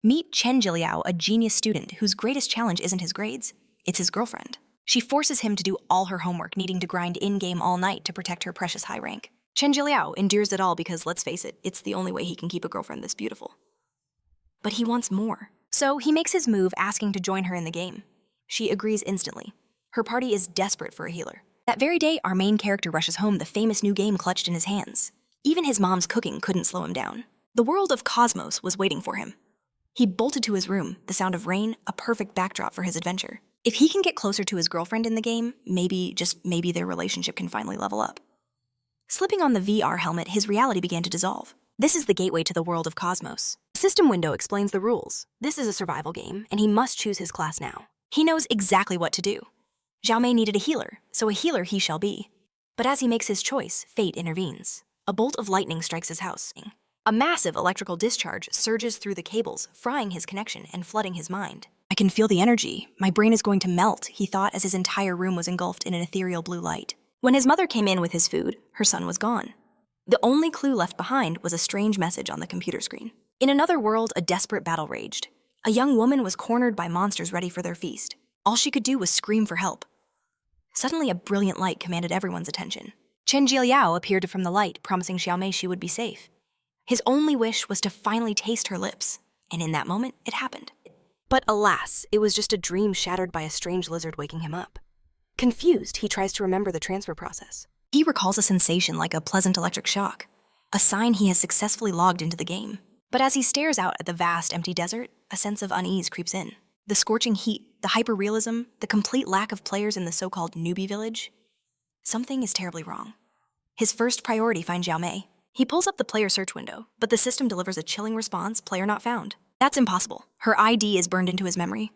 Meet Chen Jiliao, a genius student whose greatest challenge isn't his grades, it's his girlfriend. She forces him to do all her homework, needing to grind in-game all night to protect her precious high rank. Chen Jiliao endures it all because, let's face it, it's the only way he can keep a girlfriend this beautiful. But he wants more. So he makes his move, asking to join her in the game. She agrees instantly. Her party is desperate for a healer. That very day, our main character rushes home, the famous new game clutched in his hands. Even his mom's cooking couldn't slow him down. The world of Cosmos was waiting for him. He bolted to his room, the sound of rain, a perfect backdrop for his adventure. If he can get closer to his girlfriend in the game, maybe, just maybe, their relationship can finally level up. Slipping on the VR helmet, his reality began to dissolve. This is the gateway to the world of Cosmos. The system window explains the rules. This is a survival game, and he must choose his class now. He knows exactly what to do. Xiaomei needed a healer, so a healer he shall be. But as he makes his choice, fate intervenes. A bolt of lightning strikes his house. A massive electrical discharge surges through the cables, frying his connection and flooding his mind. I can feel the energy. My brain is going to melt, he thought as his entire room was engulfed in an ethereal blue light. When his mother came in with his food, her son was gone. The only clue left behind was a strange message on the computer screen. In another world, a desperate battle raged. A young woman was cornered by monsters ready for their feast. All she could do was scream for help. Suddenly, a brilliant light commanded everyone's attention. Chen Jiliao appeared from the light, promising Xiaomei she would be safe. His only wish was to finally taste her lips, and in that moment, it happened. But alas, it was just a dream shattered by a strange lizard waking him up. Confused, he tries to remember the transfer process. He recalls a sensation like a pleasant electric shock, a sign he has successfully logged into the game. But as he stares out at the vast, empty desert, a sense of unease creeps in. The scorching heat, the hyperrealism, the complete lack of players in the so-called newbie village. Something is terribly wrong. His first priority finds Xiaomei. He pulls up the player search window, but the system delivers a chilling response, player not found. That's impossible. Her ID is burned into his memory.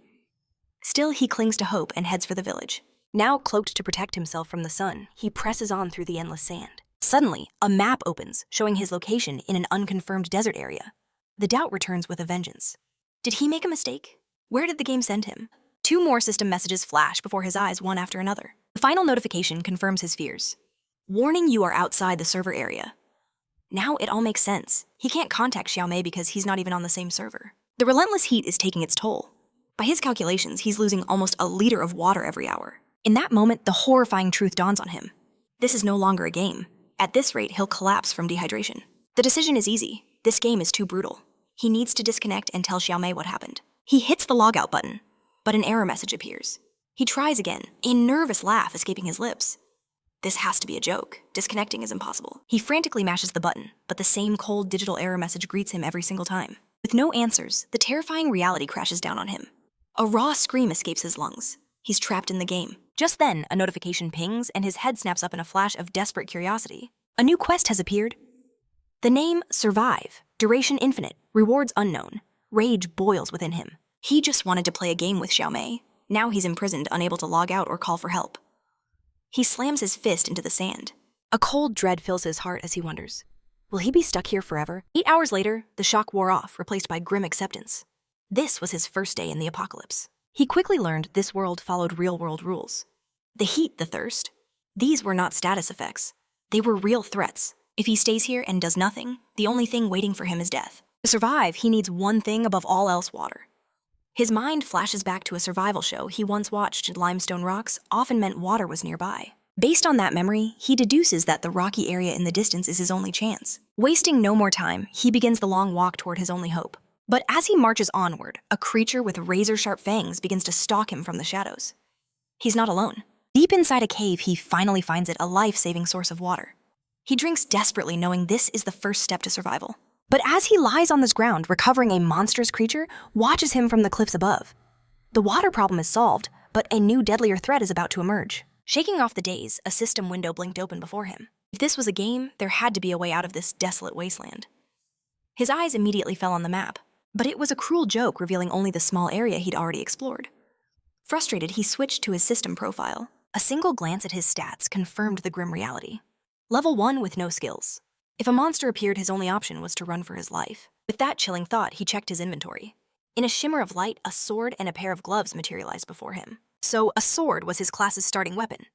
Still, he clings to hope and heads for the village. Now cloaked to protect himself from the sun, he presses on through the endless sand. Suddenly, a map opens, showing his location in an unconfirmed desert area. The doubt returns with a vengeance. Did he make a mistake? Where did the game send him? 2 more system messages flash before his eyes, one after another. The final notification confirms his fears. Warning, you are outside the server area. Now it all makes sense. He can't contact Xiaomei because he's not even on the same server. The relentless heat is taking its toll. By his calculations, he's losing almost a liter of water every hour. In that moment, the horrifying truth dawns on him. This is no longer a game. At this rate, he'll collapse from dehydration. The decision is easy. This game is too brutal. He needs to disconnect and tell Xiaomei what happened. He hits the logout button, but an error message appears. He tries again, a nervous laugh escaping his lips. This has to be a joke. Disconnecting is impossible. He frantically mashes the button, but the same cold digital error message greets him every single time. With no answers, the terrifying reality crashes down on him. A raw scream escapes his lungs. He's trapped in the game. Just then, a notification pings and his head snaps up in a flash of desperate curiosity. A new quest has appeared. The name Survive, duration infinite, rewards unknown. Rage boils within him. He just wanted to play a game with Xiaomei. Now he's imprisoned, unable to log out or call for help. He slams his fist into the sand. A cold dread fills his heart as he wonders, will he be stuck here forever? 8 hours later, the shock wore off, replaced by grim acceptance. This was his first day in the apocalypse. He quickly learned this world followed real-world rules. The heat, the thirst. These were not status effects. They were real threats. If he stays here and does nothing, the only thing waiting for him is death. To survive, he needs one thing above all else: water. His mind flashes back to a survival show he once watched. Limestone rocks often meant water was nearby. Based on that memory, he deduces that the rocky area in the distance is his only chance. Wasting no more time, he begins the long walk toward his only hope. But as he marches onward, a creature with razor-sharp fangs begins to stalk him from the shadows. He's not alone. Deep inside a cave, he finally finds it, a life-saving source of water. He drinks desperately, knowing this is the first step to survival. But as he lies on this ground, recovering, a monstrous creature watches him from the cliffs above. The water problem is solved, but a new deadlier threat is about to emerge. Shaking off the daze, a system window blinked open before him. If this was a game, there had to be a way out of this desolate wasteland. His eyes immediately fell on the map, but it was a cruel joke, revealing only the small area he'd already explored. Frustrated, he switched to his system profile. A single glance at his stats confirmed the grim reality. Level 1 with no skills. If a monster appeared, his only option was to run for his life. With that chilling thought, he checked his inventory. In a shimmer of light, a sword and a pair of gloves materialized before him. So a sword was his class's starting weapon.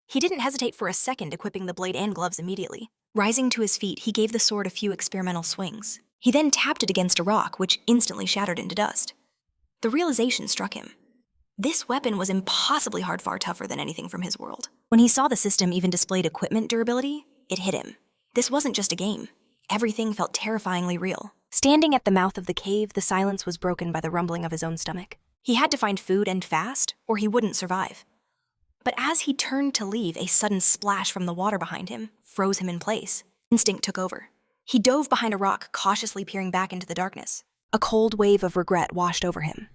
He didn't hesitate for a second, equipping the blade and gloves immediately. Rising to his feet, he gave the sword a few experimental swings. He then tapped it against a rock, which instantly shattered into dust. The realization struck him. This weapon was impossibly hard, far tougher than anything from his world. When he saw the system even displayed equipment durability, it hit him. This wasn't just a game. Everything felt terrifyingly real. Standing at the mouth of the cave, the silence was broken by the rumbling of his own stomach. He had to find food and fast, or he wouldn't survive. But as he turned to leave, a sudden splash from the water behind him froze him in place. Instinct took over. He dove behind a rock, cautiously peering back into the darkness. A cold wave of regret washed over him.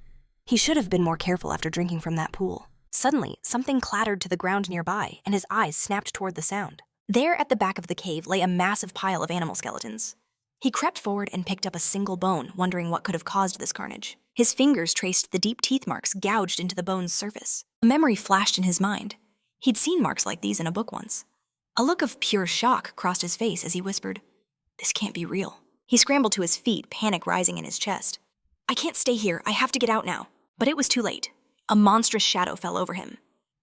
He should have been more careful after drinking from that pool. Suddenly, something clattered to the ground nearby, and his eyes snapped toward the sound. There at the back of the cave lay a massive pile of animal skeletons. He crept forward and picked up a single bone, wondering what could have caused this carnage. His fingers traced the deep teeth marks gouged into the bone's surface. A memory flashed in his mind. He'd seen marks like these in a book once. A look of pure shock crossed his face as he whispered, "This can't be real." He scrambled to his feet, panic rising in his chest. "I can't stay here. I have to get out now." But it was too late. A monstrous shadow fell over him.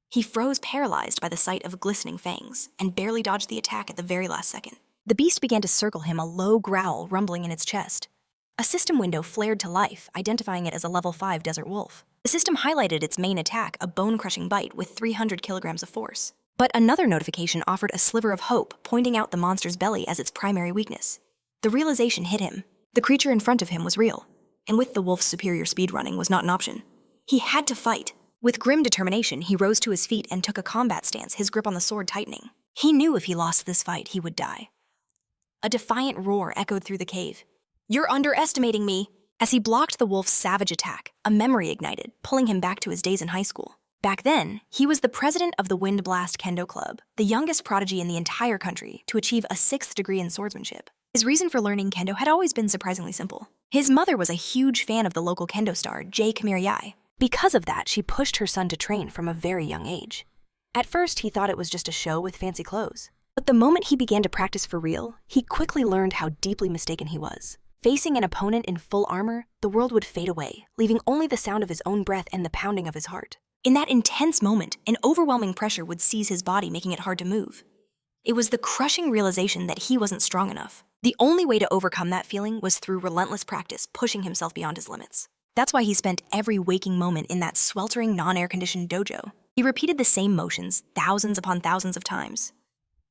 He froze paralyzed by the sight of glistening fangs and barely dodged the attack at the very last second. The beast began to circle him, a low growl rumbling in its chest. A system window flared to life, identifying it as a level 5 desert wolf. The system highlighted its main attack, a bone-crushing bite with 300 kilograms of force. But another notification offered a sliver of hope, pointing out the monster's belly as its primary weakness. The realization hit him. The creature in front of him was real, and with the wolf's superior speed, running was not an option. He had to fight. With grim determination, he rose to his feet and took a combat stance, his grip on the sword tightening. He knew if he lost this fight, he would die. A defiant roar echoed through the cave. "You're underestimating me!" As he blocked the wolf's savage attack, a memory ignited, pulling him back to his days in high school. Back then, he was the president of the Wind Blast Kendo Club, the youngest prodigy in the entire country to achieve a 6th degree in swordsmanship. His reason for learning kendo had always been surprisingly simple. His mother was a huge fan of the local kendo star, Jay Kamiryai. Because of that, she pushed her son to train from a very young age. At first, he thought it was just a show with fancy clothes. But the moment he began to practice for real, he quickly learned how deeply mistaken he was. Facing an opponent in full armor, the world would fade away, leaving only the sound of his own breath and the pounding of his heart. In that intense moment, an overwhelming pressure would seize his body, making it hard to move. It was the crushing realization that he wasn't strong enough. The only way to overcome that feeling was through relentless practice, pushing himself beyond his limits. That's why he spent every waking moment in that sweltering, non-air-conditioned dojo. He repeated the same motions thousands upon thousands of times.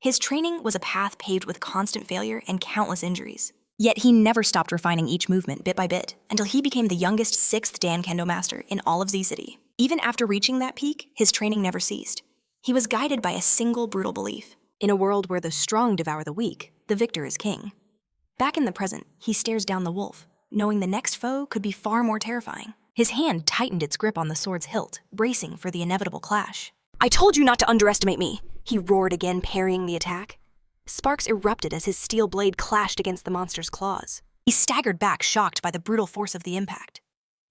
His training was a path paved with constant failure and countless injuries. Yet he never stopped refining each movement bit by bit until he became the youngest 6th Dan Kendo master in all of Z City. Even after reaching that peak, his training never ceased. He was guided by a single brutal belief. In a world where the strong devour the weak, the victor is king. Back in the present, he stares down the wolf, knowing the next foe could be far more terrifying. His hand tightened its grip on the sword's hilt, bracing for the inevitable clash. "I told you not to underestimate me!" He roared again, parrying the attack. Sparks erupted as his steel blade clashed against the monster's claws. He staggered back, shocked by the brutal force of the impact.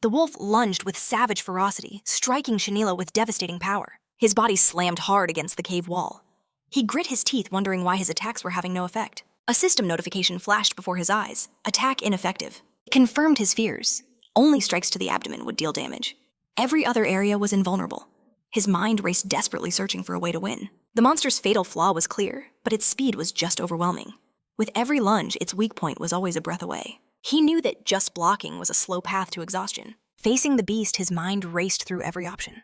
The wolf lunged with savage ferocity, striking Shanila with devastating power. His body slammed hard against the cave wall. He grit his teeth, wondering why his attacks were having no effect. A system notification flashed before his eyes. Attack ineffective. It confirmed his fears. Only strikes to the abdomen would deal damage. Every other area was invulnerable. His mind raced desperately, searching for a way to win. The monster's fatal flaw was clear, but its speed was just overwhelming. With every lunge, its weak point was always a breath away. He knew that just blocking was a slow path to exhaustion. Facing the beast, his mind raced through every option.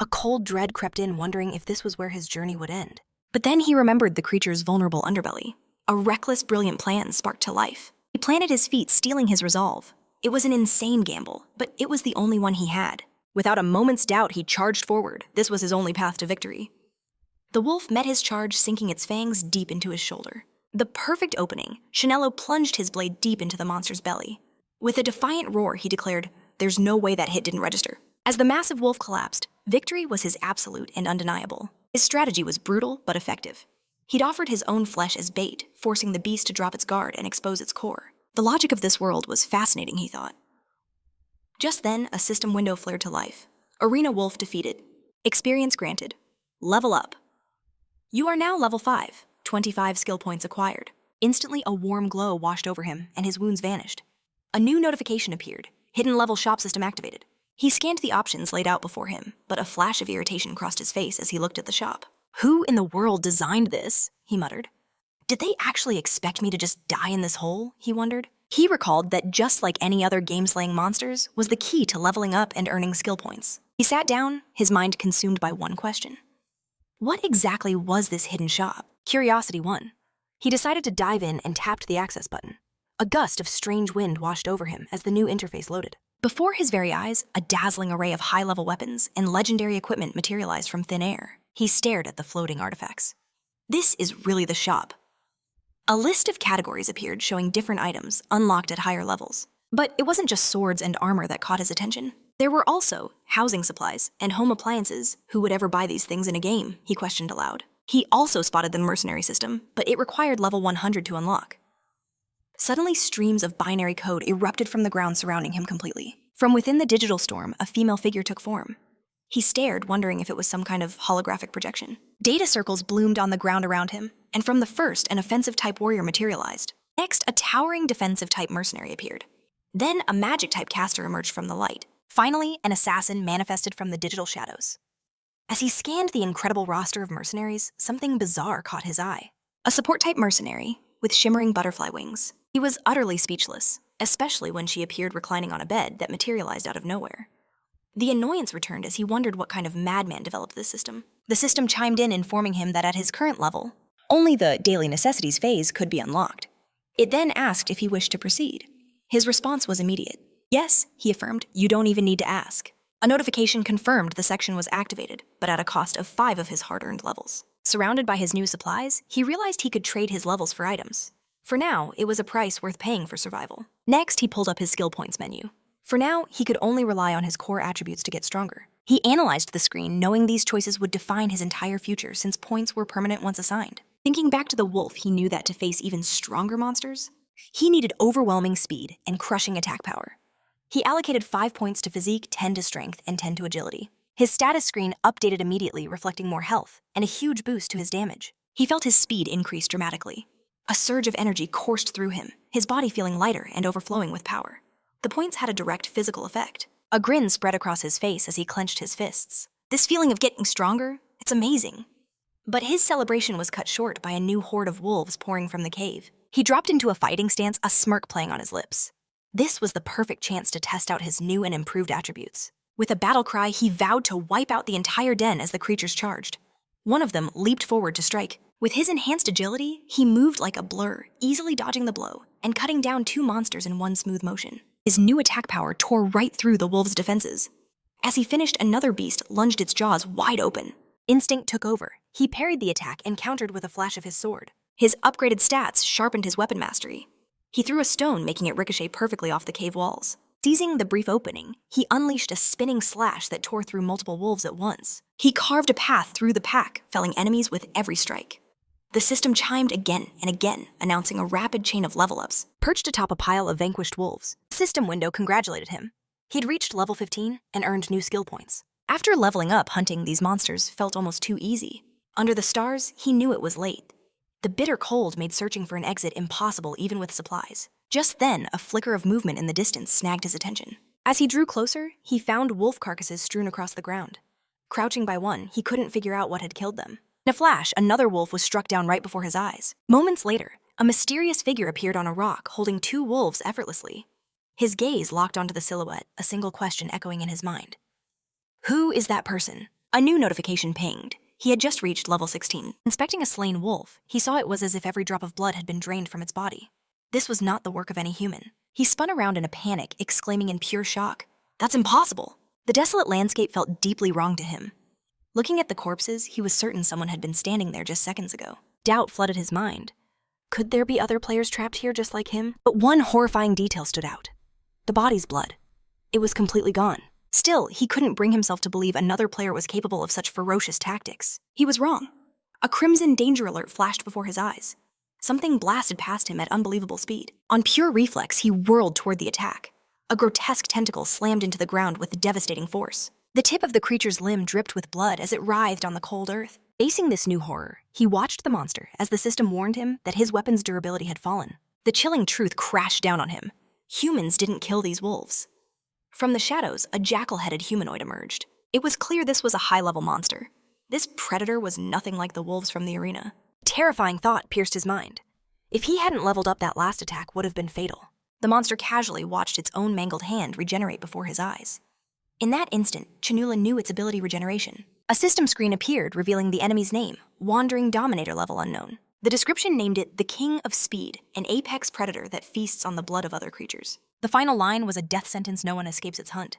A cold dread crept in, wondering if this was where his journey would end. But then he remembered the creature's vulnerable underbelly. A reckless, brilliant plan sparked to life. He planted his feet, stealing his resolve. It was an insane gamble, but it was the only one he had. Without a moment's doubt, he charged forward. This was his only path to victory. The wolf met his charge, sinking its fangs deep into his shoulder. The perfect opening, Shanello plunged his blade deep into the monster's belly. With a defiant roar, he declared, "There's no way that hit didn't register." As the massive wolf collapsed, victory was his absolute and undeniable. His strategy was brutal but effective. He'd offered his own flesh as bait, forcing the beast to drop its guard and expose its core. The logic of this world was fascinating, he thought. Just then, a system window flared to life. Arena Wolf defeated. Experience granted. Level up. You are now level 5, 25 skill points acquired. Instantly, a warm glow washed over him, and his wounds vanished. A new notification appeared. Hidden level shop system activated. He scanned the options laid out before him, but a flash of irritation crossed his face as he looked at the shop. "Who in the world designed this?" he muttered. "Did they actually expect me to just die in this hole?" he wondered. He recalled that just like any other game-slaying monsters was the key to leveling up and earning skill points. He sat down, his mind consumed by one question. What exactly was this hidden shop? Curiosity won. He decided to dive in and tapped the access button. A gust of strange wind washed over him as the new interface loaded. Before his very eyes, a dazzling array of high-level weapons and legendary equipment materialized from thin air. He stared at the floating artifacts. This is really the shop. A list of categories appeared showing different items unlocked at higher levels. But it wasn't just swords and armor that caught his attention. There were also housing supplies and home appliances. Who would ever buy these things in a game? He questioned aloud. He also spotted the mercenary system, but it required level 100 to unlock. Suddenly, streams of binary code erupted from the ground surrounding him completely. From within the digital storm, a female figure took form. He stared, wondering if it was some kind of holographic projection. Data circles bloomed on the ground around him, and from the first, an offensive-type warrior materialized. Next, a towering defensive-type mercenary appeared. Then, a magic-type caster emerged from the light. Finally, an assassin manifested from the digital shadows. As he scanned the incredible roster of mercenaries, something bizarre caught his eye. A support-type mercenary with shimmering butterfly wings. He was utterly speechless, especially when she appeared reclining on a bed that materialized out of nowhere. The annoyance returned as he wondered what kind of madman developed this system. The system chimed in, informing him that at his current level, only the daily necessities phase could be unlocked. It then asked if he wished to proceed. His response was immediate. Yes, he affirmed, you don't even need to ask. A notification confirmed the section was activated, but at a cost of 5 of his hard-earned levels. Surrounded by his new supplies, he realized he could trade his levels for items. For now, it was a price worth paying for survival. Next, he pulled up his skill points menu. For now, he could only rely on his core attributes to get stronger. He analyzed the screen, knowing these choices would define his entire future since points were permanent once assigned. Thinking back to the wolf, he knew that to face even stronger monsters, he needed overwhelming speed and crushing attack power. He allocated 5 points to physique, 10 to strength, and 10 to agility. His status screen updated immediately, reflecting more health and a huge boost to his damage. He felt his speed increase dramatically. A surge of energy coursed through him, his body feeling lighter and overflowing with power. The points had a direct physical effect. A grin spread across his face as he clenched his fists. This feeling of getting stronger, it's amazing. But his celebration was cut short by a new horde of wolves pouring from the cave. He dropped into a fighting stance, a smirk playing on his lips. This was the perfect chance to test out his new and improved attributes. With a battle cry, he vowed to wipe out the entire den as the creatures charged. One of them leaped forward to strike. With his enhanced agility, he moved like a blur, easily dodging the blow and cutting down 2 monsters in one smooth motion. His new attack power tore right through the wolves' defenses. As he finished, another beast lunged its jaws wide open. Instinct took over. He parried the attack and countered with a flash of his sword. His upgraded stats sharpened his weapon mastery. He threw a stone, making it ricochet perfectly off the cave walls. Seizing the brief opening, he unleashed a spinning slash that tore through multiple wolves at once. He carved a path through the pack, felling enemies with every strike. The system chimed again and again, announcing a rapid chain of level-ups. Perched atop a pile of vanquished wolves, the system window congratulated him. He'd reached level 15 and earned new skill points. After leveling up, hunting these monsters felt almost too easy. Under the stars, he knew it was late. The bitter cold made searching for an exit impossible even with supplies. Just then, a flicker of movement in the distance snagged his attention. As he drew closer, he found wolf carcasses strewn across the ground. Crouching by one, he couldn't figure out what had killed them. In a flash, another wolf was struck down right before his eyes. Moments later, a mysterious figure appeared on a rock, holding 2 wolves effortlessly. His gaze locked onto the silhouette, a single question echoing in his mind. Who is that person? A new notification pinged. He had just reached level 16. Inspecting a slain wolf, he saw it was as if every drop of blood had been drained from its body. This was not the work of any human. He spun around in a panic, exclaiming in pure shock, "That's impossible!" The desolate landscape felt deeply wrong to him. Looking at the corpses, he was certain someone had been standing there just seconds ago. Doubt flooded his mind. Could there be other players trapped here just like him? But one horrifying detail stood out. The body's blood. It was completely gone. Still, he couldn't bring himself to believe another player was capable of such ferocious tactics. He was wrong. A crimson danger alert flashed before his eyes. Something blasted past him at unbelievable speed. On pure reflex, he whirled toward the attack. A grotesque tentacle slammed into the ground with devastating force. The tip of the creature's limb dripped with blood as it writhed on the cold earth. Facing this new horror, he watched the monster as the system warned him that his weapon's durability had fallen. The chilling truth crashed down on him. Humans didn't kill these wolves. From the shadows, a jackal-headed humanoid emerged. It was clear this was a high-level monster. This predator was nothing like the wolves from the arena. A terrifying thought pierced his mind. If he hadn't leveled up, that last attack would have been fatal. The monster casually watched its own mangled hand regenerate before his eyes. In that instant, Chinula knew its ability regeneration. A system screen appeared revealing the enemy's name, Wandering Dominator level unknown. The description named it the King of Speed, an apex predator that feasts on the blood of other creatures. The final line was a death sentence no one escapes its hunt.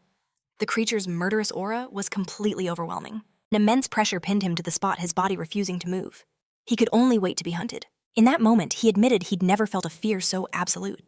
The creature's murderous aura was completely overwhelming. An immense pressure pinned him to the spot, his body refusing to move. He could only wait to be hunted. In that moment, he admitted he'd never felt a fear so absolute.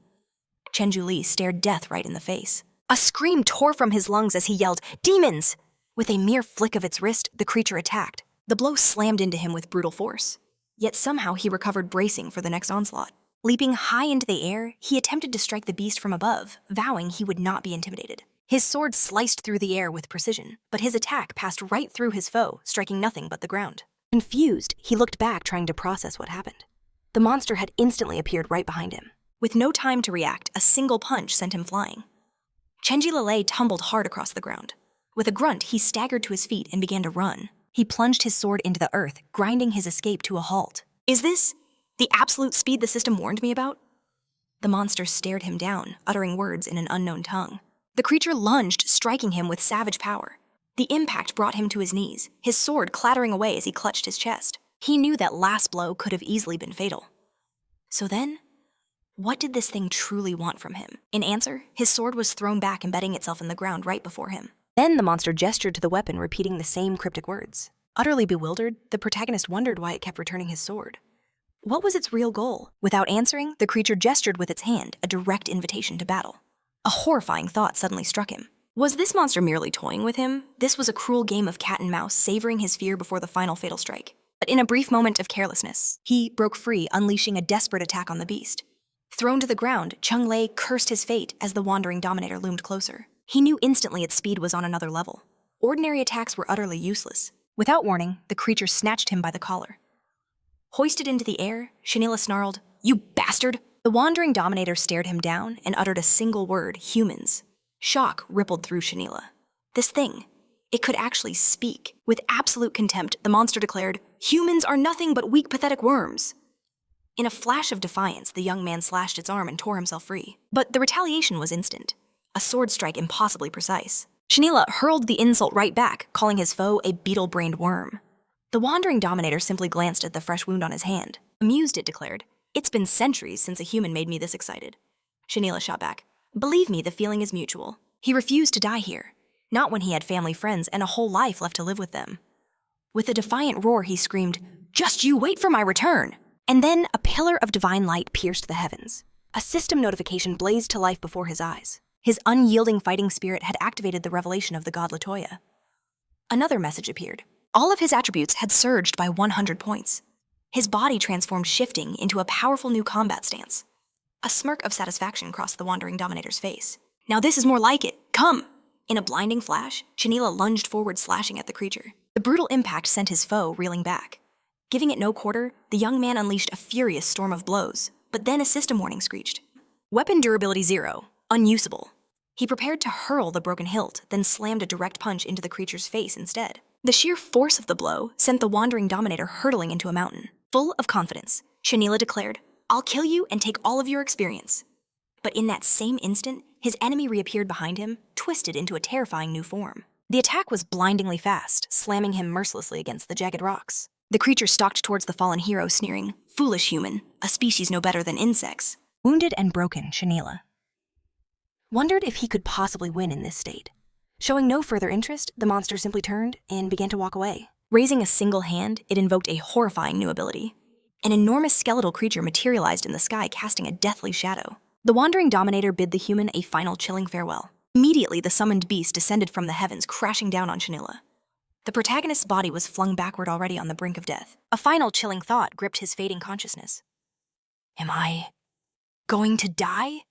Chen Jiliao stared death right in the face. A scream tore from his lungs as he yelled, "Demons!" With a mere flick of its wrist, the creature attacked. The blow slammed into him with brutal force. Yet somehow he recovered, bracing for the next onslaught. Leaping high into the air, he attempted to strike the beast from above, vowing he would not be intimidated. His sword sliced through the air with precision, but his attack passed right through his foe, striking nothing but the ground. Confused, he looked back, trying to process what happened. The monster had instantly appeared right behind him. With no time to react, a single punch sent him flying. Chen Jiliao tumbled hard across the ground. With a grunt, he staggered to his feet and began to run. He plunged his sword into the earth, grinding his escape to a halt. Is this the absolute speed the system warned me about? The monster stared him down, uttering words in an unknown tongue. The creature lunged, striking him with savage power. The impact brought him to his knees, his sword clattering away as he clutched his chest. He knew that last blow could have easily been fatal. So then, what did this thing truly want from him? In answer, his sword was thrown back, embedding itself in the ground right before him. Then the monster gestured to the weapon, repeating the same cryptic words. Utterly bewildered, the protagonist wondered why it kept returning his sword. What was its real goal? Without answering, the creature gestured with its hand, a direct invitation to battle. A horrifying thought suddenly struck him. Was this monster merely toying with him? This was a cruel game of cat and mouse, savoring his fear before the final fatal strike. But in a brief moment of carelessness, he broke free, unleashing a desperate attack on the beast. Thrown to the ground, Chung Lei cursed his fate as the Wandering Dominator loomed closer. He knew instantly its speed was on another level. Ordinary attacks were utterly useless. Without warning, the creature snatched him by the collar. Hoisted into the air, Shanila snarled, "You bastard!" The Wandering Dominator stared him down and uttered a single word, "humans." Shock rippled through Shanila. This thing, it could actually speak. With absolute contempt, the monster declared, "Humans are nothing but weak, pathetic worms." In a flash of defiance, the young man slashed its arm and tore himself free. But the retaliation was instant, a sword strike impossibly precise. Shanila hurled the insult right back, calling his foe a beetle-brained worm. The Wandering Dominator simply glanced at the fresh wound on his hand. Amused, it declared, "It's been centuries since a human made me this excited." Shanila shot back, "Believe me, the feeling is mutual. He refused to die here, not when he had family, friends, and a whole life left to live with them." With a defiant roar, he screamed, "Just you wait for my return!" And then a pillar of divine light pierced the heavens. A system notification blazed to life before his eyes. His unyielding fighting spirit had activated the revelation of the god Latoya. Another message appeared. All of his attributes had surged by 100 points. His body transformed, shifting into a powerful new combat stance. A smirk of satisfaction crossed the Wandering Dominator's face. "Now this is more like it. Come!" In a blinding flash, Shanila lunged forward, slashing at the creature. The brutal impact sent his foe reeling back. Giving it no quarter, the young man unleashed a furious storm of blows. But then a system warning screeched. "Weapon durability 0. Unusable." He prepared to hurl the broken hilt, then slammed a direct punch into the creature's face instead. The sheer force of the blow sent the Wandering Dominator hurtling into a mountain. Full of confidence, Shanila declared, "I'll kill you and take all of your experience." But in that same instant, his enemy reappeared behind him, twisted into a terrifying new form. The attack was blindingly fast, slamming him mercilessly against the jagged rocks. The creature stalked towards the fallen hero, sneering, "Foolish human, a species no better than insects." Wounded and broken, Shanila wondered if he could possibly win in this state. Showing no further interest, the monster simply turned and began to walk away. Raising a single hand, it invoked a horrifying new ability. An enormous skeletal creature materialized in the sky, casting a deathly shadow. The Wandering Dominator bid the human a final chilling farewell. Immediately, the summoned beast descended from the heavens, crashing down on Shanila. The protagonist's body was flung backward, already on the brink of death. A final chilling thought gripped his fading consciousness. Am I going to die?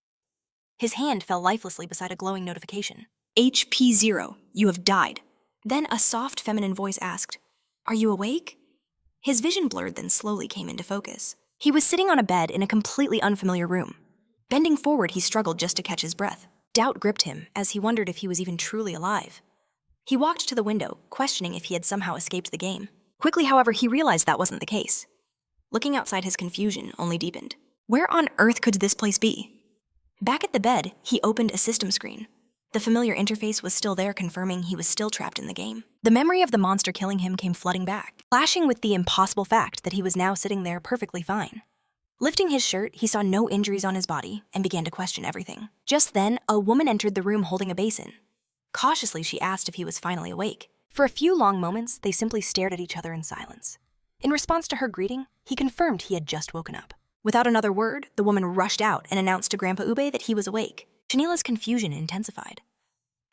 His hand fell lifelessly beside a glowing notification. HP 0, you have died. Then a soft feminine voice asked, "Are you awake?" His vision blurred, then slowly came into focus. He was sitting on a bed in a completely unfamiliar room. Bending forward, he struggled just to catch his breath. Doubt gripped him as he wondered if he was even truly alive. He walked to the window, questioning if he had somehow escaped the game. Quickly, however, he realized that wasn't the case. Looking outside, his confusion only deepened. Where on earth could this place be? Back at the bed, he opened a system screen. The familiar interface was still there, confirming he was still trapped in the game. The memory of the monster killing him came flooding back, clashing with the impossible fact that he was now sitting there perfectly fine. Lifting his shirt, he saw no injuries on his body and began to question everything. Just then, a woman entered the room holding a basin. Cautiously, she asked if he was finally awake. For a few long moments, they simply stared at each other in silence. In response to her greeting, he confirmed he had just woken up. Without another word, the woman rushed out and announced to Grandpa Ube that he was awake. Shanila's confusion intensified.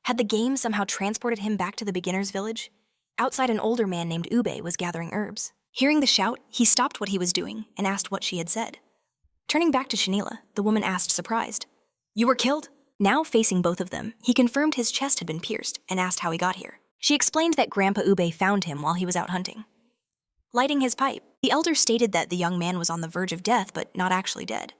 Had the game somehow transported him back to the beginner's village? Outside, an older man named Ube was gathering herbs. Hearing the shout, he stopped what he was doing and asked what she had said. Turning back to Shanila, the woman asked, surprised, "You were killed?" Now facing both of them, he confirmed his chest had been pierced and asked how he got here. She explained that Grandpa Ube found him while he was out hunting. Lighting his pipe, the elder stated that the young man was on the verge of death but not actually dead.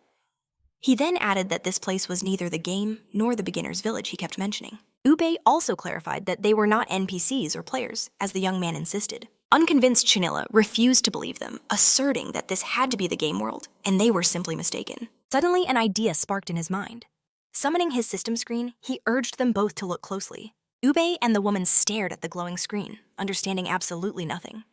He then added that this place was neither the game nor the beginner's village he kept mentioning. Ube also clarified that they were not NPCs or players, as the young man insisted. Unconvinced, Shanila refused to believe them, asserting that this had to be the game world, and they were simply mistaken. Suddenly, an idea sparked in his mind. Summoning his system screen, he urged them both to look closely. Ube and the woman stared at the glowing screen, understanding absolutely nothing.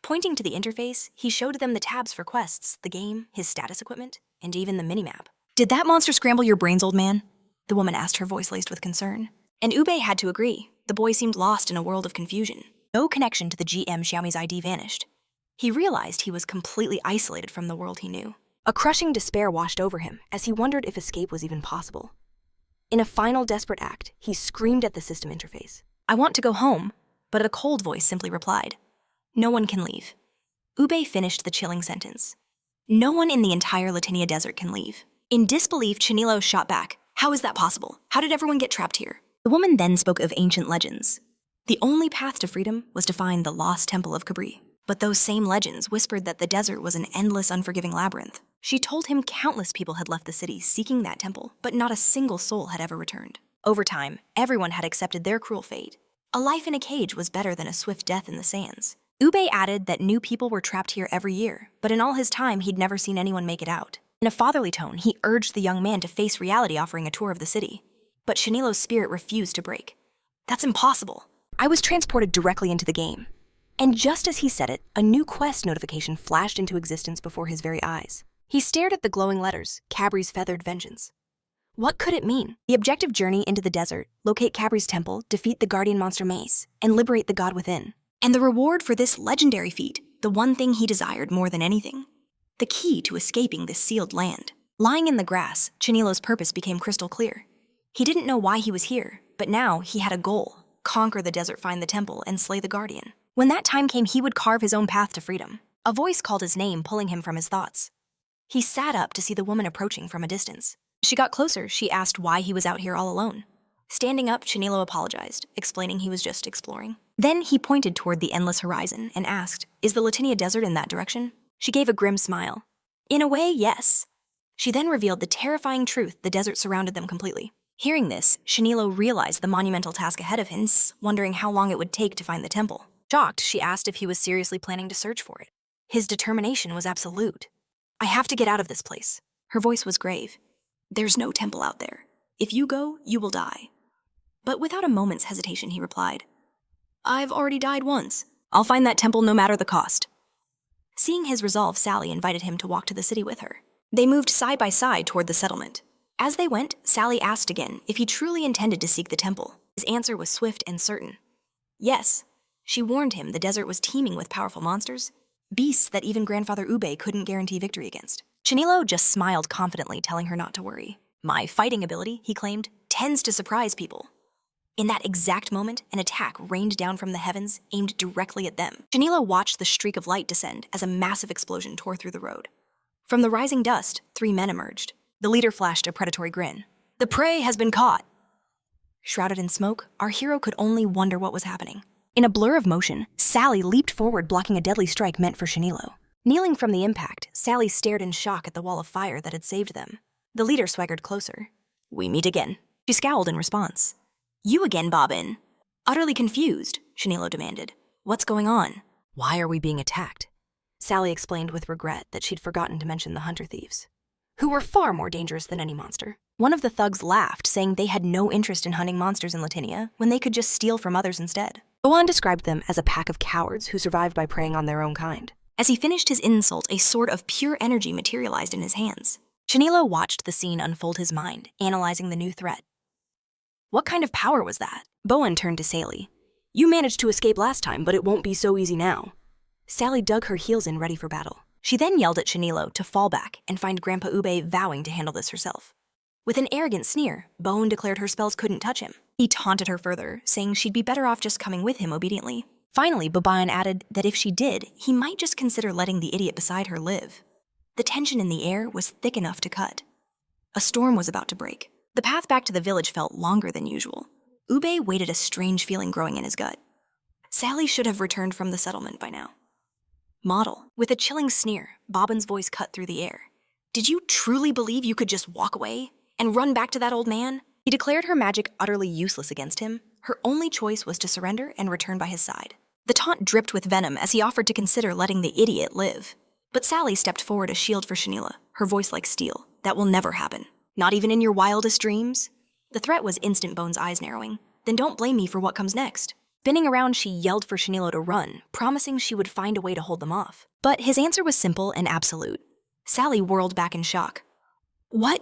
Pointing to the interface, he showed them the tabs for quests, the game, his status equipment, and even the minimap. "Did that monster scramble your brains, old man?" the woman asked, her voice laced with concern. And Ube had to agree. The boy seemed lost in a world of confusion. No connection to the GM Xiaomi's ID vanished. He realized he was completely isolated from the world he knew. A crushing despair washed over him as he wondered if escape was even possible. In a final desperate act, he screamed at the system interface, "I want to go home," but a cold voice simply replied, "No one can leave." Ube finished the chilling sentence. No one in the entire Latinia desert can leave. In disbelief, Chanilo shot back, "How is that possible? How did everyone get trapped here?" The woman then spoke of ancient legends. The only path to freedom was to find the lost temple of Kabri. But those same legends whispered that the desert was an endless, unforgiving labyrinth. She told him countless people had left the city seeking that temple, but not a single soul had ever returned. Over time, everyone had accepted their cruel fate. A life in a cage was better than a swift death in the sands. Ube added that new people were trapped here every year, but in all his time, he'd never seen anyone make it out. In a fatherly tone, he urged the young man to face reality, offering a tour of the city. But Shanilo's spirit refused to break. "That's impossible. I was transported directly into the game." And just as he said it, a new quest notification flashed into existence before his very eyes. He stared at the glowing letters, Cabri's Feathered Vengeance. What could it mean? The objective: journey into the desert, locate Cabri's temple, defeat the guardian monster Mace, and liberate the god within. And the reward for this legendary feat, the one thing he desired more than anything, the key to escaping this sealed land. Lying in the grass, Chanilo's purpose became crystal clear. He didn't know why he was here, but now he had a goal: conquer the desert, find the temple, and slay the guardian. When that time came, he would carve his own path to freedom. A voice called his name, pulling him from his thoughts. He sat up to see the woman approaching from a distance. She got closer. She asked why he was out here all alone. Standing up, Chanilo apologized, explaining he was just exploring. Then he pointed toward the endless horizon and asked, "Is the Latinia desert in that direction?" She gave a grim smile. "In a way, yes." She then revealed the terrifying truth: the desert surrounded them completely. Hearing this, Chanilo realized the monumental task ahead of him, wondering how long it would take to find the temple. Shocked, she asked if he was seriously planning to search for it. His determination was absolute. "I have to get out of this place." Her voice was grave. "There's no temple out there. If you go, you will die." But without a moment's hesitation, he replied, "I've already died once. I'll find that temple no matter the cost." Seeing his resolve, Sally invited him to walk to the city with her. They moved side by side toward the settlement. As they went, Sally asked again if he truly intended to seek the temple. His answer was swift and certain. Yes. She warned him the desert was teeming with powerful monsters, beasts that even Grandfather Ube couldn't guarantee victory against. Chanilo just smiled confidently, telling her not to worry. "My fighting ability," he claimed, "tends to surprise people." In that exact moment, an attack rained down from the heavens, aimed directly at them. Chanilo watched the streak of light descend as a massive explosion tore through the road. From the rising dust, 3 men emerged. The leader flashed a predatory grin. "The prey has been caught." Shrouded in smoke, our hero could only wonder what was happening. In a blur of motion, Sally leaped forward, blocking a deadly strike meant for Chanilo. Kneeling from the impact, Sally stared in shock at the wall of fire that had saved them. The leader swaggered closer. "We meet again." She scowled in response. "You again, Bobbin?" Utterly confused, Chanilo demanded, "What's going on?" "Why are we being attacked?" Sally explained with regret that she'd forgotten to mention the hunter thieves, who were far more dangerous than any monster. One of the thugs laughed, saying they had no interest in hunting monsters in Latinia when they could just steal from others instead. Boan described them as a pack of cowards who survived by preying on their own kind. As he finished his insult, a sword of pure energy materialized in his hands. Chen Jiliao watched the scene unfold his mind, analyzing the new threat. What kind of power was that? Boan turned to Sally. You managed to escape last time, but it won't be so easy now. Sally dug her heels in, ready for battle. She then yelled at Chen Jiliao to fall back and find Grandpa Ube vowing to handle this herself. With an arrogant sneer, Boan declared her spells couldn't touch him. He taunted her further, saying she'd be better off just coming with him obediently. Finally, Babayan added that if she did, he might just consider letting the idiot beside her live. The tension in the air was thick enough to cut. A storm was about to break. The path back to the village felt longer than usual. Ube waited, a strange feeling growing in his gut. Sally should have returned from the settlement by now. Model. With a chilling sneer, Bobbin's voice cut through the air. Did you truly believe you could just walk away and run back to that old man? He declared her magic utterly useless against him. Her only choice was to surrender and return by his side. The taunt dripped with venom as he offered to consider letting the idiot live. But Sally stepped forward, a shield for Chen Jiliao, her voice like steel. That will never happen. Not even in your wildest dreams? The threat was instant. Bone's eyes narrowing. Then don't blame me for what comes next. Spinning around, she yelled for Chen Jiliao to run, promising she would find a way to hold them off. But his answer was simple and absolute. Sally whirled back in shock. What?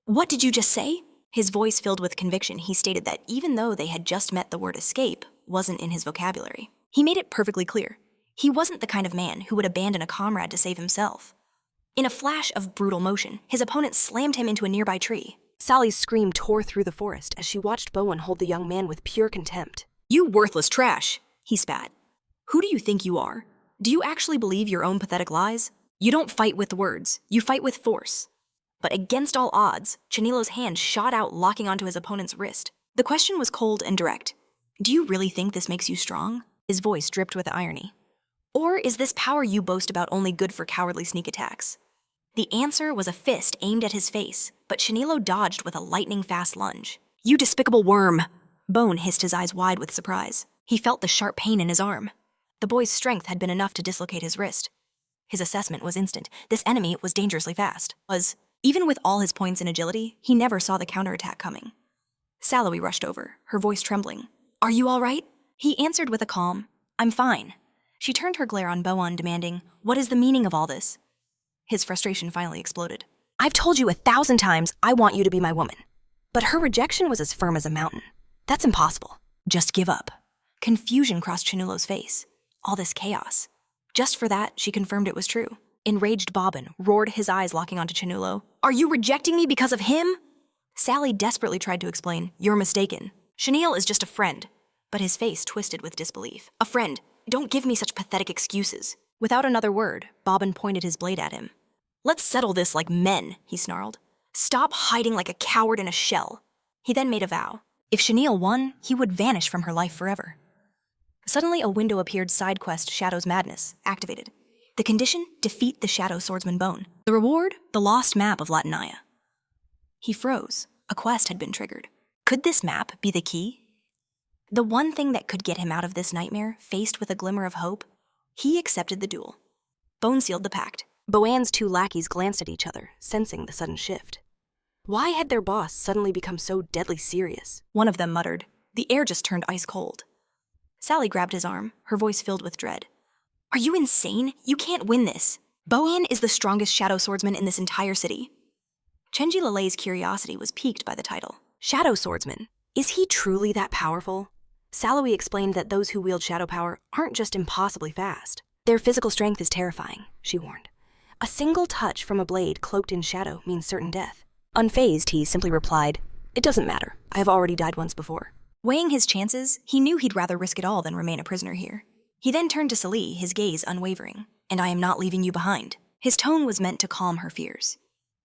What did you just say? His voice filled with conviction. He stated that even though they had just met, the word escape wasn't in his vocabulary. He made it perfectly clear. He wasn't the kind of man who would abandon a comrade to save himself. In a flash of brutal motion, his opponent slammed him into a nearby tree. Sally's scream tore through the forest as she watched Boan hold the young man with pure contempt. You worthless trash, he spat. Who do you think you are? Do you actually believe your own pathetic lies? You don't fight with words, you fight with force. But against all odds, Chen Jiliao's hand shot out, locking onto his opponent's wrist. The question was cold and direct. Do you really think this makes you strong? His voice dripped with irony. Or is this power you boast about only good for cowardly sneak attacks? The answer was a fist aimed at his face, but Chen Jiliao dodged with a lightning-fast lunge. You despicable worm! Boan hissed, his eyes wide with surprise. He felt the sharp pain in his arm. The boy's strength had been enough to dislocate his wrist. His assessment was instant. This enemy was dangerously fast. Even with all his points in agility, he never saw the counterattack coming. Sally rushed over, her voice trembling. Are you all right? He answered with a calm, I'm fine. She turned her glare on Boan, demanding, what is the meaning of all this? His frustration finally exploded. I've told you 1,000 times I want you to be my woman. But her rejection was as firm as a mountain. That's impossible. Just give up. Confusion crossed Chen Jiliao's face. All this chaos. Just for that, she confirmed it was true. Enraged Bobbin roared, his eyes locking onto Chen Jiliao. Are you rejecting me because of him? Sally desperately tried to explain. You're mistaken. Chen Jiliao is just a friend. But his face twisted with disbelief. A friend. Don't give me such pathetic excuses. Without another word, Bobbin pointed his blade at him. Let's settle this like men, he snarled. Stop hiding like a coward in a shell. He then made a vow. If Chen Jiliao won, he would vanish from her life forever. Suddenly, a window appeared. Side quest Shadow's Madness activated. The condition, defeat the Shadow Swordsman Boan. The reward, the lost map of Latinia. He froze. A quest had been triggered. Could this map be the key? The one thing that could get him out of this nightmare, faced with a glimmer of hope? He accepted the duel. Boan sealed the pact. Boan's two lackeys glanced at each other, sensing the sudden shift. Why had their boss suddenly become so deadly serious? One of them muttered. The air just turned ice cold. Sally grabbed his arm, her voice filled with dread. Are you insane? You can't win this. Boan is the strongest shadow swordsman in this entire city. Chen Jiliao's curiosity was piqued by the title. Shadow swordsman. Is he truly that powerful? Sally explained that those who wield shadow power aren't just impossibly fast. Their physical strength is terrifying, she warned. A single touch from a blade cloaked in shadow means certain death. Unfazed, he simply replied, It doesn't matter. I have already died once before. Weighing his chances, he knew he'd rather risk it all than remain a prisoner here. He then turned to Sally, his gaze unwavering. And I am not leaving you behind. His tone was meant to calm her fears.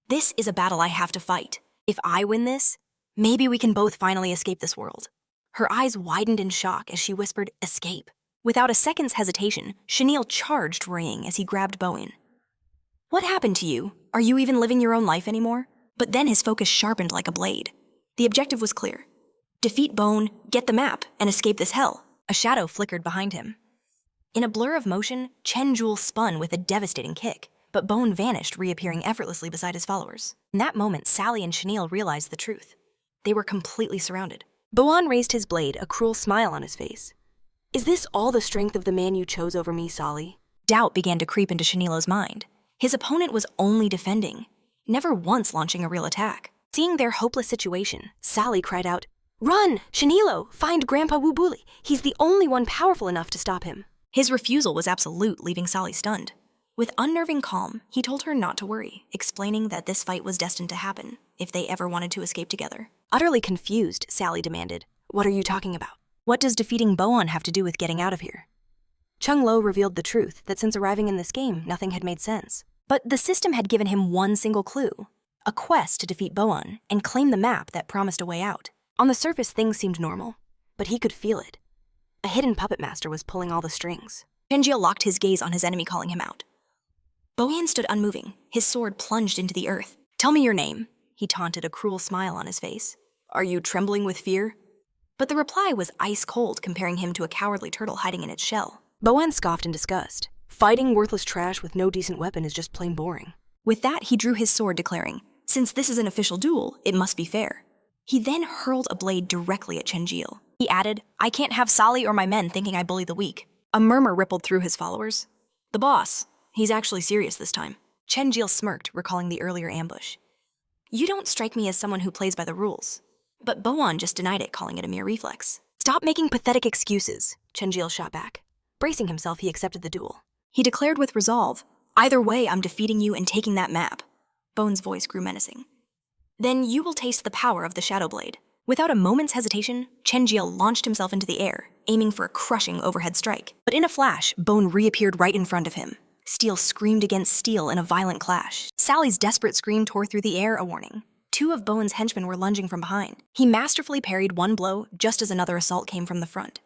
This is a battle I have to fight. If I win this, maybe we can both finally escape this world. Her eyes widened in shock as she whispered, escape. Without a second's hesitation, Chen Jiliao charged, ringing as he grabbed Boan. What happened to you? Are you even living your own life anymore? But then his focus sharpened like a blade. The objective was clear. Defeat Boan, get the map, and escape this hell. A shadow flickered behind him. In a blur of motion, Chen Jewel spun with a devastating kick. but Bowen vanished, reappearing effortlessly beside his followers. In that moment, Sally and Chenille realized the truth. They were completely surrounded. Bowen raised his blade, a cruel smile on his face. "Is this all the strength of the man you chose over me, Sally?" Doubt began to creep into Chenille's mind. His opponent was only defending, never once launching a real attack. Seeing their hopeless situation, Sally cried out, "Run, Chenille! Find Grandpa Wubuli. He's the only one powerful enough to stop him." His refusal was absolute, leaving Sally stunned. With unnerving calm, he told her not to worry, explaining that this fight was destined to happen if they ever wanted to escape together. Utterly confused, Sally demanded, "What are you talking about? What does defeating Bowen have to do with getting out of here?" Chung Lo revealed the truth, that since arriving in this game, nothing had made sense. But the system had given him one single clue, a quest to defeat Bowen and claim the map that promised a way out. On the surface, things seemed normal, but he could feel it. A hidden puppet master was pulling all the strings. Chen Jiliao locked his gaze on his enemy, calling him out. Bowen stood unmoving, his sword plunged into the earth. "Tell me your name," he taunted, a cruel smile on his face. "Are you trembling with fear?" But the reply was ice cold, comparing him to a cowardly turtle hiding in its shell. Bowen scoffed in disgust. "Fighting worthless trash with no decent weapon is just plain boring." With that, he drew his sword, declaring, "Since this is an official duel, it must be fair." He then hurled a blade directly at Chen Jiliao. He added, "I can't have Sally or my men thinking I bully the weak." A murmur rippled through his followers. "The boss, he's actually serious this time." Chen Jiliao smirked, recalling the earlier ambush. "You don't strike me as someone who plays by the rules." But Bowen just denied it, calling it a mere reflex. "Stop making pathetic excuses," Chen Jiliao shot back. Bracing himself, he accepted the duel. He declared with resolve, "Either way, I'm defeating you and taking that map." Bowen's voice grew menacing. "Then you will taste the power of the Shadow Blade." Without a moment's hesitation, Chen Jiliao launched himself into the air, aiming for a crushing overhead strike. But in a flash, Bowen reappeared right in front of him. Steel screamed against steel in a violent clash. Sally's desperate scream tore through the air, a warning. Two of Bowen's henchmen were lunging from behind. He masterfully parried one blow just as another assault came from the front.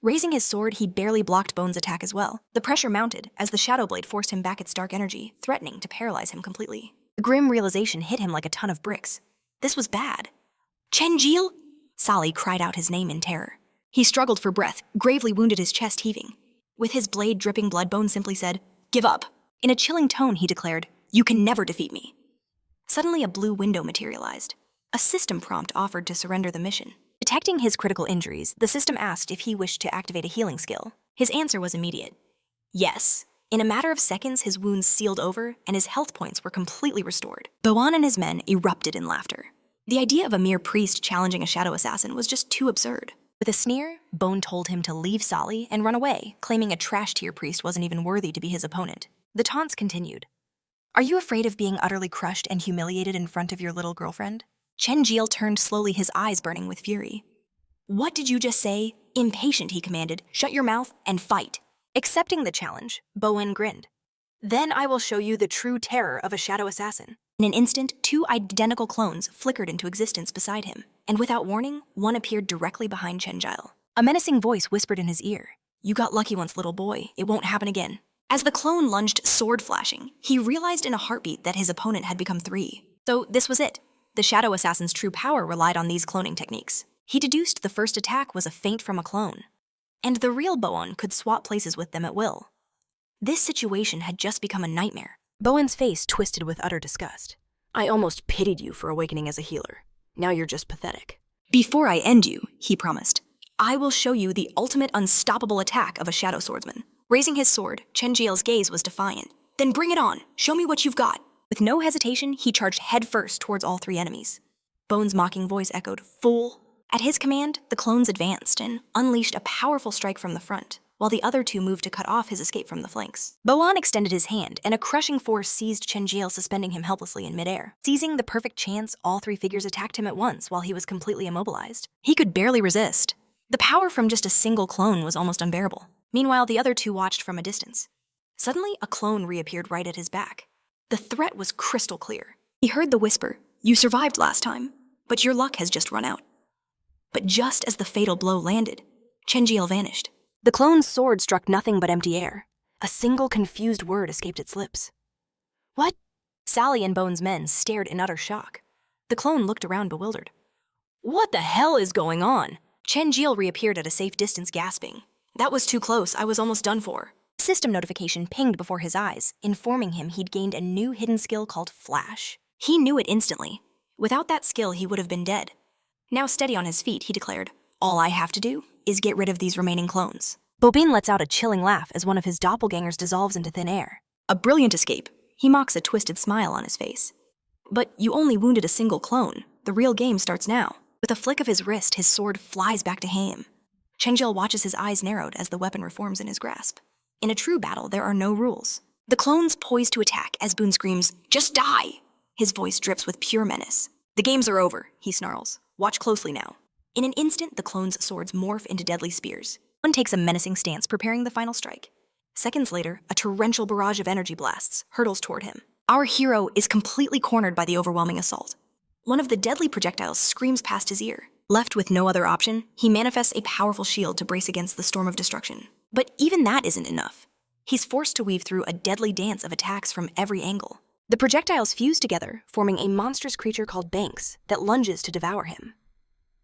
Raising his sword, he barely blocked Bowen's attack as well. The pressure mounted as the Shadow Blade forced him back its dark energy, threatening to paralyze him completely. The grim realization hit him like a ton of bricks. This was bad. "Chen Jiliao!" Sally cried out his name in terror. He struggled for breath, gravely wounded, his chest heaving. With his blade dripping blood, Bowen simply said, "Give up." In a chilling tone, he declared, "You can never defeat me." Suddenly, a blue window materialized. A system prompt offered to surrender the mission. Detecting his critical injuries, the system asked if he wished to activate a healing skill. His answer was immediate. Yes. In a matter of seconds, his wounds sealed over, and his health points were completely restored. Bowen and his men erupted in laughter. The idea of a mere priest challenging a shadow assassin was just too absurd. With a sneer, Bowen told him to leave Sally and run away, claiming a trash-tier priest wasn't even worthy to be his opponent. The taunts continued. "Are you afraid of being utterly crushed and humiliated in front of your little girlfriend?" Chen Jiliao turned slowly, his eyes burning with fury. "What did you just say?" Impatient, he commanded, "Shut your mouth and fight." Accepting the challenge, Bowen grinned. "Then I will show you the true terror of a shadow assassin." In an instant, two identical clones flickered into existence beside him, and without warning, one appeared directly behind Chen Jiliao. A menacing voice whispered in his ear, "You got lucky once, little boy. It won't happen again." As the clone lunged, sword flashing, he realized in a heartbeat that his opponent had become three. So this was it. The shadow assassin's true power relied on these cloning techniques. He deduced the first attack was a feint from a clone, and the real Bowen could swap places with them at will. This situation had just become a nightmare. Bowen's face twisted with utter disgust. "I almost pitied you for awakening as a healer. Now you're just pathetic." "Before I end you," he promised, "I will show you the ultimate unstoppable attack of a shadow swordsman." Raising his sword, Chen Jiliao's gaze was defiant. "Then bring it on. Show me what you've got." With no hesitation, he charged headfirst towards all three enemies. Bowen's mocking voice echoed, "Fool." At his command, the clones advanced and unleashed a powerful strike from the front, while the other two moved to cut off his escape from the flanks. Bowen extended his hand, and a crushing force seized Chen Jiliao, suspending him helplessly in midair. Seizing the perfect chance, all three figures attacked him at once while he was completely immobilized. He could barely resist. The power from just a single clone was almost unbearable. Meanwhile, the other two watched from a distance. Suddenly, a clone reappeared right at his back. The threat was crystal clear. He heard the whisper, "You survived last time, but your luck has just run out." But just as the fatal blow landed, Chen Jiliao vanished. The clone's sword struck nothing but empty air. A single confused word escaped its lips. "What?" Sally and Bowen's men stared in utter shock. The clone looked around bewildered. "What the hell is going on?" Chen Jiliao reappeared at a safe distance, gasping. "That was too close. I was almost done for." System notification pinged before his eyes, informing him he'd gained a new hidden skill called Flash. He knew it instantly. Without that skill, he would have been dead. Now steady on his feet, he declared, "All I have to do is get rid of these remaining clones." Bobine lets out a chilling laugh as one of his doppelgangers dissolves into thin air. A brilliant escape. He mocks a twisted smile on his face. But you only wounded a single clone. The real game starts now. With a flick of his wrist, his sword flies back to him. Chen Jiliao watches his eyes narrowed as the weapon reforms in his grasp. In a true battle, there are no rules. The clones poise to attack as Boone screams, "Just die!" His voice drips with pure menace. "The games are over," he snarls. "Watch closely now." In an instant, the clones' swords morph into deadly spears. One takes a menacing stance, preparing the final strike. Seconds later, a torrential barrage of energy blasts hurtles toward him. Our hero is completely cornered by the overwhelming assault. One of the deadly projectiles screams past his ear. Left with no other option, he manifests a powerful shield to brace against the storm of destruction. But even that isn't enough. He's forced to weave through a deadly dance of attacks from every angle. The projectiles fuse together, forming a monstrous creature called Banks that lunges to devour him.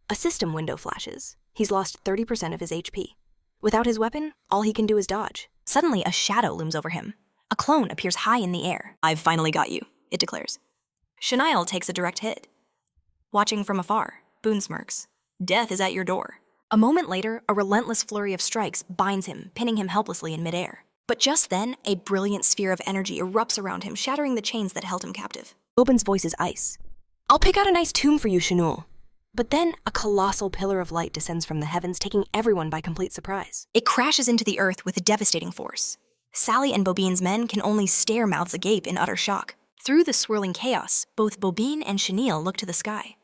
A system window flashes. He's lost 30% of his HP. Without his weapon, all he can do is dodge. Suddenly, a shadow looms over him. A clone appears high in the air. "I've finally got you," it declares. Chen Jiliao takes a direct hit. Watching from afar, Boone smirks. "Death is at your door." A moment later, a relentless flurry of strikes binds him, pinning him helplessly in midair. But just then, a brilliant sphere of energy erupts around him, shattering the chains that held him captive. Bobine's voice is ice. "I'll pick out a nice tomb for you, Shanul." But then, a colossal pillar of light descends from the heavens, taking everyone by complete surprise. It crashes into the earth with devastating force. Sally and Bobine's men can only stare mouths agape in utter shock. Through the swirling chaos, both Bobine and Chenille look to the sky.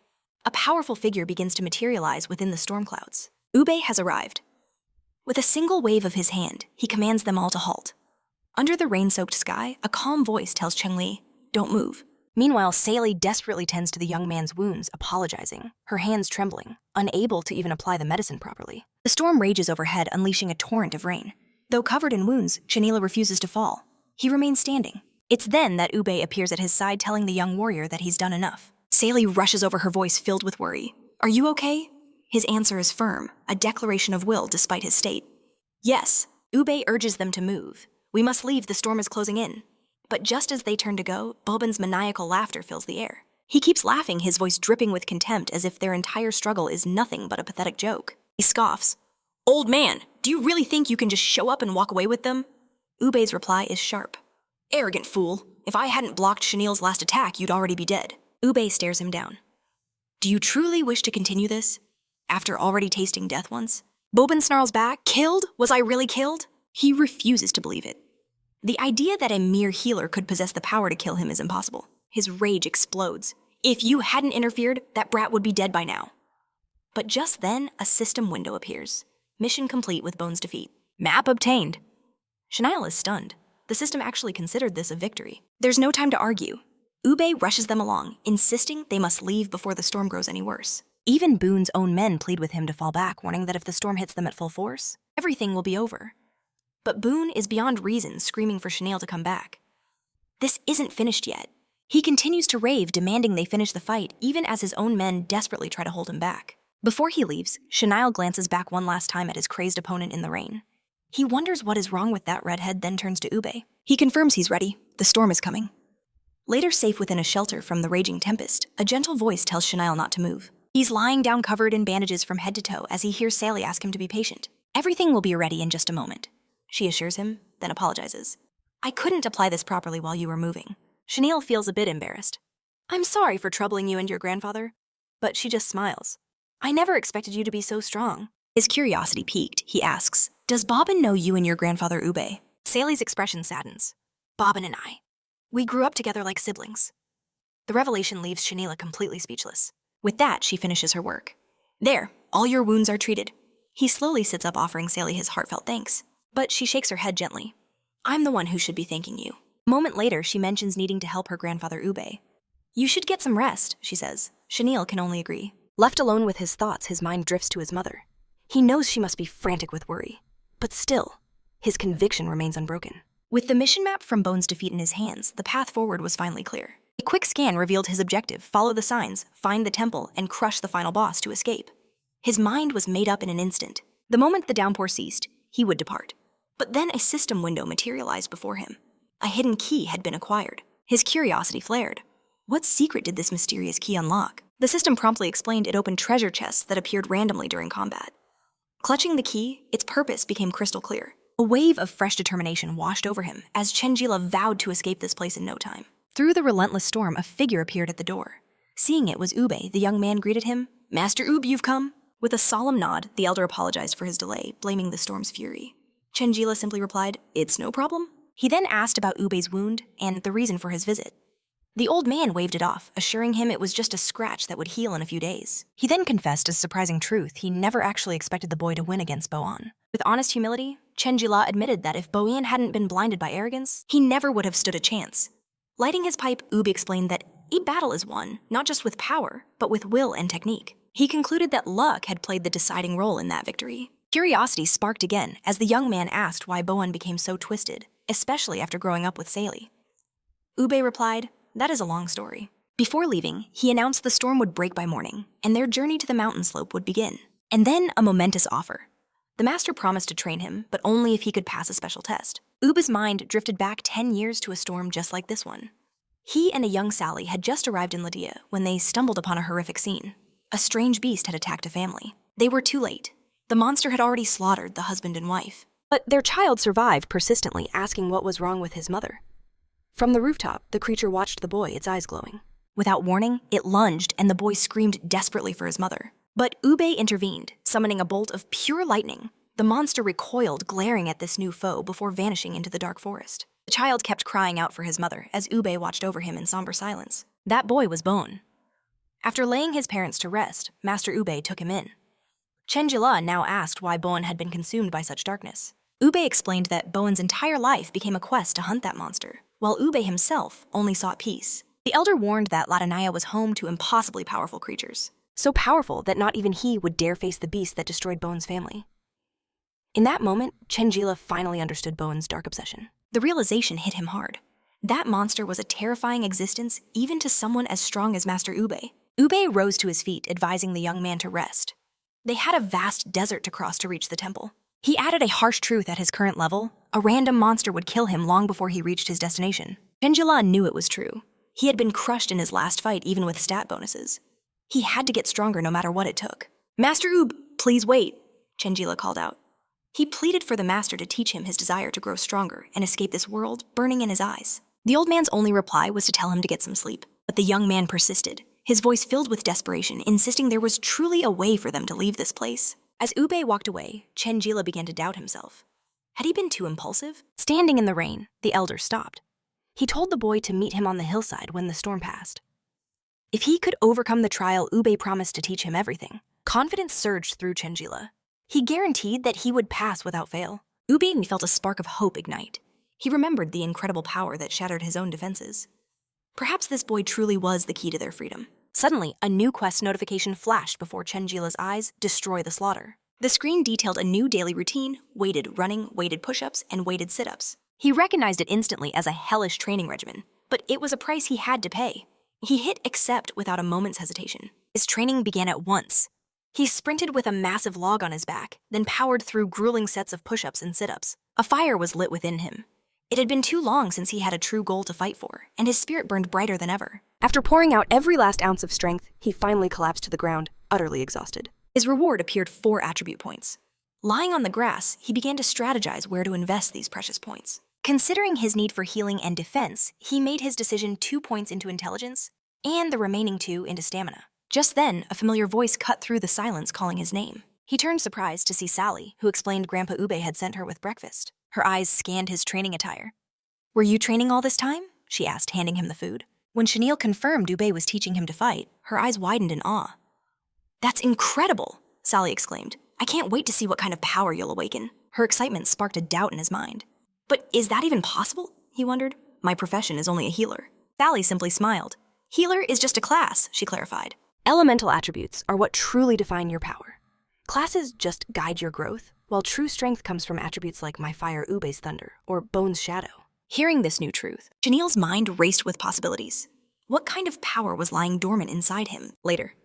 A powerful figure begins to materialize within the storm clouds. Ube has arrived. With a single wave of his hand, he commands them all to halt. Under the rain-soaked sky, a calm voice tells Chengli, "Don't move." Meanwhile, Sally desperately tends to the young man's wounds, apologizing, her hands trembling, unable to even apply the medicine properly. The storm rages overhead, unleashing a torrent of rain. Though covered in wounds, Chenille refuses to fall. He remains standing. It's then that Ube appears at his side, telling the young warrior that he's done enough. Sally rushes over, her voice filled with worry. "Are you okay?" His answer is firm, a declaration of will despite his state. "Yes." Ube urges them to move. "We must leave, the storm is closing in." But just as they turn to go, Bobine's maniacal laughter fills the air. He keeps laughing, his voice dripping with contempt, as if their entire struggle is nothing but a pathetic joke. He scoffs. "Old man, do you really think you can just show up and walk away with them?" Ube's reply is sharp. "Arrogant fool. If I hadn't blocked Chenille's last attack, you'd already be dead." Ube stares him down. "Do you truly wish to continue this? After already tasting death once?" Bobine snarls back, "Killed? Was I really killed?" He refuses to believe it. The idea that a mere healer could possess the power to kill him is impossible. His rage explodes. "If you hadn't interfered, that brat would be dead by now." But just then, a system window appears. Mission complete with Bone's defeat. Map obtained. Chenille is stunned. The system actually considered this a victory. There's no time to argue. Ube rushes them along, insisting they must leave before the storm grows any worse. Even Boone's own men plead with him to fall back, warning that if the storm hits them at full force, everything will be over. But Boone is beyond reason, screaming for Chenille to come back. This isn't finished yet. He continues to rave, demanding they finish the fight, even as his own men desperately try to hold him back. Before he leaves, Chenille glances back one last time at his crazed opponent in the rain. He wonders what is wrong with that redhead, then turns to Ube. He confirms he's ready. The storm is coming. Later, safe within a shelter from the raging tempest, a gentle voice tells Chenille not to move. He's lying down covered in bandages from head to toe as he hears Sally ask him to be patient. "Everything will be ready in just a moment," she assures him, then apologizes. "I couldn't apply this properly while you were moving." Chenille feels a bit embarrassed. "I'm sorry for troubling you and your grandfather." But she just smiles. "I never expected you to be so strong." His curiosity piqued, he asks, "Does Bobine know you and your grandfather Ube?" Sally's expression saddens. "Bobine and I. We grew up together like siblings." The revelation leaves Chenille completely speechless. With that, she finishes her work. "There, all your wounds are treated." He slowly sits up, offering Sally his heartfelt thanks. But she shakes her head gently. "I'm the one who should be thanking you." A moment later, she mentions needing to help her grandfather Ube. "You should get some rest," she says. Chenille can only agree. Left alone with his thoughts, his mind drifts to his mother. He knows she must be frantic with worry. But still, his conviction remains unbroken. With the mission map from Bone's defeat in his hands, the path forward was finally clear. A quick scan revealed his objective: follow the signs, find the temple, and crush the final boss to escape. His mind was made up in an instant. The moment the downpour ceased, he would depart. But then a system window materialized before him. A hidden key had been acquired. His curiosity flared. What secret did this mysterious key unlock? The system promptly explained it opened treasure chests that appeared randomly during combat. Clutching the key, its purpose became crystal clear. A wave of fresh determination washed over him as Chen Jiliao vowed to escape this place in no time. Through the relentless storm, a figure appeared at the door. Seeing it was Ube, the young man greeted him. "Master Ube, you've come." With a solemn nod, the elder apologized for his delay, blaming the storm's fury. Chen Jiliao simply replied, "It's no problem." He then asked about Ube's wound and the reason for his visit. The old man waved it off, assuring him it was just a scratch that would heal in a few days. He then confessed a surprising truth: he never actually expected the boy to win against Boan. With honest humility, Chen Jiliao admitted that if Boan hadn't been blinded by arrogance, he never would have stood a chance. Lighting his pipe, Ube explained that a battle is won, not just with power, but with will and technique. He concluded that luck had played the deciding role in that victory. Curiosity sparked again as the young man asked why Boan became so twisted, especially after growing up with Sailey. Ube replied, "That is a long story." Before leaving, he announced the storm would break by morning, and their journey to the mountain slope would begin. And then a momentous offer. The master promised to train him, but only if he could pass a special test. Ube's mind drifted back 10 years to a storm just like this one. He and a young Sally had just arrived in Lydia when they stumbled upon a horrific scene. A strange beast had attacked a family. They were too late. The monster had already slaughtered the husband and wife. But their child survived, persistently asking what was wrong with his mother. From the rooftop, the creature watched the boy, its eyes glowing. Without warning, it lunged, and the boy screamed desperately for his mother. But Ube intervened, summoning a bolt of pure lightning. The monster recoiled, glaring at this new foe before vanishing into the dark forest. The child kept crying out for his mother as Ube watched over him in somber silence. That boy was Boan. After laying his parents to rest, Master Ube took him in. Chen Jiliao now asked why Boan had been consumed by such darkness. Ube explained that Boan's entire life became a quest to hunt that monster, while Ube himself only sought peace. The elder warned that Latanaya was home to impossibly powerful creatures, so powerful that not even he would dare face the beast that destroyed Boan's family. In that moment, Chen Jiliao finally understood Boan's dark obsession. The realization hit him hard. That monster was a terrifying existence even to someone as strong as Master Ube. Ube rose to his feet, advising the young man to rest. They had a vast desert to cross to reach the temple. He added a harsh truth: at his current level, a random monster would kill him long before he reached his destination. Chen Jiliao knew it was true. He had been crushed in his last fight even with stat bonuses. He had to get stronger no matter what it took. "Master Ube, please wait," Chen Jiliao called out. He pleaded for the master to teach him his desire to grow stronger and escape this world burning in his eyes. The old man's only reply was to tell him to get some sleep, but the young man persisted, his voice filled with desperation, insisting there was truly a way for them to leave this place. As Ube walked away, Chen Jiliao began to doubt himself. Had he been too impulsive? Standing in the rain, the elder stopped. He told the boy to meet him on the hillside when the storm passed. If he could overcome the trial, Ube promised to teach him everything. Confidence surged through Chen Jiliao. He guaranteed that he would pass without fail. Ube felt a spark of hope ignite. He remembered the incredible power that shattered his own defenses. Perhaps this boy truly was the key to their freedom. Suddenly, a new quest notification flashed before Chen Jiliao's eyes: destroy the slaughter. The screen detailed a new daily routine: weighted running, weighted push-ups, and weighted sit-ups. He recognized it instantly as a hellish training regimen, but it was a price he had to pay. He hit accept without a moment's hesitation. His training began at once. He sprinted with a massive log on his back, then powered through grueling sets of push-ups and sit-ups. A fire was lit within him. It had been too long since he had a true goal to fight for, and his spirit burned brighter than ever. After pouring out every last ounce of strength, he finally collapsed to the ground, utterly exhausted. His reward appeared 4 attribute points. Lying on the grass, he began to strategize where to invest these precious points. Considering his need for healing and defense, he made his decision 2 points into intelligence, and the remaining 2 into stamina. Just then, a familiar voice cut through the silence, calling his name. He turned surprised to see Sally, who explained Grandpa Ube had sent her with breakfast. Her eyes scanned his training attire. "Were you training all this time?" she asked, handing him the food. When Chenille confirmed Ube was teaching him to fight, her eyes widened in awe. "That's incredible!" Sally exclaimed. "I can't wait to see what kind of power you'll awaken." Her excitement sparked a doubt in his mind. "But is that even possible?" he wondered. "My profession is only a healer." Sally simply smiled. "Healer is just a class," she clarified. "Elemental attributes are what truly define your power. Classes just guide your growth, while true strength comes from attributes like my fire Ube's thunder or Bone's shadow." Hearing this new truth, Janille's mind raced with possibilities. What kind of power was lying dormant inside him? Later,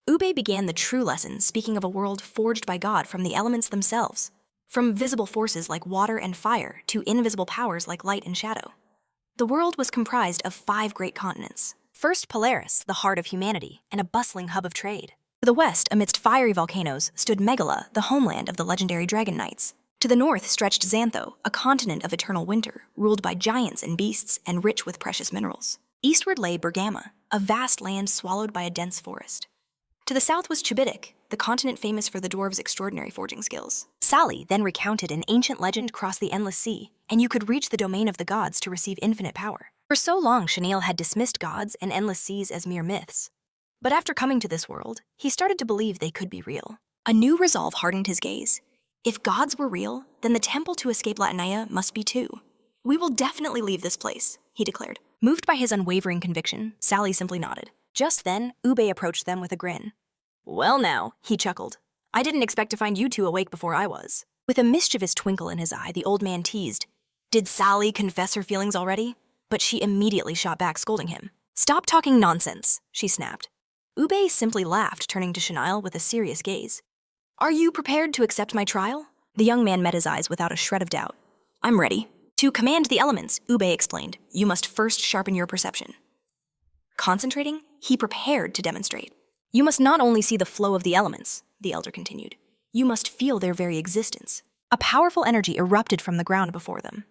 Ube began the true lesson, speaking of a world forged by God from the elements themselves. from visible forces like water and fire to invisible powers like light and shadow. The world was comprised of 5 great continents. First, Polaris, the heart of humanity, and a bustling hub of trade. To the west, amidst fiery volcanoes, stood Megala, the homeland of the legendary dragon knights. To the north stretched Xantho, a continent of eternal winter, ruled by giants and beasts and rich with precious minerals. Eastward lay Bergama, a vast land swallowed by a dense forest. To the south was Chibitic, the continent famous for the dwarves' extraordinary forging skills. Sally then recounted an ancient legend crossed the endless sea, and you could reach the domain of the gods to receive infinite power. For so long, Chanel had dismissed gods and endless seas as mere myths. But after coming to this world, he started to believe they could be real. A new resolve hardened his gaze. If gods were real, then the temple to escape Latinaya must be too. We will definitely leave this place, he declared. Moved by his unwavering conviction, Sally simply nodded. Just then, Ube approached them with a grin. Well now, he chuckled. I didn't expect to find you two awake before I was. With a mischievous twinkle in his eye, the old man teased. Did Sally confess her feelings already? But she immediately shot back, scolding him. Stop talking nonsense, she snapped. Ube simply laughed, turning to Chanel with a serious gaze. Are you prepared to accept my trial? The young man met his eyes without a shred of doubt. I'm ready. To command the elements, Ube explained, you must first sharpen your perception. Concentrating, he prepared to demonstrate. You must not only see the flow of the elements, the elder continued. You must feel their very existence. A powerful energy erupted from the ground before them.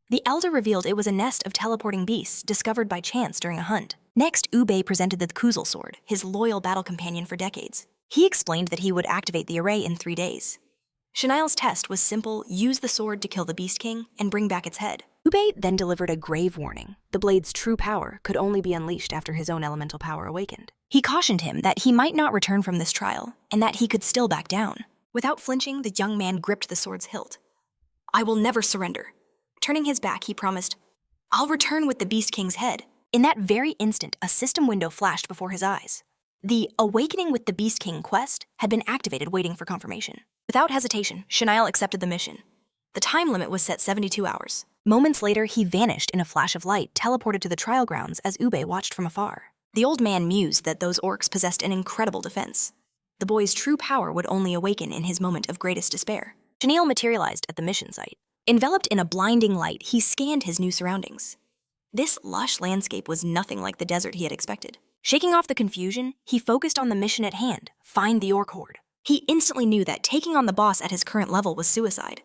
The elder revealed it was a nest of teleporting beasts discovered by chance during a hunt. Next, Ube presented the Kuzel sword, his loyal battle companion for decades. He explained that he would activate the array in 3 days. Chanel's test was simple: use the sword to kill the Beast King and bring back its head. Ube then delivered a grave warning. The blade's true power could only be unleashed after his own elemental power awakened. He cautioned him that he might not return from this trial, and that he could still back down. Without flinching, the young man gripped the sword's hilt. I will never surrender. Turning his back, he promised, I'll return with the Beast King's head. In that very instant, a system window flashed before his eyes. The Awakening with the Beast King quest had been activated, waiting for confirmation. Without hesitation, Chanel accepted the mission. The time limit was set 72 hours. Moments later, he vanished in a flash of light, teleported to the trial grounds as Ube watched from afar. The old man mused that those orcs possessed an incredible defense. The boy's true power would only awaken in his moment of greatest despair. Chanel materialized at the mission site. Enveloped in a blinding light, he scanned his new surroundings. This lush landscape was nothing like the desert he had expected. Shaking off the confusion, he focused on the mission at hand: find the orc horde. He instantly knew that taking on the boss at his current level was suicide.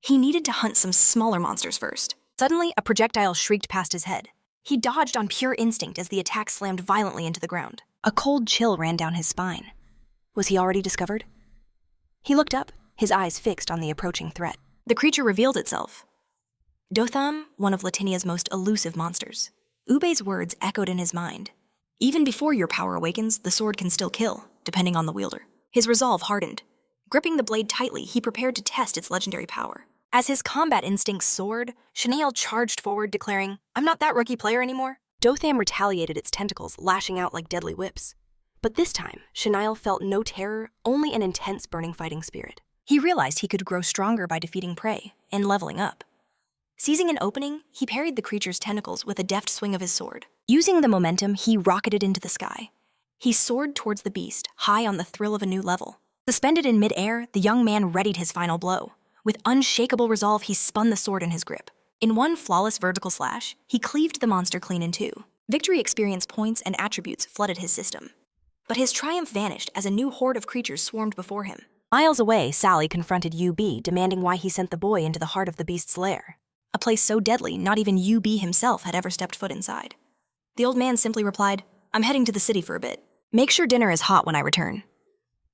He needed to hunt some smaller monsters first. Suddenly, a projectile shrieked past his head. He dodged on pure instinct as the attack slammed violently into the ground. A cold chill ran down his spine. Was he already discovered? He looked up, his eyes fixed on the approaching threat. The creature revealed itself. Dotham, one of Latinia's most elusive monsters. Ube's words echoed in his mind. Even before your power awakens, the sword can still kill, depending on the wielder. His resolve hardened. Gripping the blade tightly, he prepared to test its legendary power. As his combat instincts soared, Chanel charged forward, declaring, I'm not that rookie player anymore. Dotham retaliated, its tentacles lashing out like deadly whips. But this time, Chanel felt no terror, only an intense burning fighting spirit. He realized he could grow stronger by defeating prey and leveling up. Seizing an opening, he parried the creature's tentacles with a deft swing of his sword. Using the momentum, he rocketed into the sky. He soared towards the beast, high on the thrill of a new level. Suspended in mid-air, the young man readied his final blow. With unshakable resolve, he spun the sword in his grip. In one flawless vertical slash, he cleaved the monster clean in two. Victory experience points and attributes flooded his system. But his triumph vanished as a new horde of creatures swarmed before him. Miles away, Sally confronted UB, demanding why he sent the boy into the heart of the beast's lair. A place so deadly, not even UB himself had ever stepped foot inside. The old man simply replied, I'm heading to the city for a bit. Make sure dinner is hot when I return.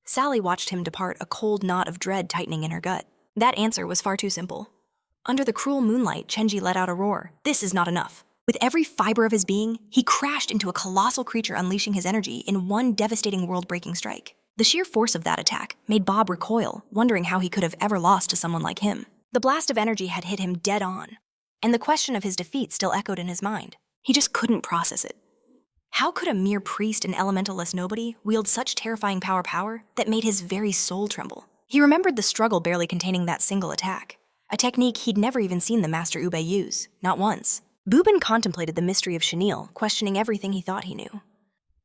Sally watched him depart, a cold knot of dread tightening in her gut. That answer was far too simple. Under the cruel moonlight, Chenji let out a roar. This is not enough. With every fiber of his being, he crashed into a colossal creature, unleashing his energy in one devastating world-breaking strike. The sheer force of that attack made Bob recoil, wondering how he could have ever lost to someone like him. The blast of energy had hit him dead on, and the question of his defeat still echoed in his mind. He just couldn't process it. How could a mere priest and elemental-less nobody wield such terrifying power that made his very soul tremble? He remembered the struggle barely containing that single attack, a technique he'd never even seen the Master Ube use, not once. Bubin contemplated the mystery of Chanel, questioning everything he thought he knew.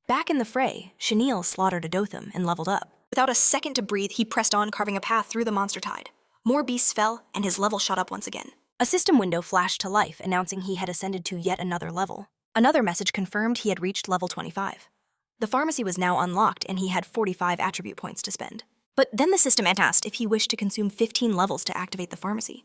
Back in the fray, Chanel slaughtered a Dotham and leveled up. Without a second to breathe, he pressed on, carving a path through the monster tide. More beasts fell, and his level shot up once again. A system window flashed to life, announcing he had ascended to yet another level. Another message confirmed he had reached level 25. The pharmacy was now unlocked, and he had 45 attribute points to spend. But then the system asked if he wished to consume 15 levels to activate the pharmacy.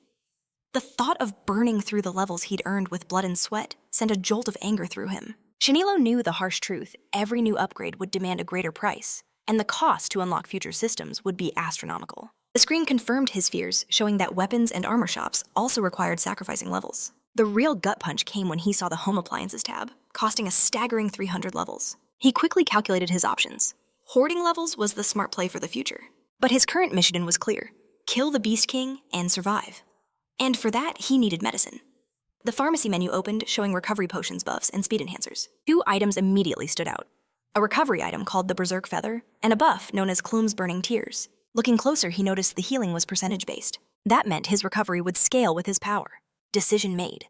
The thought of burning through the levels he'd earned with blood and sweat sent a jolt of anger through him. Chen Jiliao knew the harsh truth: every new upgrade would demand a greater price, and the cost to unlock future systems would be astronomical. The screen confirmed his fears, showing that weapons and armor shops also required sacrificing levels. The real gut punch came when he saw the home appliances tab, costing a staggering 300 levels. He quickly calculated his options. Hoarding levels was the smart play for the future. But his current mission was clear: kill the Beast King and survive. And for that, he needed medicine. The pharmacy menu opened, showing recovery potions buffs and speed enhancers. 2 items immediately stood out: a recovery item called the Berserk Feather, and a buff known as Klum's Burning Tears. Looking closer, he noticed the healing was percentage-based. That meant his recovery would scale with his power. Decision made.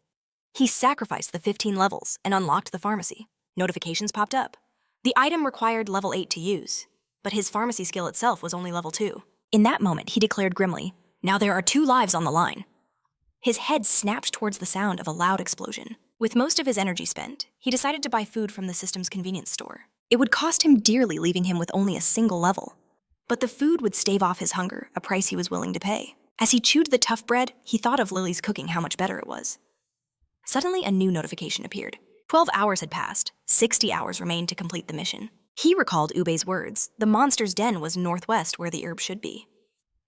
He sacrificed the 15 levels and unlocked the pharmacy. Notifications popped up. The item required level 8 to use, but his pharmacy skill itself was only level 2. In that moment, he declared grimly, "Now there are 2 lives on the line." His head snapped towards the sound of a loud explosion. With most of his energy spent, he decided to buy food from the system's convenience store. It would cost him dearly, leaving him with only a single level. But the food would stave off his hunger, a price he was willing to pay. As he chewed the tough bread, he thought of Lily's cooking, how much better it was. Suddenly, a new notification appeared. 12 hours had passed. 60 hours remained to complete the mission. He recalled Ube's words: the monster's den was northwest where the herb should be.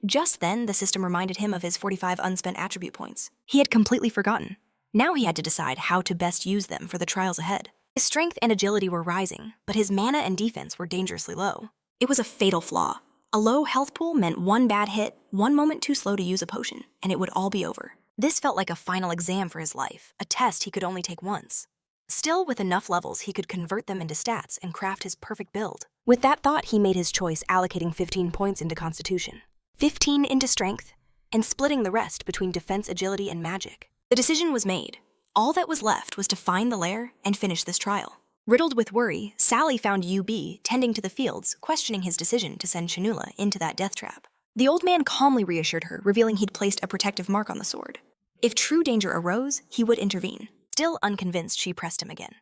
Just then, the system reminded him of his 45 unspent attribute points. He had completely forgotten. Now he had to decide how to best use them for the trials ahead. His strength and agility were rising, but his mana and defense were dangerously low. It was a fatal flaw. A low health pool meant one bad hit, one moment too slow to use a potion, and it would all be over. This felt like a final exam for his life, a test he could only take once. Still, with enough levels, he could convert them into stats and craft his perfect build. With that thought, he made his choice, allocating 15 points into Constitution, 15 into Strength, and splitting the rest between Defense, Agility, and Magic. The decision was made. All that was left was to find the lair and finish this trial. Riddled with worry, Sally found UB tending to the fields, questioning his decision to send Chanula into that death trap. The old man calmly reassured her, revealing he'd placed a protective mark on the sword. If true danger arose, he would intervene. Still unconvinced, she pressed him again.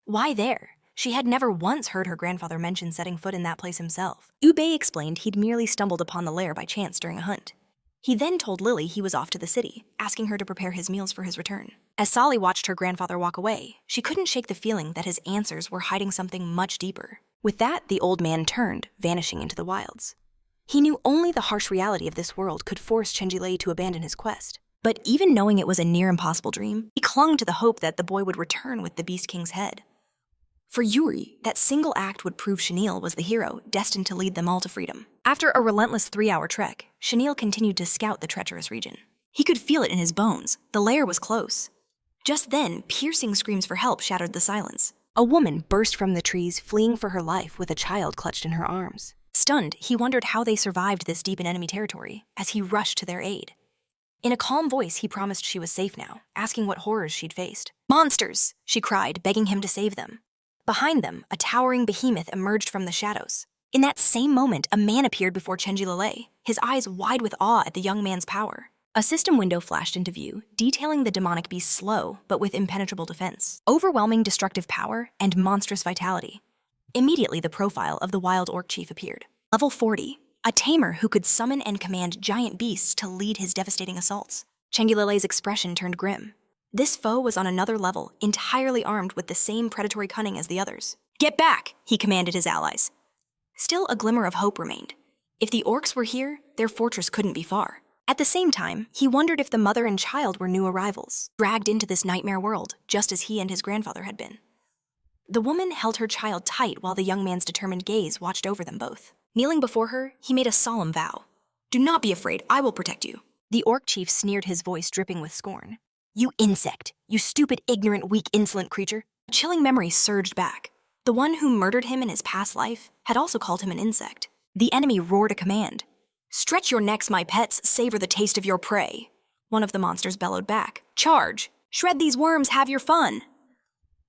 Why there? She had never once heard her grandfather mention setting foot in that place himself. Ube explained he'd merely stumbled upon the lair by chance during a hunt. He then told Lily he was off to the city, asking her to prepare his meals for his return. As Sally watched her grandfather walk away, she couldn't shake the feeling that his answers were hiding something much deeper. With that, the old man turned, vanishing into the wilds. He knew only the harsh reality of this world could force Chen Jiliao to abandon his quest. But even knowing it was a near impossible dream, he clung to the hope that the boy would return with the Beast King's head. For Yuri, that single act would prove Chenille was the hero destined to lead them all to freedom. After a relentless 3-hour trek, Chenille continued to scout the treacherous region. He could feel it in his bones. The lair was close. Just then, piercing screams for help shattered the silence. A woman burst from the trees, fleeing for her life with a child clutched in her arms. Stunned, he wondered how they survived this deep in enemy territory as he rushed to their aid. In a calm voice, he promised she was safe now, asking what horrors she'd faced. "Monsters!" she cried, begging him to save them. Behind them, a towering behemoth emerged from the shadows. In that same moment, a man appeared before Chen Jiliao, his eyes wide with awe at the young man's power. A system window flashed into view, detailing the demonic beast's slow but with impenetrable defense, overwhelming destructive power, and monstrous vitality. Immediately, the profile of the wild orc chief appeared. Level 40, a tamer who could summon and command giant beasts to lead his devastating assaults. Chen Jiliao's expression turned grim. This foe was on another level, entirely armed with the same predatory cunning as the others. "Get back!" he commanded his allies. Still, a glimmer of hope remained. If the orcs were here, their fortress couldn't be far. At the same time, he wondered if the mother and child were new arrivals, dragged into this nightmare world, just as he and his grandfather had been. The woman held her child tight while the young man's determined gaze watched over them both. Kneeling before her, he made a solemn vow. "Do not be afraid, I will protect you." The orc chief sneered, his voice dripping with scorn. "You insect! You stupid, ignorant, weak, insolent creature!" A chilling memory surged back. The one who murdered him in his past life had also called him an insect. The enemy roared a command. "Stretch your necks, my pets, savor the taste of your prey." One of the monsters bellowed back. "Charge! Shred these worms, have your fun!"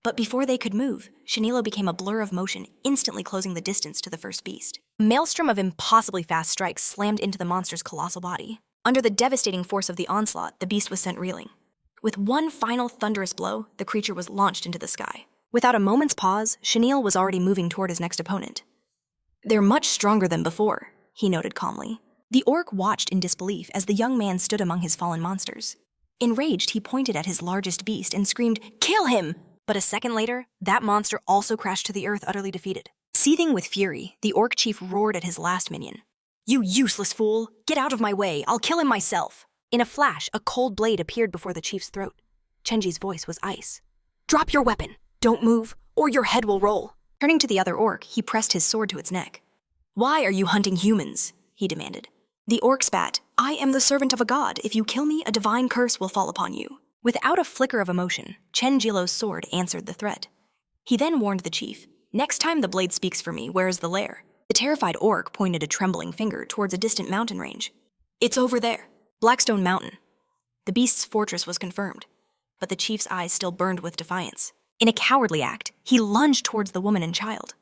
But before they could move, Chenille became a blur of motion, instantly closing the distance to the first beast. A maelstrom of impossibly fast strikes slammed into the monster's colossal body. Under the devastating force of the onslaught, the beast was sent reeling. With one final thunderous blow, the creature was launched into the sky. Without a moment's pause, Chenille was already moving toward his next opponent. "They're much stronger than before," he noted calmly. The orc watched in disbelief as the young man stood among his fallen monsters. Enraged, he pointed at his largest beast and screamed, "Kill him!" But a second later, that monster also crashed to the earth, utterly defeated. Seething with fury, the orc chief roared at his last minion. "You useless fool! Get out of my way! I'll kill him myself!" In a flash, a cold blade appeared before the chief's throat. Chenji's voice was ice. "Drop your weapon! Don't move, or your head will roll!" Turning to the other orc, he pressed his sword to its neck. "Why are you hunting humans?" he demanded. The orc spat, "I am the servant of a god. If you kill me, a divine curse will fall upon you." Without a flicker of emotion, Chen Jiliao's sword answered the threat. He then warned the chief, "Next time the blade speaks for me, where is the lair?" The terrified orc pointed a trembling finger towards a distant mountain range. "It's over there, Blackstone Mountain." The beast's fortress was confirmed, but the chief's eyes still burned with defiance. In a cowardly act, he lunged towards the woman and child.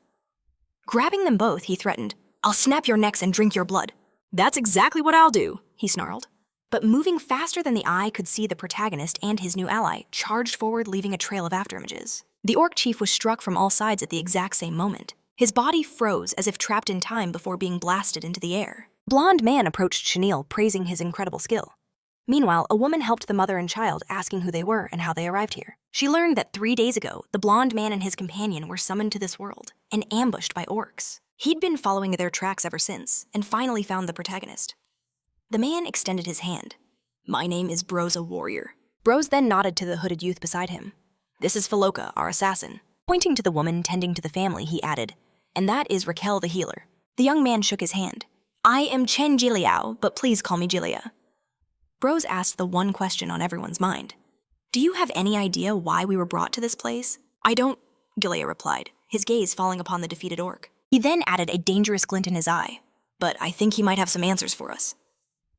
Grabbing them both, he threatened, "I'll snap your necks and drink your blood." "That's exactly what I'll do," he snarled. But moving faster than the eye could see, the protagonist and his new ally charged forward, leaving a trail of afterimages. The orc chief was struck from all sides at the exact same moment. His body froze as if trapped in time before being blasted into the air. Blonde man approached Chenille, praising his incredible skill. Meanwhile, a woman helped the mother and child, asking who they were and how they arrived here. She learned that 3 days ago, the blonde man and his companion were summoned to this world and ambushed by orcs. He'd been following their tracks ever since, and finally found the protagonist. The man extended his hand. "My name is Bro's a warrior." Bros then nodded to the hooded youth beside him. "This is Feloka, our assassin." Pointing to the woman tending to the family, he added, "And that is Raquel the healer." The young man shook his hand. "I am Chen Jiliao, but please call me Jilia." Bros asked the one question on everyone's mind. "Do you have any idea why we were brought to this place?" "I don't," Jilia replied, his gaze falling upon the defeated orc. He then added, a dangerous glint in his eye, "But I think he might have some answers for us."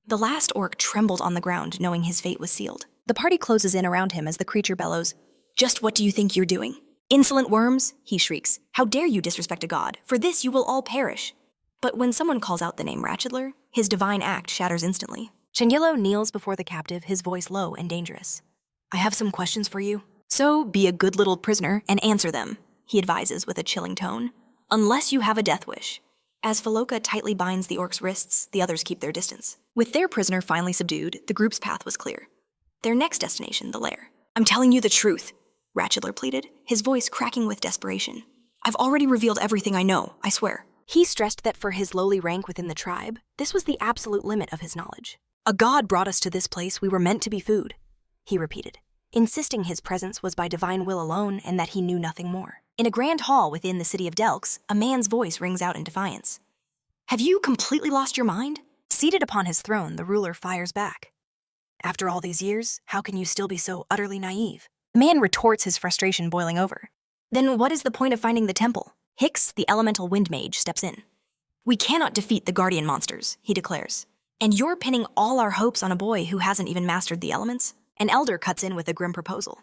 The last orc trembled on the ground, knowing his fate was sealed. The party closes in around him as the creature bellows, "Just what do you think you're doing? Insolent worms," he shrieks. "How dare you disrespect a god? For this you will all perish." But when someone calls out the name Ratchedler, his divine act shatters instantly. Chen Jiliao kneels before the captive, his voice low and dangerous. "I have some questions for you. So be a good little prisoner and answer them," he advises with a chilling tone. "Unless you have a death wish." As Feloka tightly binds the orc's wrists, the others keep their distance. With their prisoner finally subdued, the group's path was clear. Their next destination, the lair. "I'm telling you the truth," Ratchedler pleaded, his voice cracking with desperation. "I've already revealed everything I know, I swear." He stressed that for his lowly rank within the tribe, this was the absolute limit of his knowledge. "A god brought us to this place, we were meant to be food," he repeated, insisting his presence was by divine will alone and that he knew nothing more. In a grand hall within the city of Delks, a man's voice rings out in defiance. "Have you completely lost your mind?" Seated upon his throne, the ruler fires back. "After all these years, how can you still be so utterly naive?" The man retorts, his frustration boiling over. "Then what is the point of finding the temple?" Hicks, the elemental wind mage, steps in. "We cannot defeat the guardian monsters," he declares. "And you're pinning all our hopes on a boy who hasn't even mastered the elements?" An elder cuts in with a grim proposal.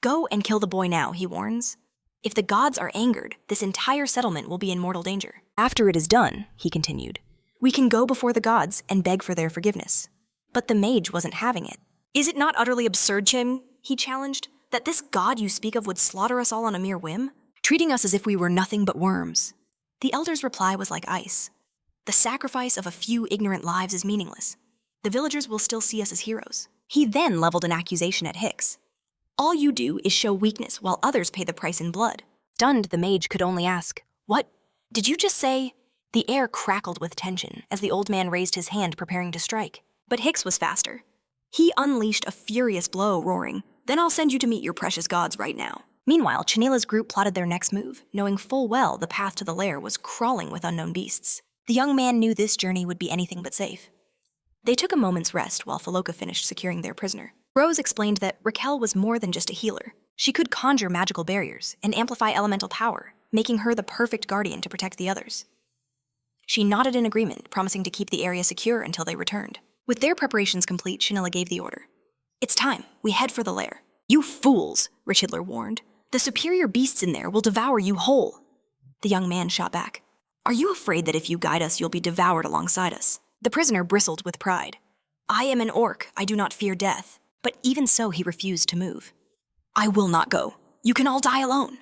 "Go and kill the boy now," he warns. "If the gods are angered, this entire settlement will be in mortal danger. After it is done," he continued, "we can go before the gods and beg for their forgiveness." But the mage wasn't having it. "Is it not utterly absurd, Chim," he challenged, "that this god you speak of would slaughter us all on a mere whim, treating us as if we were nothing but worms?" The elder's reply was like ice. "The sacrifice of a few ignorant lives is meaningless. The villagers will still see us as heroes." He then leveled an accusation at Hicks. "All you do is show weakness while others pay the price in blood." Stunned, the mage could only ask, "What did you just say?" The air crackled with tension as the old man raised his hand preparing to strike. But Hicks was faster. He unleashed a furious blow, roaring, "Then I'll send you to meet your precious gods right now." Meanwhile, Chenila's group plotted their next move, knowing full well the path to the lair was crawling with unknown beasts. The young man knew this journey would be anything but safe. They took a moment's rest while Feloka finished securing their prisoner. Rose explained that Raquel was more than just a healer. She could conjure magical barriers and amplify elemental power, making her the perfect guardian to protect the others. She nodded in agreement, promising to keep the area secure until they returned. With their preparations complete, Chanilla gave the order. "It's time. We head for the lair." "You fools," Richidler warned. "The superior beasts in there will devour you whole." The young man shot back. "Are you afraid that if you guide us, you'll be devoured alongside us?" The prisoner bristled with pride. I am an orc, I do not fear death. But even so, he refused to move. I will not go. You can all die alone.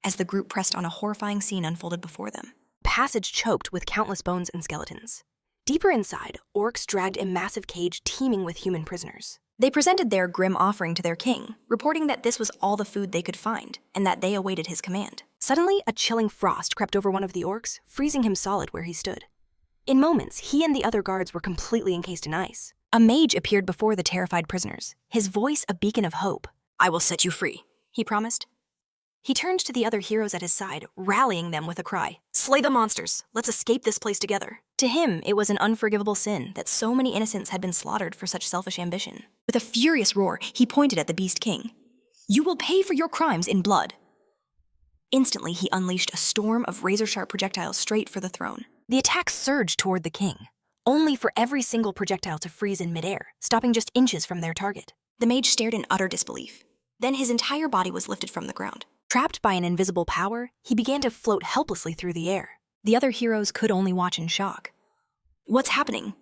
As the group pressed on, a horrifying scene unfolded before them. Passage choked with countless bones and skeletons. Deeper inside, orcs dragged a massive cage teeming with human prisoners. They presented their grim offering to their king, reporting that this was all the food they could find, and that they awaited his command. Suddenly, a chilling frost crept over one of the orcs, freezing him solid where he stood. In moments, he and the other guards were completely encased in ice. A mage appeared before the terrified prisoners, his voice a beacon of hope. I will set you free, he promised. He turned to the other heroes at his side, rallying them with a cry. Slay the monsters! Let's escape this place together. To him, it was an unforgivable sin that so many innocents had been slaughtered for such selfish ambition. With a furious roar, he pointed at the Beast King. You will pay for your crimes in blood. Instantly, he unleashed a storm of razor-sharp projectiles straight for the throne. The attacks surged toward the king, only for every single projectile to freeze in midair, stopping just inches from their target. The mage stared in utter disbelief. Then his entire body was lifted from the ground. Trapped by an invisible power, he began to float helplessly through the air. The other heroes could only watch in shock. What's happening?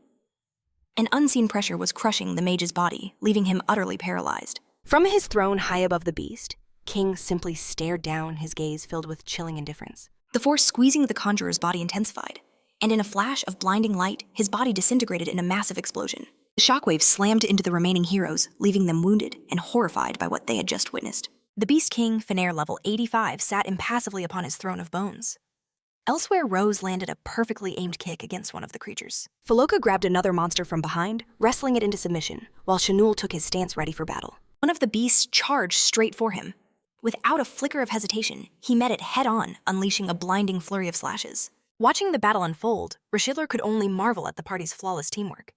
An unseen pressure was crushing the mage's body, leaving him utterly paralyzed. From his throne high above the beast, King simply stared down, his gaze filled with chilling indifference. The force squeezing the conjurer's body intensified, and in a flash of blinding light, his body disintegrated in a massive explosion. The shockwave slammed into the remaining heroes, leaving them wounded and horrified by what they had just witnessed. The Beast King, Fenair level 85, sat impassively upon his throne of bones. Elsewhere, Rose landed a perfectly aimed kick against one of the creatures. Feloka grabbed another monster from behind, wrestling it into submission, while Shanul took his stance ready for battle. One of the beasts charged straight for him. Without a flicker of hesitation, he met it head-on, unleashing a blinding flurry of slashes. Watching the battle unfold, Rashidler could only marvel at the party's flawless teamwork.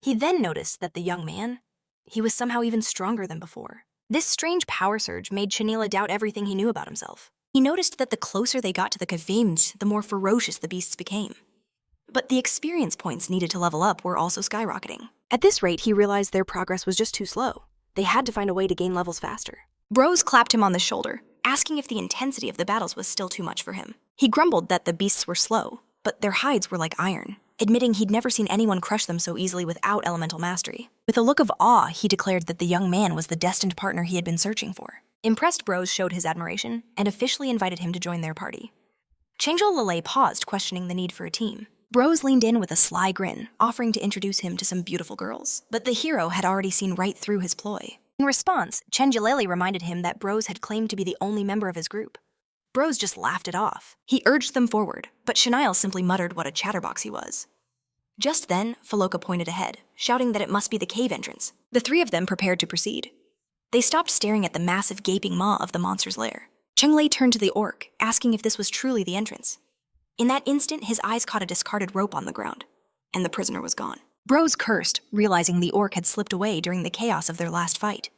He then noticed that the young man, he was somehow even stronger than before. This strange power surge made Chanila doubt everything he knew about himself. He noticed that the closer they got to the Kavimd, the more ferocious the beasts became. But the experience points needed to level up were also skyrocketing. At this rate, he realized their progress was just too slow. They had to find a way to gain levels faster. Bros clapped him on the shoulder, asking if the intensity of the battles was still too much for him. He grumbled that the beasts were slow, but their hides were like iron, admitting he'd never seen anyone crush them so easily without elemental mastery. With a look of awe, he declared that the young man was the destined partner he had been searching for. Impressed Bros showed his admiration and officially invited him to join their party. Changel Lele paused, questioning the need for a team. Bros leaned in with a sly grin, offering to introduce him to some beautiful girls. But the hero had already seen right through his ploy. In response, Chen Jiliao reminded him that Bros had claimed to be the only member of his group. Bros just laughed it off. He urged them forward, but Shaniel simply muttered what a chatterbox he was. Just then, Feloka pointed ahead, shouting that it must be the cave entrance. The three of them prepared to proceed. They stopped staring at the massive gaping maw of the monster's lair. Chenglei turned to the orc, asking if this was truly the entrance. In that instant, his eyes caught a discarded rope on the ground, and the prisoner was gone. Bros cursed, realizing the orc had slipped away during the chaos of their last fight.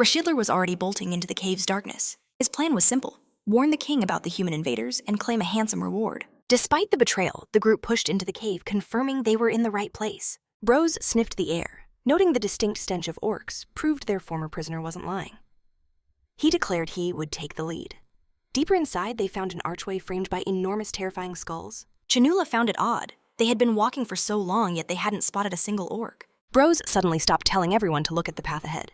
Rashidler was already bolting into the cave's darkness. His plan was simple: warn the king about the human invaders and claim a handsome reward. Despite the betrayal, the group pushed into the cave, confirming they were in the right place. Bros sniffed the air, noting the distinct stench of orcs, proved their former prisoner wasn't lying. He declared he would take the lead. Deeper inside, they found an archway framed by enormous, terrifying skulls. Chanula found it odd. They had been walking for so long, yet they hadn't spotted a single orc. Bros suddenly stopped telling everyone to look at the path ahead.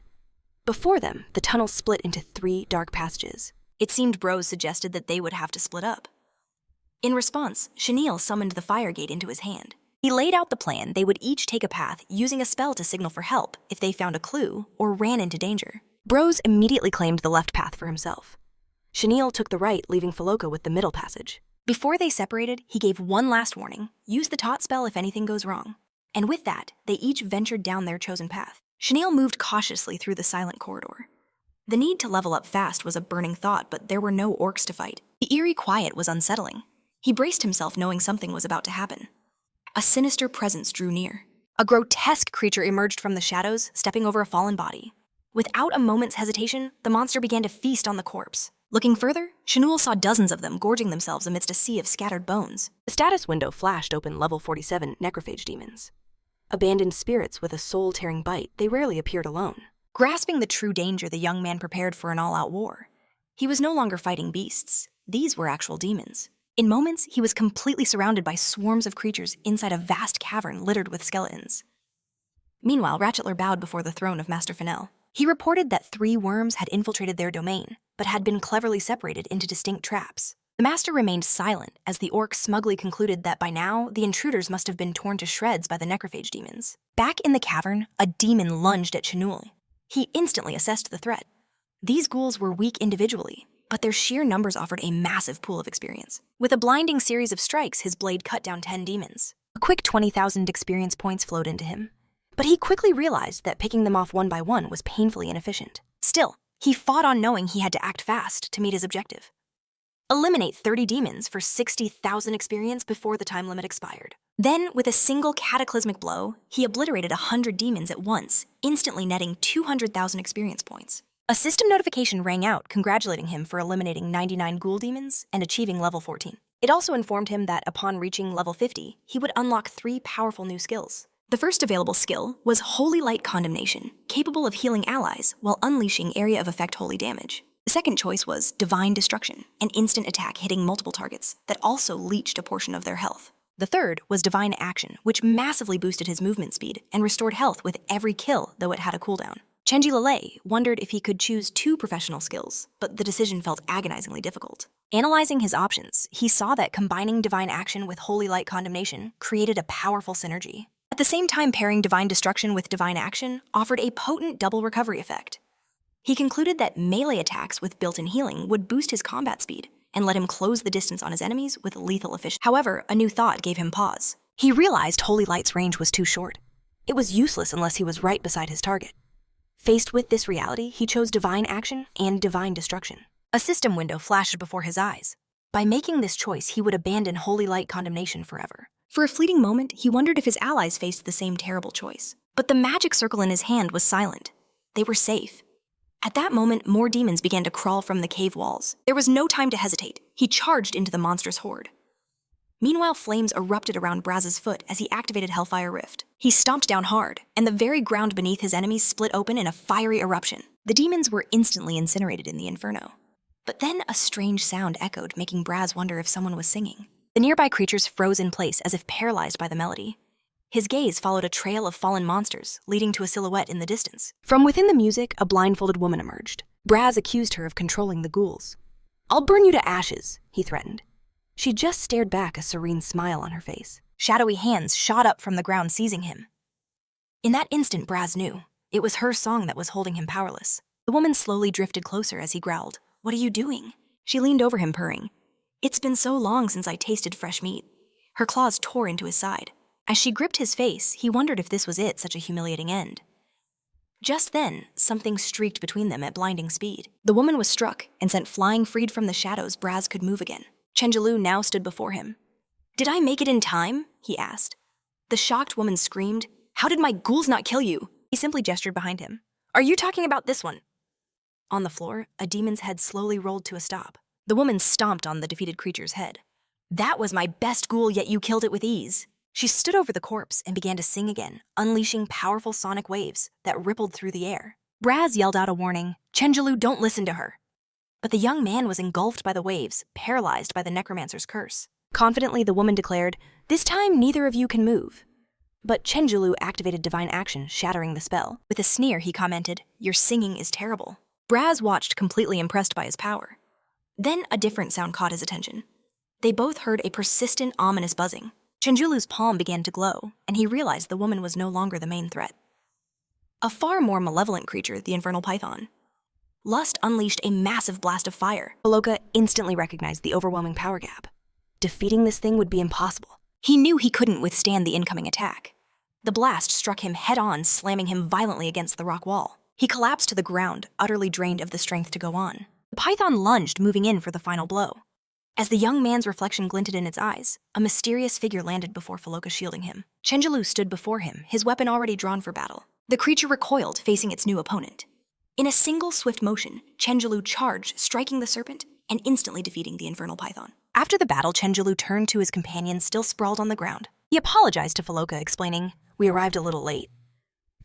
Before them, the tunnel split into 3 dark passages. It seemed Bros suggested that they would have to split up. In response, Chenille summoned the fire gate into his hand. He laid out the plan they would each take a path using a spell to signal for help if they found a clue or ran into danger. Bros immediately claimed the left path for himself. Chenille took the right, leaving Feloka with the middle passage. Before they separated, he gave one last warning: use the taught spell if anything goes wrong. And with that, they each ventured down their chosen path. Chenille moved cautiously through the silent corridor. The need to level up fast was a burning thought, but there were no orcs to fight. The eerie quiet was unsettling. He braced himself, knowing something was about to happen. A sinister presence drew near. A grotesque creature emerged from the shadows, stepping over a fallen body. Without a moment's hesitation, the monster began to feast on the corpse. Looking further, Shanul saw dozens of them gorging themselves amidst a sea of scattered bones. The status window flashed open: level 47 necrophage demons. Abandoned spirits with a soul-tearing bite, they rarely appeared alone. Grasping the true danger, the young man prepared for an all-out war. He was no longer fighting beasts. These were actual demons. In moments, he was completely surrounded by swarms of creatures inside a vast cavern littered with skeletons. Meanwhile, Ratchetler bowed before the throne of Master Fennel. He reported that 3 worms had infiltrated their domain, but had been cleverly separated into distinct traps. The master remained silent as the orc smugly concluded that by now, the intruders must have been torn to shreds by the necrophage demons. Back in the cavern, a demon lunged at Chenul. He instantly assessed the threat. These ghouls were weak individually, but their sheer numbers offered a massive pool of experience. With a blinding series of strikes, his blade cut down 10 demons. A quick 20,000 experience points flowed into him. But he quickly realized that picking them off one by one was painfully inefficient. Still, he fought on knowing he had to act fast to meet his objective. Eliminate 30 demons for 60,000 experience before the time limit expired. Then, with a single cataclysmic blow, he obliterated 100 demons at once, instantly netting 200,000 experience points. A system notification rang out congratulating him for eliminating 99 ghoul demons and achieving level 14. It also informed him that upon reaching level 50, he would unlock 3 powerful new skills. The first available skill was Holy Light Condemnation, capable of healing allies while unleashing area of effect holy damage. The second choice was Divine Destruction, an instant attack hitting multiple targets that also leached a portion of their health. The third was Divine Action, which massively boosted his movement speed and restored health with every kill, though it had a cooldown. Chen Jiliao wondered if he could choose 2 professional skills, but the decision felt agonizingly difficult. Analyzing his options, he saw that combining Divine Action with Holy Light Condemnation created a powerful synergy. At the same time, pairing Divine Destruction with Divine Action offered a potent double recovery effect. He concluded that melee attacks with built-in healing would boost his combat speed and let him close the distance on his enemies with lethal efficiency. However, a new thought gave him pause. He realized Holy Light's range was too short. It was useless unless he was right beside his target. Faced with this reality, he chose Divine Action and Divine Destruction. A system window flashed before his eyes. By making this choice, he would abandon Holy Light Condemnation forever. For a fleeting moment, he wondered if his allies faced the same terrible choice. But the magic circle in his hand was silent. They were safe. At that moment, more demons began to crawl from the cave walls. There was no time to hesitate. He charged into the monstrous horde. Meanwhile, flames erupted around Braz's foot as he activated Hellfire Rift. He stomped down hard, and the very ground beneath his enemies split open in a fiery eruption. The demons were instantly incinerated in the inferno. But then a strange sound echoed, making Braz wonder if someone was singing. The nearby creatures froze in place as if paralyzed by the melody. His gaze followed a trail of fallen monsters, leading to a silhouette in the distance. From within the music, a blindfolded woman emerged. Braz accused her of controlling the ghouls. "I'll burn you to ashes," he threatened. She just stared back, a serene smile on her face. Shadowy hands shot up from the ground, seizing him. In that instant, Braz knew. It was her song that was holding him powerless. The woman slowly drifted closer as he growled, "What are you doing?" She leaned over him, purring. "It's been so long since I tasted fresh meat." Her claws tore into his side. As she gripped his face, he wondered if this was it, such a humiliating end. Just then, something streaked between them at blinding speed. The woman was struck and sent flying. Freed from the shadows, Braz could move again. Chen Jiliao now stood before him. "Did I make it in time?" he asked. The shocked woman screamed, "How did my ghouls not kill you?" He simply gestured behind him. "Are you talking about this one?" On the floor, a demon's head slowly rolled to a stop. The woman stomped on the defeated creature's head. "That was my best ghoul, yet you killed it with ease." She stood over the corpse and began to sing again, unleashing powerful sonic waves that rippled through the air. Braz yelled out a warning, "Chen Jiliao, don't listen to her." But the young man was engulfed by the waves, paralyzed by the necromancer's curse. Confidently, the woman declared, "This time, neither of you can move." But Chen Jiliao activated Divine Action, shattering the spell. With a sneer, he commented, "Your singing is terrible." Braz watched, completely impressed by his power. Then a different sound caught his attention. They both heard a persistent, ominous buzzing. Chen Jiliao's palm began to glow, and he realized the woman was no longer the main threat. A far more malevolent creature, the infernal python. Lust unleashed a massive blast of fire. Feloka instantly recognized the overwhelming power gap. Defeating this thing would be impossible. He knew he couldn't withstand the incoming attack. The blast struck him head-on, slamming him violently against the rock wall. He collapsed to the ground, utterly drained of the strength to go on. The python lunged, moving in for the final blow. As the young man's reflection glinted in its eyes, a mysterious figure landed before Feloka, shielding him. Chen Jiliao stood before him, his weapon already drawn for battle. The creature recoiled, facing its new opponent. In a single swift motion, Chen Jiliao charged, striking the serpent and instantly defeating the infernal python. After the battle, Chen Jiliao turned to his companion still sprawled on the ground. He apologized to Feloka, explaining, "We arrived a little late."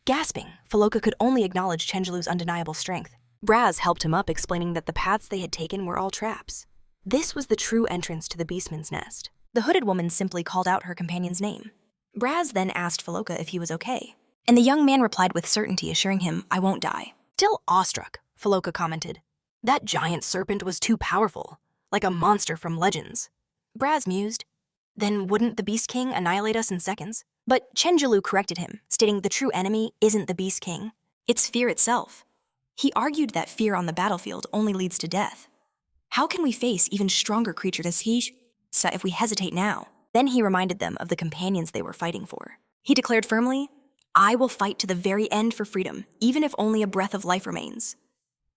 Gasping, Feloka could only acknowledge Chen Jiliao's undeniable strength. Braz helped him up, explaining that the paths they had taken were all traps. This was the true entrance to the Beastman's nest. The hooded woman simply called out her companion's name. Braz then asked Feloka if he was okay. And the young man replied with certainty, assuring him, "I won't die." Still awestruck, Feloka commented, "That giant serpent was too powerful, like a monster from Legends." Braz mused, "Then wouldn't the Beast King annihilate us in seconds?" But Chen Jiliao corrected him, stating the true enemy isn't the Beast King, it's fear itself. He argued that fear on the battlefield only leads to death. How can we face even stronger creatures as he if we hesitate now? Then he reminded them of the companions they were fighting for. He declared firmly, "I will fight to the very end for freedom, even if only a breath of life remains."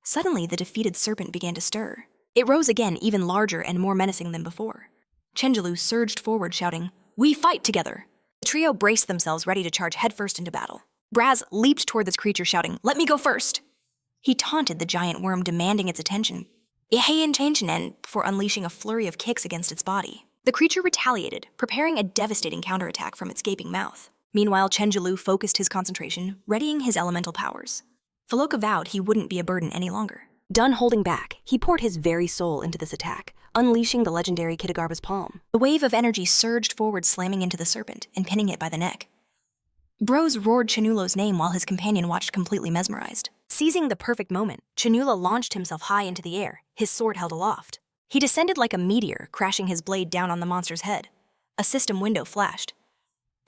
Suddenly, the defeated serpent began to stir. It rose again, even larger and more menacing than before. Chen Jiliao surged forward, shouting, "We fight together!" The trio braced themselves, ready to charge headfirst into battle. Braz leaped toward this creature, shouting, "Let me go first!" He taunted the giant worm, demanding its attention, before unleashing a flurry of kicks against its body. The creature retaliated, preparing a devastating counterattack from its gaping mouth. Meanwhile, Chen Jiliao focused his concentration, readying his elemental powers. Feloka vowed he wouldn't be a burden any longer. Done holding back, he poured his very soul into this attack, unleashing the legendary Kitagarba's palm. The wave of energy surged forward, slamming into the serpent and pinning it by the neck. Bros roared Chanula's name while his companion watched, completely mesmerized. Seizing the perfect moment, Chanula launched himself high into the air, his sword held aloft. He descended like a meteor, crashing his blade down on the monster's head. A system window flashed.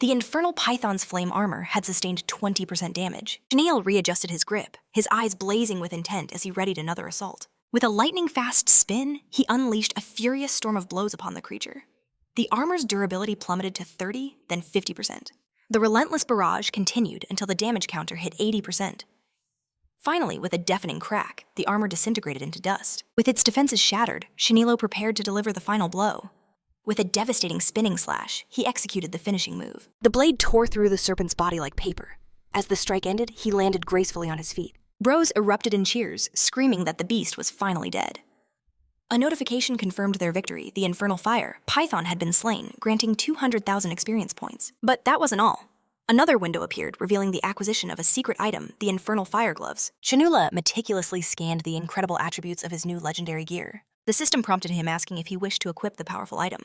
The infernal python's flame armor had sustained 20% damage. Jiliao readjusted his grip, his eyes blazing with intent as he readied another assault. With a lightning-fast spin, he unleashed a furious storm of blows upon the creature. The armor's durability plummeted to 30, then 50%. The relentless barrage continued until the damage counter hit 80%. Finally, with a deafening crack, the armor disintegrated into dust. With its defenses shattered, Shinilo prepared to deliver the final blow. With a devastating spinning slash, he executed the finishing move. The blade tore through the serpent's body like paper. As the strike ended, he landed gracefully on his feet. Bros erupted in cheers, screaming that the beast was finally dead. A notification confirmed their victory. The infernal fire, Python, had been slain, granting 200,000 experience points. But that wasn't all. Another window appeared, revealing the acquisition of a secret item, the infernal fire gloves. Chanula meticulously scanned the incredible attributes of his new legendary gear. The system prompted him, asking if he wished to equip the powerful item.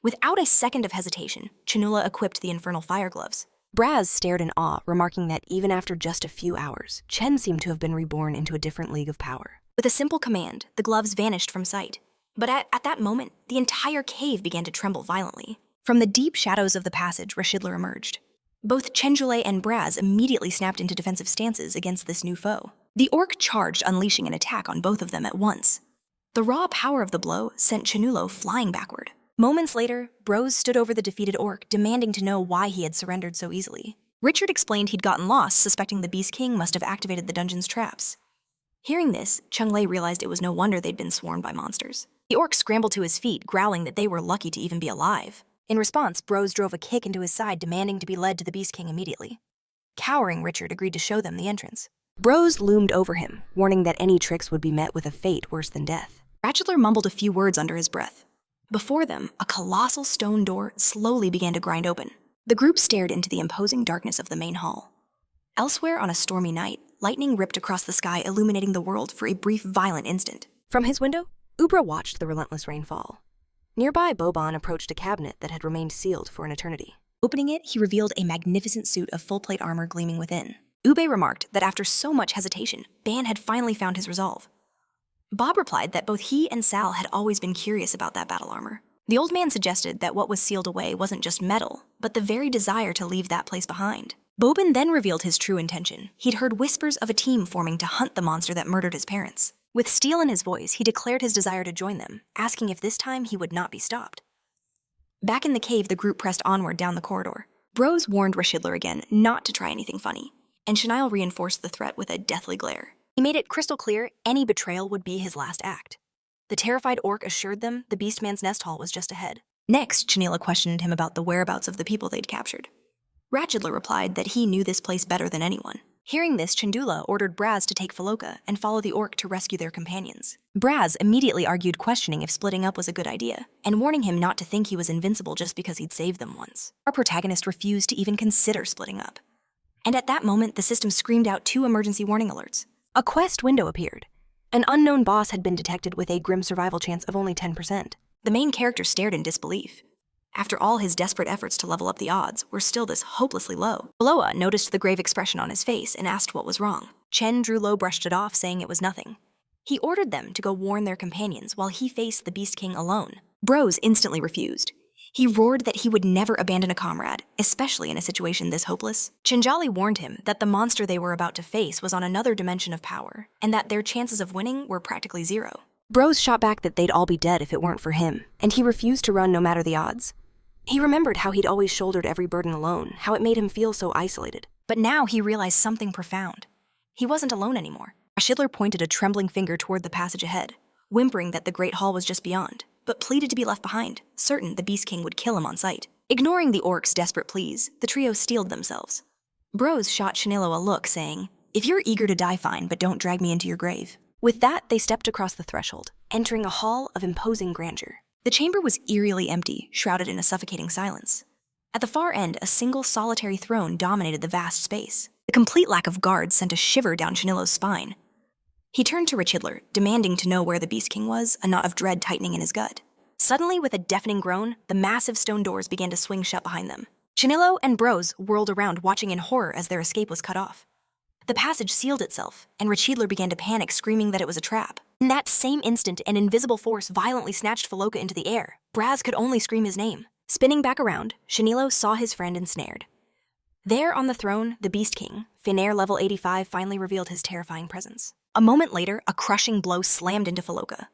Without a second of hesitation, Chanula equipped the infernal fire gloves. Braz stared in awe, remarking that even after just a few hours, Chen seemed to have been reborn into a different league of power. With a simple command, the gloves vanished from sight. But at that moment, the entire cave began to tremble violently. From the deep shadows of the passage, Rashidler emerged. Both Chen Jiliao and Braz immediately snapped into defensive stances against this new foe. The orc charged, unleashing an attack on both of them at once. The raw power of the blow sent Chanulo flying backward. Moments later, Bros stood over the defeated orc, demanding to know why he had surrendered so easily. Richard explained he'd gotten lost, suspecting the Beast King must have activated the dungeon's traps. Hearing this, Chung Lei realized it was no wonder they'd been swarmed by monsters. The orc scrambled to his feet, growling that they were lucky to even be alive. In response, Bros drove a kick into his side, demanding to be led to the Beast King immediately. Cowering, Richard agreed to show them the entrance. Bros loomed over him, warning that any tricks would be met with a fate worse than death. Ratchler mumbled a few words under his breath. Before them, a colossal stone door slowly began to grind open. The group stared into the imposing darkness of the main hall. Elsewhere on a stormy night, lightning ripped across the sky, illuminating the world for a brief, violent instant. From his window, Ubra watched the relentless rain fall. Nearby, Boban approached a cabinet that had remained sealed for an eternity. Opening it, he revealed a magnificent suit of full-plate armor gleaming within. Ube remarked that after so much hesitation, Ban had finally found his resolve. Bob replied that both he and Sal had always been curious about that battle armor. The old man suggested that what was sealed away wasn't just metal, but the very desire to leave that place behind. Boban then revealed his true intention. He'd heard whispers of a team forming to hunt the monster that murdered his parents. With steel in his voice, he declared his desire to join them, asking if this time he would not be stopped. Back in the cave, the group pressed onward down the corridor. Bros warned Rashidler again not to try anything funny, and Shanail reinforced the threat with a deathly glare. He made it crystal clear any betrayal would be his last act. The terrified orc assured them the Beastman's nest hall was just ahead. Next, Chanila questioned him about the whereabouts of the people they'd captured. Ratchidler replied that he knew this place better than anyone. Hearing this, Chandula ordered Braz to take Feloka and follow the orc to rescue their companions. Braz immediately argued, questioning if splitting up was a good idea, and warning him not to think he was invincible just because he'd saved them once. Our protagonist refused to even consider splitting up. And at that moment, the system screamed out 2 emergency warning alerts. A quest window appeared. An unknown boss had been detected with a grim survival chance of only 10%. The main character stared in disbelief. After all his desperate efforts to level up the odds were still this hopelessly low. Beloa noticed the grave expression on his face and asked what was wrong. Chen Jiliao brushed it off, saying it was nothing. He ordered them to go warn their companions while he faced the Beast King alone. Bros instantly refused. He roared that he would never abandon a comrade, especially in a situation this hopeless. Chen Jiliao warned him that the monster they were about to face was on another dimension of power, and that their chances of winning were practically zero. Bros shot back that they'd all be dead if it weren't for him, and he refused to run no matter the odds. He remembered how he'd always shouldered every burden alone, how it made him feel so isolated. But now he realized something profound. He wasn't alone anymore. Schindler pointed a trembling finger toward the passage ahead, whimpering that the Great Hall was just beyond, but pleaded to be left behind, certain the Beast King would kill him on sight. Ignoring the orc's desperate pleas, the trio steeled themselves. Bros shot Shanilo a look, saying, "If you're eager to die, fine, but don't drag me into your grave." With that, they stepped across the threshold, entering a hall of imposing grandeur. The chamber was eerily empty, shrouded in a suffocating silence. At the far end, a single solitary throne dominated the vast space. The complete lack of guards sent a shiver down Shanilo's spine. He turned to Richidler, demanding to know where the Beast King was, a knot of dread tightening in his gut. Suddenly, with a deafening groan, the massive stone doors began to swing shut behind them. Chanilo and Bros whirled around, watching in horror as their escape was cut off. The passage sealed itself, and Richidler began to panic, screaming that it was a trap. In that same instant, an invisible force violently snatched Faloka into the air. Braz could only scream his name. Spinning back around, Shanilo saw his friend ensnared. There on the throne, the Beast King, Finnair level 85, finally revealed his terrifying presence. A moment later, a crushing blow slammed into Faloka.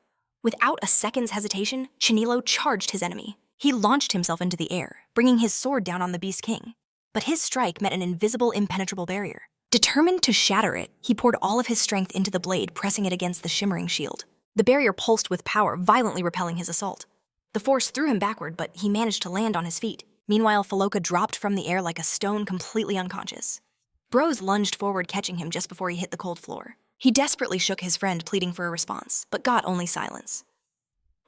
Without a second's hesitation, Chanilo charged his enemy. He launched himself into the air, bringing his sword down on the Beast King. But his strike met an invisible, impenetrable barrier. Determined to shatter it, he poured all of his strength into the blade, pressing it against the shimmering shield. The barrier pulsed with power, violently repelling his assault. The force threw him backward, but he managed to land on his feet. Meanwhile, Faloka dropped from the air like a stone, completely unconscious. Bros lunged forward, catching him just before he hit the cold floor. He desperately shook his friend, pleading for a response, but got only silence.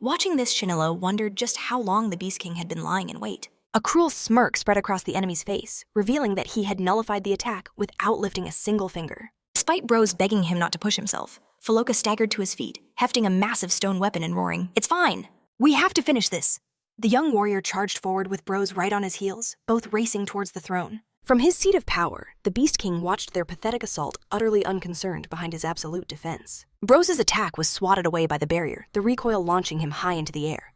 Watching this, Shanilo wondered just how long the Beast King had been lying in wait. A cruel smirk spread across the enemy's face, revealing that he had nullified the attack without lifting a single finger. Despite Bros begging him not to push himself, Faloka staggered to his feet, hefting a massive stone weapon and roaring, "It's fine! We have to finish this!" The young warrior charged forward with Bros right on his heels, both racing towards the throne. From his seat of power, the Beast King watched their pathetic assault, utterly unconcerned behind his absolute defense. Bros's attack was swatted away by the barrier, the recoil launching him high into the air.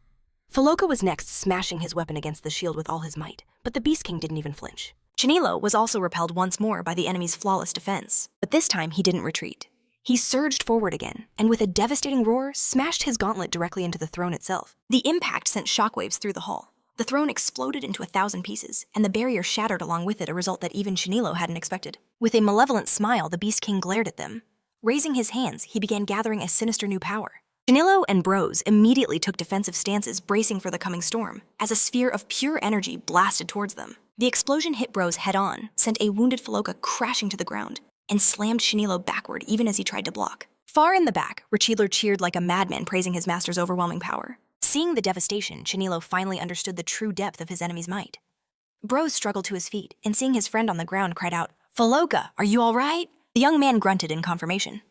Faloka was next, smashing his weapon against the shield with all his might, but the Beast King didn't even flinch. Chanilo was also repelled once more by the enemy's flawless defense, but this time he didn't retreat. He surged forward again, and with a devastating roar, smashed his gauntlet directly into the throne itself. The impact sent shockwaves through the hall. The throne exploded into 1,000 pieces, and the barrier shattered along with it, a result that even Chanilo hadn't expected. With a malevolent smile, the Beast King glared at them. Raising his hands, he began gathering a sinister new power. Chanilo and Bros immediately took defensive stances, bracing for the coming storm, as a sphere of pure energy blasted towards them. The explosion hit Bros head-on, sent a wounded Faloka crashing to the ground, and slammed Chanilo backward even as he tried to block. Far in the back, Richidler cheered like a madman, praising his master's overwhelming power. Seeing the devastation, Chanilo finally understood the true depth of his enemy's might. Bros struggled to his feet, and seeing his friend on the ground, cried out, "Faloka, are you all right?" The young man grunted in confirmation.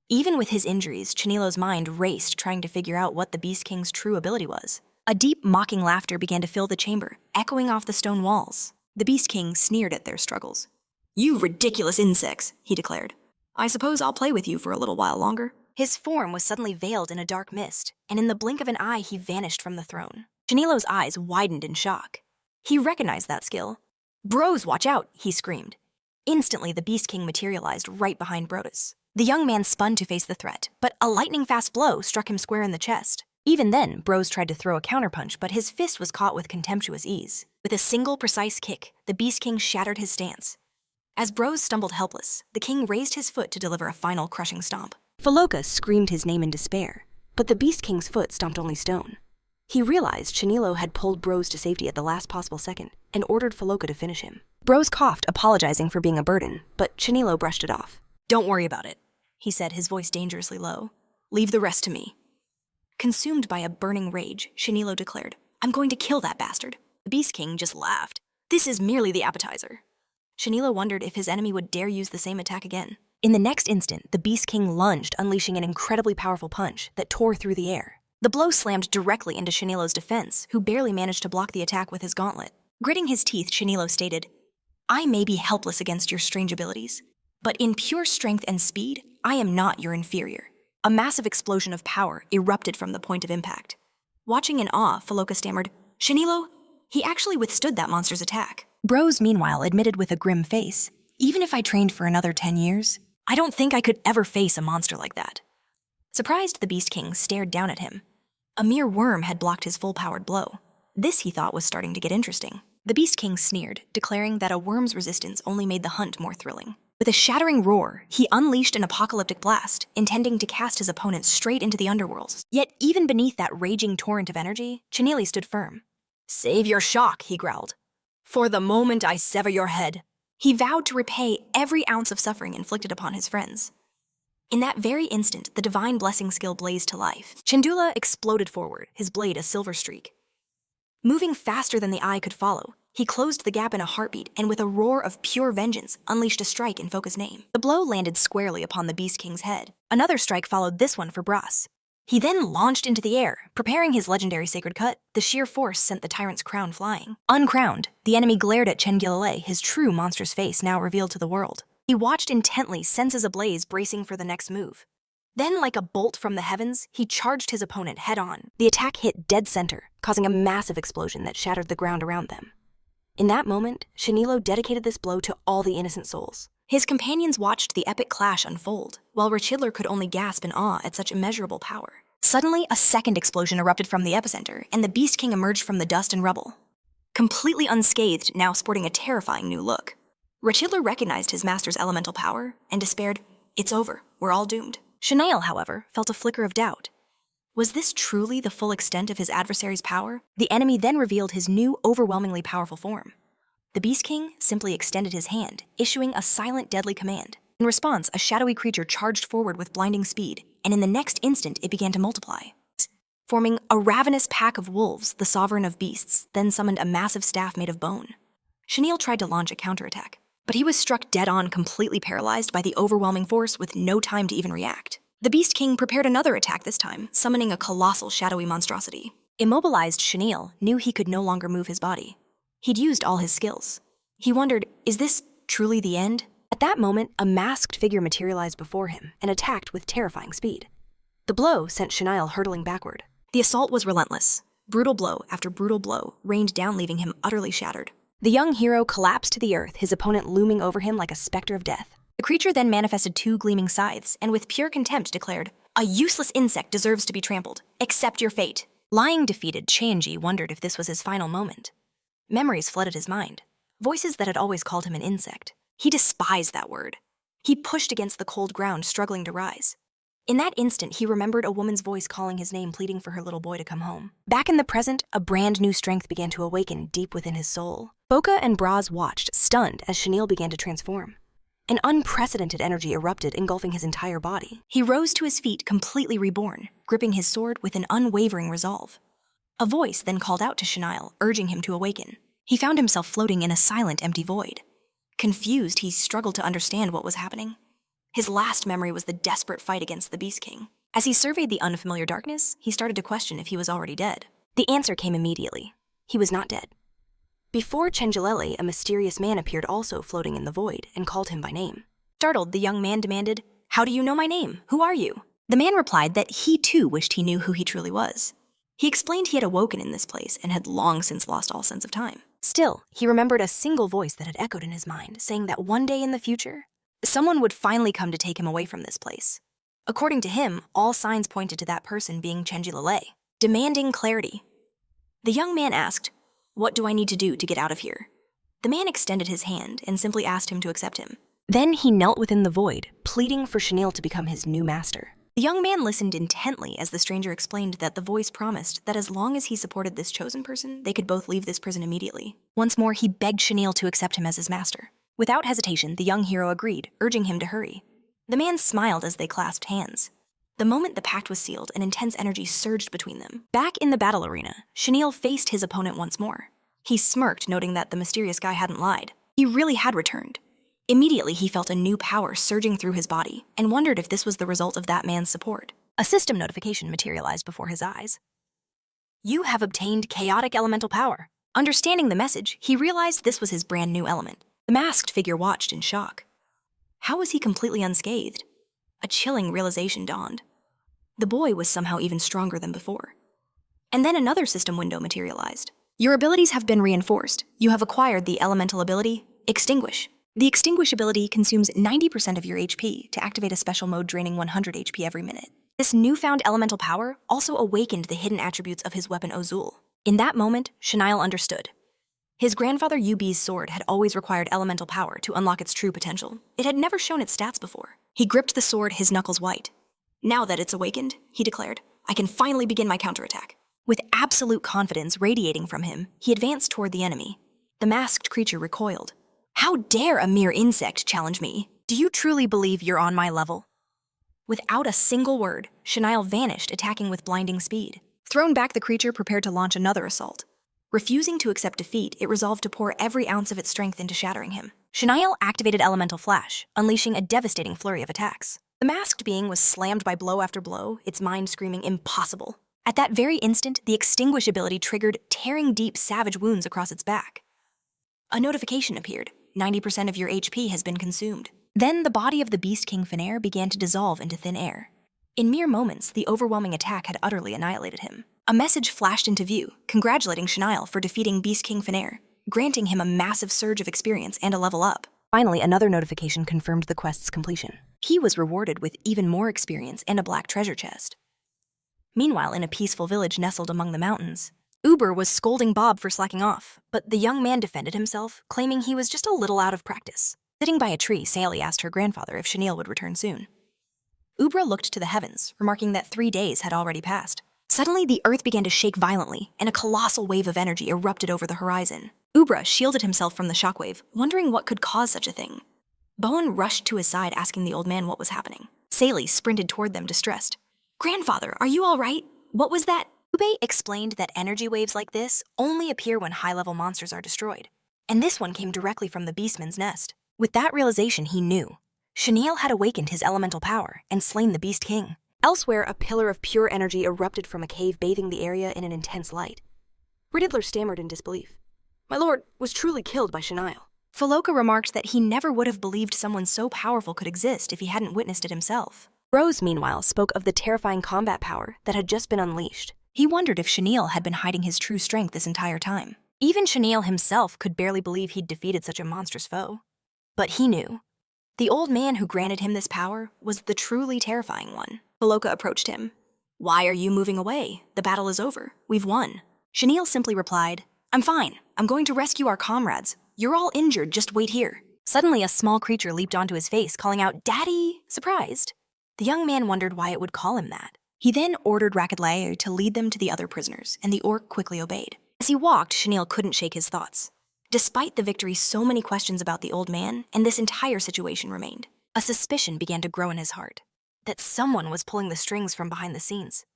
Even with his injuries, Chanilo's mind raced, trying to figure out what the Beast King's true ability was. A deep, mocking laughter began to fill the chamber, echoing off the stone walls. The Beast King sneered at their struggles. "You ridiculous insects," he declared. "I suppose I'll play with you for a little while longer." His form was suddenly veiled in a dark mist, and in the blink of an eye, he vanished from the throne. Chanilo's eyes widened in shock. He recognized that skill. "Bros, watch out!" he screamed. Instantly, the Beast King materialized right behind Brodus. The young man spun to face the threat, but a lightning-fast blow struck him square in the chest. Even then, Bros tried to throw a counterpunch, but his fist was caught with contemptuous ease. With a single precise kick, the Beast King shattered his stance. As Bros stumbled helpless, the king raised his foot to deliver a final crushing stomp. Faloka screamed his name in despair, but the Beast King's foot stomped only stone. He realized Chanilo had pulled Bros to safety at the last possible second and ordered Faloka to finish him. Bros coughed, apologizing for being a burden, but Chanilo brushed it off. "Don't worry about it," he said, his voice dangerously low. "Leave the rest to me." Consumed by a burning rage, Chanilo declared, "I'm going to kill that bastard." The Beast King just laughed. "This is merely the appetizer." Chanilo wondered if his enemy would dare use the same attack again. In the next instant, the Beast King lunged, unleashing an incredibly powerful punch that tore through the air. The blow slammed directly into Shanilo's defense, who barely managed to block the attack with his gauntlet. Gritting his teeth, Shanilo stated, "I may be helpless against your strange abilities, but in pure strength and speed, I am not your inferior." A massive explosion of power erupted from the point of impact. Watching in awe, Faloka stammered, "Shanilo, he actually withstood that monster's attack." Bros, meanwhile, admitted with a grim face, "Even if I trained for another 10 years, I don't think I could ever face a monster like that." Surprised, the Beast King stared down at him. A mere worm had blocked his full-powered blow. This, he thought, was starting to get interesting. The Beast King sneered, declaring that a worm's resistance only made the hunt more thrilling. With a shattering roar, he unleashed an apocalyptic blast, intending to cast his opponent straight into the underworlds. Yet even beneath that raging torrent of energy, Chenili stood firm. "Save your shock," he growled. "For the moment I sever your head." He vowed to repay every ounce of suffering inflicted upon his friends. In that very instant, the divine blessing skill blazed to life. Chendula exploded forward, his blade a silver streak. Moving faster than the eye could follow, he closed the gap in a heartbeat and with a roar of pure vengeance, unleashed a strike in Foka's name. The blow landed squarely upon the Beast King's head. Another strike followed this one for Brass. He then launched into the air, preparing his legendary sacred cut. The sheer force sent the tyrant's crown flying. Uncrowned, the enemy glared at Chen Jiliao, his true monstrous face now revealed to the world. He watched intently, senses ablaze, bracing for the next move. Then, like a bolt from the heavens, he charged his opponent head-on. The attack hit dead center, causing a massive explosion that shattered the ground around them. In that moment, Shanilo dedicated this blow to all the innocent souls. His companions watched the epic clash unfold, while Richidler could only gasp in awe at such immeasurable power. Suddenly, a second explosion erupted from the epicenter, and the Beast King emerged from the dust and rubble. Completely unscathed, now sporting a terrifying new look. Richidler recognized his master's elemental power and despaired, "It's over, we're all doomed." Shanael, however, felt a flicker of doubt. Was this truly the full extent of his adversary's power? The enemy then revealed his new, overwhelmingly powerful form. The Beast King simply extended his hand, issuing a silent, deadly command. In response, a shadowy creature charged forward with blinding speed, and in the next instant it began to multiply. Forming a ravenous pack of wolves, the sovereign of beasts then summoned a massive staff made of bone. Chenille tried to launch a counterattack, but he was struck dead-on, completely paralyzed by the overwhelming force with no time to even react. The Beast King prepared another attack this time, summoning a colossal shadowy monstrosity. Immobilized, Chenille knew he could no longer move his body. He'd used all his skills. He wondered, is this truly the end? At that moment, a masked figure materialized before him and attacked with terrifying speed. The blow sent Chenille hurtling backward. The assault was relentless. Brutal blow after brutal blow rained down, leaving him utterly shattered. The young hero collapsed to the earth, his opponent looming over him like a specter of death. The creature then manifested two gleaming scythes and with pure contempt declared, "A useless insect deserves to be trampled. Accept your fate." Lying defeated, Cheonji wondered if this was his final moment. Memories flooded his mind, voices that had always called him an insect. He despised that word. He pushed against the cold ground, struggling to rise. In that instant, he remembered a woman's voice calling his name, pleading for her little boy to come home. Back in the present, a brand new strength began to awaken deep within his soul. Boka and Braz watched, stunned, as Chenille began to transform. An unprecedented energy erupted, engulfing his entire body. He rose to his feet, completely reborn, gripping his sword with an unwavering resolve. A voice then called out to Chenille, urging him to awaken. He found himself floating in a silent, empty void. Confused, he struggled to understand what was happening. His last memory was the desperate fight against the Beast King. As he surveyed the unfamiliar darkness, he started to question if he was already dead. The answer came immediately. He was not dead. Before Chen Jiliao, a mysterious man appeared also floating in the void and called him by name. Startled, the young man demanded, "How do you know my name? Who are you?" The man replied that he too wished he knew who he truly was. He explained he had awoken in this place and had long since lost all sense of time. Still, he remembered a single voice that had echoed in his mind, saying that one day in the future, someone would finally come to take him away from this place. According to him, all signs pointed to that person being Chen Jiliao, demanding clarity. The young man asked, "What do I need to do to get out of here?" The man extended his hand and simply asked him to accept him. Then he knelt within the void, pleading for Chenille to become his new master. The young man listened intently as the stranger explained that the voice promised that as long as he supported this chosen person, they could both leave this prison immediately. Once more, he begged Chenille to accept him as his master. Without hesitation, the young hero agreed, urging him to hurry. The man smiled as they clasped hands. The moment the pact was sealed, an intense energy surged between them. Back in the battle arena, Chenille faced his opponent once more. He smirked, noting that the mysterious guy hadn't lied. He really had returned. Immediately, he felt a new power surging through his body and wondered if this was the result of that man's support. A system notification materialized before his eyes. You have obtained chaotic elemental power. Understanding the message, he realized this was his brand new element. The masked figure watched in shock. How was he completely unscathed? A chilling realization dawned. The boy was somehow even stronger than before. And then another system window materialized. Your abilities have been reinforced. You have acquired the elemental ability, Extinguish. The Extinguish ability consumes 90% of your HP to activate a special mode draining 100 HP every minute. This newfound elemental power also awakened the hidden attributes of his weapon Ozul. In that moment, Shaniel understood. His grandfather Yubi's sword had always required elemental power to unlock its true potential. It had never shown its stats before. He gripped the sword, his knuckles white. Now that it's awakened, he declared, I can finally begin my counterattack. With absolute confidence radiating from him, he advanced toward the enemy. The masked creature recoiled. How dare a mere insect challenge me? Do you truly believe you're on my level? Without a single word, Shaniel vanished, attacking with blinding speed. Thrown back, the creature prepared to launch another assault. Refusing to accept defeat, it resolved to pour every ounce of its strength into shattering him. Shaniel activated Elemental Flash, unleashing a devastating flurry of attacks. The masked being was slammed by blow after blow, its mind screaming impossible. At that very instant, the Extinguish ability triggered, tearing deep, savage wounds across its back. A notification appeared. 90% of your HP has been consumed. Then the body of the Beast King Fenair began to dissolve into thin air. In mere moments, the overwhelming attack had utterly annihilated him. A message flashed into view, congratulating Shaniel for defeating Beast King Fenair, granting him a massive surge of experience and a level up. Finally, another notification confirmed the quest's completion. He was rewarded with even more experience and a black treasure chest. Meanwhile, in a peaceful village nestled among the mountains, Uber was scolding Bob for slacking off, but the young man defended himself, claiming he was just a little out of practice. Sitting by a tree, Sally asked her grandfather if Shaniel would return soon. Ubra looked to the heavens, remarking that 3 days had already passed. Suddenly, the earth began to shake violently, and a colossal wave of energy erupted over the horizon. Ubra shielded himself from the shockwave, wondering what could cause such a thing. Bowen rushed to his side, asking the old man what was happening. Sally sprinted toward them, distressed. Grandfather, are you all right? What was that? Ube explained that energy waves like this only appear when high-level monsters are destroyed. And this one came directly from the Beastman's nest. With that realization, he knew. Shaniel had awakened his elemental power and slain the Beast King. Elsewhere, a pillar of pure energy erupted from a cave, bathing the area in an intense light. Riddler stammered in disbelief. My lord was truly killed by Shaniel. Faloka remarked that he never would have believed someone so powerful could exist if he hadn't witnessed it himself. Rose, meanwhile, spoke of the terrifying combat power that had just been unleashed. He wondered if Shaniel had been hiding his true strength this entire time. Even Shaniel himself could barely believe he'd defeated such a monstrous foe. But he knew. The old man who granted him this power was the truly terrifying one. Faloka approached him. Why are you moving away? The battle is over. We've won. Shaniel simply replied, I'm fine. I'm going to rescue our comrades. You're all injured, just wait here. Suddenly, a small creature leaped onto his face, calling out, Daddy! Surprised. The young man wondered why it would call him that. He then ordered Rakadlae to lead them to the other prisoners, and the orc quickly obeyed. As he walked, Shaniel couldn't shake his thoughts. Despite the victory, so many questions about the old man and this entire situation remained. A suspicion began to grow in his heart, that someone was pulling the strings from behind the scenes.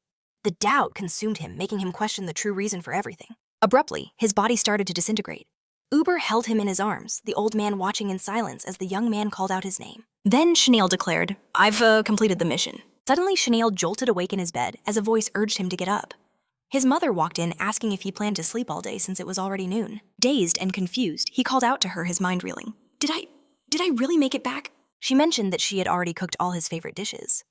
The doubt consumed him, making him question the true reason for everything. Abruptly, his body started to disintegrate. Uber held him in his arms, the old man watching in silence as the young man called out his name. Then Shaniel declared, I've completed the mission. Suddenly, Shaniel jolted awake in his bed as a voice urged him to get up. His mother walked in, asking if he planned to sleep all day since it was already noon. Dazed and confused, he called out to her, his mind reeling. Did I really make it back? She mentioned that she had already cooked all his favorite dishes.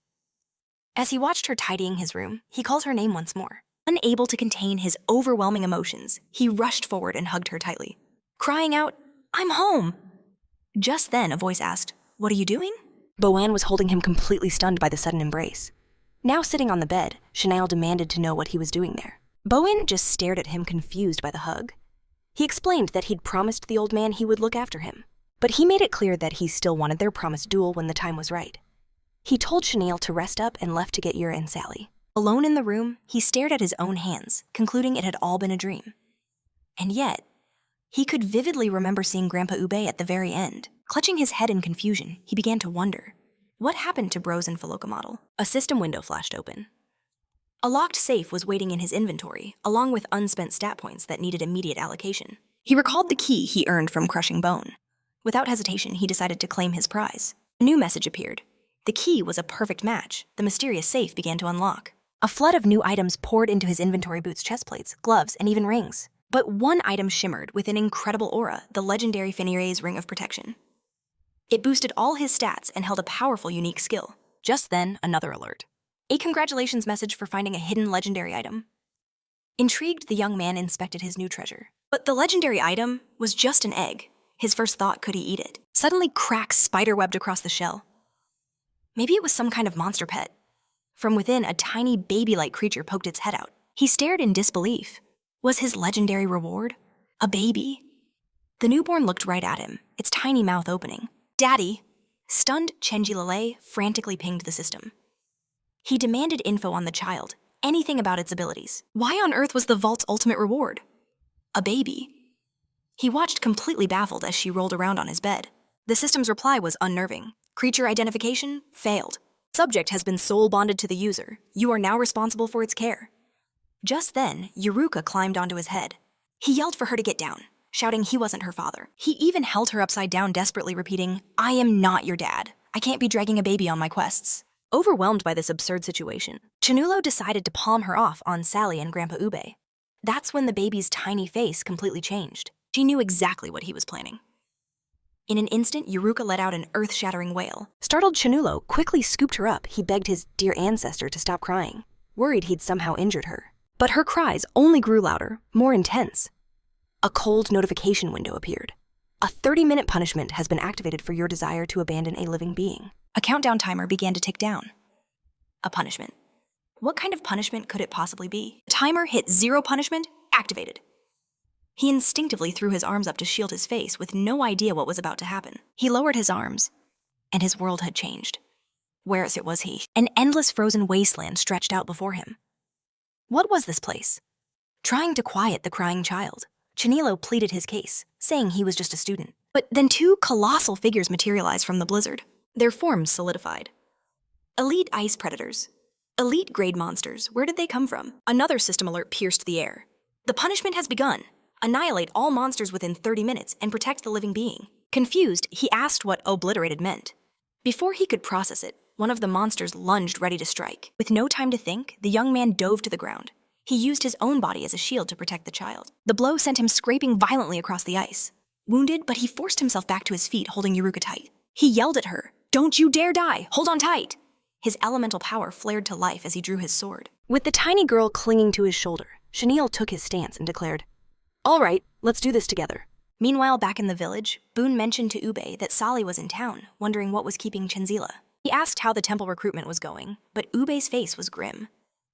As he watched her tidying his room, he called her name once more. Unable to contain his overwhelming emotions, he rushed forward and hugged her tightly, crying out, I'm home! Just then, a voice asked, What are you doing? Bowen was holding him, completely stunned by the sudden embrace. Now sitting on the bed, Shaniel demanded to know what he was doing there. Bowen just stared at him, confused by the hug. He explained that he'd promised the old man he would look after him, but he made it clear that he still wanted their promised duel when the time was right. He told Shaniel to rest up and left to get Yura and Sally. Alone in the room, he stared at his own hands, concluding it had all been a dream. And yet, he could vividly remember seeing Grandpa Ube at the very end. Clutching his head in confusion, he began to wonder, what happened to Bros and Faloka model? A system window flashed open. A locked safe was waiting in his inventory, along with unspent stat points that needed immediate allocation. He recalled the key he earned from crushing bone. Without hesitation, he decided to claim his prize. A new message appeared. The key was a perfect match. The mysterious safe began to unlock. A flood of new items poured into his inventory: boots, chest plates, gloves, and even rings. But one item shimmered with an incredible aura, the legendary Fenrir's Ring of Protection. It boosted all his stats and held a powerful, unique skill. Just then, another alert. A congratulations message for finding a hidden legendary item. Intrigued, the young man inspected his new treasure. But the legendary item was just an egg. His first thought, could he eat it? Suddenly, cracks spiderwebbed across the shell. Maybe it was some kind of monster pet. From within, a tiny baby-like creature poked its head out. He stared in disbelief. Was his legendary reward a baby? The newborn looked right at him, its tiny mouth opening. Daddy! Stunned, Chen Jiliao frantically pinged the system. He demanded info on the child, anything about its abilities. Why on earth was the vault's ultimate reward a baby? He watched completely baffled as she rolled around on his bed. The system's reply was unnerving. Creature identification failed. Subject has been soul bonded to the user. You are now responsible for its care. Just then, Yuruka climbed onto his head. He yelled for her to get down, shouting he wasn't her father. He even held her upside down, desperately repeating, I am not your dad. I can't be dragging a baby on my quests. Overwhelmed by this absurd situation, Chinulo decided to palm her off on Sally and Grandpa Ube. That's when the baby's tiny face completely changed. She knew exactly what he was planning. In an instant, Yuruka let out an earth-shattering wail. Startled, Chinulo quickly scooped her up. He begged his dear ancestor to stop crying, worried he'd somehow injured her. But her cries only grew louder, more intense. A cold notification window appeared. A 30-minute punishment has been activated for your desire to abandon a living being. A countdown timer began to tick down. A punishment. What kind of punishment could it possibly be? The timer hit 0 punishment, activated. He instinctively threw his arms up to shield his face with no idea what was about to happen. He lowered his arms, and his world had changed. Where was he? An endless frozen wasteland stretched out before him. What was this place? Trying to quiet the crying child, Chinulo pleaded his case, saying he was just a student. But then 2 colossal figures materialized from the blizzard. Their forms solidified. Elite ice predators. Elite grade monsters. Where did they come from? Another system alert pierced the air. The punishment has begun. Annihilate all monsters within 30 minutes and protect the living being. Confused, he asked what obliterated meant. Before he could process it, one of the monsters lunged ready to strike. With no time to think, the young man dove to the ground. He used his own body as a shield to protect the child. The blow sent him scraping violently across the ice. Wounded, but he forced himself back to his feet, holding Yuruka tight. He yelled at her, "Don't you dare die! Hold on tight!" His elemental power flared to life as he drew his sword. With the tiny girl clinging to his shoulder, Chinulo took his stance and declared, "All right, let's do this together." Meanwhile, back in the village, Boone mentioned to Ube that Sally was in town, wondering what was keeping Chenzila. He asked how the temple recruitment was going, but Ube's face was grim.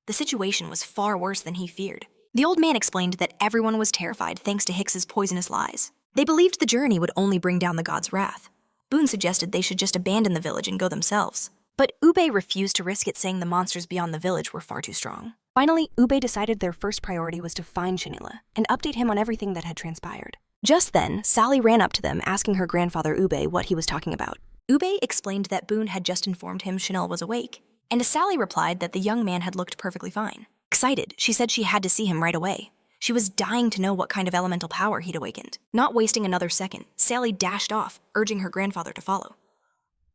The situation was far worse than he feared. The old man explained that everyone was terrified thanks to Hicks's poisonous lies. They believed the journey would only bring down the god's wrath. Boone suggested they should just abandon the village and go themselves. But Ube refused to risk it, saying the monsters beyond the village were far too strong. Finally, Ube decided their first priority was to find Chinulo and update him on everything that had transpired. Just then, Sally ran up to them, asking her grandfather Ube what he was talking about. Ube explained that Boone had just informed him Chanel was awake, and Sally replied that the young man had looked perfectly fine. Excited, she said she had to see him right away. She was dying to know what kind of elemental power he'd awakened. Not wasting another second, Sally dashed off, urging her grandfather to follow.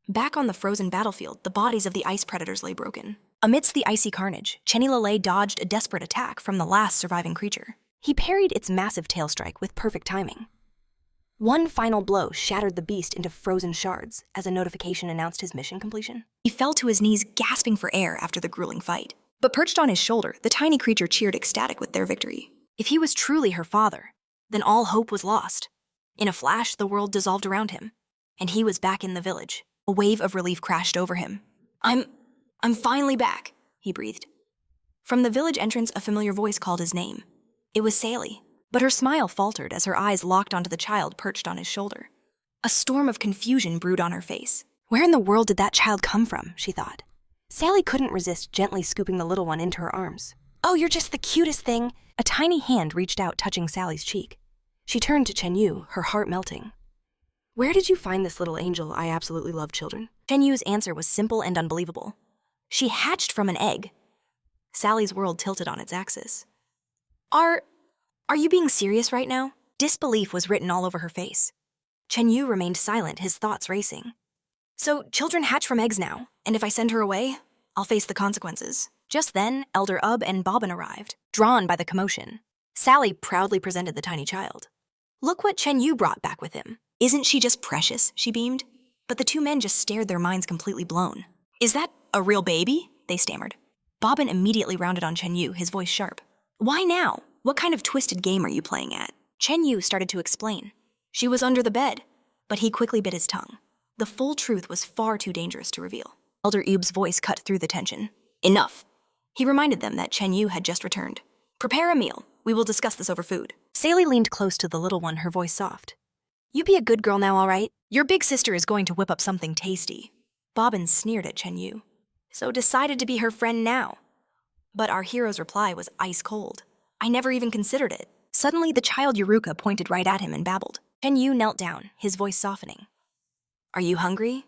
Back on the frozen battlefield, the bodies of the ice predators lay broken. Amidst the icy carnage, Chinulo dodged a desperate attack from the last surviving creature. He parried its massive tail strike with perfect timing. One final blow shattered the beast into frozen shards as a notification announced his mission completion. He fell to his knees, gasping for air after the grueling fight. But perched on his shoulder, the tiny creature cheered ecstatic with their victory. If he was truly her father, then all hope was lost. In a flash, the world dissolved around him, and he was back in the village. A wave of relief crashed over him. I'm finally back, he breathed. From the village entrance, a familiar voice called his name. It was Sally, but her smile faltered as her eyes locked onto the child perched on his shoulder. A storm of confusion brewed on her face. Where in the world did that child come from, she thought. Sally couldn't resist gently scooping the little one into her arms. "Oh, you're just the cutest thing." A tiny hand reached out, touching Sally's cheek. She turned to Chen Yu, her heart melting. "Where did you find this little angel? I absolutely love children." Chen Yu's answer was simple and unbelievable. She hatched from an egg. Sally's world tilted on its axis. Are you being serious right now?" Disbelief was written all over her face. Chen Yu remained silent, his thoughts racing. "So, children hatch from eggs now? and if I send her away, I'll face the consequences. Just then, Elder Ub and Bobbin arrived, drawn by the commotion. Sally proudly presented the tiny child. Look what Chen Yu brought back with him. Isn't she just precious? She beamed. But the two men just stared, their minds completely blown. Is that a real baby? They stammered. Bobbin immediately rounded on Chen Yu, his voice sharp. Why now? What kind of twisted game are you playing at? Chen Yu started to explain. She was under the bed, but he quickly bit his tongue. The full truth was far too dangerous to reveal. Elder Ub's voice cut through the tension. Enough. He reminded them that Chen Yu had just returned. Prepare a meal. We will discuss this over food. Sally leaned close to the little one, her voice soft. You be a good girl now, all right? Your big sister is going to whip up something tasty. Bobbin sneered at Chen Yu. So decided to be her friend now. But our hero's reply was ice cold. I never even considered it. Suddenly, the child Yuruka pointed right at him and babbled. Chen Yu knelt down, his voice softening. Are you hungry?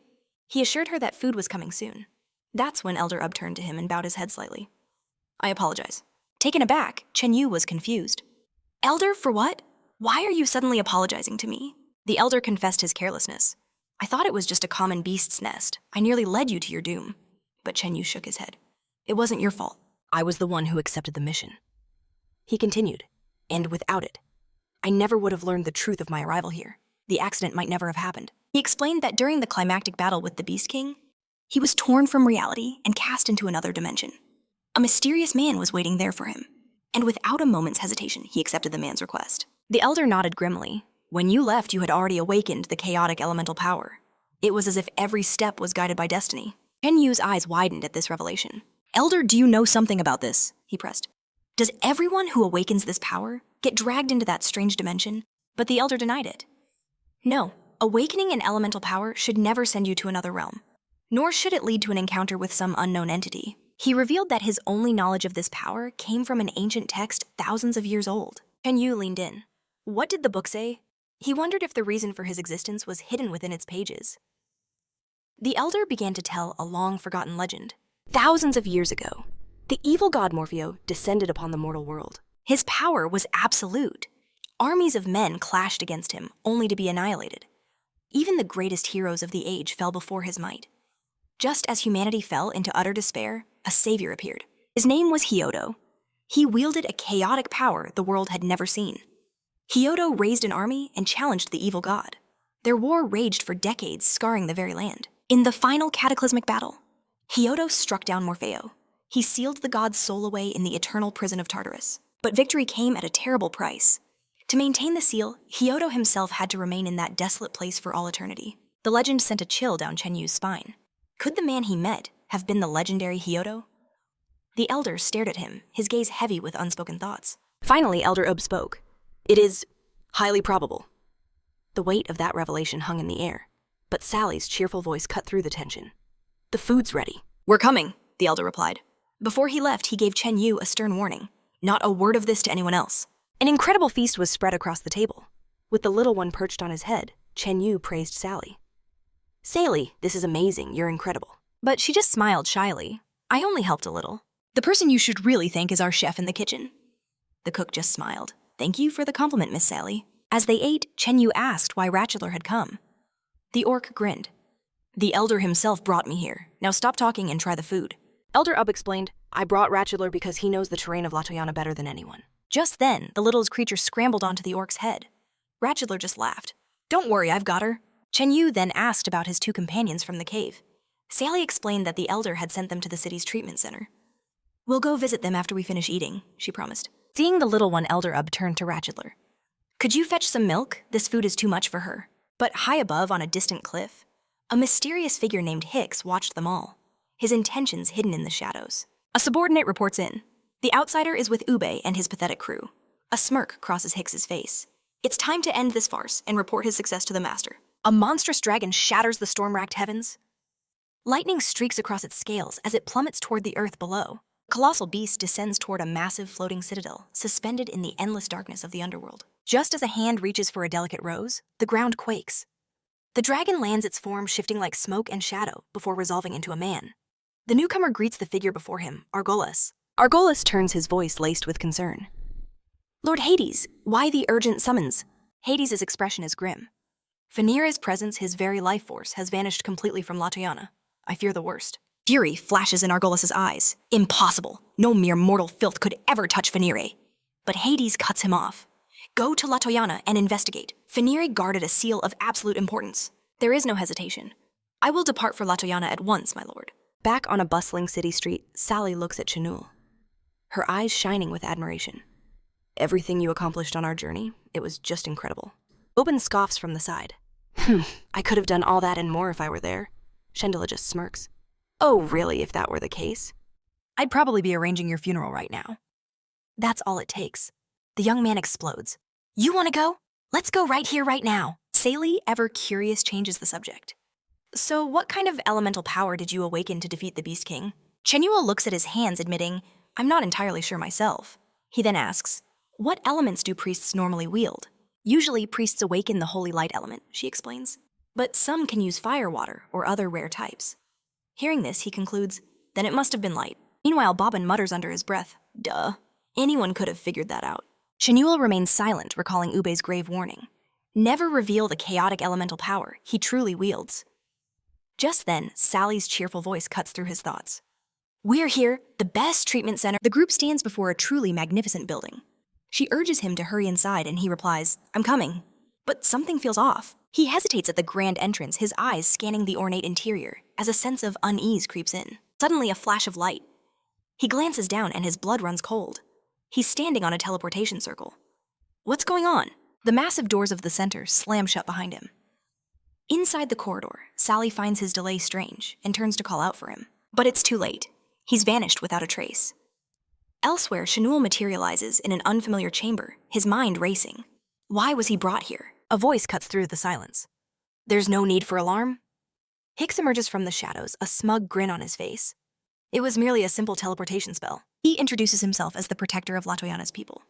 He assured her that food was coming soon. That's when Elder Ub turned to him and bowed his head slightly. I apologize. Taken aback, Chen Yu was confused. Elder, for what? Why are you suddenly apologizing to me? The elder confessed his carelessness. I thought it was just a common beast's nest. I nearly led you to your doom. But Chen Yu shook his head. It wasn't your fault. I was the one who accepted the mission. He continued, and without it, I never would have learned the truth of my arrival here. The accident might never have happened. He explained that during the climactic battle with the Beast King, he was torn from reality and cast into another dimension. A mysterious man was waiting there for him, and without a moment's hesitation, he accepted the man's request. The elder nodded grimly. When you left, you had already awakened the chaotic elemental power. It was as if every step was guided by destiny. Chen Yu's eyes widened at this revelation. Elder, do you know something about this? He pressed. Does everyone who awakens this power get dragged into that strange dimension? But the elder denied it. No, awakening an elemental power should never send you to another realm, nor should it lead to an encounter with some unknown entity. He revealed that his only knowledge of this power came from an ancient text thousands of years old. Chen Yu leaned in. What did the book say? He wondered if the reason for his existence was hidden within its pages. The elder began to tell a long-forgotten legend. Thousands of years ago, the evil god Morpheo descended upon the mortal world. His power was absolute. Armies of men clashed against him, only to be annihilated. Even the greatest heroes of the age fell before his might. Just as humanity fell into utter despair, a savior appeared. His name was Hyodo. He wielded a chaotic power the world had never seen. Hyodo raised an army and challenged the evil god. Their war raged for decades, scarring the very land. In the final cataclysmic battle, Hyodo struck down Morpheo. He sealed the god's soul away in the eternal prison of Tartarus. But victory came at a terrible price. To maintain the seal, Hyodo himself had to remain in that desolate place for all eternity. The legend sent a chill down Chen Yu's spine. Could the man he met have been the legendary Hyodo? The elder stared at him, his gaze heavy with unspoken thoughts. Finally, Elder Ub spoke. It is highly probable. The weight of that revelation hung in the air, but Sally's cheerful voice cut through the tension. The food's ready. We're coming, the elder replied. Before he left, he gave Chen Yu a stern warning. Not a word of this to anyone else. An incredible feast was spread across the table. With the little one perched on his head, Chen Yu praised Sally. Sally, this is amazing, you're incredible. But she just smiled shyly. I only helped a little. The person you should really thank is our chef in the kitchen. The cook just smiled. Thank you for the compliment, Miss Sally. As they ate, Chen Yu asked why Ratchler had come. The orc grinned. The elder himself brought me here. Now stop talking and try the food. Elder Ub explained, I brought Ratchler because he knows the terrain of Latoyana better than anyone. Just then, the littlest creature scrambled onto the orc's head. Ratchler just laughed. Don't worry, I've got her. Chen Yu then asked about his two companions from the cave. Sally explained that the elder had sent them to the city's treatment center. We'll go visit them after we finish eating, she promised. Seeing the little one, Elder Ub turned to Ratchler. Could you fetch some milk? This food is too much for her. But high above on a distant cliff, a mysterious figure named Hicks watched them all, his intentions hidden in the shadows. A subordinate reports in. The outsider is with Ube and his pathetic crew. A smirk crosses Hicks's face. It's time to end this farce and report his success to the master. A monstrous dragon shatters the storm-racked heavens. Lightning streaks across its scales as it plummets toward the earth below. A colossal beast descends toward a massive floating citadel, suspended in the endless darkness of the underworld. Just as a hand reaches for a delicate rose, the ground quakes. The dragon lands its form shifting like smoke and shadow before resolving into a man. The newcomer greets the figure before him, Argolis. Argolis turns, his voice laced with concern. Lord Hades, why the urgent summons? Hades' expression is grim. Phanere's presence, his very life force, has vanished completely from Latoyana. I fear the worst. Fury flashes in Argolis' eyes. Impossible. No mere mortal filth could ever touch Venire. But Hades cuts him off. Go to La Toyana and investigate. Venire guarded a seal of absolute importance. There is no hesitation. I will depart for La Toyana at once, my lord. Back on a bustling city street, Sally looks at Chenul, her eyes shining with admiration. Everything you accomplished on our journey, it was just incredible. Oben scoffs from the side. I could have done all that and more if I were there. Chandela just smirks. Oh, really, if that were the case? I'd probably be arranging your funeral right now. That's all it takes. The young man explodes. You want to go? Let's go right here, right now. Sally, ever curious, changes the subject. So what kind of elemental power did you awaken to defeat the Beast King? Chenua looks at his hands, admitting, I'm not entirely sure myself. He then asks, what elements do priests normally wield? Usually, priests awaken the holy light element, she explains. But some can use fire, water, or other rare types. Hearing this, he concludes, then it must have been light. Meanwhile, Bobbin mutters under his breath, duh. Anyone could have figured that out. Chenua remains silent, recalling Ube's grave warning. Never reveal the chaotic elemental power he truly wields. Just then, Sally's cheerful voice cuts through his thoughts. We're here, the best treatment center. The group stands before a truly magnificent building. She urges him to hurry inside, and he replies, I'm coming. But something feels off. He hesitates at the grand entrance, his eyes scanning the ornate interior, as a sense of unease creeps in. Suddenly, a flash of light. He glances down, and his blood runs cold. He's standing on a teleportation circle. What's going on? The massive doors of the center slam shut behind him. Inside the corridor, Sally finds his delay strange and turns to call out for him. But it's too late. He's vanished without a trace. Elsewhere, Chenul materializes in an unfamiliar chamber, his mind racing. Why was he brought here? A voice cuts through the silence. There's no need for alarm. Hicks emerges from the shadows, a smug grin on his face. It was merely a simple teleportation spell. He introduces himself as the protector of La Toyana's people.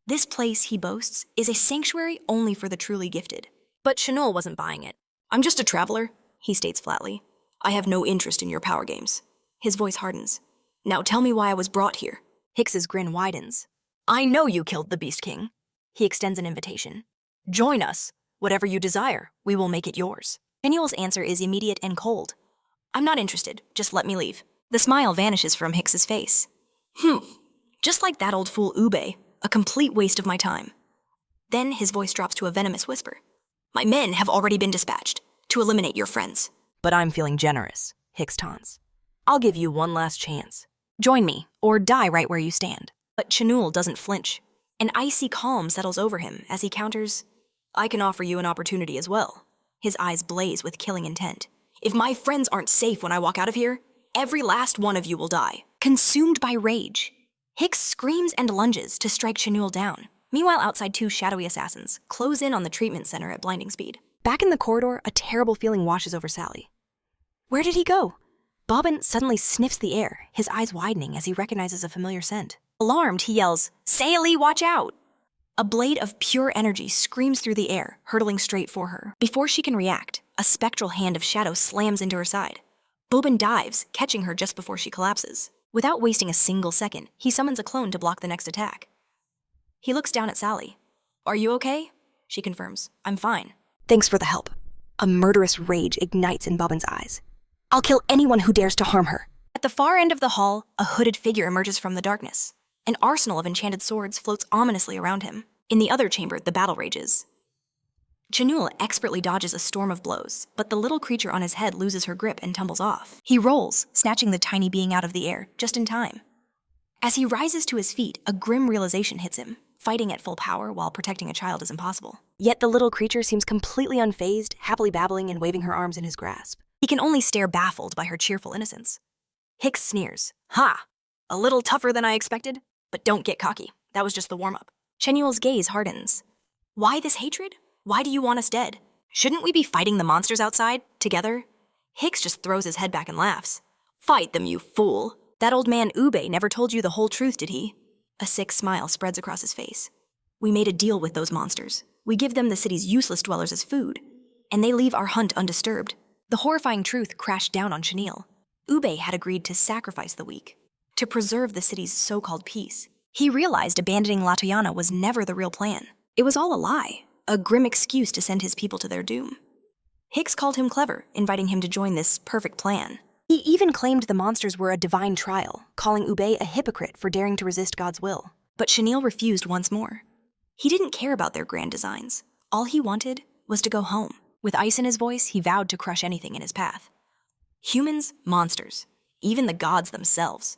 This place, he boasts, is a sanctuary only for the truly gifted. But Chenul wasn't buying it. I'm just a traveler, he states flatly. I have no interest in your power games. His voice hardens. Now tell me why I was brought here. Hicks's grin widens. I know you killed the Beast King. He extends an invitation. Join us. Whatever you desire, we will make it yours. Chenul's answer is immediate and cold. I'm not interested. Just let me leave. The smile vanishes from Hicks's face. Just like that old fool Ube, a complete waste of my time. Then his voice drops to a venomous whisper. My men have already been dispatched to eliminate your friends. But I'm feeling generous, Hicks taunts. I'll give you one last chance. Join me, or die right where you stand. But Chenul doesn't flinch. An icy calm settles over him as he counters, I can offer you an opportunity as well. His eyes blaze with killing intent. If my friends aren't safe when I walk out of here, every last one of you will die. Consumed by rage, Hicks screams and lunges to strike Chenul down. Meanwhile, outside, two shadowy assassins close in on the treatment center at blinding speed. Back in the corridor, a terrible feeling washes over Sally. Where did he go? Bobbin suddenly sniffs the air, his eyes widening as he recognizes a familiar scent. Alarmed, he yells, Sally, watch out! A blade of pure energy screams through the air, hurtling straight for her. Before she can react, a spectral hand of shadow slams into her side. Bobbin dives, catching her just before she collapses. Without wasting a single second, he summons a clone to block the next attack. He looks down at Sally. Are you okay? She confirms. I'm fine. Thanks for the help. A murderous rage ignites in Bobbin's eyes. I'll kill anyone who dares to harm her. At the far end of the hall, a hooded figure emerges from the darkness. An arsenal of enchanted swords floats ominously around him. In the other chamber, the battle rages. Chenul expertly dodges a storm of blows, but the little creature on his head loses her grip and tumbles off. He rolls, snatching the tiny being out of the air, just in time. As he rises to his feet, a grim realization hits him. Fighting at full power while protecting a child is impossible. Yet the little creature seems completely unfazed, happily babbling and waving her arms in his grasp. He can only stare baffled by her cheerful innocence. Hicks sneers. Ha! A little tougher than I expected? But don't get cocky. That was just the warm-up. Chenul's gaze hardens. Why this hatred? Why do you want us dead? Shouldn't we be fighting the monsters outside, together? Hicks just throws his head back and laughs. Fight them, you fool. That old man Ube never told you the whole truth, did he? A sick smile spreads across his face. We made a deal with those monsters. We give them the city's useless dwellers as food, and they leave our hunt undisturbed. The horrifying truth crashed down on Chenil. Ube had agreed to sacrifice the weak, to preserve the city's so-called peace. He realized abandoning La Toyana was never the real plan. It was all a lie, a grim excuse to send his people to their doom. Hicks called him clever, inviting him to join this perfect plan. He He even claimed the monsters were a divine trial, calling Ube a hypocrite for daring to resist God's will. But Chenille refused once more. He didn't care about their grand designs. All he wanted was to go home. With ice in his voice, he vowed to crush anything in his path. Humans, monsters, even the gods themselves.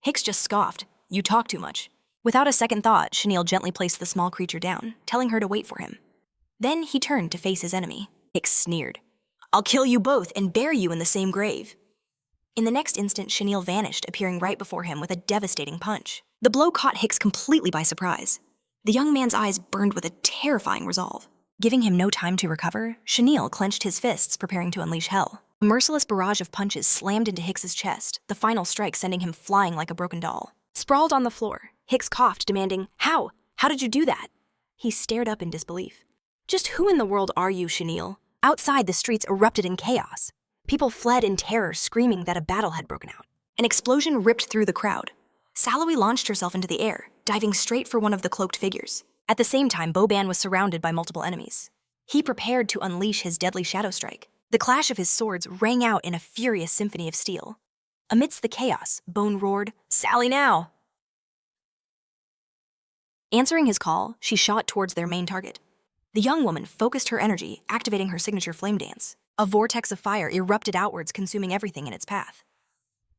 Hicks just scoffed. You talk too much. Without a second thought, Chenille gently placed the small creature down, telling her to wait for him. Then he turned to face his enemy. Hicks sneered. I'll kill you both and bury you in the same grave. In the next instant, Chenille vanished, appearing right before him with a devastating punch. The blow caught Hicks completely by surprise. The young man's eyes burned with a terrifying resolve. Giving him no time to recover, Chenille clenched his fists, preparing to unleash hell. A merciless barrage of punches slammed into Hicks's chest, the final strike sending him flying like a broken doll. Sprawled on the floor, Hicks coughed, demanding, How? How did you do that? He stared up in disbelief. Just who in the world are you, Chenille? Outside, the streets erupted in chaos. People fled in terror, screaming that a battle had broken out. An explosion ripped through the crowd. Saloui launched herself into the air, diving straight for one of the cloaked figures. At the same time, Boban was surrounded by multiple enemies. He prepared to unleash his deadly shadow strike. The clash of his swords rang out in a furious symphony of steel. Amidst the chaos, Bone roared, Sally now! Answering his call, she shot towards their main target. The young woman focused her energy, activating her signature flame dance. A vortex of fire erupted outwards, consuming everything in its path.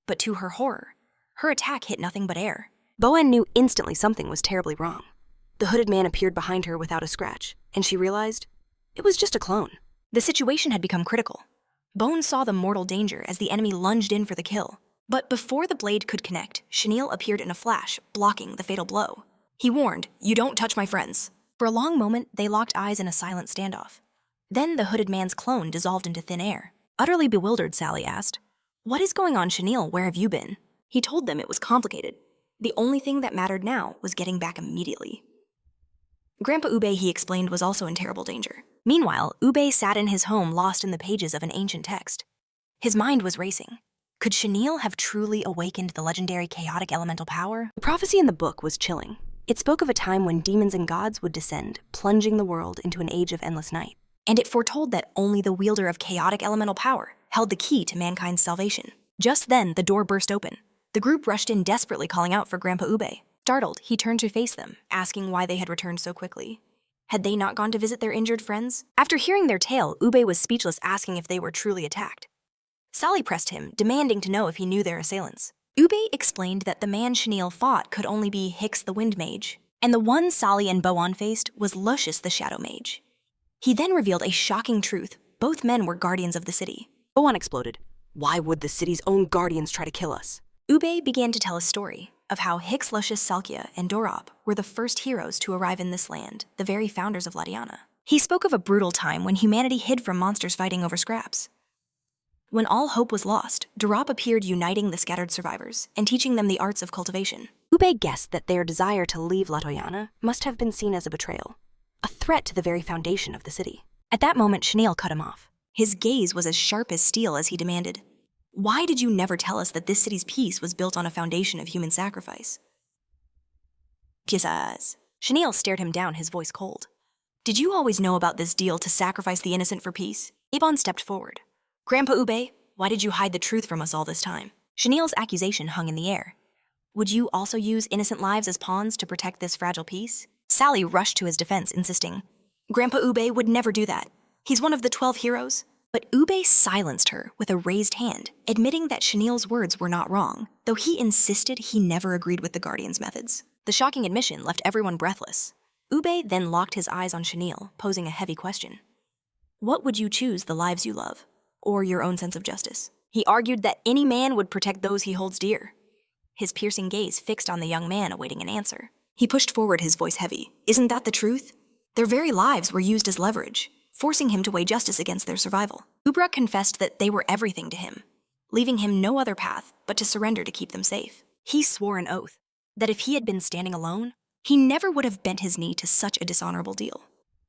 But to her horror, her attack hit nothing but air. Boan knew instantly something was terribly wrong. The hooded man appeared behind her without a scratch, and she realized it was just a clone. The situation had become critical. Bone saw the mortal danger as the enemy lunged in for the kill. But before the blade could connect, Chenille appeared in a flash, blocking the fatal blow. He warned, You don't touch my friends. For a long moment, they locked eyes in a silent standoff. Then the hooded man's clone dissolved into thin air. Utterly bewildered, Sally asked, What is going on, Chenille? Where have you been? He told them it was complicated. The only thing that mattered now was getting back immediately. Grandpa Ube, he explained, was also in terrible danger. Meanwhile, Ube sat in his home, lost in the pages of an ancient text. His mind was racing. Could Chenille have truly awakened the legendary chaotic elemental power? The prophecy in the book was chilling. It spoke of a time when demons and gods would descend, plunging the world into an age of endless night. And it foretold that only the wielder of chaotic elemental power held the key to mankind's salvation. Just then, the door burst open. The group rushed in desperately, calling out for Grandpa Ube. Startled, he turned to face them, asking why they had returned so quickly. Had they not gone to visit their injured friends? After hearing their tale, Ube was speechless, asking if they were truly attacked. Sally pressed him, demanding to know if he knew their assailants. Ube explained that the man Chenille fought could only be Hicks the Wind Mage, and the one Sally and Boan faced was Lucius the Shadow Mage. He then revealed a shocking truth. Both men were guardians of the city. Boan exploded. Why would the city's own guardians try to kill us? Ube began to tell a story of how Hicks, Lucius, Salkia, and Dorop were the first heroes to arrive in this land, the very founders of Latiana. He spoke of a brutal time when humanity hid from monsters fighting over scraps. When all hope was lost, Dorop appeared, uniting the scattered survivors and teaching them the arts of cultivation. Ube guessed that their desire to leave Latoyana must have been seen as a betrayal, a threat to the very foundation of the city. At that moment, Chenille cut him off. His gaze was as sharp as steel as he demanded, Why did you never tell us that this city's peace was built on a foundation of human sacrifice? Pizzazz. Chenille stared him down, his voice cold. Did you always know about this deal to sacrifice the innocent for peace? Ebon stepped forward. Grandpa Ube, why did you hide the truth from us all this time? Chenille's accusation hung in the air. Would you also use innocent lives as pawns to protect this fragile peace? Sally rushed to his defense, insisting, Grandpa Ube would never do that. He's one of the 12 heroes. But Ube silenced her with a raised hand, admitting that Chenille's words were not wrong, though he insisted he never agreed with the Guardian's methods. The shocking admission left everyone breathless. Ube then locked his eyes on Chenille, posing a heavy question. What would you choose, the lives you love, or your own sense of justice? He argued that any man would protect those he holds dear. His piercing gaze fixed on the young man, awaiting an answer. He pushed forward, his voice heavy. Isn't that the truth? Their very lives were used as leverage, forcing him to weigh justice against their survival. Ubra confessed that they were everything to him, leaving him no other path but to surrender to keep them safe. He swore an oath that if he had been standing alone, he never would have bent his knee to such a dishonorable deal.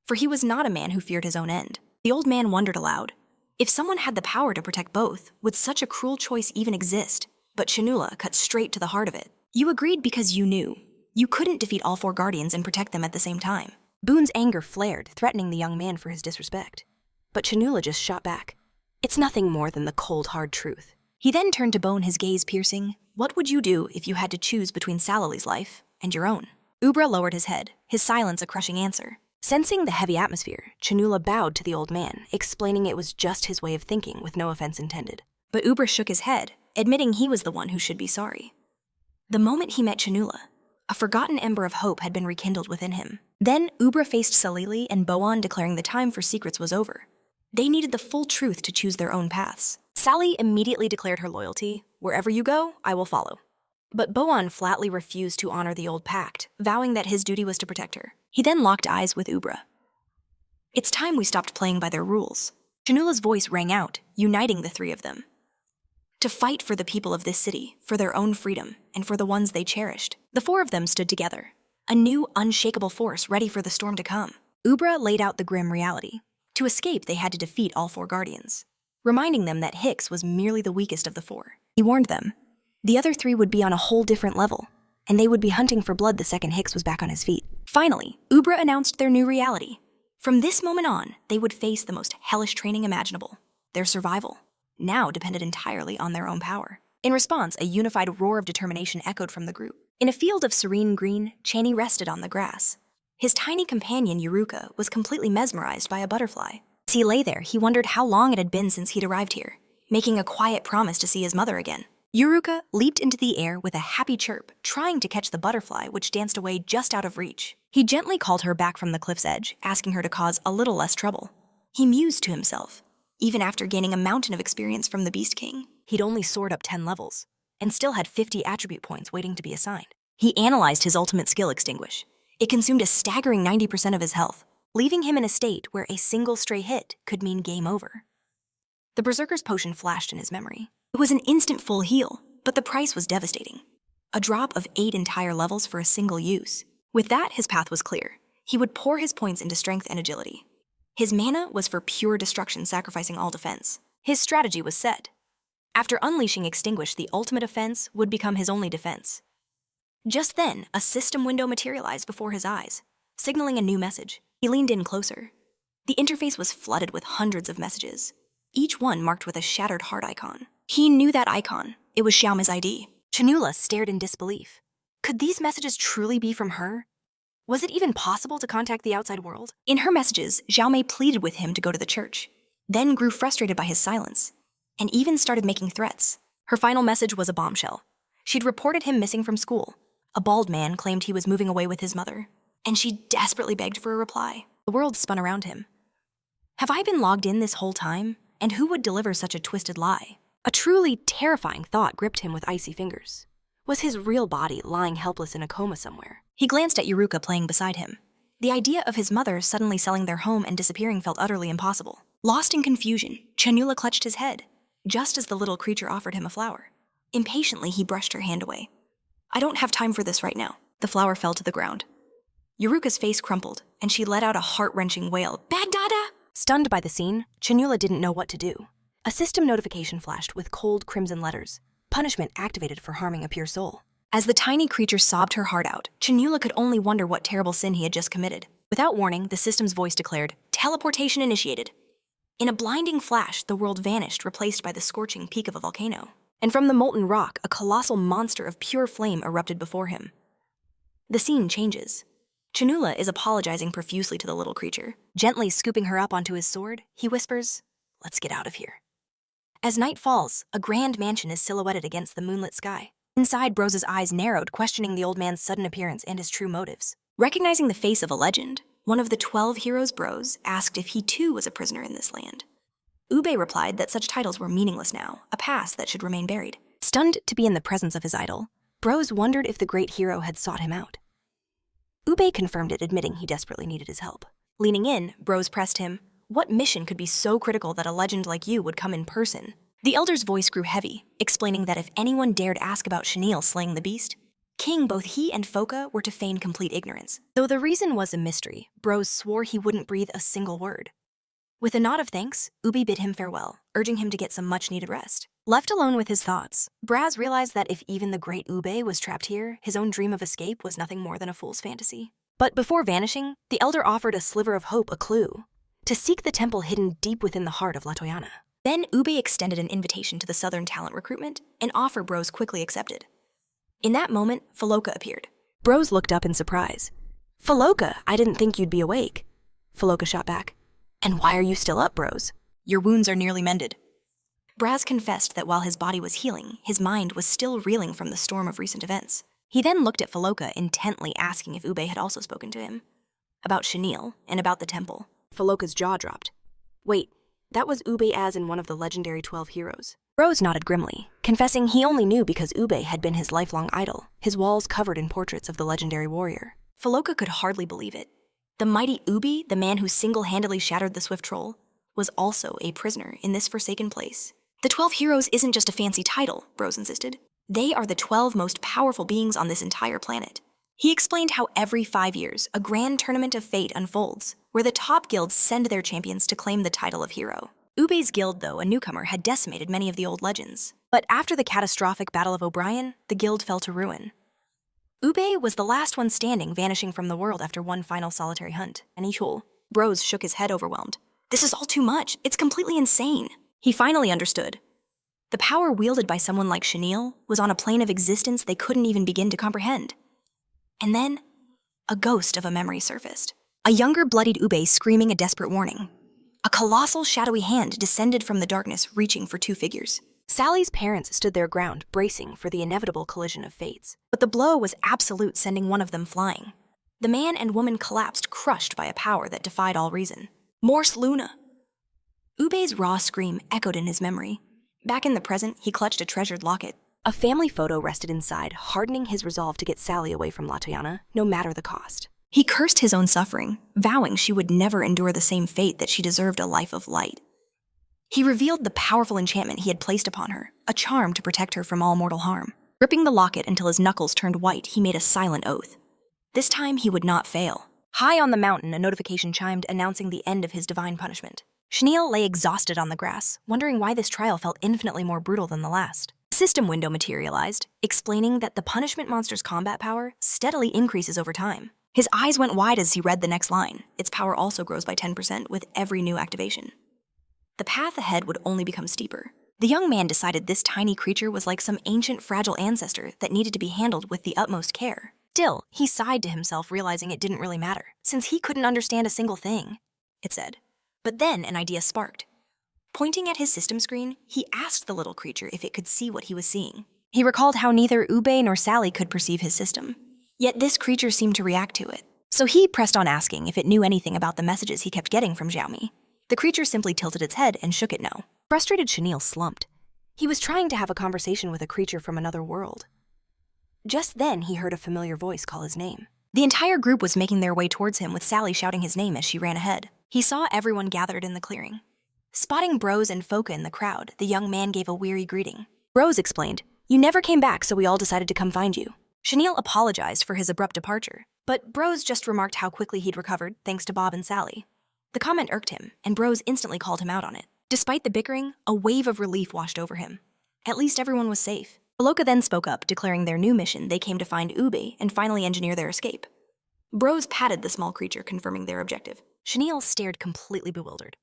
For he was not a man who feared his own end. The old man wondered aloud. If someone had the power to protect both, would such a cruel choice even exist? But Chenille cut straight to the heart of it. You agreed because you knew. You couldn't defeat all 4 guardians and protect them at the same time. Boone's anger flared, threatening the young man for his disrespect. But Chenille just shot back. It's nothing more than the cold, hard truth. He then turned to Bone, his gaze piercing. What would you do if you had to choose between Salali's life and your own? Ubra lowered his head, his silence a crushing answer. Sensing the heavy atmosphere, Chinula bowed to the old man, explaining it was just his way of thinking with no offense intended. But Ubra shook his head, admitting he was the one who should be sorry. The moment he met Chinula, a forgotten ember of hope had been rekindled within him. Then Ubra faced Salili and Boan, declaring the time for secrets was over. They needed the full truth to choose their own paths. Sally immediately declared her loyalty. Wherever you go, I will follow. But Boan flatly refused to honor the old pact, vowing that his duty was to protect her. He then locked eyes with Ubra. It's time we stopped playing by their rules. Chinula's voice rang out, uniting the three of them. To fight for the people of this city, for their own freedom, and for the ones they cherished. The four of them stood together, a new, unshakable force ready for the storm to come. Ubra laid out the grim reality. To escape, they had to defeat all four guardians, reminding them that Hicks was merely the weakest of the four. He warned them. The other three would be on a whole different level, and they would be hunting for blood the second Hicks was back on his feet. Finally, Ubra announced their new reality. From this moment on, they would face the most hellish training imaginable. Their survival now depended entirely on their own power. In response, a unified roar of determination echoed from the group. In a field of serene green, Chaney rested on the grass. His tiny companion, Yuruka, was completely mesmerized by a butterfly. As he lay there, he wondered how long it had been since he'd arrived here, making a quiet promise to see his mother again. Yuruka leaped into the air with a happy chirp, trying to catch the butterfly, which danced away just out of reach. He gently called her back from the cliff's edge, asking her to cause a little less trouble. He mused to himself. Even after gaining a mountain of experience from the Beast King, he'd only soared up 10 levels, and still had 50 attribute points waiting to be assigned. He analyzed his ultimate skill, Extinguish. It consumed a staggering 90% of his health, leaving him in a state where a single stray hit could mean game over. The Berserker's potion flashed in his memory. It was an instant full heal, but the price was devastating. A drop of 8 entire levels for a single use. With that, his path was clear. He would pour his points into strength and agility. His mana was for pure destruction, sacrificing all defense. His strategy was set. After unleashing Extinguish, the ultimate offense would become his only defense. Just then, a system window materialized before his eyes, signaling a new message. He leaned in closer. The interface was flooded with hundreds of messages, each one marked with a shattered heart icon. He knew that icon. It was Xiaomi's ID. Chinula stared in disbelief. Could these messages truly be from her? Was it even possible to contact the outside world? In her messages, Xiaomei pleaded with him to go to the church, then grew frustrated by his silence, and even started making threats. Her final message was a bombshell. She'd reported him missing from school. A bald man claimed he was moving away with his mother, and she desperately begged for a reply. The world spun around him. Have I been logged in this whole time? And who would deliver such a twisted lie? A truly terrifying thought gripped him with icy fingers. Was his real body lying helpless in a coma somewhere? He glanced at Yuruka playing beside him. The idea of his mother suddenly selling their home and disappearing felt utterly impossible. Lost in confusion, Chanula clutched his head, just as the little creature offered him a flower. Impatiently, he brushed her hand away. I don't have time for this right now. The flower fell to the ground. Yuruka's face crumpled, and she let out a heart-wrenching wail. Bagdada! Stunned by the scene, Chanula didn't know what to do. A system notification flashed with cold crimson letters. Punishment activated for harming a pure soul. As the tiny creature sobbed her heart out, Chanula could only wonder what terrible sin he had just committed. Without warning, the system's voice declared, teleportation initiated. In a blinding flash, the world vanished, replaced by the scorching peak of a volcano. And from the molten rock, a colossal monster of pure flame erupted before him. The scene changes. Chanula is apologizing profusely to the little creature. Gently scooping her up onto his sword, he whispers, let's get out of here. As night falls, a grand mansion is silhouetted against the moonlit sky. Inside, Brose's eyes narrowed, questioning the old man's sudden appearance and his true motives. Recognizing the face of a legend, one of the 12 heroes, Brose, asked if he too was a prisoner in this land. Ube replied that such titles were meaningless now, a past that should remain buried. Stunned to be in the presence of his idol, Brose wondered if the great hero had sought him out. Ube confirmed it, admitting he desperately needed his help. Leaning in, Brose pressed him, what mission could be so critical that a legend like you would come in person? The elder's voice grew heavy, explaining that if anyone dared ask about Chenille slaying the beast, King, both he and Foka were to feign complete ignorance. Though the reason was a mystery, Brose swore he wouldn't breathe a single word. With a nod of thanks, Ubi bid him farewell, urging him to get some much-needed rest. Left alone with his thoughts, Braz realized that if even the great Ube was trapped here, his own dream of escape was nothing more than a fool's fantasy. But before vanishing, the elder offered a sliver of hope, a clue. To seek the temple hidden deep within the heart of Latoyana. Then Ube extended an invitation to the Southern talent recruitment, an offer Bros quickly accepted. In that moment, Faloka appeared. Bros looked up in surprise. Faloka, I didn't think you'd be awake. Faloka shot back. And why are you still up, Bros? Your wounds are nearly mended. Braz confessed that while his body was healing, his mind was still reeling from the storm of recent events. He then looked at Faloka intently, asking if Ube had also spoken to him. About Chenille, and about the temple. Faloka's jaw dropped. Wait, that was Ube as in one of the legendary 12 heroes. Bros nodded grimly, confessing he only knew because Ube had been his lifelong idol, his walls covered in portraits of the legendary warrior. Faloka could hardly believe it. The mighty Ube, the man who single-handedly shattered the Swift Troll, was also a prisoner in this forsaken place. The 12 heroes isn't just a fancy title, Bros insisted. They are the 12 most powerful beings on this entire planet. He explained how every 5 years, a grand tournament of fate unfolds, where the top guilds send their champions to claim the title of hero. Ube's guild, though a newcomer, had decimated many of the old legends. But after the catastrophic Battle of O'Brien, the guild fell to ruin. Ube was the last one standing, vanishing from the world after one final solitary hunt. And Ihul. Bros shook his head overwhelmed. This is all too much. It's completely insane. He finally understood. The power wielded by someone like Chenille was on a plane of existence they couldn't even begin to comprehend. And then, a ghost of a memory surfaced. A younger, bloodied Ube screaming a desperate warning. A colossal, shadowy hand descended from the darkness, reaching for 2 figures. Sally's parents stood their ground, bracing for the inevitable collision of fates. But the blow was absolute, sending one of them flying. The man and woman collapsed, crushed by a power that defied all reason. Morse Luna! Ube's raw scream echoed in his memory. Back in the present, he clutched a treasured locket. A family photo rested inside, hardening his resolve to get Sally away from Latoyana, no matter the cost. He cursed his own suffering, vowing she would never endure the same fate that she deserved, a life of light. He revealed the powerful enchantment he had placed upon her, a charm to protect her from all mortal harm. Gripping the locket until his knuckles turned white, he made a silent oath. This time he would not fail. High on the mountain, a notification chimed announcing the end of his divine punishment. Chenille lay exhausted on the grass, wondering why this trial felt infinitely more brutal than the last. A system window materialized, explaining that the punishment monster's combat power steadily increases over time. His eyes went wide as he read the next line. Its power also grows by 10% with every new activation. The path ahead would only become steeper. The young man decided this tiny creature was like some ancient, fragile ancestor that needed to be handled with the utmost care. Still, he sighed to himself, realizing it didn't really matter, since he couldn't understand a single thing, it said. But then an idea sparked. Pointing at his system screen, he asked the little creature if it could see what he was seeing. He recalled how neither Ube nor Sally could perceive his system. Yet this creature seemed to react to it. So he pressed on asking if it knew anything about the messages he kept getting from Xiaomi. The creature simply tilted its head and shook it no. Frustrated, Chenille slumped. He was trying to have a conversation with a creature from another world. Just then, he heard a familiar voice call his name. The entire group was making their way towards him, with Sally shouting his name as she ran ahead. He saw everyone gathered in the clearing. Spotting Bros and Foka in the crowd, the young man gave a weary greeting. Bros explained, "You never came back, so we all decided to come find you." Chenille apologized for his abrupt departure, but Bros just remarked how quickly he'd recovered, thanks to Bob and Sally. The comment irked him, and Bros instantly called him out on it. Despite the bickering, a wave of relief washed over him. At least everyone was safe. Baloka then spoke up, declaring their new mission they came to find Ube and finally engineer their escape. Bros patted the small creature, confirming their objective. Chenille stared completely bewildered.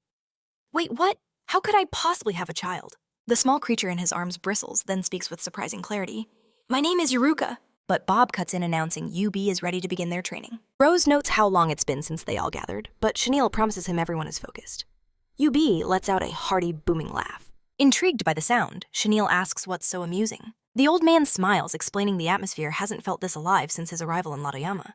"Wait, what? How could I possibly have a child?" The small creature in his arms bristles, then speaks with surprising clarity. "My name is Yuruka." But Bob cuts in, announcing UB is ready to begin their training. Rose notes how long it's been since they all gathered, but Chenille promises him everyone is focused. UB lets out a hearty, booming laugh. Intrigued by the sound, Chenille asks what's so amusing. The old man smiles, explaining the atmosphere hasn't felt this alive since his arrival in Latoyama.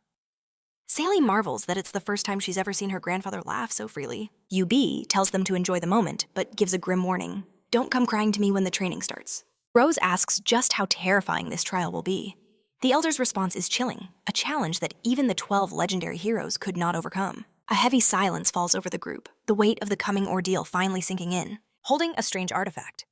Sally marvels that it's the first time she's ever seen her grandfather laugh so freely. UB tells them to enjoy the moment, but gives a grim warning. "Don't come crying to me when the training starts." Rose asks just how terrifying this trial will be. The elder's response is chilling, a challenge that even the 12 legendary heroes could not overcome. A heavy silence falls over the group, the weight of the coming ordeal finally sinking in. Holding a strange artifact,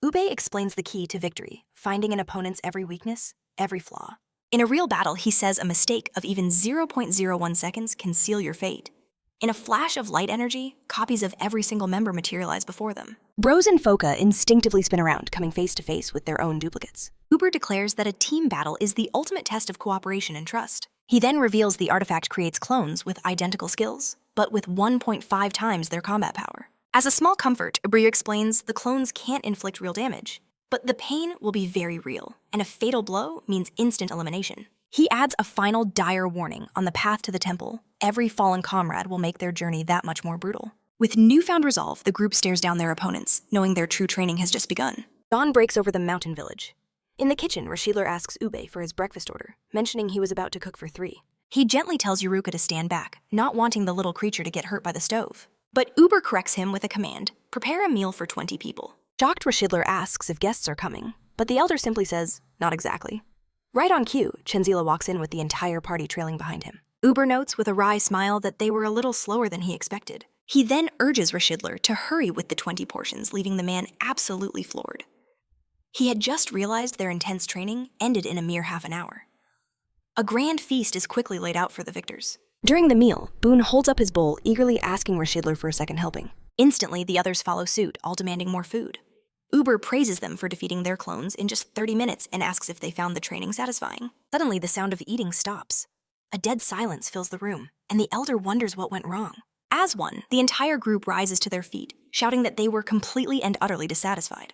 Ube explains the key to victory, finding an opponent's every weakness, every flaw. In a real battle, he says a mistake of even 0.01 seconds can seal your fate. In a flash of light energy, copies of every single member materialize before them. Bros and Foka instinctively spin around, coming face to face with their own duplicates. Uber declares that a team battle is the ultimate test of cooperation and trust. He then reveals the artifact creates clones with identical skills, but with 1.5 times their combat power. As a small comfort, Abreu explains the clones can't inflict real damage, but the pain will be very real, and a fatal blow means instant elimination. He adds a final dire warning on the path to the temple. Every fallen comrade will make their journey that much more brutal. With newfound resolve, the group stares down their opponents, knowing their true training has just begun. Dawn breaks over the mountain village. In the kitchen, Rashidler asks Ube for his breakfast order, mentioning he was about to cook for 3. He gently tells Yuruka to stand back, not wanting the little creature to get hurt by the stove. But Uber corrects him with a command: prepare a meal for 20 people. Shocked, Rashidler asks if guests are coming, but the elder simply says, not exactly. Right on cue, Chen Jiliao walks in with the entire party trailing behind him. Uber notes with a wry smile that they were a little slower than he expected. He then urges Rashidler to hurry with the 20 portions, leaving the man absolutely floored. He had just realized their intense training ended in a mere half an hour. A grand feast is quickly laid out for the victors. During the meal, Boone holds up his bowl, eagerly asking Rashidler for a second helping. Instantly, the others follow suit, all demanding more food. Uber praises them for defeating their clones in just 30 minutes and asks if they found the training satisfying. Suddenly, the sound of eating stops. A dead silence fills the room, and the elder wonders what went wrong. As one, the entire group rises to their feet, shouting that they were completely and utterly dissatisfied.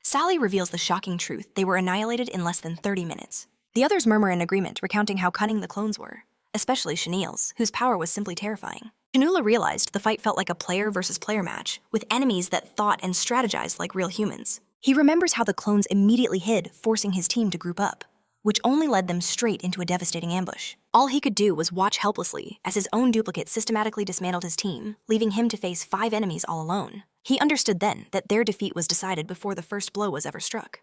Sally reveals the shocking truth: they were annihilated in less than 30 minutes. The others murmur in agreement, recounting how cunning the clones were, especially Chenille's, whose power was simply terrifying. Chenille realized the fight felt like a player versus player match, with enemies that thought and strategized like real humans. He remembers how the clones immediately hid, forcing his team to group up, which only led them straight into a devastating ambush. All he could do was watch helplessly as his own duplicate systematically dismantled his team, leaving him to face 5 enemies all alone. He understood then that their defeat was decided before the first blow was ever struck.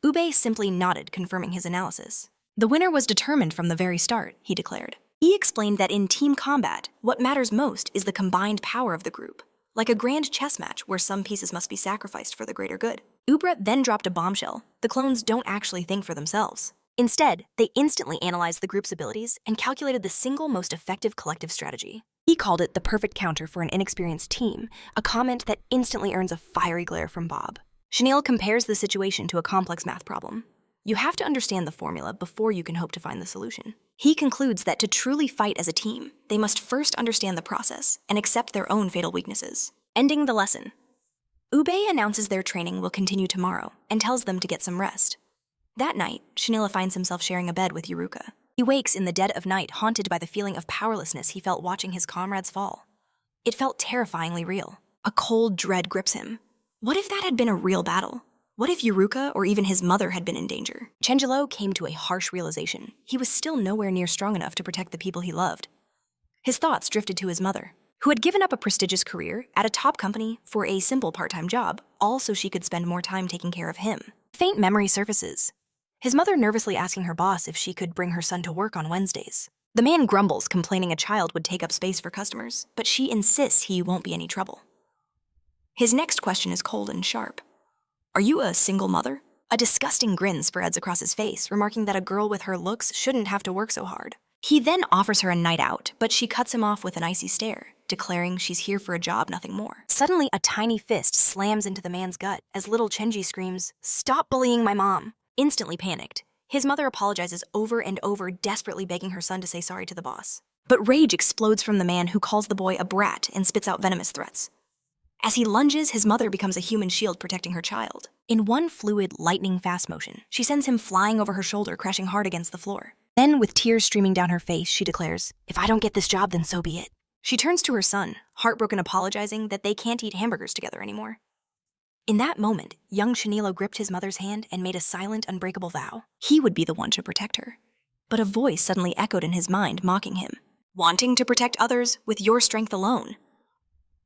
Ube simply nodded, confirming his analysis. The winner was determined from the very start, he declared. He explained that in team combat, what matters most is the combined power of the group, like a grand chess match where some pieces must be sacrificed for the greater good. Ubra then dropped a bombshell: the clones don't actually think for themselves. Instead, they instantly analyzed the group's abilities and calculated the single most effective collective strategy. He called it the perfect counter for an inexperienced team, a comment that instantly earns a fiery glare from Bob. Chenille compares the situation to a complex math problem. You have to understand the formula before you can hope to find the solution. He concludes that to truly fight as a team, they must first understand the process and accept their own fatal weaknesses. Ending the lesson. Ube announces their training will continue tomorrow and tells them to get some rest. That night, Chenille finds himself sharing a bed with Yuruka. He wakes in the dead of night, haunted by the feeling of powerlessness he felt watching his comrades fall. It felt terrifyingly real. A cold dread grips him. What if that had been a real battle? What if Yuruka or even his mother had been in danger? Chen Jiliao came to a harsh realization. He was still nowhere near strong enough to protect the people he loved. His thoughts drifted to his mother, who had given up a prestigious career at a top company for a simple part-time job, all so she could spend more time taking care of him. Faint memory surfaces. His mother nervously asking her boss if she could bring her son to work on Wednesdays. The man grumbles, complaining a child would take up space for customers, but she insists he won't be any trouble. His next question is cold and sharp. Are you a single mother? A disgusting grin spreads across his face, remarking that a girl with her looks shouldn't have to work so hard. He then offers her a night out, but she cuts him off with an icy stare, declaring she's here for a job, nothing more. Suddenly, a tiny fist slams into the man's gut as little Chenji screams, "Stop bullying my mom!" Instantly panicked, his mother apologizes over and over, desperately begging her son to say sorry to the boss. But rage explodes from the man, who calls the boy a brat and spits out venomous threats. As he lunges, his mother becomes a human shield protecting her child. In one fluid, lightning-fast motion, she sends him flying over her shoulder, crashing hard against the floor. Then, with tears streaming down her face, she declares, "If I don't get this job, then so be it." She turns to her son, heartbroken, apologizing that they can't eat hamburgers together anymore. In that moment, young Chenille gripped his mother's hand and made a silent, unbreakable vow. He would be the one to protect her. But a voice suddenly echoed in his mind, mocking him. "Wanting to protect others with your strength alone.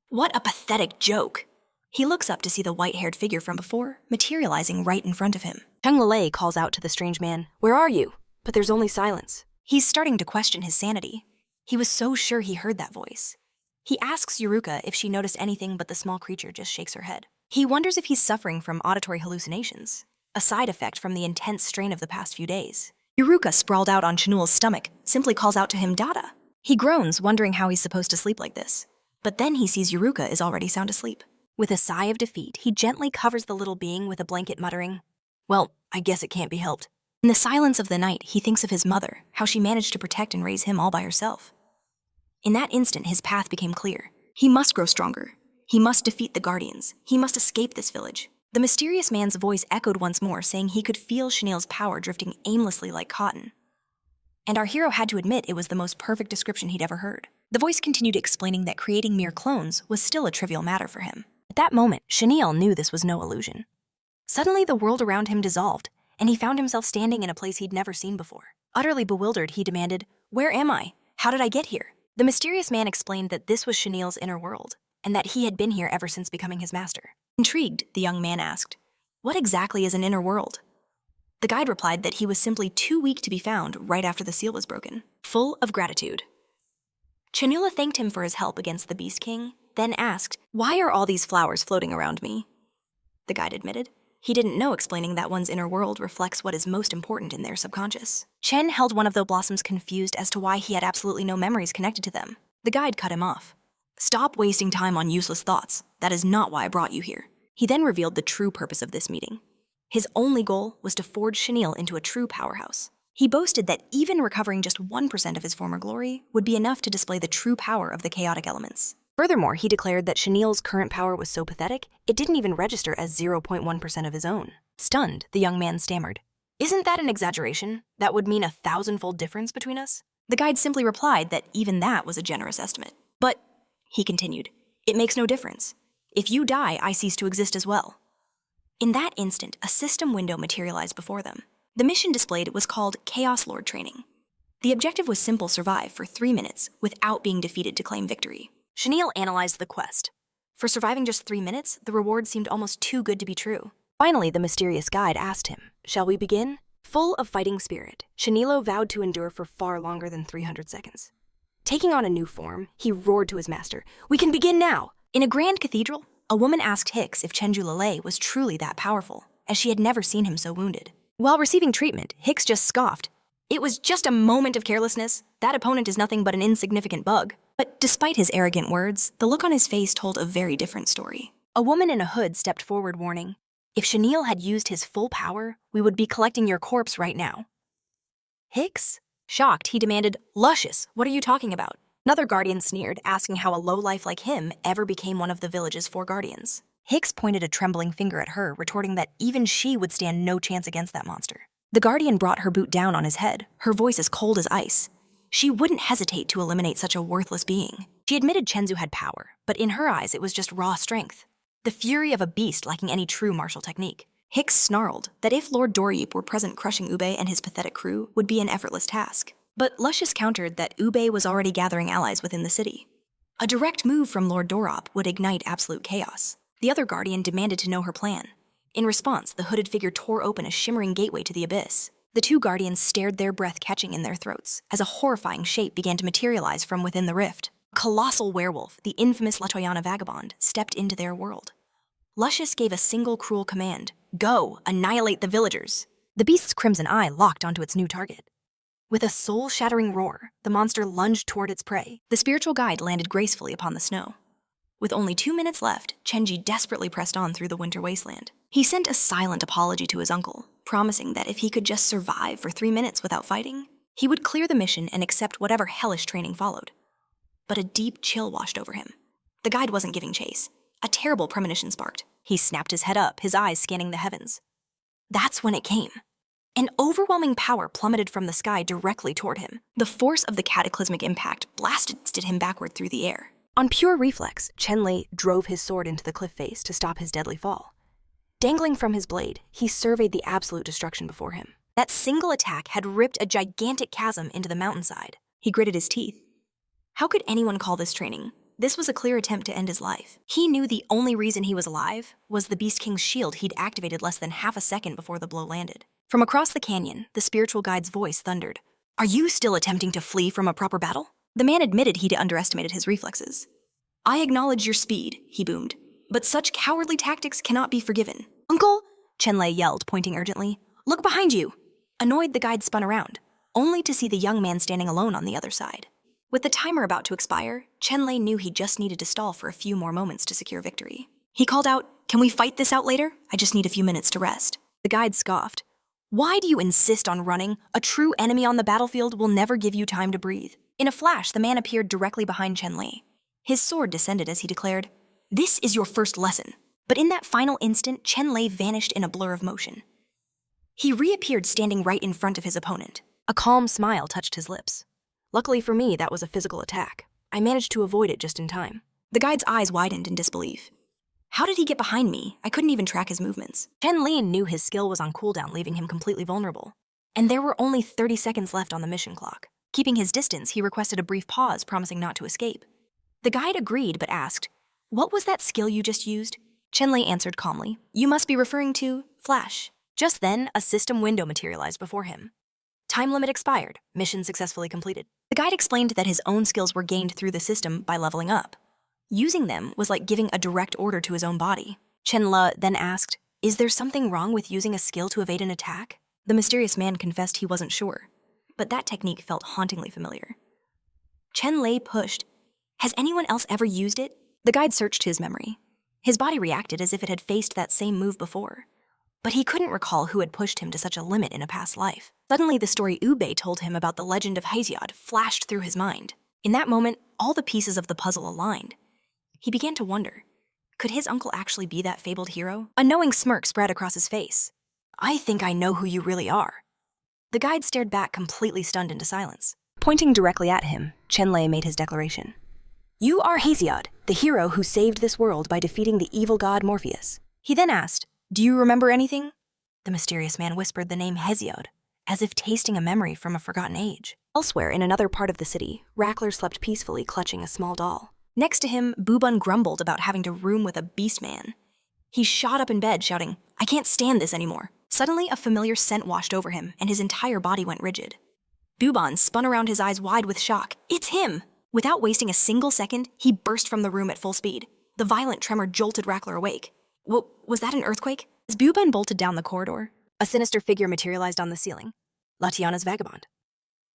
What a pathetic joke." He looks up to see the white-haired figure from before, materializing right in front of him. Cheng Lilei calls out to the strange man, "Where are you?" But there's only silence. He's starting to question his sanity. He was so sure he heard that voice. He asks Yuruka if she noticed anything, but the small creature just shakes her head. He wonders if he's suffering from auditory hallucinations, a side effect from the intense strain of the past few days. Yuruka, sprawled out on Chenille's stomach, simply calls out to him, "Dada." He groans, wondering how he's supposed to sleep like this. But then he sees Yuruka is already sound asleep. With a sigh of defeat, he gently covers the little being with a blanket, muttering, "Well, I guess it can't be helped." In the silence of the night, he thinks of his mother, how she managed to protect and raise him all by herself. In that instant, his path became clear. He must grow stronger. He must defeat the guardians. He must escape this village. The mysterious man's voice echoed once more, saying he could feel Chenille's power drifting aimlessly like cotton. And our hero had to admit it was the most perfect description he'd ever heard. The voice continued explaining that creating mere clones was still a trivial matter for him. At that moment, Chenille knew this was no illusion. Suddenly, the world around him dissolved, and he found himself standing in a place he'd never seen before. Utterly bewildered, he demanded, "Where am I? How did I get here?" The mysterious man explained that this was Chenille's inner world, and that he had been here ever since becoming his master. Intrigued, the young man asked, "What exactly is an inner world?" The guide replied that he was simply too weak to be found right after the seal was broken. Full of gratitude, Chenille thanked him for his help against the Beast King, then asked, "Why are all these flowers floating around me?" The guide admitted. He didn't know, explaining that one's inner world reflects what is most important in their subconscious. Chen held one of the blossoms, confused as to why he had absolutely no memories connected to them. The guide cut him off. "Stop wasting time on useless thoughts. That is not why I brought you here." He then revealed the true purpose of this meeting. His only goal was to forge Chenille into a true powerhouse. He boasted that even recovering just 1% of his former glory would be enough to display the true power of the chaotic elements. Furthermore, he declared that Chenille's current power was so pathetic, it didn't even register as 0.1% of his own. Stunned, the young man stammered, "Isn't that an exaggeration? That would mean a 1,000-fold difference between us?" The guide simply replied that even that was a generous estimate. "But," he continued, "it makes no difference. If you die, I cease to exist as well." In that instant, a system window materialized before them. The mission displayed was called Chaos Lord Training. The objective was simple: survive for 3 minutes without being defeated to claim victory. Chenille analyzed the quest. For surviving just 3 minutes, the reward seemed almost too good to be true. Finally, the mysterious guide asked him, "Shall we begin?" Full of fighting spirit, Chenille vowed to endure for far longer than 300 seconds. Taking on a new form, he roared to his master, "We can begin now!" In a grand cathedral, a woman asked Hicks if Chen Jiliao was truly that powerful, as she had never seen him so wounded. While receiving treatment, Hicks just scoffed. "It was just a moment of carelessness. That opponent is nothing but an insignificant bug." But despite his arrogant words, the look on his face told a very different story. A woman in a hood stepped forward, warning, "If Chenille had used his full power, we would be collecting your corpse right now." Hicks? Shocked, he demanded, "Luscious, what are you talking about?" Another guardian sneered, asking how a lowlife like him ever became one of the village's 4 guardians. Hicks pointed a trembling finger at her, retorting that even she would stand no chance against that monster. The guardian brought her boot down on his head, her voice as cold as ice. She wouldn't hesitate to eliminate such a worthless being. She admitted Chenzu had power, but in her eyes it was just raw strength. The fury of a beast lacking any true martial technique. Hicks snarled that if Lord Doryup were present, crushing Ube and his pathetic crew would be an effortless task. But Luscious countered that Ube was already gathering allies within the city. A direct move from Lord Doryup would ignite absolute chaos. The other guardian demanded to know her plan. In response, the hooded figure tore open a shimmering gateway to the abyss. The 2 guardians stared, their breath catching in their throats, as a horrifying shape began to materialize from within the rift. A colossal werewolf, the infamous Latoyana vagabond, stepped into their world. Luscious gave a single cruel command: "Go, annihilate the villagers." The beast's crimson eye locked onto its new target. With a soul-shattering roar, the monster lunged toward its prey. The spiritual guide landed gracefully upon the snow. With only 2 minutes left, Chenji desperately pressed on through the winter wasteland. He sent a silent apology to his uncle, promising that if he could just survive for 3 minutes without fighting, he would clear the mission and accept whatever hellish training followed. But a deep chill washed over him. The guide wasn't giving chase. A terrible premonition sparked. He snapped his head up, his eyes scanning the heavens. That's when it came. An overwhelming power plummeted from the sky directly toward him. The force of the cataclysmic impact blasted him backward through the air. On pure reflex, Chen Lei drove his sword into the cliff face to stop his deadly fall. Dangling from his blade, he surveyed the absolute destruction before him. That single attack had ripped a gigantic chasm into the mountainside. He gritted his teeth. How could anyone call this training? This was a clear attempt to end his life. He knew the only reason he was alive was the Beast King's shield he'd activated less than half a second before the blow landed. From across the canyon, the spiritual guide's voice thundered, "Are you still attempting to flee from a proper battle?" The man admitted he'd underestimated his reflexes. "I acknowledge your speed," he boomed, "but such cowardly tactics cannot be forgiven." "Uncle!" Chen Lei yelled, pointing urgently. "Look behind you!" Annoyed, the guide spun around, only to see the young man standing alone on the other side. With the timer about to expire, Chen Lei knew he just needed to stall for a few more moments to secure victory. He called out, "Can we fight this out later? I just need a few minutes to rest." The guide scoffed. "Why do you insist on running? A true enemy on the battlefield will never give you time to breathe." In a flash, the man appeared directly behind Chen Lei. His sword descended as he declared, "This is your first lesson." But in that final instant, Chen Lei vanished in a blur of motion. He reappeared standing right in front of his opponent. A calm smile touched his lips. Luckily for me, that was a physical attack. I managed to avoid it just in time. The guide's eyes widened in disbelief. How did he get behind me? I couldn't even track his movements. Chen Lin knew his skill was on cooldown, leaving him completely vulnerable. And there were only 30 seconds left on the mission clock. Keeping his distance, he requested a brief pause, promising not to escape. The guide agreed, but asked, "What was that skill you just used?" Chen Lei answered calmly, "You must be referring to Flash." Just then, a system window materialized before him. Time limit expired. Mission successfully completed. The guide explained that his own skills were gained through the system by leveling up. Using them was like giving a direct order to his own body. Chen Le then asked, "Is there something wrong with using a skill to evade an attack?" The mysterious man confessed he wasn't sure, but that technique felt hauntingly familiar. Chen Lei pushed, "Has anyone else ever used it?" The guide searched his memory. His body reacted as if it had faced that same move before. But he couldn't recall who had pushed him to such a limit in a past life. Suddenly, the story Ube told him about the legend of Isekai'd flashed through his mind. In that moment, all the pieces of the puzzle aligned. He began to wonder, could his uncle actually be that fabled hero? A knowing smirk spread across his face. "I think I know who you really are." The guide stared back, completely stunned into silence. Pointing directly at him, Chen Lei made his declaration. "You are Isekai'd, the hero who saved this world by defeating the evil god Morpheus." He then asked, "Do you remember anything?" The mysterious man whispered the name Hesiod, as if tasting a memory from a forgotten age. Elsewhere, in another part of the city, Rackler slept peacefully, clutching a small doll. Next to him, Bubun grumbled about having to room with a beast man. He shot up in bed, shouting, "I can't stand this anymore." Suddenly, a familiar scent washed over him, and his entire body went rigid. Bubun spun around, his eyes wide with shock. "It's him!" Without wasting a single second, he burst from the room at full speed. The violent tremor jolted Rackler awake. Was that an earthquake? As Bubun bolted down the corridor, a sinister figure materialized on the ceiling. Latiana's vagabond.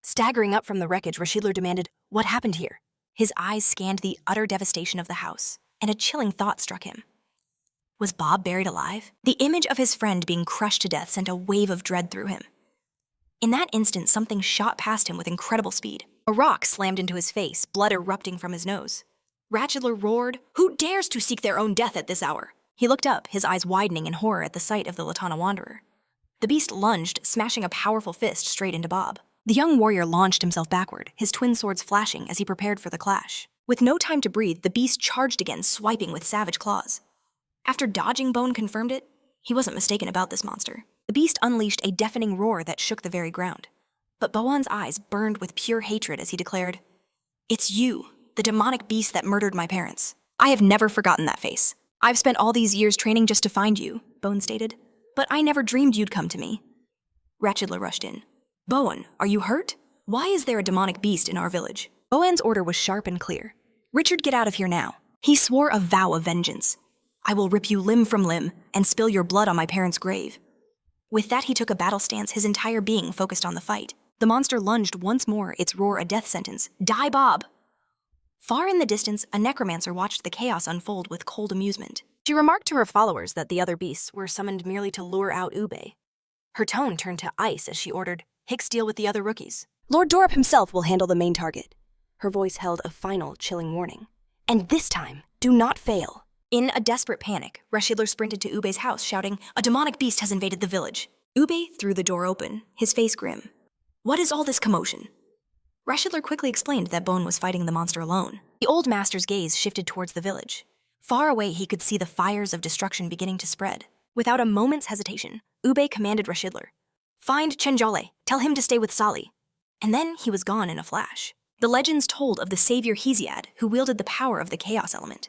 Staggering up from the wreckage, Rashidler demanded, "What happened here?" His eyes scanned the utter devastation of the house, and a chilling thought struck him. Was Bob buried alive? The image of his friend being crushed to death sent a wave of dread through him. In that instant, something shot past him with incredible speed. A rock slammed into his face, blood erupting from his nose. Ratchidler roared, "Who dares to seek their own death at this hour?" He looked up, his eyes widening in horror at the sight of the Latana wanderer. The beast lunged, smashing a powerful fist straight into Bob. The young warrior launched himself backward, his twin swords flashing as he prepared for the clash. With no time to breathe, the beast charged again, swiping with savage claws. After dodging, Bone confirmed it. He wasn't mistaken about this monster. The beast unleashed a deafening roar that shook the very ground. But Bowen's eyes burned with pure hatred as he declared, "It's you, the demonic beast that murdered my parents. I have never forgotten that face. I've spent all these years training just to find you," Bone stated. "But I never dreamed you'd come to me." Ratchidler rushed in. "Bowen, are you hurt? Why is there a demonic beast in our village?" Bowen's order was sharp and clear. "Richard, get out of here now." He swore a vow of vengeance. "I will rip you limb from limb and spill your blood on my parents' grave." With that, he took a battle stance, his entire being focused on the fight. The monster lunged once more, its roar a death sentence. "Die, Bob!" Far in the distance, a necromancer watched the chaos unfold with cold amusement. She remarked to her followers that the other beasts were summoned merely to lure out Ube. Her tone turned to ice as she ordered, "Hicks deal with the other rookies. Lord Dorp himself will handle the main target." Her voice held a final, chilling warning. "And this time, do not fail." In a desperate panic, Rashidler sprinted to Ube's house, shouting, "A demonic beast has invaded the village." Ube threw the door open, his face grim. "What is all this commotion?" Rashidler quickly explained that Bone was fighting the monster alone. The old master's gaze shifted towards the village. Far away, he could see the fires of destruction beginning to spread. Without a moment's hesitation, Ube commanded Rashidler, "Find Chen Jiliao, tell him to stay with Sali." And then he was gone in a flash. The legends told of the savior Hesiod, who wielded the power of the chaos element.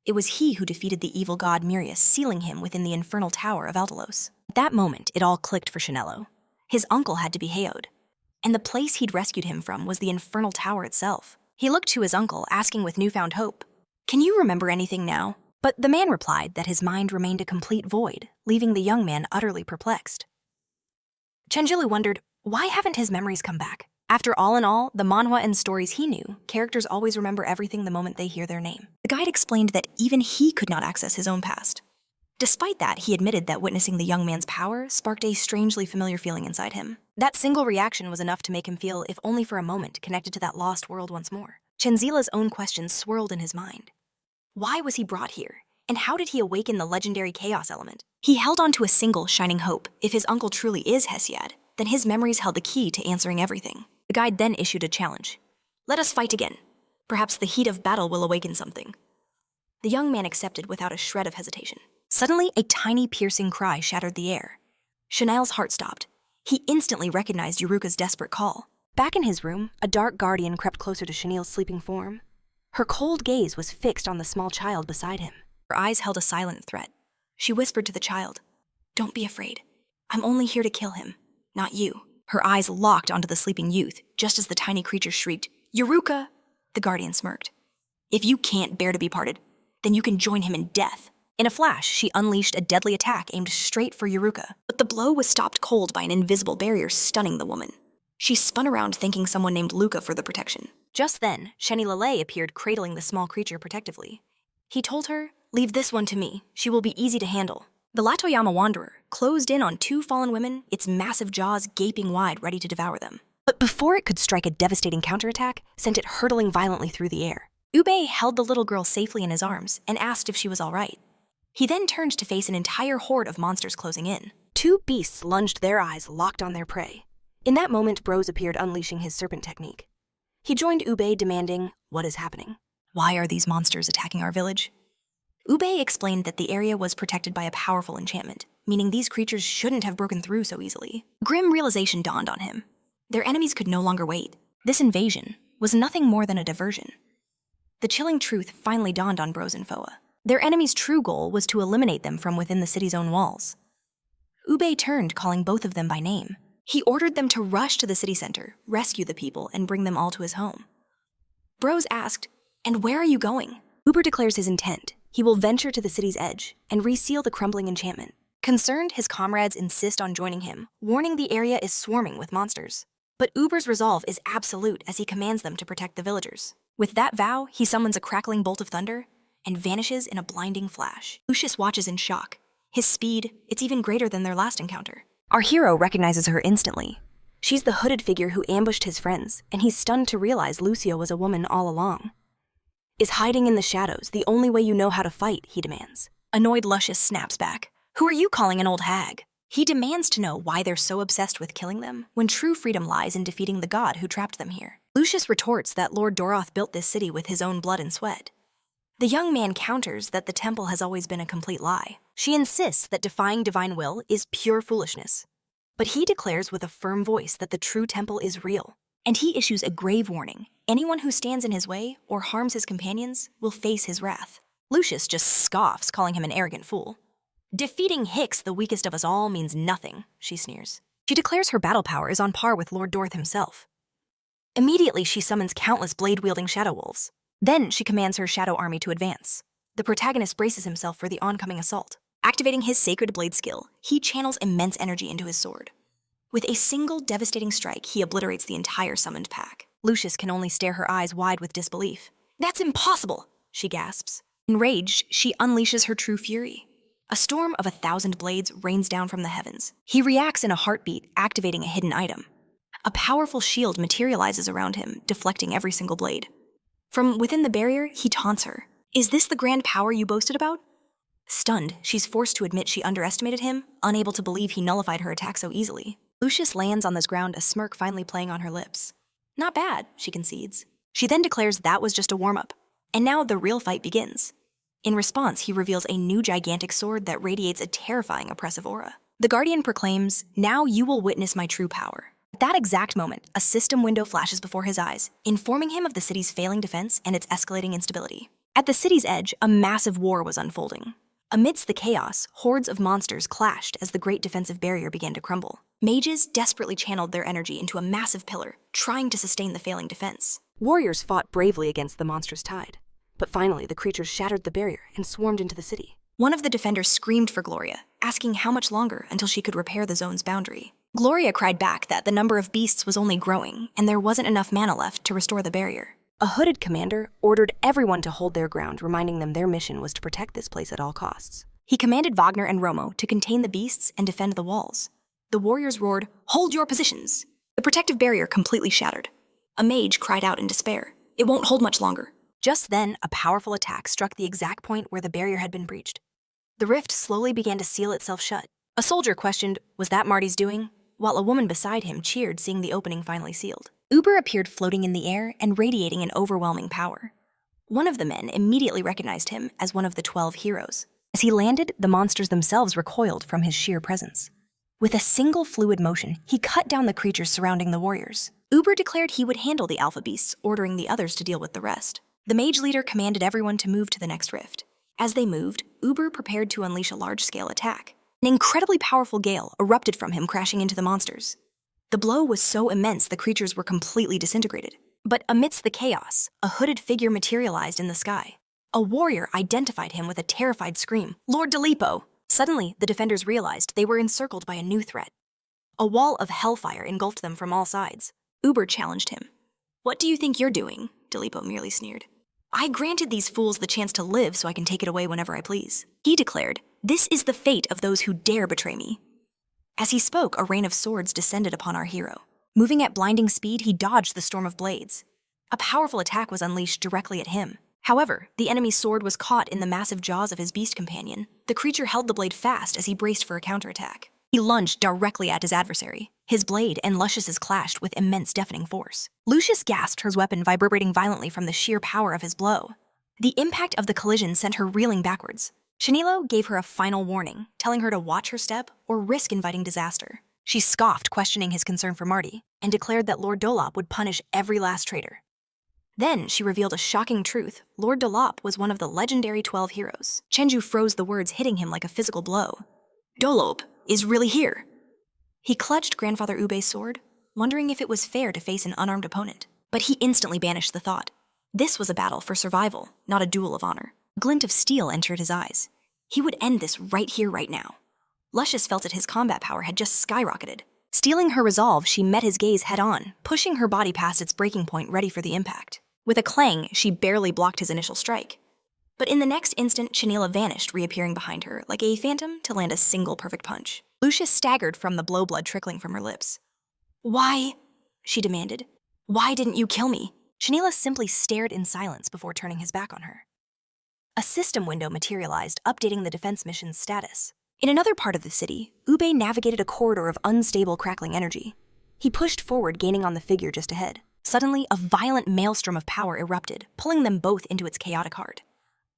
It was he who defeated the evil god Mirius, sealing him within the infernal tower of Altalos. At that moment, it all clicked for Chanello. His uncle had to be Heod, and the place he'd rescued him from was the infernal tower itself. He looked to his uncle, asking with newfound hope, "Can you remember anything now?" But the man replied that his mind remained a complete void, leaving the young man utterly perplexed. Chen Jiliao wondered, why haven't his memories come back? After all in all, the manhwa and stories he knew, characters always remember everything the moment they hear their name. The guide explained that even he could not access his own past. Despite that, he admitted that witnessing the young man's power sparked a strangely familiar feeling inside him. That single reaction was enough to make him feel, if only for a moment, connected to that lost world once more. Chen Jiliao's own questions swirled in his mind. Why was he brought here? And how did he awaken the legendary chaos element? He held on to a single shining hope. If his uncle truly is Hesiod, then his memories held the key to answering everything. The guide then issued a challenge. Let us fight again. Perhaps the heat of battle will awaken something. The young man accepted without a shred of hesitation. Suddenly, a tiny piercing cry shattered the air. Chanel's heart stopped. He instantly recognized Yuruka's desperate call. Back in his room, a dark guardian crept closer to Chanel's sleeping form. Her cold gaze was fixed on the small child beside him. Her eyes held a silent threat. She whispered to the child, "Don't be afraid. I'm only here to kill him, not you." Her eyes locked onto the sleeping youth, just as the tiny creature shrieked, "Yuruka!" The guardian smirked. "If you can't bear to be parted, then you can join him in death." In a flash, she unleashed a deadly attack aimed straight for Yuruka, but the blow was stopped cold by an invisible barrier stunning the woman. She spun around thanking someone named Luca for the protection. Just then, Chen Jiliao appeared cradling the small creature protectively. He told her, "Leave this one to me. She will be easy to handle." The Latoyama wanderer closed in on two fallen women, its massive jaws gaping wide, ready to devour them. But before it could strike a devastating counterattack, sent it hurtling violently through the air. Ube held the little girl safely in his arms and asked if she was all right. He then turned to face an entire horde of monsters closing in. Two beasts lunged, their eyes locked on their prey. In that moment, Brose appeared, unleashing his serpent technique. He joined Ube, demanding, "What is happening? Why are these monsters attacking our village?" Ube explained that the area was protected by a powerful enchantment, meaning these creatures shouldn't have broken through so easily. Grim realization dawned on him. Their enemies could no longer wait. This invasion was nothing more than a diversion. The chilling truth finally dawned on Brose and Foa. Their enemy's true goal was to eliminate them from within the city's own walls. Ube turned, calling both of them by name. He ordered them to rush to the city center, rescue the people, and bring them all to his home. Brose asked, "And where are you going?" Uber declares his intent. He will venture to the city's edge and reseal the crumbling enchantment. Concerned, his comrades insist on joining him, warning the area is swarming with monsters. But Uber's resolve is absolute as he commands them to protect the villagers. With that vow, he summons a crackling bolt of thunder and vanishes in a blinding flash. Lucius watches in shock. His speed, it's even greater than their last encounter. Our hero recognizes her instantly. She's the hooded figure who ambushed his friends, and he's stunned to realize Lucio was a woman all along. "Is hiding in the shadows the only way you know how to fight?" he demands. Annoyed, Lucius snaps back. "Who are you calling an old hag?" He demands to know why they're so obsessed with killing them, when true freedom lies in defeating the god who trapped them here. Lucius retorts that Lord Doroth built this city with his own blood and sweat. The young man counters that the temple has always been a complete lie. She insists that defying divine will is pure foolishness. But he declares with a firm voice that the true temple is real. And he issues a grave warning. Anyone who stands in his way or harms his companions will face his wrath. Lucius just scoffs, calling him an arrogant fool. "Defeating Hicks, the weakest of us all, means nothing," she sneers. She declares her battle power is on par with Lord Dorth himself. Immediately, she summons countless blade-wielding shadow wolves. Then she commands her shadow army to advance. The protagonist braces himself for the oncoming assault. Activating his sacred blade skill, he channels immense energy into his sword. With a single devastating strike, he obliterates the entire summoned pack. Lucius can only stare, her eyes wide with disbelief. "That's impossible!" she gasps. Enraged, she unleashes her true fury. A storm of 1,000 blades rains down from the heavens. He reacts in a heartbeat, activating a hidden item. A powerful shield materializes around him, deflecting every single blade. From within the barrier, he taunts her. "Is this the grand power you boasted about?" Stunned, she's forced to admit she underestimated him, unable to believe he nullified her attack so easily. Lucius lands on the ground, a smirk finally playing on her lips. "Not bad," she concedes. She then declares that was just a warm-up. And now the real fight begins. In response, he reveals a new gigantic sword that radiates a terrifying, oppressive aura. The Guardian proclaims, "Now you will witness my true power." At that exact moment, a system window flashes before his eyes, informing him of the city's failing defense and its escalating instability. At the city's edge, a massive war was unfolding. Amidst the chaos, hordes of monsters clashed as the great defensive barrier began to crumble. Mages desperately channeled their energy into a massive pillar, trying to sustain the failing defense. Warriors fought bravely against the monstrous tide. But finally, the creatures shattered the barrier and swarmed into the city. One of the defenders screamed for Gloria, asking how much longer until she could repair the zone's boundary. Gloria cried back that the number of beasts was only growing, and there wasn't enough mana left to restore the barrier. A hooded commander ordered everyone to hold their ground, reminding them their mission was to protect this place at all costs. He commanded Wagner and Romo to contain the beasts and defend the walls. The warriors roared, "Hold your positions!" The protective barrier completely shattered. A mage cried out in despair. It won't hold much longer. Just then, a powerful attack struck the exact point where the barrier had been breached. The rift slowly began to seal itself shut. A soldier questioned, was that Marty's doing? While a woman beside him cheered, seeing the opening finally sealed. Uber appeared floating in the air and radiating an overwhelming power. One of the men immediately recognized him as one of the 12 heroes. As he landed, the monsters themselves recoiled from his sheer presence. With a single fluid motion, he cut down the creatures surrounding the warriors. Uber declared he would handle the alpha beasts, ordering the others to deal with the rest. The mage leader commanded everyone to move to the next rift. As they moved, Uber prepared to unleash a large-scale attack. An incredibly powerful gale erupted from him, crashing into the monsters. The blow was so immense the creatures were completely disintegrated. But amidst the chaos, a hooded figure materialized in the sky. A warrior identified him with a terrified scream, Lord Dilipo! Suddenly, the defenders realized they were encircled by a new threat. A wall of hellfire engulfed them from all sides. Uber challenged him. What do you think you're doing? Dilipo merely sneered. I granted these fools the chance to live so I can take it away whenever I please. He declared, this is the fate of those who dare betray me. As he spoke, a rain of swords descended upon our hero. Moving at blinding speed, he dodged the storm of blades. A powerful attack was unleashed directly at him. However, the enemy's sword was caught in the massive jaws of his beast companion. The creature held the blade fast as he braced for a counterattack. He lunged directly at his adversary. His blade and Lucius's clashed with immense deafening force. Lucius gasped, her weapon vibrating violently from the sheer power of his blow. The impact of the collision sent her reeling backwards. Chen Jiliao gave her a final warning, telling her to watch her step or risk inviting disaster. She scoffed, questioning his concern for Marty, and declared that Lord Dolop would punish every last traitor. Then she revealed a shocking truth. Lord Dolop was one of the legendary 12 heroes. Chenju froze, the words hitting him like a physical blow. Dolop is really here. He clutched Grandfather Ube's sword, wondering if it was fair to face an unarmed opponent. But he instantly banished the thought. This was a battle for survival, not a duel of honor. A glint of steel entered his eyes. He would end this right here, right now. Lucius felt that his combat power had just skyrocketed. Stealing her resolve, she met his gaze head-on, pushing her body past its breaking point, ready for the impact. With a clang, she barely blocked his initial strike. But in the next instant, Chen Jiliao vanished, reappearing behind her, like a phantom, to land a single perfect punch. Lucius staggered from the blood trickling from her lips. Why? She demanded. Why didn't you kill me? Chen Jiliao simply stared in silence before turning his back on her. A system window materialized, updating the defense mission's status. In another part of the city, Ube navigated a corridor of unstable, crackling energy. He pushed forward, gaining on the figure just ahead. Suddenly, a violent maelstrom of power erupted, pulling them both into its chaotic heart.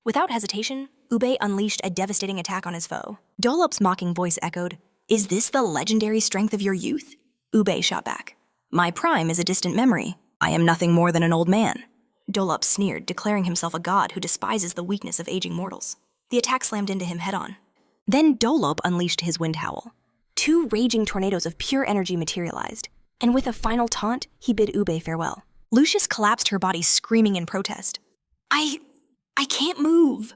Without hesitation, Ube unleashed a devastating attack on his foe. Dolop's mocking voice echoed, "Is this the legendary strength of your youth?" Ube shot back, "My prime is a distant memory. I am nothing more than an old man." Dolop sneered, declaring himself a god who despises the weakness of aging mortals. The attack slammed into him head-on. Then Dolop unleashed his wind howl. 2 raging tornadoes of pure energy materialized, and with a final taunt, he bid Ube farewell. Lucius collapsed, her body screaming in protest. I can't move."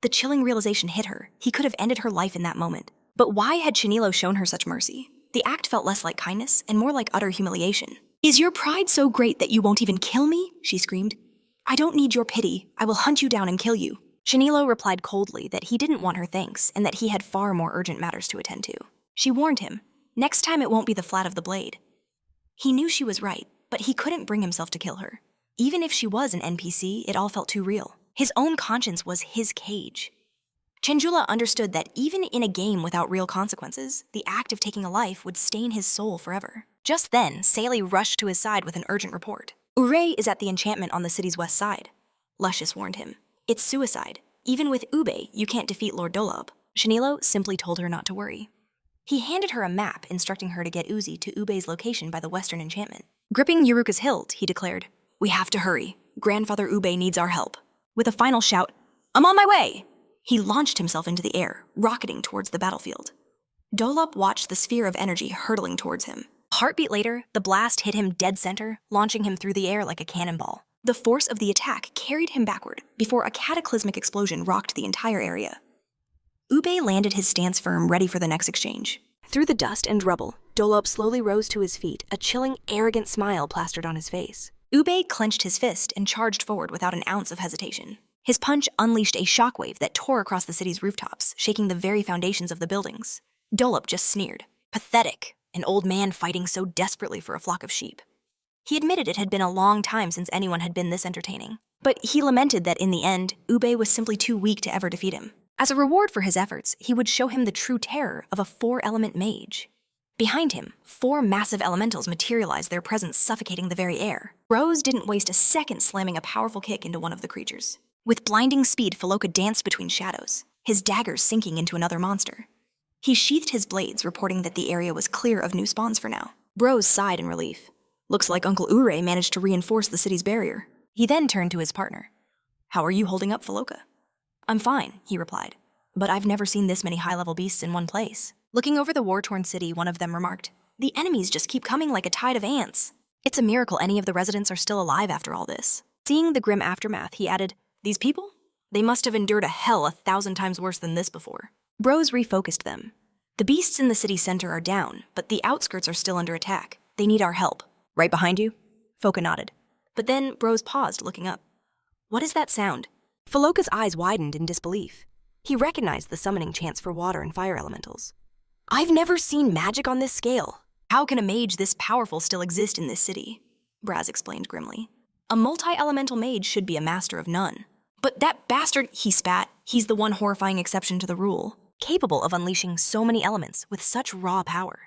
The chilling realization hit her. He could have ended her life in that moment. But why had Chen Jiliao shown her such mercy? The act felt less like kindness and more like utter humiliation. "Is your pride so great that you won't even kill me?" she screamed. "I don't need your pity. I will hunt you down and kill you." Chen Jiliao replied coldly that he didn't want her thanks and that he had far more urgent matters to attend to. She warned him, next time it won't be the flat of the blade. He knew she was right, but he couldn't bring himself to kill her. Even if she was an NPC, it all felt too real. His own conscience was his cage. Chen Jiliao understood that even in a game without real consequences, the act of taking a life would stain his soul forever. Just then, Saley rushed to his side with an urgent report. "Ure is at the enchantment on the city's west side." Lucius warned him. "It's suicide. Even with Ube, you can't defeat Lord Dolop." Chen Jiliao simply told her not to worry. He handed her a map, instructing her to get Uzi to Ube's location by the western enchantment. Gripping Yuruka's hilt, he declared, "We have to hurry. Grandfather Ube needs our help." With a final shout, "I'm on my way!" he launched himself into the air, rocketing towards the battlefield. Dolop watched the sphere of energy hurtling towards him. A heartbeat later, the blast hit him dead center, launching him through the air like a cannonball. The force of the attack carried him backward before a cataclysmic explosion rocked the entire area. Ube landed his stance firm, ready for the next exchange. Through the dust and rubble, Dolop slowly rose to his feet, a chilling, arrogant smile plastered on his face. Ube clenched his fist and charged forward without an ounce of hesitation. His punch unleashed a shockwave that tore across the city's rooftops, shaking the very foundations of the buildings. Dolop just sneered. Pathetic, an old man fighting so desperately for a flock of sheep. He admitted it had been a long time since anyone had been this entertaining. But he lamented that in the end, Ube was simply too weak to ever defeat him. As a reward for his efforts, he would show him the true terror of a 4-element mage. Behind him, 4 massive elementals materialized, their presence suffocating the very air. Rose didn't waste a second slamming a powerful kick into one of the creatures. With blinding speed, Faloka danced between shadows, his daggers sinking into another monster. He sheathed his blades, reporting that the area was clear of new spawns for now. Rose sighed in relief. Looks like Uncle Ure managed to reinforce the city's barrier. He then turned to his partner. How are you holding up, Faloka? I'm fine, he replied. But I've never seen this many high-level beasts in one place. Looking over the war-torn city, one of them remarked, the enemies just keep coming like a tide of ants. It's a miracle any of the residents are still alive after all this. Seeing the grim aftermath, he added, these people? They must have endured a hell 1,000 times worse than this before. Bros refocused them. The beasts in the city center are down, but the outskirts are still under attack. They need our help. Right behind you? Foka nodded. But then Bros paused, looking up. What is that sound? Faloka's eyes widened in disbelief. He recognized the summoning chants for water and fire elementals. I've never seen magic on this scale. How can a mage this powerful still exist in this city? Braz explained grimly. A multi-elemental mage should be a master of none. But that bastard, he spat, he's the one horrifying exception to the rule, capable of unleashing so many elements with such raw power.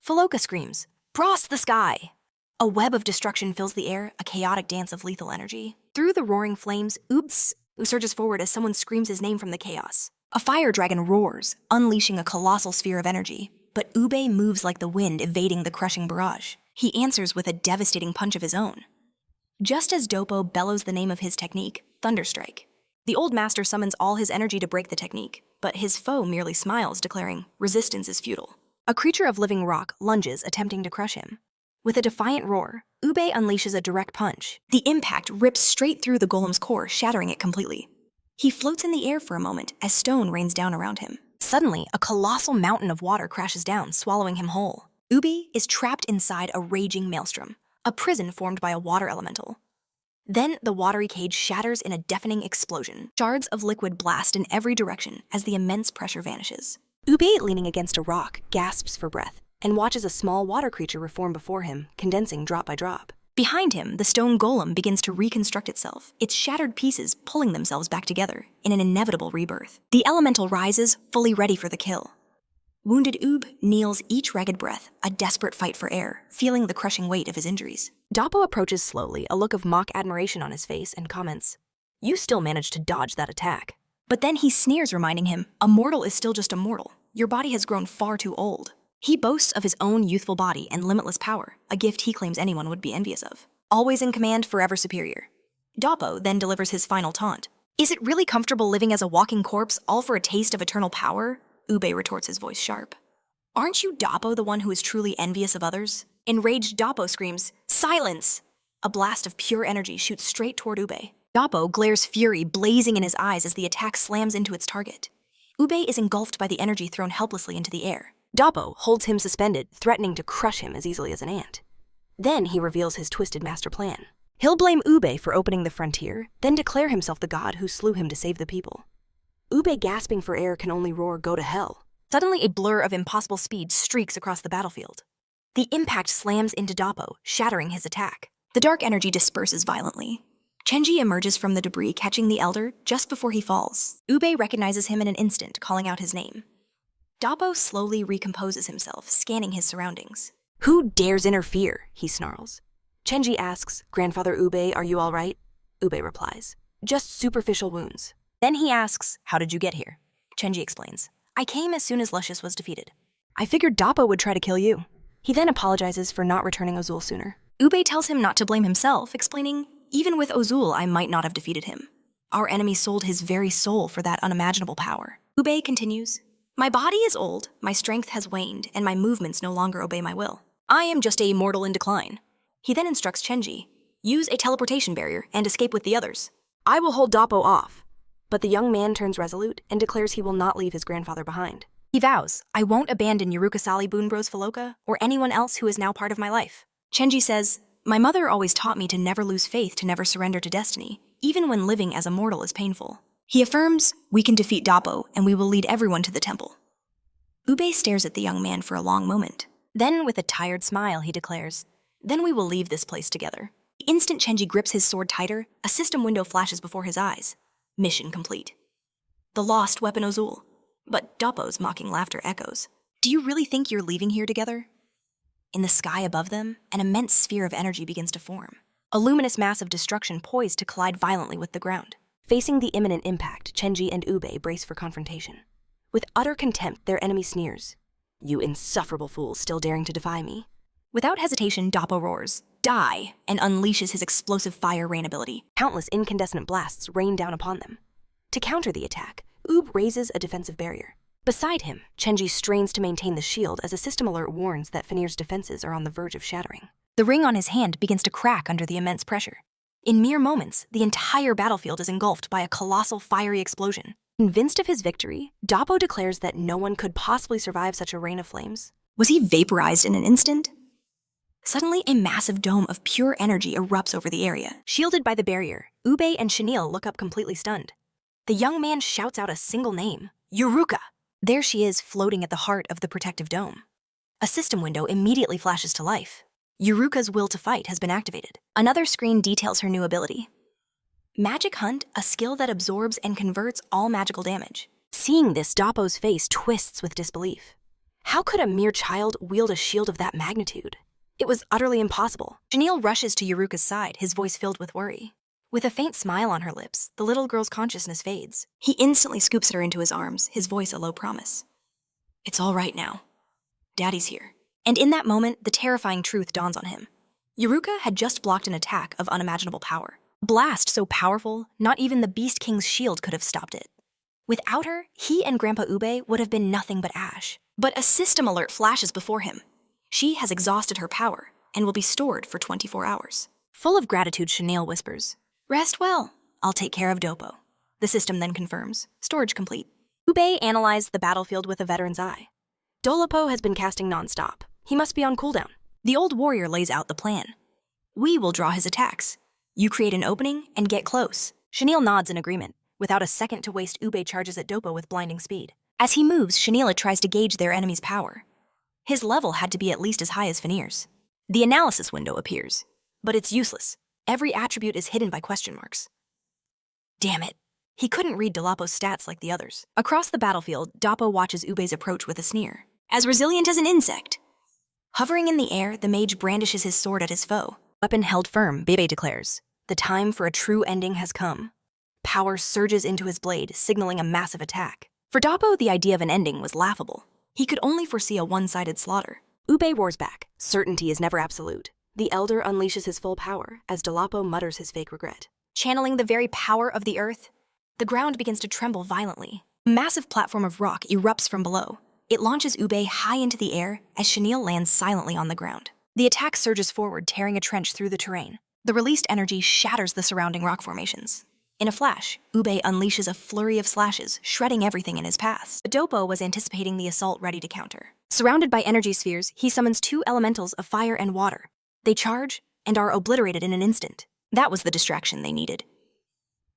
Faloka screams, Frost the sky! A web of destruction fills the air, a chaotic dance of lethal energy. Through the roaring flames, Oops surges forward as someone screams his name from the chaos. A fire dragon roars, unleashing a colossal sphere of energy, but Ube moves like the wind, evading the crushing barrage. He answers with a devastating punch of his own. Just as Dopo bellows the name of his technique, Thunderstrike, the old master summons all his energy to break the technique, but his foe merely smiles, declaring, resistance is futile. A creature of living rock lunges, attempting to crush him. With a defiant roar, Ube unleashes a direct punch. The impact rips straight through the golem's core, shattering it completely. He floats in the air for a moment as stone rains down around him. Suddenly, a colossal mountain of water crashes down, swallowing him whole. Ube is trapped inside a raging maelstrom, a prison formed by a water elemental. Then the watery cage shatters in a deafening explosion. Shards of liquid blast in every direction as the immense pressure vanishes. Ube, leaning against a rock, gasps for breath and watches a small water creature reform before him, condensing drop by drop. Behind him, the stone golem begins to reconstruct itself, its shattered pieces pulling themselves back together in an inevitable rebirth. The elemental rises, fully ready for the kill. Wounded Ube kneels each ragged breath, a desperate fight for air, feeling the crushing weight of his injuries. Doppo approaches slowly, a look of mock admiration on his face, and comments, "You still managed to dodge that attack." But then he sneers, reminding him, a mortal is still just a mortal. Your body has grown far too old. He boasts of his own youthful body and limitless power, a gift he claims anyone would be envious of. Always in command, forever superior. Doppo then delivers his final taunt. Is it really comfortable living as a walking corpse, all for a taste of eternal power? Ube retorts, his voice sharp. Aren't you Doppo the one who is truly envious of others? Enraged Doppo screams, "Silence!" A blast of pure energy shoots straight toward Ube. Doppo glares fury blazing in his eyes as the attack slams into its target. Ube is engulfed by the energy thrown helplessly into the air. Doppo holds him suspended, threatening to crush him as easily as an ant. Then he reveals his twisted master plan. He'll blame Ube for opening the frontier, then declare himself the god who slew him to save the people. Ube, gasping for air, can only roar, "Go to hell." Suddenly, a blur of impossible speed streaks across the battlefield. The impact slams into Doppo, shattering his attack. The dark energy disperses violently. Chenji emerges from the debris, catching the elder just before he falls. Ube recognizes him in an instant, calling out his name. Doppo slowly recomposes himself, scanning his surroundings. "Who dares interfere?" he snarls. Chenji asks, "Grandfather Ube, are you all right?" Ube replies, "Just superficial wounds." Then he asks, "How did you get here?" Chenji explains, "I came as soon as Luscious was defeated. I figured Doppo would try to kill you." He then apologizes for not returning Ozul sooner. Ube tells him not to blame himself, explaining, "Even with Ozul, I might not have defeated him. Our enemy sold his very soul for that unimaginable power." Ube continues, "My body is old, my strength has waned, and my movements no longer obey my will. I am just a mortal in decline." He then instructs Chenji, "Use a teleportation barrier and escape with the others. I will hold Doppo off." But the young man turns resolute and declares he will not leave his grandfather behind. He vows, "I won't abandon Yurukasali Boonbros Faloka or anyone else who is now part of my life." Chenji says, "My mother always taught me to never lose faith, to never surrender to destiny, even when living as a mortal is painful." He affirms, "We can defeat Doppo, and we will lead everyone to the temple." Ube stares at the young man for a long moment. Then, with a tired smile, he declares, Then we will leave this place together. The instant Chenji grips his sword tighter, a system window flashes before his eyes. Mission complete. The lost weapon Ozul. But Doppo's mocking laughter echoes. Do you really think you're leaving here together? In the sky above them, an immense sphere of energy begins to form. A luminous mass of destruction poised to collide violently with the ground. Facing the imminent impact, Chenji and Ube brace for confrontation. With utter contempt, their enemy sneers. You insufferable fools still daring to defy me. Without hesitation, Doppo roars, "Die!" and unleashes his explosive fire rain ability. Countless incandescent blasts rain down upon them. To counter the attack, Ube raises a defensive barrier. Beside him, Chenji strains to maintain the shield as a system alert warns that Fanir's defenses are on the verge of shattering. The ring on his hand begins to crack under the immense pressure. In mere moments, the entire battlefield is engulfed by a colossal fiery explosion. Convinced of his victory, Doppo declares that no one could possibly survive such a rain of flames. Was he vaporized in an instant? Suddenly, a massive dome of pure energy erupts over the area. Shielded by the barrier, Ube and Chenille look up completely stunned. The young man shouts out a single name, Yuruka. There she is, floating at the heart of the protective dome. A system window immediately flashes to life. Yuruka's will to fight has been activated. Another screen details her new ability. Magic Hunt, a skill that absorbs and converts all magical damage. Seeing this, Doppo's face twists with disbelief. How could a mere child wield a shield of that magnitude? It was utterly impossible. Chenille rushes to Yuruka's side, his voice filled with worry. With a faint smile on her lips, the little girl's consciousness fades. He instantly scoops her into his arms, his voice a low promise. It's all right now. Daddy's here. And in that moment, the terrifying truth dawns on him. Yuruka had just blocked an attack of unimaginable power. A blast so powerful, not even the Beast King's shield could have stopped it. Without her, he and Grandpa Ube would have been nothing but ash. But a system alert flashes before him. She has exhausted her power and will be stored for 24 hours. Full of gratitude, Chenille whispers, Rest well. I'll take care of Doppo. The system then confirms. Storage complete. Ube analyzed the battlefield with a veteran's eye. Dolapo has been casting non-stop. He must be on cooldown. The old warrior lays out the plan. We will draw his attacks. You create an opening and get close. Chenille nods in agreement. Without a second to waste, Ube charges at Doppo with blinding speed. As he moves, Chenille tries to gauge their enemy's power. His level had to be at least as high as Fanir's. The analysis window appears, but it's useless. Every attribute is hidden by question marks. Damn it. He couldn't read Dolapo's stats like the others. Across the battlefield, Doppo watches Ube's approach with a sneer. As resilient as an insect. Hovering in the air, the mage brandishes his sword at his foe. Weapon held firm, Bebe declares. The time for a true ending has come. Power surges into his blade, signaling a massive attack. For Doppo, the idea of an ending was laughable. He could only foresee a one-sided slaughter. Ube roars back. Certainty is never absolute. The elder unleashes his full power as Dolapo mutters his fake regret. Channeling the very power of the earth, the ground begins to tremble violently. A massive platform of rock erupts from below. It launches Ube high into the air as Chenille lands silently on the ground. The attack surges forward, tearing a trench through the terrain. The released energy shatters the surrounding rock formations. In a flash, Ube unleashes a flurry of slashes, shredding everything in his path. But Doppo was anticipating the assault, ready to counter. Surrounded by energy spheres, he summons two elementals of fire and water. They charge and are obliterated in an instant. That was the distraction they needed.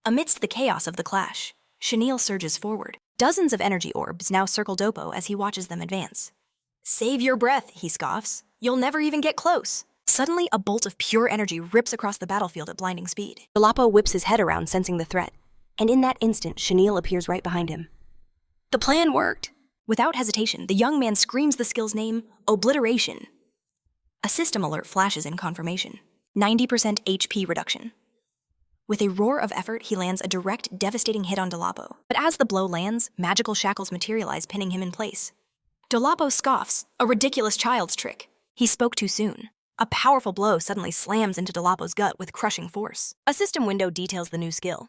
Amidst the chaos of the clash, Chenille surges forward. Dozens of energy orbs now circle Doppo as he watches them advance. Save your breath, he scoffs. You'll never even get close. Suddenly, a bolt of pure energy rips across the battlefield at blinding speed. Dolapo whips his head around, sensing the threat. And in that instant, Chenille appears right behind him. The plan worked. Without hesitation, the young man screams the skill's name, Obliteration. A system alert flashes in confirmation. 90% HP reduction. With a roar of effort, he lands a direct, devastating hit on Dolapo. But as the blow lands, magical shackles materialize, pinning him in place. Dolapo scoffs, a ridiculous child's trick. He spoke too soon. A powerful blow suddenly slams into Dolapo's gut with crushing force. A system window details the new skill.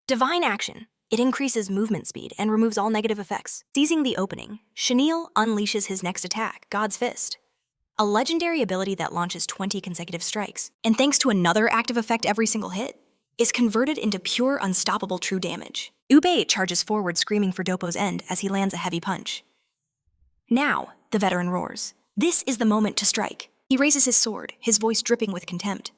Divine Action. It increases movement speed and removes all negative effects. Seizing the opening, Chenille unleashes his next attack, God's Fist. A legendary ability that launches 20 consecutive strikes, and thanks to another active effect every single hit, is converted into pure, unstoppable true damage. Ube charges forward, screaming for Doppo's end as he lands a heavy punch. Now, the veteran roars. This is the moment to strike. He raises his sword, his voice dripping with contempt.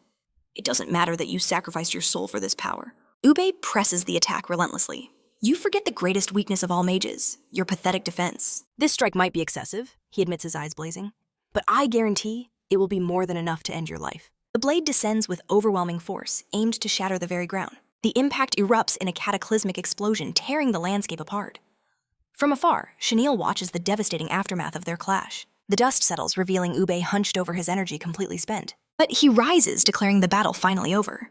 It doesn't matter that you sacrificed your soul for this power. Ube presses the attack relentlessly. You forget the greatest weakness of all mages, your pathetic defense. This strike might be excessive, he admits, his eyes blazing. But I guarantee it will be more than enough to end your life. The blade descends with overwhelming force, aimed to shatter the very ground. The impact erupts in a cataclysmic explosion, tearing the landscape apart. From afar, Chenille watches the devastating aftermath of their clash. The dust settles, revealing Ube hunched over, his energy completely spent. But he rises, declaring the battle finally over.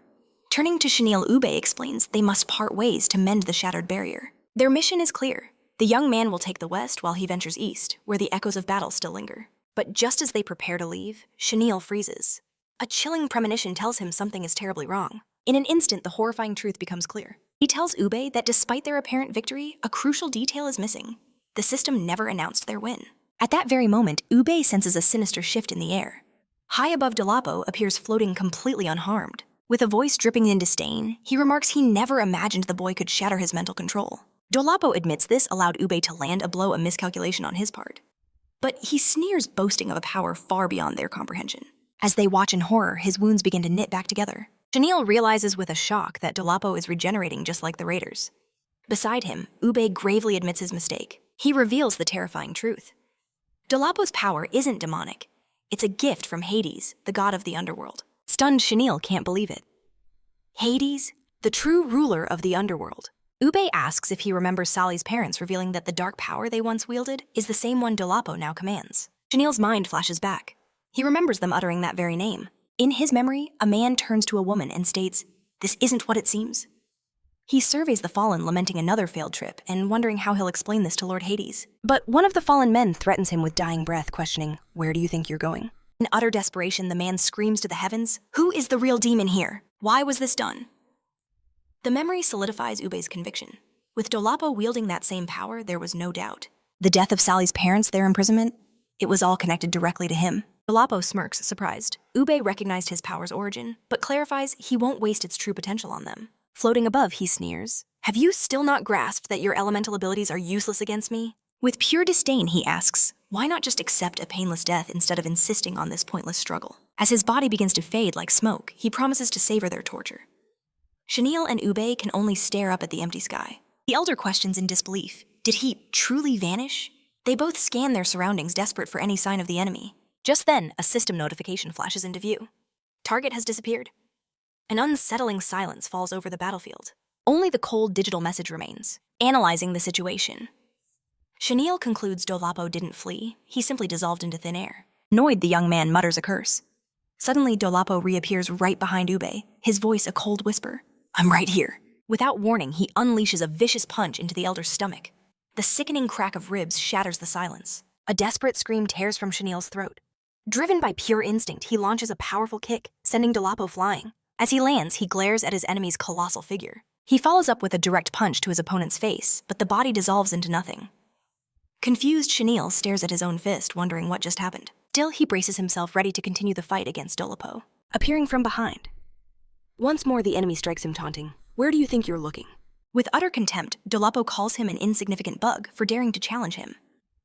Turning to Chenille, Ube explains they must part ways to mend the shattered barrier. Their mission is clear. The young man will take the west while he ventures east, where the echoes of battle still linger. But just as they prepare to leave, Chenille freezes. A chilling premonition tells him something is terribly wrong. In an instant, the horrifying truth becomes clear. He tells Ube that despite their apparent victory, a crucial detail is missing. The system never announced their win. At that very moment, Ube senses a sinister shift in the air. High above Dolapo appears floating completely unharmed. With a voice dripping in disdain, he remarks he never imagined the boy could shatter his mental control. Dolapo admits this allowed Ube to land a blow, a miscalculation on his part. But he sneers, boasting of a power far beyond their comprehension. As they watch in horror, his wounds begin to knit back together. Chenille realizes with a shock that Dolapo is regenerating just like the raiders. Beside him, Ube gravely admits his mistake. He reveals the terrifying truth. Dolapo's power isn't demonic. It's a gift from Hades, the god of the underworld. Stunned, Chenille can't believe it. Hades, the true ruler of the underworld. Ube asks if he remembers Sally's parents, revealing that the dark power they once wielded is the same one Dolapo now commands. Chenille's mind flashes back. He remembers them uttering that very name. In his memory, a man turns to a woman and states, "This isn't what it seems." He surveys the fallen, lamenting another failed trip and wondering how he'll explain this to Lord Hades. But one of the fallen men threatens him with dying breath, questioning, "Where do you think you're going?" In utter desperation, the man screams to the heavens, "Who is the real demon here? Why was this done?" The memory solidifies Ube's conviction. With Dolapo wielding that same power, there was no doubt. The death of Sally's parents, their imprisonment, it was all connected directly to him. Dolapo smirks, surprised. Ube recognized his power's origin, but clarifies he won't waste its true potential on them. Floating above, he sneers, "Have you still not grasped that your elemental abilities are useless against me?" With pure disdain, he asks, why not just accept a painless death instead of insisting on this pointless struggle? As his body begins to fade like smoke, he promises to savor their torture. Chenille and Ube can only stare up at the empty sky. The elder questions in disbelief, did he truly vanish? They both scan their surroundings, desperate for any sign of the enemy. Just then, a system notification flashes into view. Target has disappeared. An unsettling silence falls over the battlefield. Only the cold digital message remains, analyzing the situation. Chenille concludes Dolapo didn't flee, he simply dissolved into thin air. Annoyed, the young man mutters a curse. Suddenly, Dolapo reappears right behind Ube, his voice a cold whisper, "I'm right here." Without warning, he unleashes a vicious punch into the elder's stomach. The sickening crack of ribs shatters the silence. A desperate scream tears from Chenille's throat. Driven by pure instinct, he launches a powerful kick, sending Dolapo flying. As he lands, he glares at his enemy's colossal figure. He follows up with a direct punch to his opponent's face, but the body dissolves into nothing. Confused, Chenille stares at his own fist, wondering what just happened. Still, he braces himself, ready to continue the fight against Dolapo. Appearing from behind. Once more, the enemy strikes him, taunting, "Where do you think you're looking?" With utter contempt, Dolapo calls him an insignificant bug for daring to challenge him.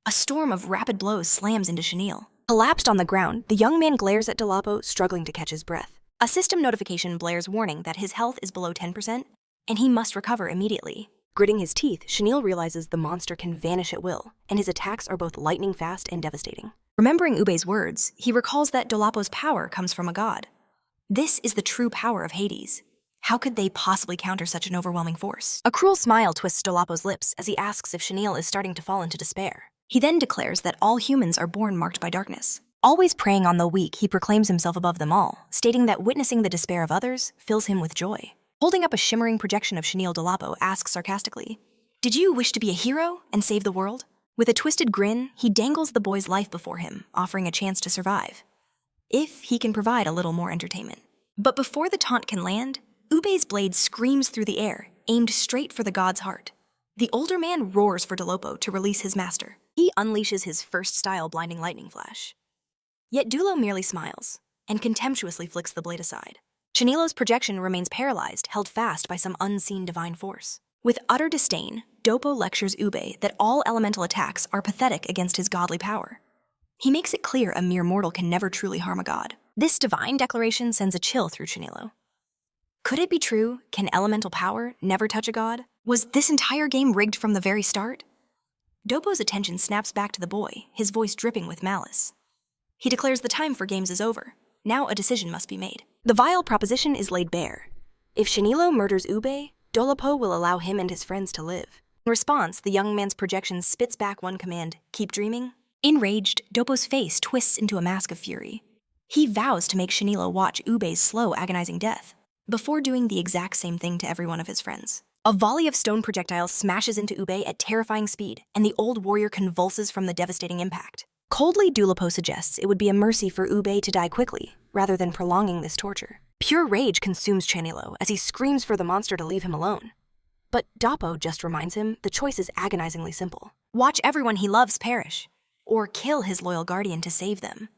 A storm of rapid blows slams into Chenille. Collapsed on the ground, the young man glares at Dolapo, struggling to catch his breath. A system notification blares, warning that his health is below 10%, and he must recover immediately. Gritting his teeth, Chenille realizes the monster can vanish at will, and his attacks are both lightning fast and devastating. Remembering Ube's words, he recalls that Dolapo's power comes from a god. This is the true power of Hades. How could they possibly counter such an overwhelming force? A cruel smile twists Dolapo's lips as he asks if Chenille is starting to fall into despair. He then declares that all humans are born marked by darkness. Always preying on the weak, he proclaims himself above them all, stating that witnessing the despair of others fills him with joy. Holding up a shimmering projection of Chenille, Dolapo asks sarcastically, "Did you wish to be a hero and save the world?" With a twisted grin, he dangles the boy's life before him, offering a chance to survive, if he can provide a little more entertainment. But before the taunt can land, Ube's blade screams through the air, aimed straight for the god's heart. The older man roars for Dolapo to release his master. He unleashes his first-style blinding lightning flash. Yet Dulo merely smiles, and contemptuously flicks the blade aside. Chenille's projection remains paralyzed, held fast by some unseen divine force. With utter disdain, Dopo lectures Ube that all elemental attacks are pathetic against his godly power. He makes it clear a mere mortal can never truly harm a god. This divine declaration sends a chill through Chenille. Could it be true? Can elemental power never touch a god? Was this entire game rigged from the very start? Dopo's attention snaps back to the boy, his voice dripping with malice. He declares the time for games is over. Now a decision must be made. The vile proposition is laid bare. If Shinilo murders Ube, Dolapo will allow him and his friends to live. In response, the young man's projection spits back one command, keep dreaming. Enraged, Dopo's face twists into a mask of fury. He vows to make Shinilo watch Ube's slow, agonizing death, before doing the exact same thing to every one of his friends. A volley of stone projectiles smashes into Ube at terrifying speed, and the old warrior convulses from the devastating impact. Coldly, Dolapo suggests it would be a mercy for Ube to die quickly, rather than prolonging this torture. Pure rage consumes Chanilo as he screams for the monster to leave him alone. But Dopo just reminds him the choice is agonizingly simple. Watch everyone he loves perish, or kill his loyal guardian to save them.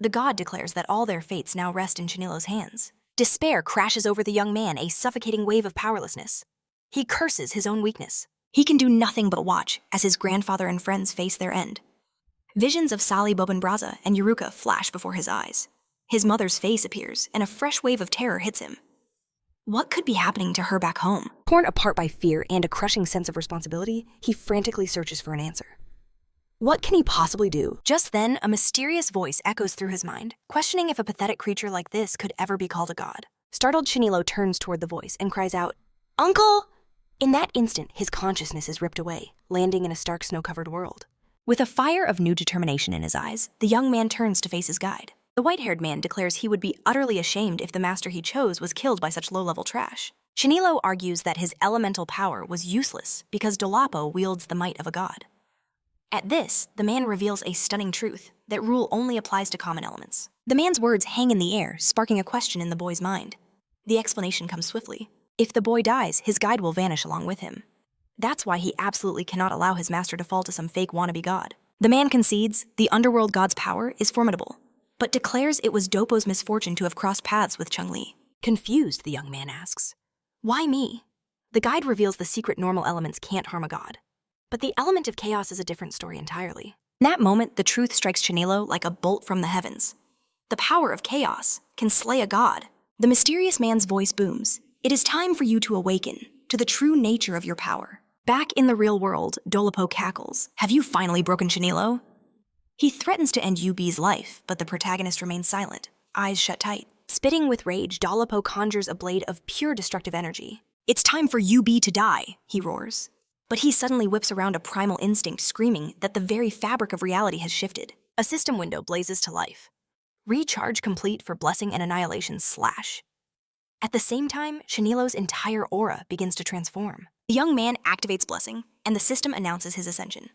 The god declares that all their fates now rest in Chanilo's hands. Despair crashes over the young man, a suffocating wave of powerlessness. He curses his own weakness. He can do nothing but watch as his grandfather and friends face their end. Visions of Sally Bobenbraza and Yuruka flash before his eyes. His mother's face appears, and a fresh wave of terror hits him. What could be happening to her back home? Torn apart by fear and a crushing sense of responsibility, he frantically searches for an answer. What can he possibly do? Just then, a mysterious voice echoes through his mind, questioning if a pathetic creature like this could ever be called a god. Startled, Shinilo turns toward the voice and cries out, "Uncle!" In that instant, his consciousness is ripped away, landing in a stark snow-covered world. With a fire of new determination in his eyes, the young man turns to face his guide. The white-haired man declares he would be utterly ashamed if the master he chose was killed by such low-level trash. Shinilo argues that his elemental power was useless because Dolapo wields the might of a god. At this, the man reveals a stunning truth, that rule only applies to common elements. The man's words hang in the air, sparking a question in the boy's mind. The explanation comes swiftly. If the boy dies, his guide will vanish along with him. That's why he absolutely cannot allow his master to fall to some fake wannabe god. The man concedes the underworld god's power is formidable, but declares it was Dopo's misfortune to have crossed paths with Chun-Li. Confused, the young man asks, "Why me?" The guide reveals the secret normal elements can't harm a god. But the element of chaos is a different story entirely. In that moment, the truth strikes Chanilo like a bolt from the heavens. The power of chaos can slay a god. The mysterious man's voice booms. It is time for you to awaken to the true nature of your power. Back in the real world, Dolapo cackles. Have you finally broken Chanilo? He threatens to end UB's life, but the protagonist remains silent, eyes shut tight. Spitting with rage, Dolapo conjures a blade of pure destructive energy. It's time for UB to die, he roars. But he suddenly whips around a primal instinct, screaming that the very fabric of reality has shifted. A system window blazes to life. Recharge complete for blessing and annihilation slash. At the same time, Shanilo's entire aura begins to transform. The young man activates blessing, and the system announces his ascension.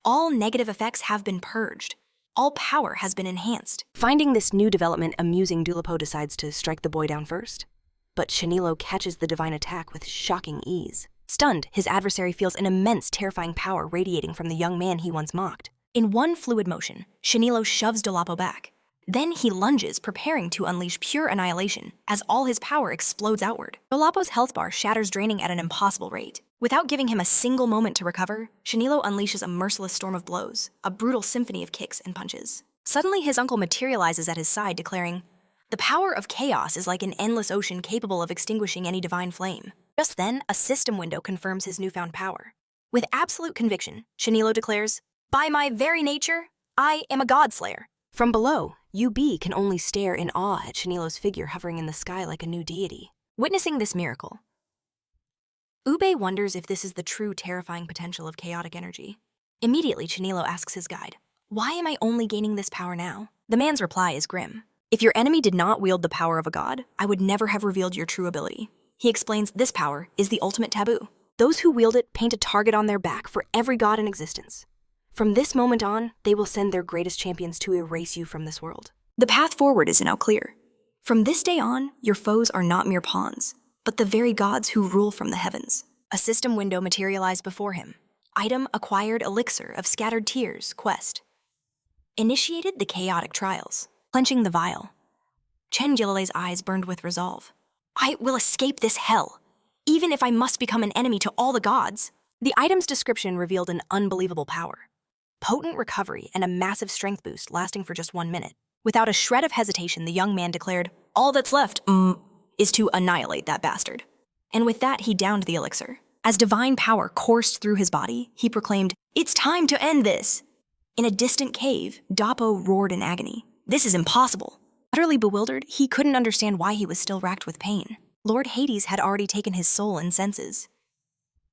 All negative effects have been purged. All power has been enhanced. Finding this new development amusing, Dolapo decides to strike the boy down first. But Shanilo catches the divine attack with shocking ease. Stunned, his adversary feels an immense, terrifying power radiating from the young man he once mocked. In one fluid motion, Shanilo shoves Dolapo back. Then he lunges, preparing to unleash pure annihilation as all his power explodes outward. Dolapo's health bar shatters, draining at an impossible rate. Without giving him a single moment to recover, Shanilo unleashes a merciless storm of blows, a brutal symphony of kicks and punches. Suddenly, his uncle materializes at his side, declaring, "The power of chaos is like an endless ocean capable of extinguishing any divine flame." Just then, a system window confirms his newfound power. With absolute conviction, Shanilo declares, "By my very nature, I am a godslayer." From below, UB can only stare in awe at Shanilo's figure hovering in the sky like a new deity. Witnessing this miracle, Ube wonders if this is the true terrifying potential of chaotic energy. Immediately, Chanilo asks his guide, "Why am I only gaining this power now?" The man's reply is grim. "If your enemy did not wield the power of a god, I would never have revealed your true ability." He explains this power is the ultimate taboo. Those who wield it paint a target on their back for every god in existence. From this moment on, they will send their greatest champions to erase you from this world. The path forward is now clear. From this day on, your foes are not mere pawns, but the very gods who rule from the heavens. A system window materialized before him. Item acquired elixir of scattered tears quest. Initiated the chaotic trials. Clenching the vial. Chen Jiliao's eyes burned with resolve. "I will escape this hell, even if I must become an enemy to all the gods." The item's description revealed an unbelievable power. Potent recovery and a massive strength boost lasting for just 1 minute. Without a shred of hesitation, the young man declared, "All that's left, is to annihilate that bastard." And with that, he downed the elixir. As divine power coursed through his body, he proclaimed, "It's time to end this." In a distant cave, Doppo roared in agony. This is impossible. Utterly bewildered, he couldn't understand why he was still racked with pain. Lord Hades had already taken his soul and senses.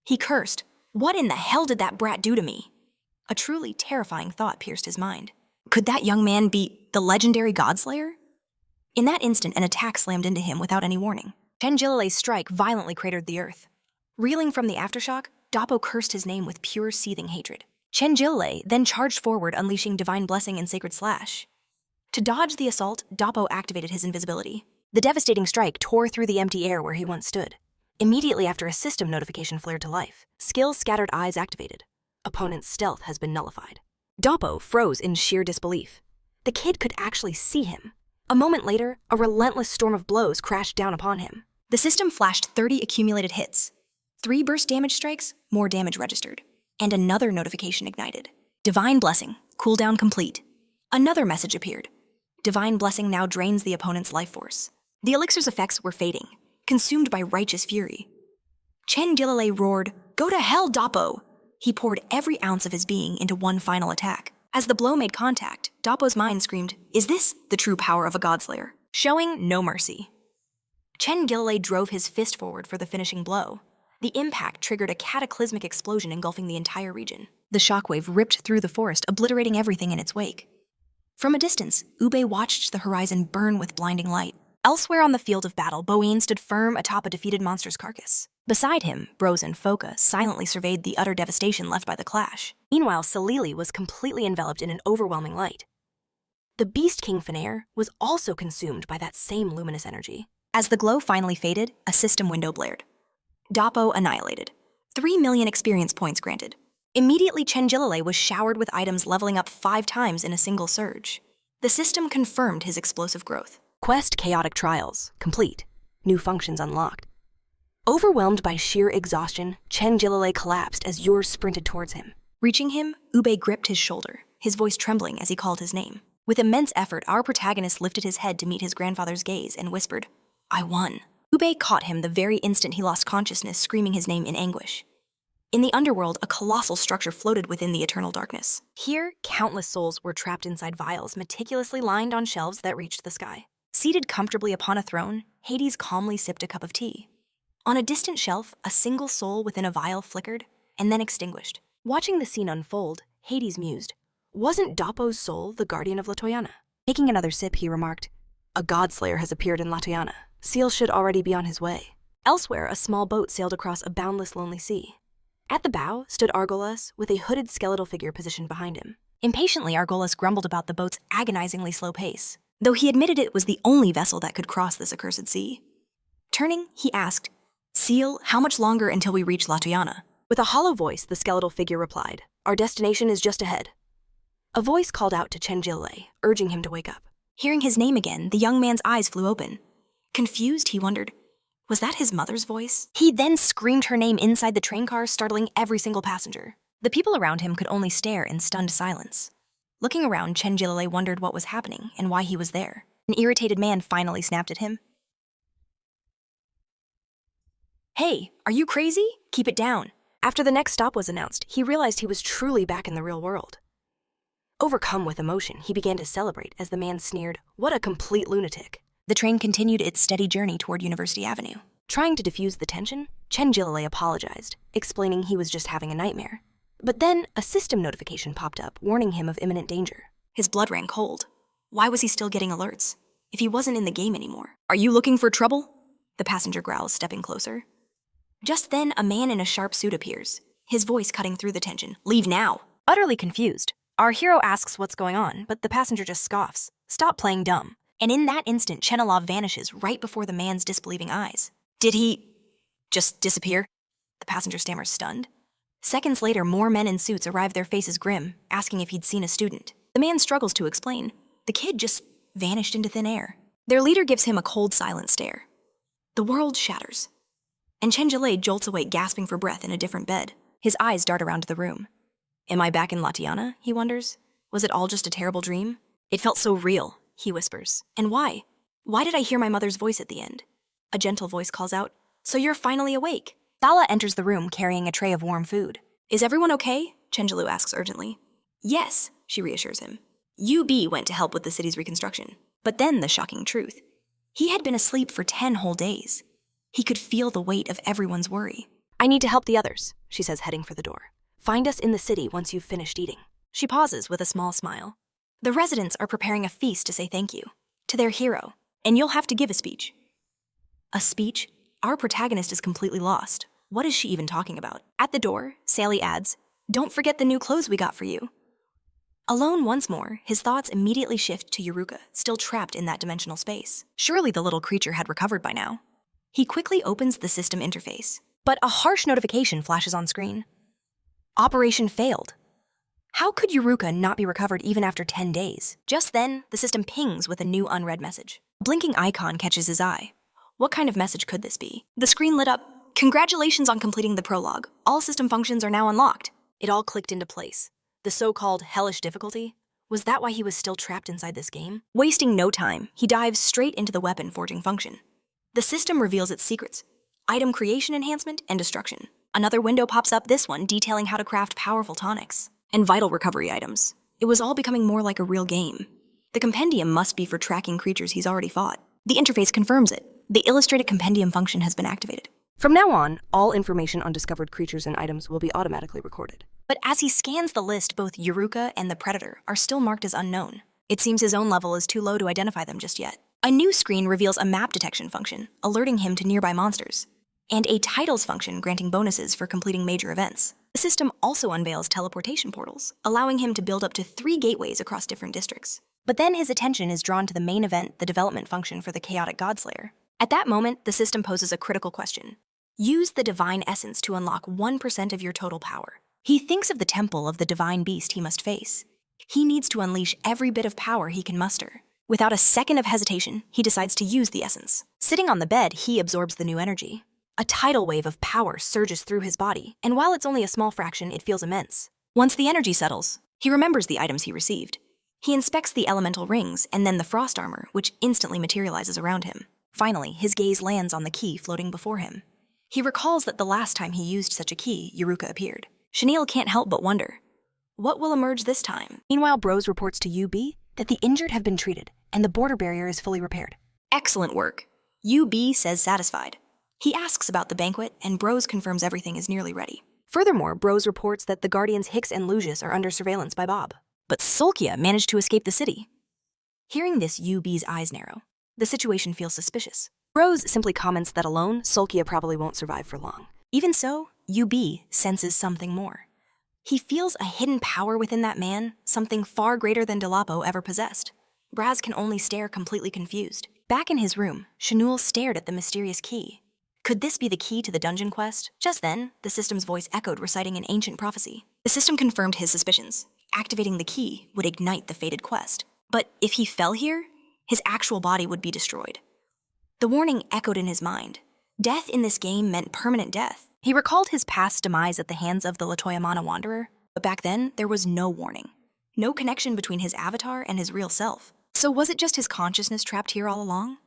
He cursed. What in the hell did that brat do to me? A truly terrifying thought pierced his mind. Could that young man be the legendary Godslayer? In that instant, an attack slammed into him without any warning. Chen Jiliao's strike violently cratered the earth. Reeling from the aftershock, Doppo cursed his name with pure seething hatred. Chen Jiliao then charged forward, unleashing Divine Blessing and Sacred Slash. To dodge the assault, Doppo activated his invisibility. The devastating strike tore through the empty air where he once stood. Immediately after, a system notification flared to life. Skill Scattered Eyes activated. Opponent's stealth has been nullified. Doppo froze in sheer disbelief. The kid could actually see him. A moment later, a relentless storm of blows crashed down upon him. The system flashed 30 accumulated hits. 3 burst damage strikes, more damage registered. And another notification ignited. Divine Blessing, cooldown complete. Another message appeared. Divine Blessing now drains the opponent's life force. The elixir's effects were fading, consumed by righteous fury. Chen Jiliao roared, "Go to hell, Doppo!" He poured every ounce of his being into one final attack. As the blow made contact, Doppo's mind screamed, "Is this the true power of a Godslayer?" Showing no mercy. Chen Jiliao drove his fist forward for the finishing blow. The impact triggered a cataclysmic explosion engulfing the entire region. The shockwave ripped through the forest, obliterating everything in its wake. From a distance, Ube watched the horizon burn with blinding light. Elsewhere on the field of battle, Boeing stood firm atop a defeated monster's carcass. Beside him, Brose and Foka silently surveyed the utter devastation left by the clash. Meanwhile, Salili was completely enveloped in an overwhelming light. The Beast King Fenair was also consumed by that same luminous energy. As the glow finally faded, a system window blared. Doppo annihilated. 3 million experience points granted. Immediately, Chen Jiliao was showered with items leveling up 5 times in a single surge. The system confirmed his explosive growth. Quest Chaotic Trials complete. New functions unlocked. Overwhelmed by sheer exhaustion, Chen Jiliao collapsed as yours sprinted towards him. Reaching him, Ube gripped his shoulder, his voice trembling as he called his name. With immense effort, our protagonist lifted his head to meet his grandfather's gaze and whispered, "I won." Ube caught him the very instant he lost consciousness, screaming his name in anguish. In the underworld, a colossal structure floated within the eternal darkness. Here, countless souls were trapped inside vials meticulously lined on shelves that reached the sky. Seated comfortably upon a throne, Hades calmly sipped a cup of tea. On a distant shelf, a single soul within a vial flickered and then extinguished. Watching the scene unfold, Hades mused, wasn't Doppo's soul the guardian of Latoyana? Taking another sip, he remarked, "A Godslayer has appeared in Latoyana. Seal should already be on his way." Elsewhere, a small boat sailed across a boundless lonely sea. At the bow stood Argolas with a hooded skeletal figure positioned behind him. Impatiently, Argolas grumbled about the boat's agonizingly slow pace, though he admitted it was the only vessel that could cross this accursed sea. Turning, he asked, "Seal, how much longer until we reach Latoyana?" With a hollow voice, the skeletal figure replied, "Our destination is just ahead." A voice called out to Chen Jiliao, urging him to wake up. Hearing his name again, the young man's eyes flew open. Confused, he wondered, was that his mother's voice? He then screamed her name inside the train car, startling every single passenger. The people around him could only stare in stunned silence. Looking around, Chen Jiliao wondered what was happening and why he was there. An irritated man finally snapped at him. "Hey, are you crazy? Keep it down." After the next stop was announced, he realized he was truly back in the real world. Overcome with emotion, he began to celebrate as the man sneered, "What a complete lunatic." The train continued its steady journey toward University Avenue. Trying to diffuse the tension, Chen Jiliao apologized, explaining he was just having a nightmare. But then, a system notification popped up, warning him of imminent danger. His blood ran cold. Why was he still getting alerts, if he wasn't in the game anymore? "Are you looking for trouble?" the passenger growls, stepping closer. Just then, a man in a sharp suit appears, his voice cutting through the tension. "Leave now." Utterly confused, our hero asks what's going on, but the passenger just scoffs. "Stop playing dumb." And in that instant, Chenilov vanishes right before the man's disbelieving eyes. "Did he just disappear?" The passenger stammers, stunned. Seconds later, more men in suits arrive, their faces grim, asking if he'd seen a student. The man struggles to explain. The kid just vanished into thin air. Their leader gives him a cold, silent stare. The world shatters. And Chen Jiliao jolts awake, gasping for breath in a different bed. His eyes dart around the room. Am I back in Latiana? He wonders. Was it all just a terrible dream? It felt so real, he whispers. And why? Why did I hear my mother's voice at the end? A gentle voice calls out, "So you're finally awake." Thala enters the room carrying a tray of warm food. "Is everyone okay?" Chen Jiliao asks urgently. Yes, she reassures him. UB went to help with the city's reconstruction. But then the shocking truth. He had been asleep for 10 whole days. He could feel the weight of everyone's worry. I need to help the others, she says, heading for the door. Find us in the city once you've finished eating. She pauses with a small smile. The residents are preparing a feast to say thank you to their hero, and you'll have to give a speech. A speech? Our protagonist is completely lost. What is she even talking about? At the door, Sally adds, "Don't forget the new clothes we got for you." Alone once more, his thoughts immediately shift to Yuruka, still trapped in that dimensional space. Surely the little creature had recovered by now. He quickly opens the system interface, but a harsh notification flashes on screen. Operation failed. How could Yuruka not be recovered even after 10 days? Just then, the system pings with a new unread message. A blinking icon catches his eye. What kind of message could this be? The screen lit up. Congratulations on completing the prologue. All system functions are now unlocked. It all clicked into place. The so-called hellish difficulty? Was that why he was still trapped inside this game? Wasting no time, he dives straight into the weapon forging function. The system reveals its secrets: item creation enhancement and destruction. Another window pops up, this one detailing how to craft powerful tonics and vital recovery items. It was all becoming more like a real game. The compendium must be for tracking creatures he's already fought. The interface confirms it. The illustrated compendium function has been activated. From now on, all information on discovered creatures and items will be automatically recorded. But as he scans the list, both Yuruka and the Predator are still marked as unknown. It seems his own level is too low to identify them just yet. A new screen reveals a map detection function, alerting him to nearby monsters, and a titles function granting bonuses for completing major events. The system also unveils teleportation portals, allowing him to build up to 3 gateways across different districts. But then his attention is drawn to the main event, the development function for the chaotic Godslayer. At that moment, the system poses a critical question. Use the divine essence to unlock 1% of your total power. He thinks of the temple of the divine beast he must face. He needs to unleash every bit of power he can muster. Without a second of hesitation, he decides to use the essence. Sitting on the bed, he absorbs the new energy. A tidal wave of power surges through his body, and while it's only a small fraction, it feels immense. Once the energy settles, he remembers the items he received. He inspects the elemental rings and then the frost armor, which instantly materializes around him. Finally, his gaze lands on the key floating before him. He recalls that the last time he used such a key, Yuruka appeared. Chenille can't help but wonder, what will emerge this time? Meanwhile, Bros reports to UB that the injured have been treated and the border barrier is fully repaired. Excellent work. UB says satisfied. He asks about the banquet, and Bros confirms everything is nearly ready. Furthermore, Bros reports that the Guardians Hicks and Lucius are under surveillance by Bob. But Solkia managed to escape the city. Hearing this, UB's eyes narrow. The situation feels suspicious. Bros simply comments that alone, Solkia probably won't survive for long. Even so, UB senses something more. He feels a hidden power within that man, something far greater than Delapo ever possessed. Braz can only stare, completely confused. Back in his room, Chenille stared at the mysterious key. Could this be the key to the dungeon quest? Just then, the system's voice echoed, reciting an ancient prophecy. The system confirmed his suspicions. Activating the key would ignite the fated quest. But if he fell here, his actual body would be destroyed. The warning echoed in his mind. Death in this game meant permanent death. He recalled his past demise at the hands of the Latoyamana Wanderer, but back then, there was no warning. No connection between his avatar and his real self. So was it just his consciousness trapped here all along?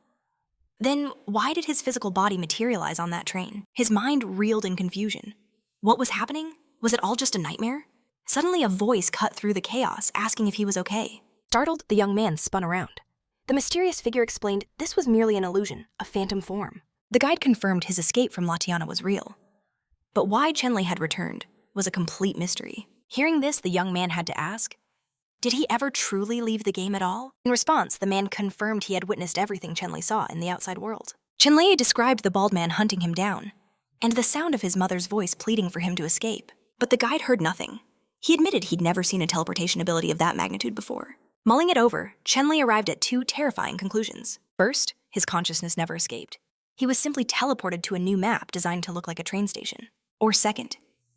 Then why did his physical body materialize on that train? His mind reeled in confusion. What was happening? Was it all just a nightmare? Suddenly a voice cut through the chaos, asking if he was okay. Startled, the young man spun around. The mysterious figure explained this was merely an illusion, a phantom form. The guide confirmed his escape from Latiana was real. But why Chenli had returned was a complete mystery. Hearing this, the young man had to ask, did he ever truly leave the game at all? In response, the man confirmed he had witnessed everything Chenli saw in the outside world. Chenli described the bald man hunting him down, and the sound of his mother's voice pleading for him to escape. But the guide heard nothing. He admitted he'd never seen a teleportation ability of that magnitude before. Mulling it over, Chenli arrived at 2 terrifying conclusions. First, his consciousness never escaped. He was simply teleported to a new map designed to look like a train station. Or second,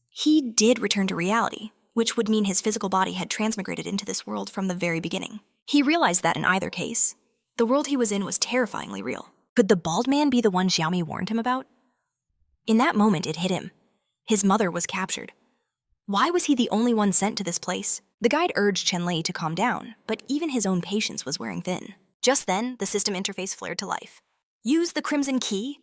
he did return to reality, which would mean his physical body had transmigrated into this world from the very beginning. He realized that in either case, the world he was in was terrifyingly real. Could the bald man be the one Xiaomi warned him about? In that moment, it hit him. His mother was captured. Why was he the only one sent to this place? The guide urged Chenli to calm down, but even his own patience was wearing thin. Just then, the system interface flared to life. Use the crimson key.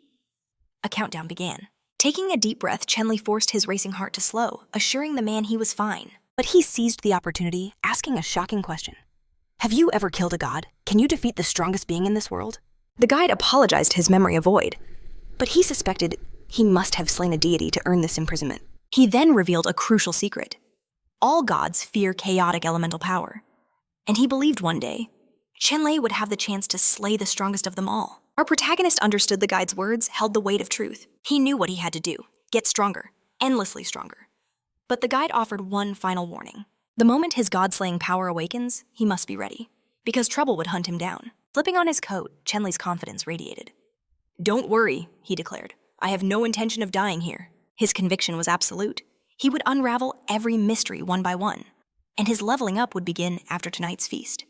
A countdown began. Taking a deep breath, Chenli forced his racing heart to slow, assuring the man he was fine. But he seized the opportunity, asking a shocking question. Have you ever killed a god? Can you defeat the strongest being in this world? The guide apologized his memory of void, But he suspected he must have slain a deity to earn this imprisonment. He then revealed a crucial secret. All gods fear chaotic elemental power. And he believed one day, Chen Lei would have the chance to slay the strongest of them all. Our protagonist understood the guide's words held the weight of truth. He knew what he had to do, get stronger, endlessly stronger. But the guide offered one final warning. The moment his god-slaying power awakens, he must be ready, because trouble would hunt him down. Slipping on his coat, Chen Lei's confidence radiated. Don't worry, he declared. I have no intention of dying here. His conviction was absolute. He would unravel every mystery one by one, and his leveling up would begin after tonight's feast.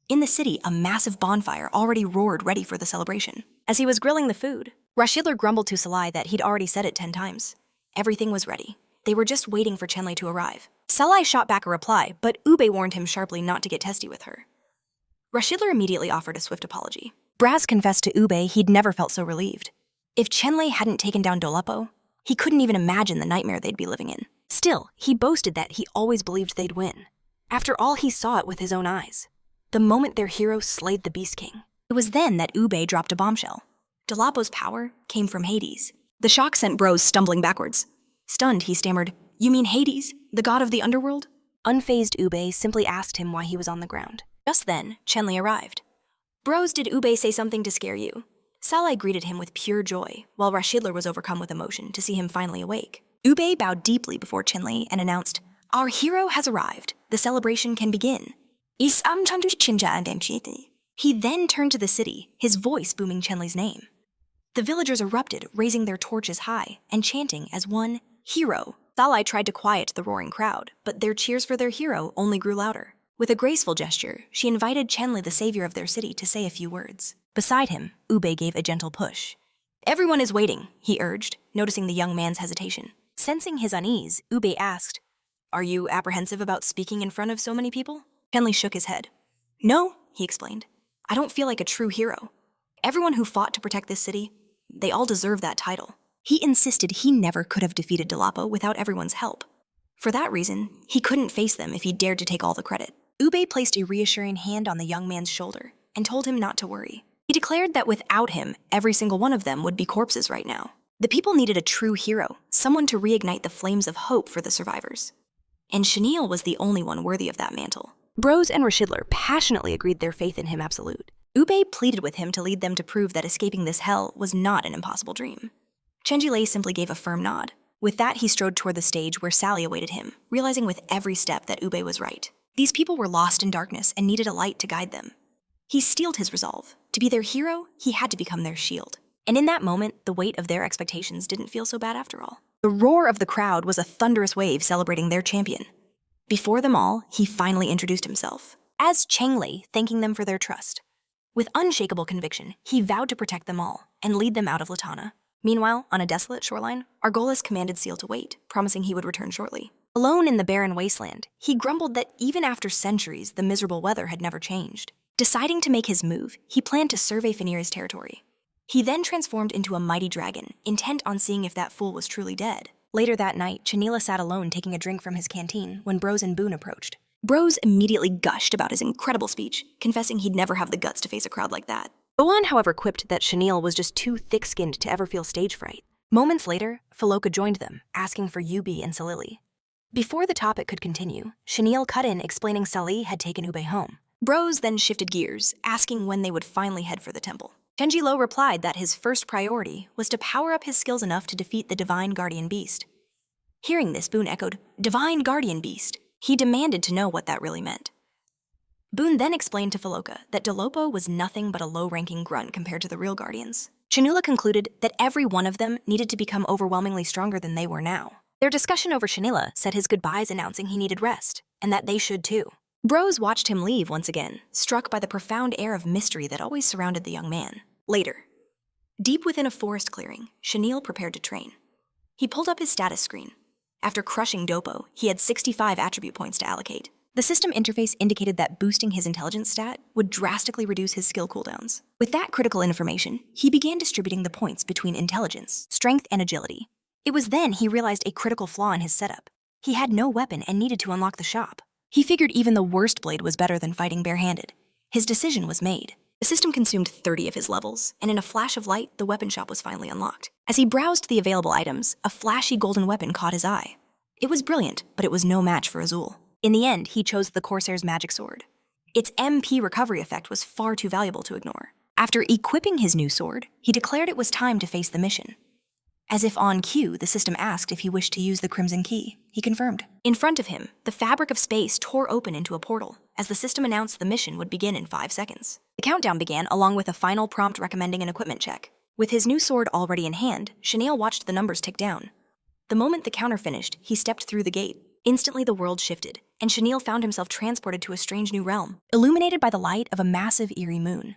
In the city, a massive bonfire already roared ready for the celebration. As he was grilling the food, Rashidler grumbled to Salai that he'd already said it 10 times. Everything was ready. They were just waiting for Chen Lei to arrive. Salai shot back a reply, but Ube warned him sharply not to get testy with her. Rashidler immediately offered a swift apology. Braz confessed to Ube he'd never felt so relieved. If Chen Lei hadn't taken down Dolapo, he couldn't even imagine the nightmare they'd be living in. Still, he boasted that he always believed they'd win. After all, he saw it with his own eyes. The moment their hero slayed the Beast King. It was then that Ube dropped a bombshell. Dolapo's power came from Hades. The shock sent Bros stumbling backwards. Stunned, he stammered, "You mean Hades, the god of the underworld?" Unfazed Ube simply asked him why he was on the ground. Just then, Chen Lei arrived. "Bros, did Ube say something to scare you?" Salai greeted him with pure joy, while Rashidler was overcome with emotion to see him finally awake. Ube bowed deeply before Chen Lei and announced, "Our hero has arrived. The celebration can begin." He then turned to the city, his voice booming Chen Lei's name. The villagers erupted, raising their torches high and chanting as one, "Hero." Salai tried to quiet the roaring crowd, but their cheers for their hero only grew louder. With a graceful gesture, she invited Chen Lei, the savior of their city, to say a few words. Beside him, Ube gave a gentle push. "Everyone is waiting," he urged, noticing the young man's hesitation. Sensing his unease, Ube asked, "Are you apprehensive about speaking in front of so many people?" Chen Lei shook his head. "No," he explained. "I don't feel like a true hero. Everyone who fought to protect this city, they all deserve that title." He insisted he never could have defeated Dolapo without everyone's help. For that reason, he couldn't face them if he dared to take all the credit. Ube placed a reassuring hand on the young man's shoulder and told him not to worry. He declared that without him, every single one of them would be corpses right now. The people needed a true hero, someone to reignite the flames of hope for the survivors. And Chenille was the only one worthy of that mantle. Bros and Rashidler passionately agreed their faith in him absolute. Ube pleaded with him to lead them to prove that escaping this hell was not an impossible dream. Chen Jiliao simply gave a firm nod. With that, he strode toward the stage where Sally awaited him, realizing with every step that Ube was right. These people were lost in darkness and needed a light to guide them. He steeled his resolve. To be their hero, he had to become their shield. And in that moment, the weight of their expectations didn't feel so bad after all. The roar of the crowd was a thunderous wave celebrating their champion. Before them all, he finally introduced himself, as Chen Lei, thanking them for their trust. With unshakable conviction, he vowed to protect them all and lead them out of Latana. Meanwhile, on a desolate shoreline, Argolis commanded Seal to wait, promising he would return shortly. Alone in the barren wasteland, he grumbled that even after centuries, the miserable weather had never changed. Deciding to make his move, he planned to survey Fanira's territory. He then transformed into a mighty dragon, intent on seeing if that fool was truly dead. Later that night, Chenille sat alone taking a drink from his canteen when Bros and Boone approached. Bros immediately gushed about his incredible speech, confessing he'd never have the guts to face a crowd like that. Boan, however, quipped that Chenille was just too thick-skinned to ever feel stage fright. Moments later, Filoka joined them, asking for Yubi and Salili. Before the topic could continue, Chenille cut in explaining Sali had taken Ube home. Bros then shifted gears, asking when they would finally head for the temple. Chen Jiliao replied that his first priority was to power up his skills enough to defeat the Divine Guardian Beast. Hearing this, Boone echoed, "Divine Guardian Beast." He demanded to know what that really meant. Boone then explained to Filoka that Dolopo was nothing but a low-ranking grunt compared to the real Guardians. Chenula concluded that every one of them needed to become overwhelmingly stronger than they were now. Their discussion over Chenilla said his goodbyes, announcing he needed rest, and that they should too. Bros watched him leave once again, struck by the profound air of mystery that always surrounded the young man. Later, deep within a forest clearing, Chenille prepared to train. He pulled up his status screen. After crushing Dopo, he had 65 attribute points to allocate. The system interface indicated that boosting his intelligence stat would drastically reduce his skill cooldowns. With that critical information, he began distributing the points between intelligence, strength, and agility. It was then he realized a critical flaw in his setup. He had no weapon and needed to unlock the shop. He figured even the worst blade was better than fighting barehanded. His decision was made. The system consumed 30 of his levels, and in a flash of light, the weapon shop was finally unlocked. As he browsed the available items, a flashy golden weapon caught his eye. It was brilliant, but it was no match for Azul. In the end, he chose the Corsair's magic sword. Its MP recovery effect was far too valuable to ignore. After equipping his new sword, he declared it was time to face the mission. As if on cue, the system asked if he wished to use the Crimson Key. He confirmed. In front of him, the fabric of space tore open into a portal, as the system announced the mission would begin in 5 seconds. The countdown began along with a final prompt recommending an equipment check. With his new sword already in hand, Chanel watched the numbers tick down. The moment the counter finished, he stepped through the gate. Instantly the world shifted, and Chanel found himself transported to a strange new realm, illuminated by the light of a massive, eerie moon.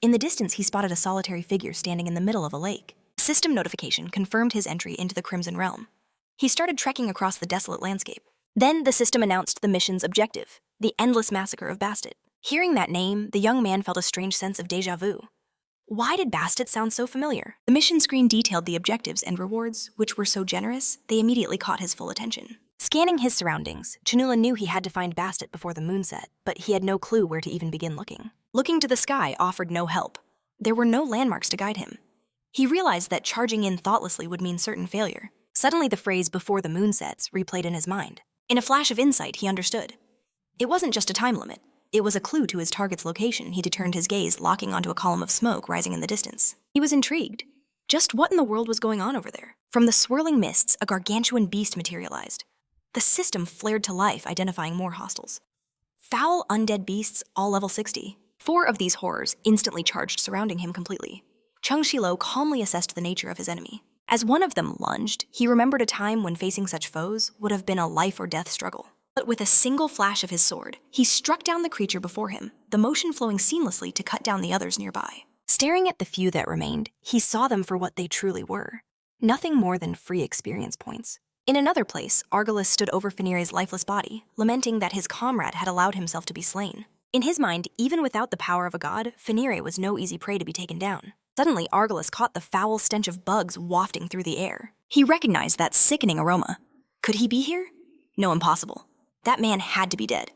In the distance, he spotted a solitary figure standing in the middle of a lake. System notification confirmed his entry into the Crimson Realm. He started trekking across the desolate landscape. Then the system announced the mission's objective, the endless massacre of Bastet. Hearing that name, the young man felt a strange sense of déjà vu. Why did Bastet sound so familiar? The mission screen detailed the objectives and rewards, which were so generous, they immediately caught his full attention. Scanning his surroundings, Chanula knew he had to find Bastet before the moon set, but he had no clue where to even begin looking. Looking to the sky offered no help. There were no landmarks to guide him. He realized that charging in thoughtlessly would mean certain failure. Suddenly the phrase "before the moon sets" replayed in his mind. In a flash of insight, he understood. It wasn't just a time limit. It was a clue to his target's location. He turned his gaze, locking onto a column of smoke rising in the distance. He was intrigued. Just what in the world was going on over there? From the swirling mists, a gargantuan beast materialized. The system flared to life, identifying more hostiles. Foul undead beasts, all level 60. 4 of these horrors instantly charged, surrounding him completely. Chen Jiliao calmly assessed the nature of his enemy. As one of them lunged, he remembered a time when facing such foes would have been a life-or-death struggle. But with a single flash of his sword, he struck down the creature before him, the motion flowing seamlessly to cut down the others nearby. Staring at the few that remained, he saw them for what they truly were. Nothing more than free experience points. In another place, Argolis stood over Fenire's lifeless body, lamenting that his comrade had allowed himself to be slain. In his mind, even without the power of a god, Fenire was no easy prey to be taken down. Suddenly, Argolis caught the foul stench of bugs wafting through the air. He recognized that sickening aroma. Could he be here? No, impossible. That man had to be dead.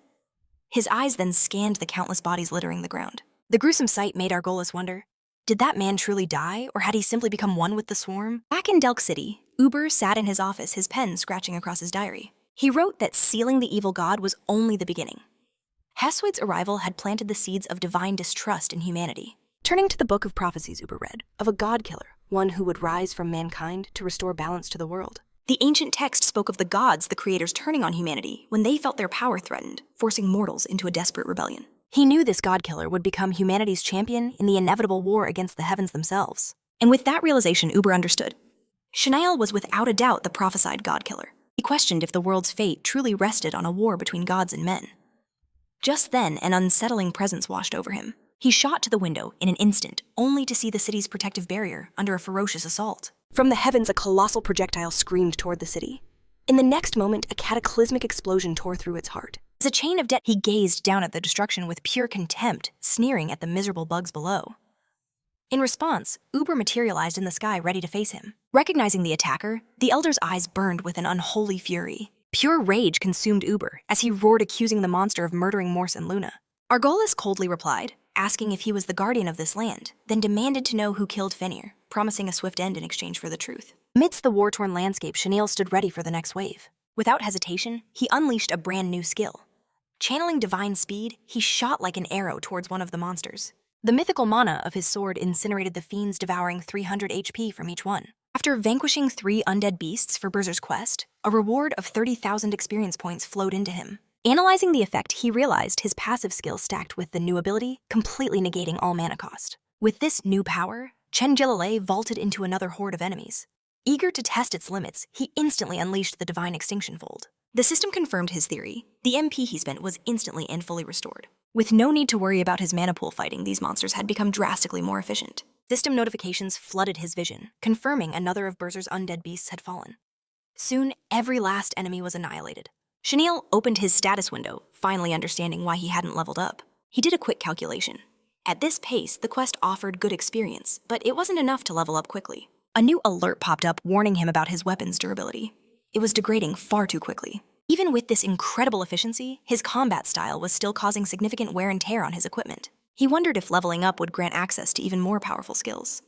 His eyes then scanned the countless bodies littering the ground. The gruesome sight made Argolis wonder, did that man truly die, or had he simply become one with the swarm? Back in Delk City, Uber sat in his office, his pen scratching across his diary. He wrote that sealing the evil god was only the beginning. Heswood's arrival had planted the seeds of divine distrust in humanity. Turning to the book of prophecies, Uber read, of a god-killer, one who would rise from mankind to restore balance to the world. The ancient text spoke of the gods, the creators, turning on humanity when they felt their power threatened, forcing mortals into a desperate rebellion. He knew this god-killer would become humanity's champion in the inevitable war against the heavens themselves. And with that realization, Uber understood. Chanel was without a doubt the prophesied god-killer. He questioned if the world's fate truly rested on a war between gods and men. Just then, an unsettling presence washed over him. He shot to the window in an instant, only to see the city's protective barrier under a ferocious assault. From the heavens, a colossal projectile screamed toward the city. In the next moment, a cataclysmic explosion tore through its heart. As a chain of death, he gazed down at the destruction with pure contempt, sneering at the miserable bugs below. In response, Uber materialized in the sky, ready to face him. Recognizing the attacker, the elder's eyes burned with an unholy fury. Pure rage consumed Uber as he roared, accusing the monster of murdering Morse and Luna. Argolis coldly replied, asking if he was the guardian of this land, then demanded to know who killed Fenir, promising a swift end in exchange for the truth. Amidst the war-torn landscape, Chanel stood ready for the next wave. Without hesitation, he unleashed a brand new skill. Channeling divine speed, he shot like an arrow towards one of the monsters. The mythical mana of his sword incinerated the fiends, devouring 300 HP from each one. After vanquishing 3 undead beasts for Berzer's quest, a reward of 30,000 experience points flowed into him. Analyzing the effect, he realized his passive skill stacked with the new ability, completely negating all mana cost. With this new power, Chen Jiliao vaulted into another horde of enemies. Eager to test its limits, he instantly unleashed the Divine Extinction Fold. The system confirmed his theory. The MP he spent was instantly and fully restored. With no need to worry about his mana pool fighting, these monsters had become drastically more efficient. System notifications flooded his vision, confirming another of Berzer's undead beasts had fallen. Soon, every last enemy was annihilated. Chanel opened his status window, finally understanding why he hadn't leveled up. He did a quick calculation. At this pace, the quest offered good experience, but it wasn't enough to level up quickly. A new alert popped up, warning him about his weapon's durability. It was degrading far too quickly. Even with this incredible efficiency, his combat style was still causing significant wear and tear on his equipment. He wondered if leveling up would grant access to even more powerful skills.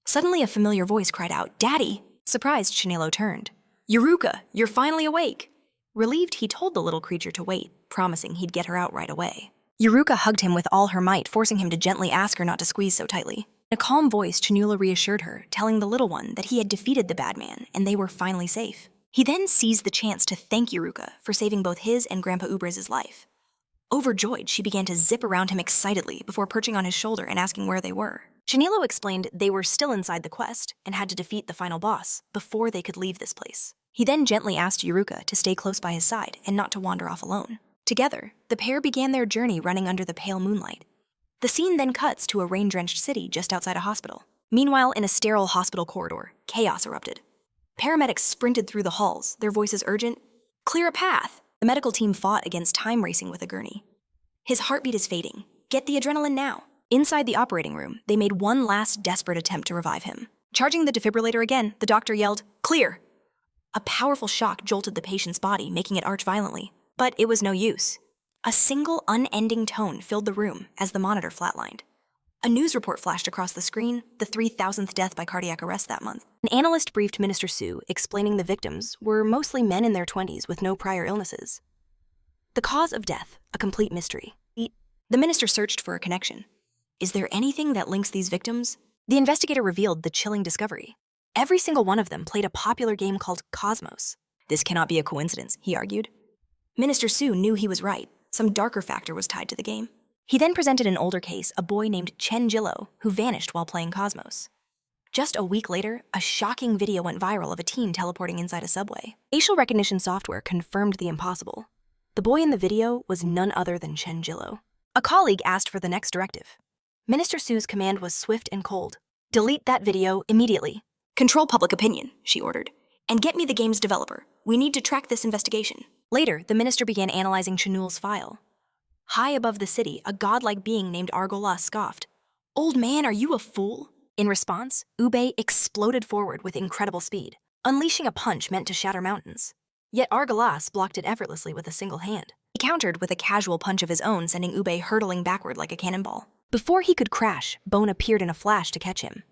Suddenly, a familiar voice cried out, "Daddy!" Surprised, Chinelo turned. "Yuruka, you're finally awake!" Relieved, he told the little creature to wait, promising he'd get her out right away. Yuruka hugged him with all her might, forcing him to gently ask her not to squeeze so tightly. In a calm voice, Chinula reassured her, telling the little one that he had defeated the bad man and they were finally safe. He then seized the chance to thank Yuruka for saving both his and Grandpa Ubriz's life. Overjoyed, she began to zip around him excitedly before perching on his shoulder and asking where they were. Chinilo explained they were still inside the quest and had to defeat the final boss before they could leave this place. He then gently asked Yuruka to stay close by his side and not to wander off alone. Together, the pair began their journey running under the pale moonlight. The scene then cuts to a rain-drenched city just outside a hospital. Meanwhile, in a sterile hospital corridor, chaos erupted. Paramedics sprinted through the halls, their voices urgent, "Clear a path!" The medical team fought against time racing with a gurney. "His heartbeat is fading. Get the adrenaline now." Inside the operating room, they made one last desperate attempt to revive him. Charging the defibrillator again, the doctor yelled, "Clear!" A powerful shock jolted the patient's body, making it arch violently. But it was no use. A single, unending tone filled the room as the monitor flatlined. A news report flashed across the screen, the 3,000th death by cardiac arrest that month. An analyst briefed Minister Su, explaining the victims were mostly men in their 20s with no prior illnesses. The cause of death, a complete mystery. The minister searched for a connection. Is there anything that links these victims? The investigator revealed the chilling discovery. Every single one of them played a popular game called Cosmos. This cannot be a coincidence, he argued. Minister Su knew he was right. Some darker factor was tied to the game. He then presented an older case, a boy named Chen Jiliao, who vanished while playing Cosmos. Just a week later, a shocking video went viral of a teen teleporting inside a subway. Facial recognition software confirmed the impossible. The boy in the video was none other than Chen Jiliao. A colleague asked for the next directive. Minister Su's command was swift and cold. "Delete that video immediately. Control public opinion," she ordered. "And get me the game's developer. We need to track this investigation." Later, the minister began analyzing Chinul's file. High above the city, a godlike being named Argola scoffed. "Old man, are you a fool?" In response, Ube exploded forward with incredible speed, unleashing a punch meant to shatter mountains. Yet Argolas blocked it effortlessly with a single hand. He countered with a casual punch of his own, sending Ube hurtling backward like a cannonball. Before he could crash, Bone appeared in a flash to catch him.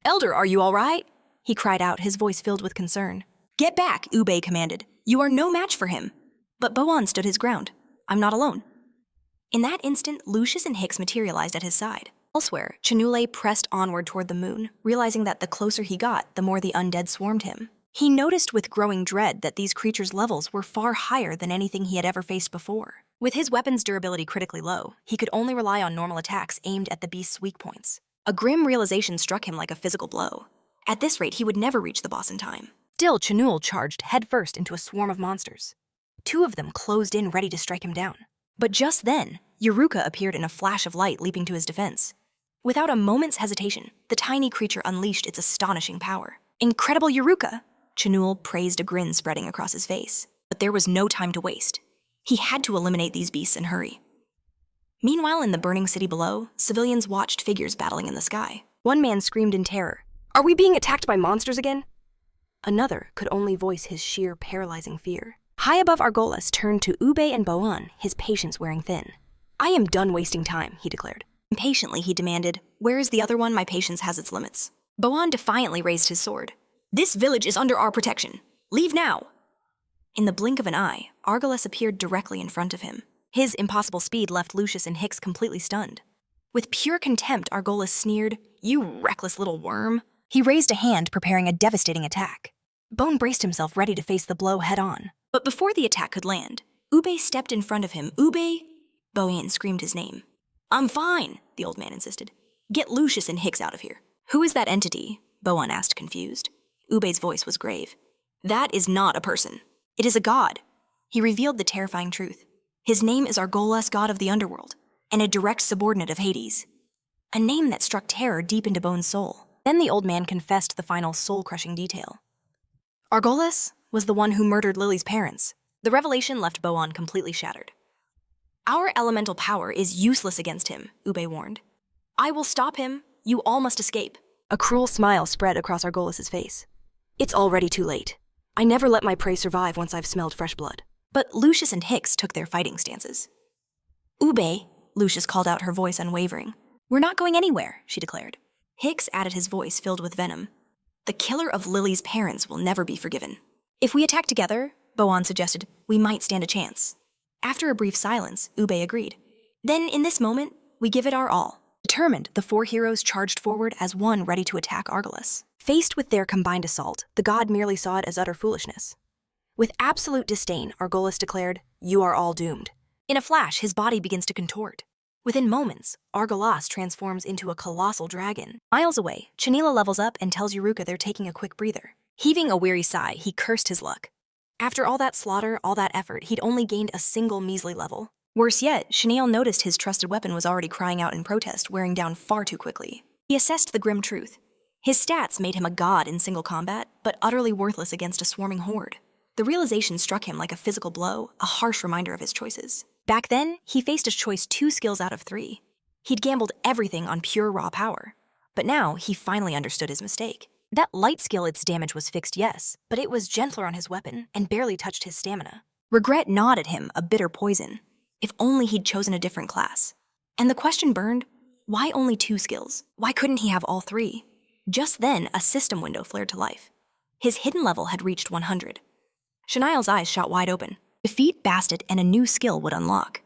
"Elder, are you all right?" he cried out, his voice filled with concern. "Get back," Ube commanded. "You are no match for him." But Boan stood his ground. "I'm not alone." In that instant, Lucius and Hicks materialized at his side. Elsewhere, Chinule pressed onward toward the moon, realizing that the closer he got, the more the undead swarmed him. He noticed with growing dread that these creatures' levels were far higher than anything he had ever faced before. With his weapon's durability critically low, he could only rely on normal attacks aimed at the beast's weak points. A grim realization struck him like a physical blow. At this rate, he would never reach the boss in time. Still, Chinul charged headfirst into a swarm of monsters. Two of them closed in ready to strike him down. But just then, Yuruka appeared in a flash of light, leaping to his defense. Without a moment's hesitation, the tiny creature unleashed its astonishing power. "Incredible Yuruka!" Chinul praised, a grin spreading across his face. But there was no time to waste. He had to eliminate these beasts and hurry. Meanwhile, in the burning city below, civilians watched figures battling in the sky. One man screamed in terror, "Are we being attacked by monsters again?" Another could only voice his sheer paralyzing fear. High above Argolas turned to Ube and Boan, his patience wearing thin. "I am done wasting time," he declared. Impatiently, he demanded, "Where is the other one? My patience has its limits." Boan defiantly raised his sword. "This village is under our protection. Leave now." In the blink of an eye, Argolas appeared directly in front of him. His impossible speed left Lucius and Hicks completely stunned. With pure contempt, Argolas sneered, "You reckless little worm." He raised a hand, preparing a devastating attack. Bone braced himself, ready to face the blow head-on. But before the attack could land, Ube stepped in front of him. "Ube!" Boan screamed his name. "I'm fine," the old man insisted. "Get Lucius and Hicks out of here." "Who is that entity?" Boan asked, confused. Ube's voice was grave. "That is not a person. It is a god." He revealed the terrifying truth. His name is Argolas, god of the underworld, and a direct subordinate of Hades. A name that struck terror deep into Bone's soul. Then the old man confessed the final soul-crushing detail. Argolas was the one who murdered Lily's parents. The revelation left Boan completely shattered. "Our elemental power is useless against him," Ube warned. "I will stop him. You all must escape." A cruel smile spread across Argolas' face. "It's already too late. I never let my prey survive once I've smelled fresh blood. But Lucius and Hicks took their fighting stances. Ube, Lucius called out, her voice unwavering. We're not going anywhere, she declared. Hicks added, his voice filled with venom. The killer of Lily's parents will never be forgiven. If we attack together, Boan suggested, we might stand a chance. After a brief silence, Ube agreed. Then, in this moment, we give it our all. Determined, the four heroes charged forward as one ready to attack Argolis. Faced with their combined assault, the god merely saw it as utter foolishness. With absolute disdain, Argolis declared, "You are all doomed." In a flash, his body begins to contort. Within moments, Argolas transforms into a colossal dragon. Miles away, Chanila levels up and tells Yuruka they're taking a quick breather. Heaving a weary sigh, he cursed his luck. After all that slaughter, all that effort, he'd only gained a single measly level. Worse yet, Chanel noticed his trusted weapon was already crying out in protest, wearing down far too quickly. He assessed the grim truth. His stats made him a god in single combat, but utterly worthless against a swarming horde. The realization struck him like a physical blow, a harsh reminder of his choices. Back then, he faced a choice 2 skills out of 3. He'd gambled everything on pure raw power. But now, he finally understood his mistake. That light skill, its damage was fixed, yes, but it was gentler on his weapon and barely touched his stamina. Regret gnawed at him, a bitter poison. If only he'd chosen a different class. And the question burned, why only 2 skills? Why couldn't he have all 3? Just then, a system window flared to life. His hidden level had reached 100. Shaniel's eyes shot wide open. Defeat Bastet and a new skill would unlock.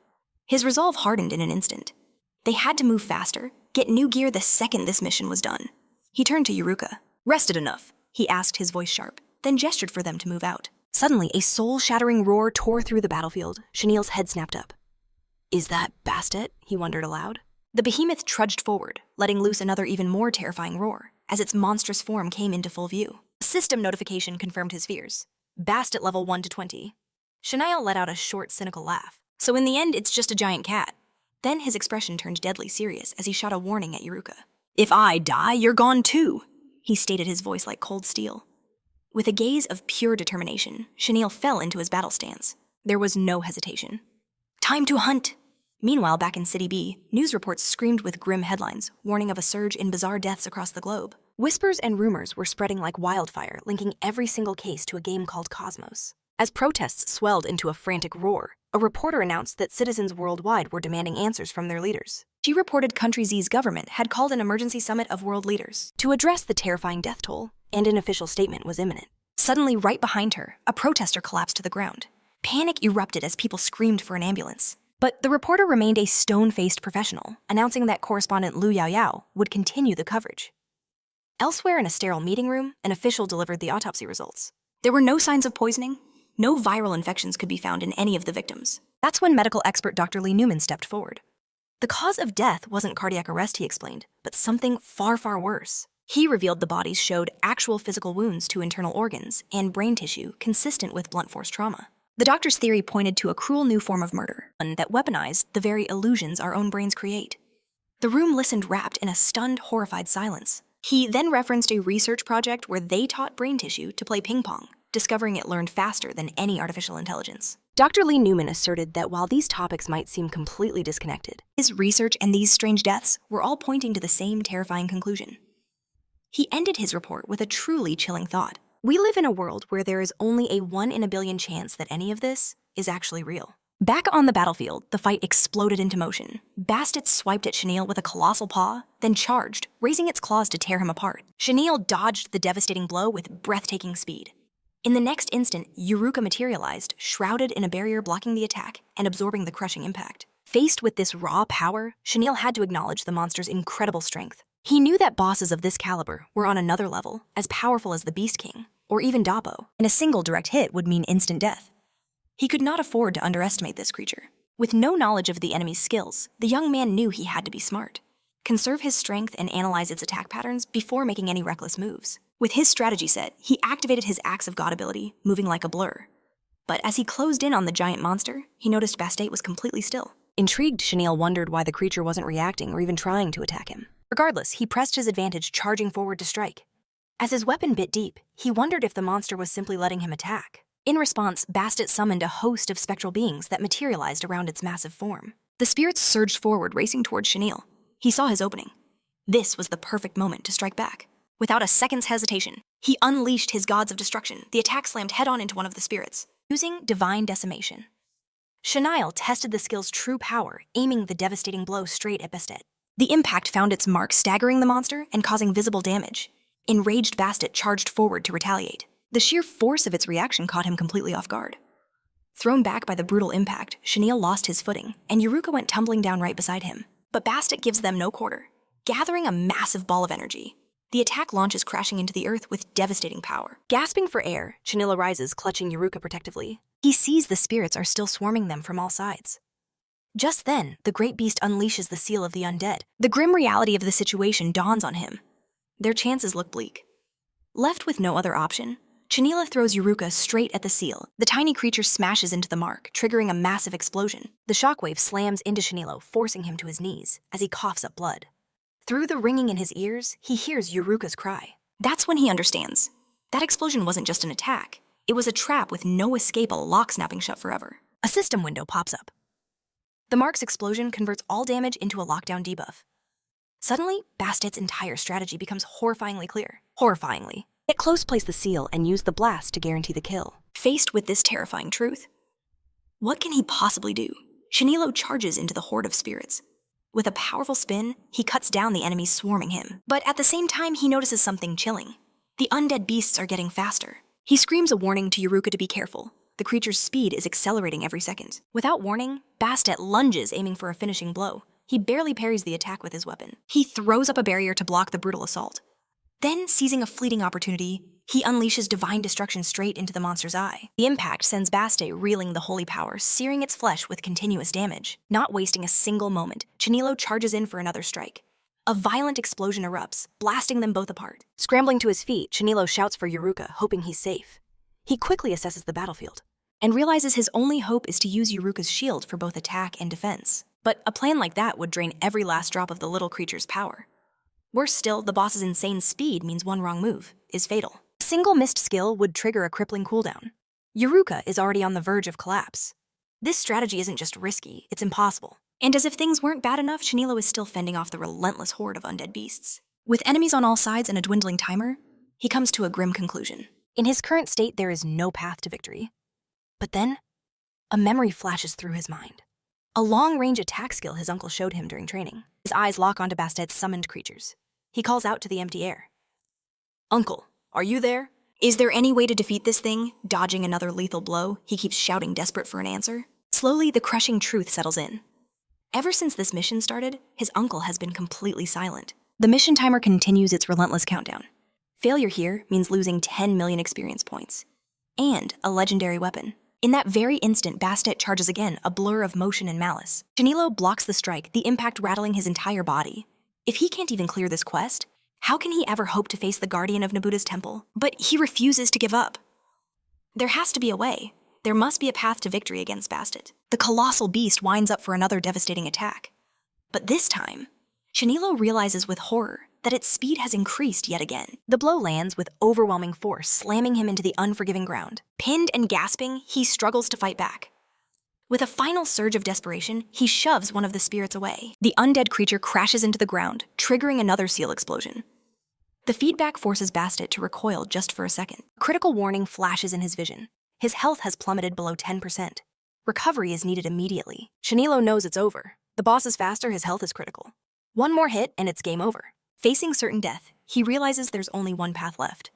His resolve hardened in an instant. They had to move faster, get new gear the second this mission was done. He turned to Yuruka. Rested enough? He asked, his voice sharp, then gestured for them to move out. Suddenly, a soul-shattering roar tore through the battlefield. Chanel's head snapped up. Is that Bastet? He wondered aloud. The behemoth trudged forward, letting loose another even more terrifying roar, as its monstrous form came into full view. A system notification confirmed his fears. Bastet level 1 to 20. Chanel let out a short, cynical laugh. So in the end, it's just a giant cat. Then his expression turned deadly serious as he shot a warning at Yuruka. If I die, you're gone too, he stated, his voice like cold steel. With a gaze of pure determination, Chanel fell into his battle stance. There was no hesitation. Time to hunt! Meanwhile, back in City B, news reports screamed with grim headlines, warning of a surge in bizarre deaths across the globe. Whispers and rumors were spreading like wildfire, linking every single case to a game called Cosmos. As protests swelled into a frantic roar, a reporter announced that citizens worldwide were demanding answers from their leaders. She reported Country Z's government had called an emergency summit of world leaders to address the terrifying death toll, and an official statement was imminent. Suddenly, right behind her, a protester collapsed to the ground. Panic erupted as people screamed for an ambulance. But the reporter remained a stone-faced professional, announcing that correspondent Lu Yaoyao would continue the coverage. Elsewhere in a sterile meeting room, an official delivered the autopsy results. There were no signs of poisoning. No viral infections could be found in any of the victims. That's when medical expert Dr. Lee Newman stepped forward. The cause of death wasn't cardiac arrest, he explained, but something far, far worse. He revealed the bodies showed actual physical wounds to internal organs and brain tissue consistent with blunt force trauma. The doctor's theory pointed to a cruel new form of murder, one that weaponized the very illusions our own brains create. The room listened wrapped in a stunned, horrified silence. He then referenced a research project where they taught brain tissue to play ping pong, discovering it learned faster than any artificial intelligence. Dr. Lee Newman asserted that while these topics might seem completely disconnected, his research and these strange deaths were all pointing to the same terrifying conclusion. He ended his report with a truly chilling thought. We live in a world where there is only a 1 in a billion chance that any of this is actually real. Back on the battlefield, the fight exploded into motion. Bastet swiped at Chanel with a colossal paw, then charged, raising its claws to tear him apart. Chanel dodged the devastating blow with breathtaking speed. In the next instant, Yuruka materialized, shrouded in a barrier blocking the attack and absorbing the crushing impact. Faced with this raw power, Chanel had to acknowledge the monster's incredible strength. He knew that bosses of this caliber were on another level, as powerful as the Beast King, or even Dappo, and a single direct hit would mean instant death. He could not afford to underestimate this creature. With no knowledge of the enemy's skills, the young man knew he had to be smart. Conserve his strength and analyze its attack patterns before making any reckless moves. With his strategy set, he activated his Axe of God ability, moving like a blur. But as he closed in on the giant monster, he noticed Bastet was completely still. Intrigued, Chanel wondered why the creature wasn't reacting or even trying to attack him. Regardless, he pressed his advantage, charging forward to strike. As his weapon bit deep, he wondered if the monster was simply letting him attack. In response, Bastet summoned a host of spectral beings that materialized around its massive form. The spirits surged forward, racing towards Chanel. He saw his opening. This was the perfect moment to strike back. Without a second's hesitation, he unleashed his gods of destruction. The attack slammed head-on into one of the spirits. Using divine decimation, Chen Jiliao tested the skill's true power, aiming the devastating blow straight at Bastet. The impact found its mark, staggering the monster and causing visible damage. Enraged Bastet charged forward to retaliate. The sheer force of its reaction caught him completely off guard. Thrown back by the brutal impact, Chen Jiliao lost his footing, and Yuruka went tumbling down right beside him. But Bastet gives them no quarter, gathering a massive ball of energy. The attack launches crashing into the earth with devastating power. Gasping for air, Chen Jiliao rises, clutching Yuruka protectively. He sees the spirits are still swarming them from all sides. Just then, the great beast unleashes the seal of the undead. The grim reality of the situation dawns on him. Their chances look bleak. Left with no other option, Chen Jiliao throws Yuruka straight at the seal. The tiny creature smashes into the mark, triggering a massive explosion. The shockwave slams into Chen Jiliao, forcing him to his knees as he coughs up blood. Through the ringing in his ears, he hears Yuruka's cry. That's when he understands. That explosion wasn't just an attack. It was a trap with no escape, a lock snapping shut forever. A system window pops up. The mark's explosion converts all damage into a lockdown debuff. Suddenly, Bastet's entire strategy becomes horrifyingly clear. Horrifyingly. Get close, place the seal, and use the blast to guarantee the kill. Faced with this terrifying truth, what can he possibly do? Chen Jiliao charges into the horde of spirits. With a powerful spin, he cuts down the enemies swarming him. But at the same time, he notices something chilling. The undead beasts are getting faster. He screams a warning to Yuruka to be careful. The creature's speed is accelerating every second. Without warning, Bastet lunges, aiming for a finishing blow. He barely parries the attack with his weapon. He throws up a barrier to block the brutal assault. Then, seizing a fleeting opportunity, he unleashes divine destruction straight into the monster's eye. The impact sends Bastet reeling the holy power, searing its flesh with continuous damage. Not wasting a single moment, Chen Jiliao charges in for another strike. A violent explosion erupts, blasting them both apart. Scrambling to his feet, Chen Jiliao shouts for Yuruka, hoping he's safe. He quickly assesses the battlefield and realizes his only hope is to use Yuruka's shield for both attack and defense. But a plan like that would drain every last drop of the little creature's power. Worse still, the boss's insane speed means one wrong move is fatal. A single missed skill would trigger a crippling cooldown. Yuruka is already on the verge of collapse. This strategy isn't just risky, it's impossible. And as if things weren't bad enough, Chen Jiliao is still fending off the relentless horde of undead beasts. With enemies on all sides and a dwindling timer, he comes to a grim conclusion. In his current state, there is no path to victory. But then, a memory flashes through his mind. A long-range attack skill his uncle showed him during training. His eyes lock onto Bastet's summoned creatures. He calls out to the empty air. "Uncle, are you there? Is there any way to defeat this thing?" Dodging another lethal blow, he keeps shouting, desperate for an answer. Slowly, the crushing truth settles in. Ever since this mission started, his uncle has been completely silent. The mission timer continues its relentless countdown. Failure here means losing 10 million experience points. And a legendary weapon. In that very instant, Bastet charges again, a blur of motion and malice. Chen Jiliao blocks the strike, the impact rattling his entire body. If he can't even clear this quest, how can he ever hope to face the guardian of Nabuda's temple? But he refuses to give up. There has to be a way. There must be a path to victory against Bastet. The colossal beast winds up for another devastating attack. But this time, Chen Jiliao realizes with horror that its speed has increased yet again. The blow lands with overwhelming force, slamming him into the unforgiving ground. Pinned and gasping, he struggles to fight back. With a final surge of desperation, he shoves one of the spirits away. The undead creature crashes into the ground, triggering another seal explosion. The feedback forces Bastet to recoil just for a second. A critical warning flashes in his vision. His health has plummeted below 10%. Recovery is needed immediately. Chen Jiliao knows it's over. The boss is faster, his health is critical. One more hit and it's game over. Facing certain death, he realizes there's only one path left.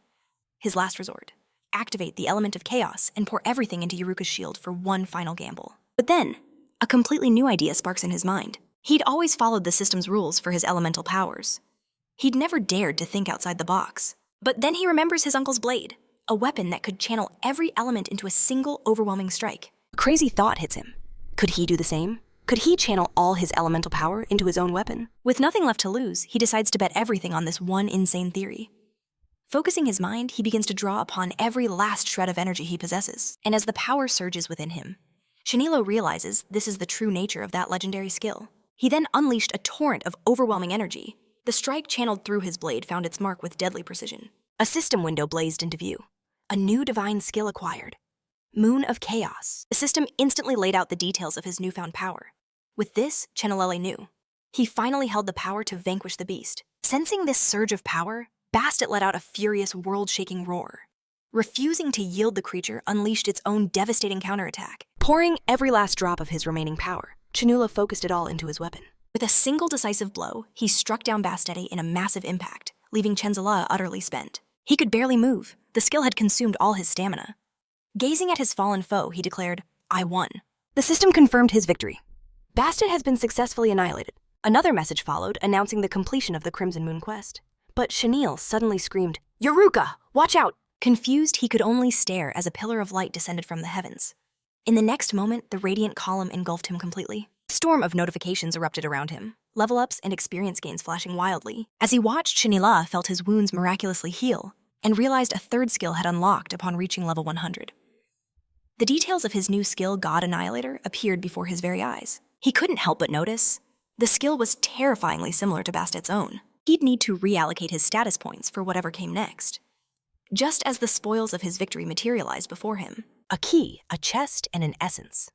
His last resort. Activate the element of chaos and pour everything into Yuruka's shield for one final gamble. But then, a completely new idea sparks in his mind. He'd always followed the system's rules for his elemental powers. He'd never dared to think outside the box. But then he remembers his uncle's blade, a weapon that could channel every element into a single overwhelming strike. A crazy thought hits him. Could he do the same? Could he channel all his elemental power into his own weapon? With nothing left to lose, he decides to bet everything on this one insane theory. Focusing his mind, he begins to draw upon every last shred of energy he possesses. And as the power surges within him, Chen Jiliao realizes this is the true nature of that legendary skill. He then unleashed a torrent of overwhelming energy. The strike channeled through his blade found its mark with deadly precision. A system window blazed into view. A new divine skill acquired. Moon of Chaos. The system instantly laid out the details of his newfound power. With this, Chen Jiliao knew. He finally held the power to vanquish the beast. Sensing this surge of power, Bastet let out a furious, world-shaking roar. Refusing to yield, the creature unleashed its own devastating counterattack. Pouring every last drop of his remaining power, Chinula focused it all into his weapon. With a single decisive blow, he struck down Bastet in a massive impact, leaving Chen Jiliao utterly spent. He could barely move. The skill had consumed all his stamina. Gazing at his fallen foe, he declared, "I won." The system confirmed his victory. Bastet has been successfully annihilated. Another message followed, announcing the completion of the Crimson Moon quest. But Chenille suddenly screamed, "Eureka! Watch out!" Confused, he could only stare as a pillar of light descended from the heavens. In the next moment, the radiant column engulfed him completely. A storm of notifications erupted around him, level-ups and experience gains flashing wildly. As he watched, Chenilla felt his wounds miraculously heal and realized a third skill had unlocked upon reaching level 100. The details of his new skill, God Annihilator, appeared before his very eyes. He couldn't help but notice. The skill was terrifyingly similar to Bastet's own. He'd need to reallocate his status points for whatever came next. Just as the spoils of his victory materialized before him. A key, a chest, and an essence.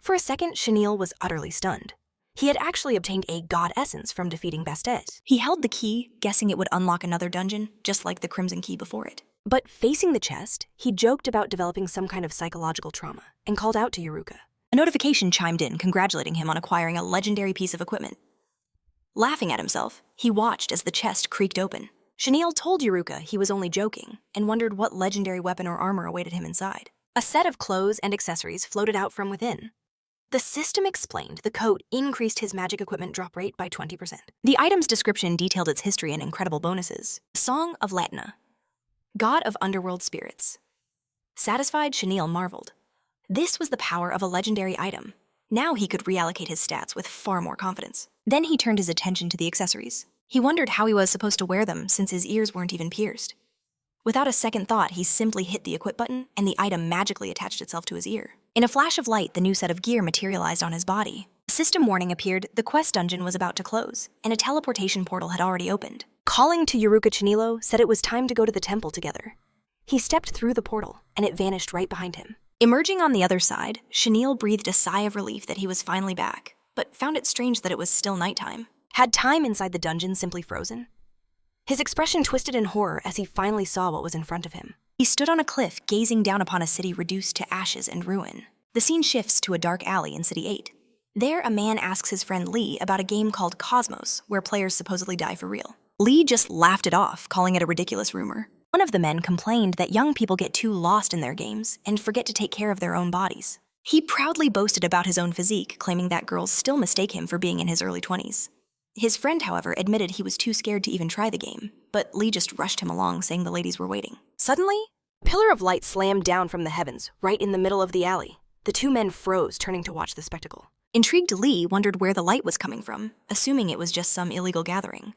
For a second, Chenille was utterly stunned. He had actually obtained a god essence from defeating Bastet. He held the key, guessing it would unlock another dungeon, just like the Crimson Key before it. But facing the chest, he joked about developing some kind of psychological trauma and called out to Eureka. A notification chimed in, congratulating him on acquiring a legendary piece of equipment. Laughing at himself, he watched as the chest creaked open. Chenille told Eureka he was only joking and wondered what legendary weapon or armor awaited him inside. A set of clothes and accessories floated out from within. The system explained the coat increased his magic equipment drop rate by 20%. The item's description detailed its history and incredible bonuses. Song of Latna, God of Underworld Spirits. Satisfied, Chenille marveled. This was the power of a legendary item. Now he could reallocate his stats with far more confidence. Then he turned his attention to the accessories. He wondered how he was supposed to wear them since his ears weren't even pierced. Without a second thought, he simply hit the equip button and the item magically attached itself to his ear. In a flash of light, the new set of gear materialized on his body. A system warning appeared, the quest dungeon was about to close, and a teleportation portal had already opened. Calling to Eureka, Chenille said it was time to go to the temple together. He stepped through the portal, and it vanished right behind him. Emerging on the other side, Chenille breathed a sigh of relief that he was finally back, but found it strange that it was still nighttime. Had time inside the dungeon simply frozen? His expression twisted in horror as he finally saw what was in front of him. He stood on a cliff, gazing down upon a city reduced to ashes and ruin. The scene shifts to a dark alley in City 8. There, a man asks his friend Lee about a game called Cosmos, where players supposedly die for real. Lee just laughed it off, calling it a ridiculous rumor. One of the men complained that young people get too lost in their games and forget to take care of their own bodies. He proudly boasted about his own physique, claiming that girls still mistake him for being in his early 20s. His friend, however, admitted he was too scared to even try the game, but Lee just rushed him along, saying the ladies were waiting. Suddenly, a pillar of light slammed down from the heavens, right in the middle of the alley. The two men froze, turning to watch the spectacle. Intrigued, Lee wondered where the light was coming from, assuming it was just some illegal gathering.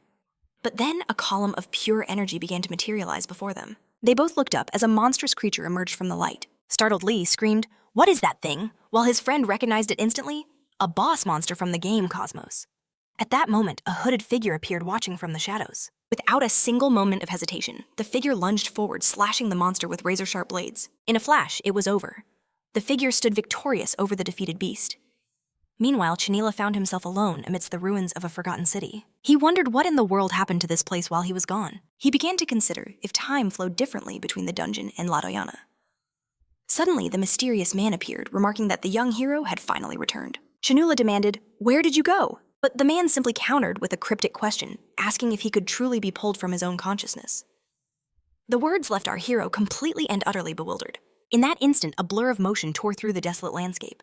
But then a column of pure energy began to materialize before them. They both looked up as a monstrous creature emerged from the light. Startled, Lee screamed, "What is that thing?" while his friend recognized it instantly, a boss monster from the game Cosmos. At that moment, a hooded figure appeared watching from the shadows. Without a single moment of hesitation, the figure lunged forward, slashing the monster with razor-sharp blades. In a flash, it was over. The figure stood victorious over the defeated beast. Meanwhile, Chenille found himself alone amidst the ruins of a forgotten city. He wondered what in the world happened to this place while he was gone. He began to consider if time flowed differently between the dungeon and La Doyana. Suddenly, the mysterious man appeared, remarking that the young hero had finally returned. Chenille demanded, "Where did you go?" But the man simply countered with a cryptic question, asking if he could truly be pulled from his own consciousness. The words left our hero completely and utterly bewildered. In that instant, a blur of motion tore through the desolate landscape.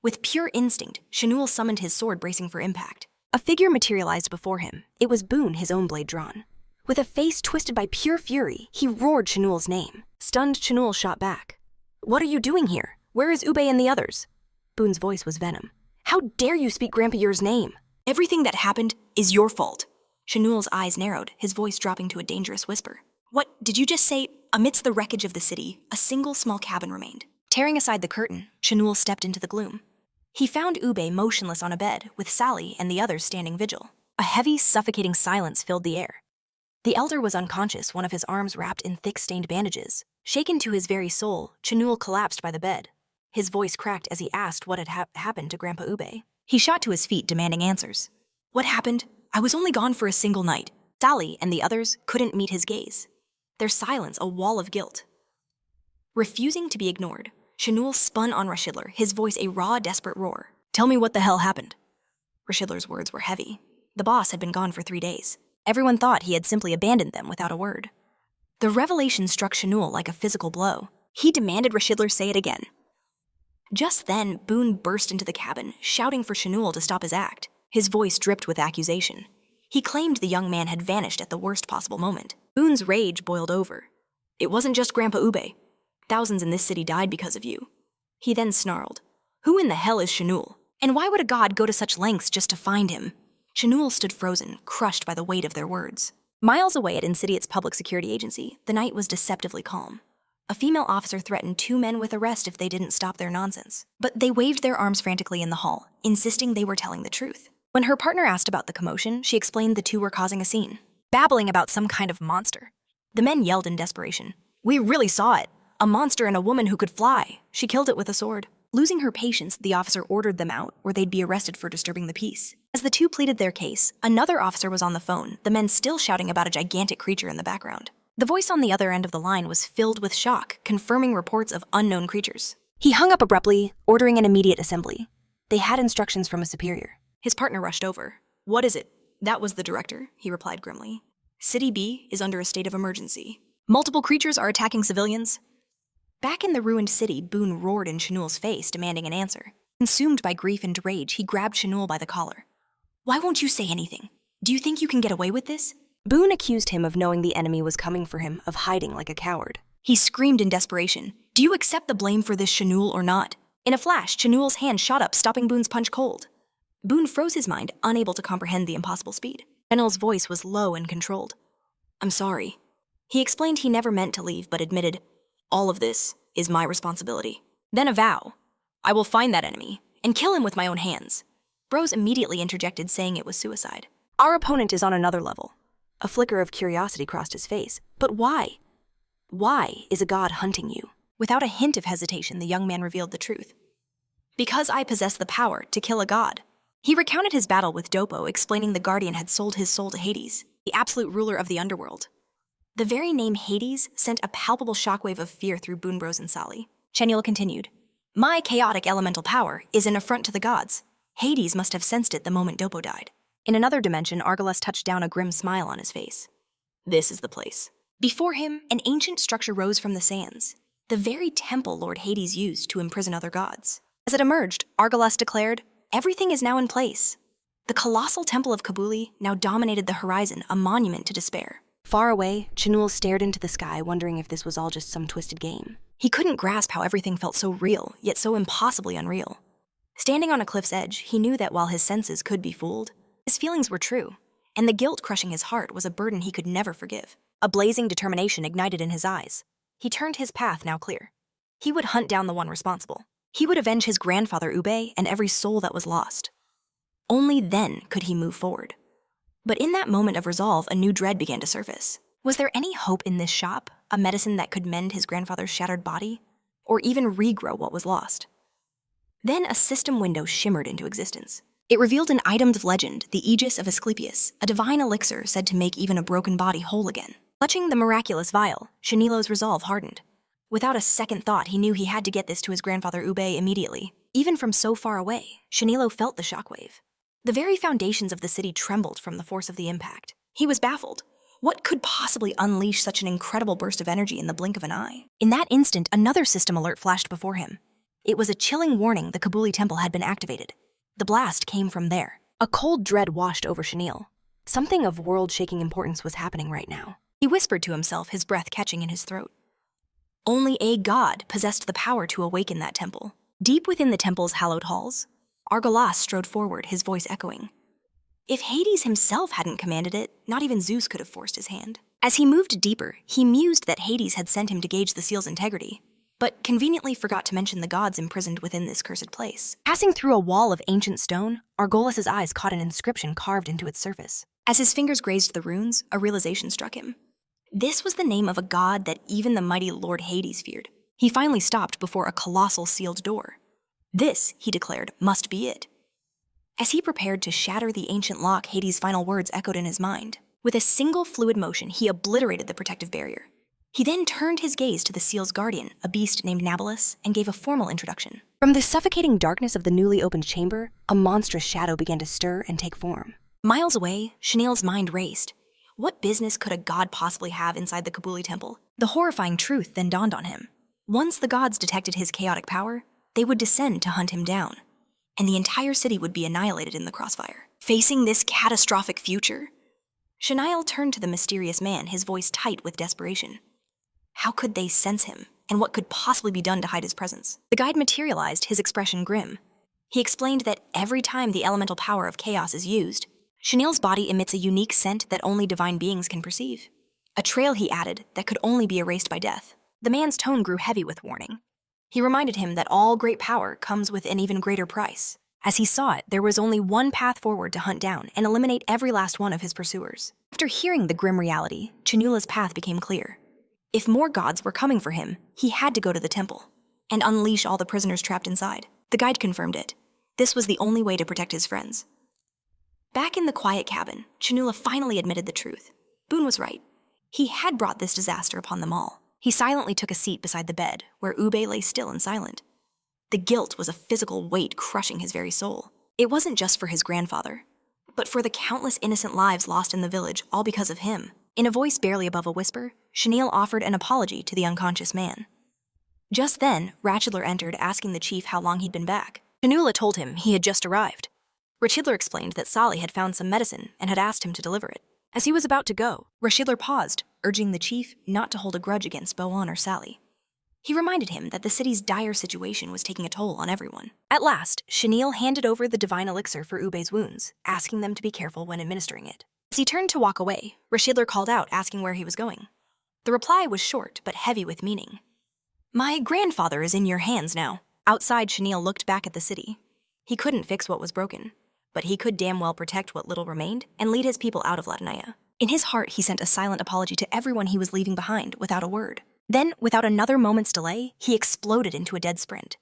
With pure instinct, Chenille summoned his sword, bracing for impact. A figure materialized before him. It was Boone, his own blade drawn. With a face twisted by pure fury, he roared Chenille's name. Stunned, Chenille shot back. "What are you doing here? Where is Ube and the others?" Boone's voice was venom. "How dare you speak Grandpierre's name? Everything that happened is your fault." Chenille's eyes narrowed, his voice dropping to a dangerous whisper. "What did you just say?" Amidst the wreckage of the city, a single small cabin remained. Tearing aside the curtain, Chenille stepped into the gloom. He found Ube motionless on a bed, with Sally and the others standing vigil. A heavy, suffocating silence filled the air. The elder was unconscious, one of his arms wrapped in thick, stained bandages. Shaken to his very soul, Chenille collapsed by the bed. His voice cracked as he asked what had happened to Grandpa Ube. He shot to his feet, demanding answers. "What happened? I was only gone for a single night. Sally and the others couldn't meet his gaze, their silence a wall of guilt. Refusing to be ignored, Shanul spun on Rashidler, his voice a raw, desperate roar. "Tell me what the hell happened." Rashidler's words were heavy. The boss had been gone for 3 days. Everyone thought he had simply abandoned them without a word. The revelation struck Shanul like a physical blow. He demanded Rashidler say it again. Just then, Boone burst into the cabin, shouting for Shanul to stop his act. His voice dripped with accusation. He claimed the young man had vanished at the worst possible moment. Boone's rage boiled over. "It wasn't just Grandpa Ube. Thousands in this city died because of you." He then snarled, "Who in the hell is Shanul? And why would a god go to such lengths just to find him?" Shanul stood frozen, crushed by the weight of their words. Miles away at Insidious Public Security Agency, the night was deceptively calm. A female officer threatened 2 men with arrest if they didn't stop their nonsense. But they waved their arms frantically in the hall, insisting they were telling the truth. When her partner asked about the commotion, she explained the 2 were causing a scene, babbling about some kind of monster. The men yelled in desperation, "We really saw it. A monster and a woman who could fly. She killed it with a sword." Losing her patience, the officer ordered them out, or they'd be arrested for disturbing the peace. As the 2 pleaded their case, another officer was on the phone, the men still shouting about a gigantic creature in the background. The voice on the other end of the line was filled with shock, confirming reports of unknown creatures. He hung up abruptly, ordering an immediate assembly. They had instructions from a superior. His partner rushed over. "What is it?" "That was the director," he replied grimly. "City B is under a state of emergency. Multiple creatures are attacking civilians." Back in the ruined city, Boone roared in Shanul's face, demanding an answer. Consumed by grief and rage, he grabbed Shanul by the collar. "Why won't you say anything? Do you think you can get away with this?" Boone accused him of knowing the enemy was coming for him, of hiding like a coward. He screamed in desperation, "Do you accept the blame for this, Shanul, or not?" In a flash, Shanul's hand shot up, stopping Boone's punch cold. Boone froze his mind, unable to comprehend the impossible speed. Shanul's voice was low and controlled. "I'm sorry." He explained he never meant to leave, but admitted, "All of this is my responsibility." Then a vow, "I will find that enemy and kill him with my own hands." Bros immediately interjected, saying it was suicide. "Our opponent is on another level." A flicker of curiosity crossed his face. "But why? Why is a god hunting you?" Without a hint of hesitation, the young man revealed the truth. "Because I possess the power to kill a god." He recounted his battle with Dopo, explaining the Guardian had sold his soul to Hades, the absolute ruler of the underworld. The very name Hades sent a palpable shockwave of fear through Boonbros and Sally. Chenyul continued, "My chaotic elemental power is an affront to the gods. Hades must have sensed it the moment Dopo died." In another dimension, Argolas touched down, a grim smile on his face. "This is the place." Before him, an ancient structure rose from the sands, the very temple Lord Hades used to imprison other gods. As it emerged, Argolas declared, "Everything is now in place." The colossal temple of Kabuli now dominated the horizon, a monument to despair. Far away, Chinul stared into the sky, wondering if this was all just some twisted game. He couldn't grasp how everything felt so real, yet so impossibly unreal. Standing on a cliff's edge, he knew that while his senses could be fooled, his feelings were true, and the guilt crushing his heart was a burden he could never forgive. A blazing determination ignited in his eyes. He turned his path now clear. He would hunt down the one responsible. He would avenge his grandfather Ube and every soul that was lost. Only then could he move forward. But in that moment of resolve, a new dread began to surface. Was there any hope in this shop, a medicine that could mend his grandfather's shattered body, or even regrow what was lost? Then a system window shimmered into existence. It revealed an itemed legend, the Aegis of Asclepius, a divine elixir said to make even a broken body whole again. Clutching the miraculous vial, Shanilo's resolve hardened. Without a second thought, he knew he had to get this to his grandfather Ube immediately. Even from so far away, Shanilo felt the shockwave. The very foundations of the city trembled from the force of the impact. He was baffled. What could possibly unleash such an incredible burst of energy in the blink of an eye? In that instant, another system alert flashed before him. It was a chilling warning the Kabuli temple had been activated. The blast came from there. A cold dread washed over Shanil. Something of world-shaking importance was happening right now. He whispered to himself, his breath catching in his throat. Only a god possessed the power to awaken that temple. Deep within the temple's hallowed halls, Argolas strode forward, his voice echoing. If Hades himself hadn't commanded it, not even Zeus could have forced his hand. As he moved deeper, he mused that Hades had sent him to gauge the seal's integrity, but conveniently forgot to mention the gods imprisoned within this cursed place. Passing through a wall of ancient stone, Argolas' eyes caught an inscription carved into its surface. As his fingers grazed the runes, a realization struck him. This was the name of a god that even the mighty Lord Hades feared. He finally stopped before a colossal sealed door. This, he declared, must be it. As he prepared to shatter the ancient lock, Hades' final words echoed in his mind. With a single fluid motion, he obliterated the protective barrier. He then turned his gaze to the seal's guardian, a beast named Nablus, and gave a formal introduction. From the suffocating darkness of the newly opened chamber, a monstrous shadow began to stir and take form. Miles away, Chanel's mind raced. What business could a god possibly have inside the Kabuli temple? The horrifying truth then dawned on him. Once the gods detected his chaotic power, they would descend to hunt him down, and the entire city would be annihilated in the crossfire. Facing this catastrophic future, Chanel turned to the mysterious man, his voice tight with desperation. How could they sense him, and what could possibly be done to hide his presence? The guide materialized, his expression grim. He explained that every time the elemental power of chaos is used, Chanel's body emits a unique scent that only divine beings can perceive. A trail, he added, that could only be erased by death. The man's tone grew heavy with warning. He reminded him that all great power comes with an even greater price. As he saw it, there was only one path forward to hunt down and eliminate every last one of his pursuers. After hearing the grim reality, Chanula's path became clear. If more gods were coming for him, he had to go to the temple and unleash all the prisoners trapped inside. The guide confirmed it. This was the only way to protect his friends. Back in the quiet cabin, Chanula finally admitted the truth. Boone was right. He had brought this disaster upon them all. He silently took a seat beside the bed, where Ube lay still and silent. The guilt was a physical weight crushing his very soul. It wasn't just for his grandfather, but for the countless innocent lives lost in the village, all because of him. In a voice barely above a whisper, Chanel offered an apology to the unconscious man. Just then, Ratchidler entered, asking the chief how long he'd been back. Chanula told him he had just arrived. Ratchidler explained that Sally had found some medicine and had asked him to deliver it. As he was about to go, Ratchidler paused, urging the chief not to hold a grudge against Boan or Sally. He reminded him that the city's dire situation was taking a toll on everyone. At last, Chanel handed over the divine elixir for Ube's wounds, asking them to be careful when administering it. As he turned to walk away, Ratchidler called out, asking where he was going. The reply was short but heavy with meaning. My grandfather is in your hands now. Outside, Chanel looked back at the city. He couldn't fix what was broken, but he could damn well protect what little remained and lead his people out of Latinaya. In his heart, he sent a silent apology to everyone he was leaving behind without a word. Then, without another moment's delay, he exploded into a dead sprint.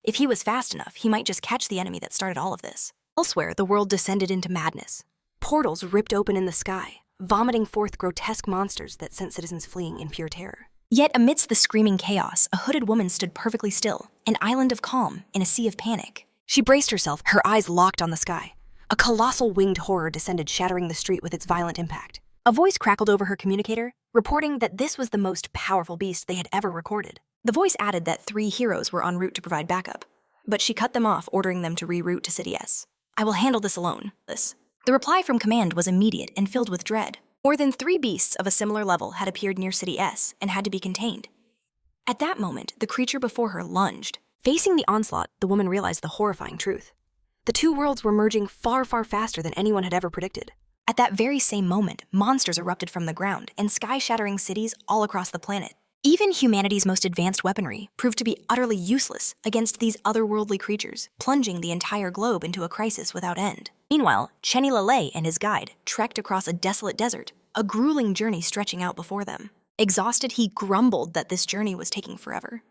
If he was fast enough, he might just catch the enemy that started all of this. Elsewhere, the world descended into madness. Portals ripped open in the sky, vomiting forth grotesque monsters that sent citizens fleeing in pure terror. Yet amidst the screaming chaos, a hooded woman stood perfectly still, an island of calm in a sea of panic. She braced herself, her eyes locked on the sky. A colossal winged horror descended, shattering the street with its violent impact. A voice crackled over her communicator, reporting that this was the most powerful beast they had ever recorded. The voice added that 3 heroes were en route to provide backup, but she cut them off, ordering them to reroute to City S. I will handle this alone. The reply from command was immediate and filled with dread. More than 3 beasts of a similar level had appeared near City S and had to be contained. At that moment, the creature before her lunged. Facing the onslaught, the woman realized the horrifying truth. The 2 worlds were merging far, far faster than anyone had ever predicted. At that very same moment, monsters erupted from the ground and sky-shattering cities all across the planet. Even humanity's most advanced weaponry proved to be utterly useless against these otherworldly creatures, plunging the entire globe into a crisis without end. Meanwhile, Chen Jiliao and his guide trekked across a desolate desert, a grueling journey stretching out before them. Exhausted, he grumbled that this journey was taking forever,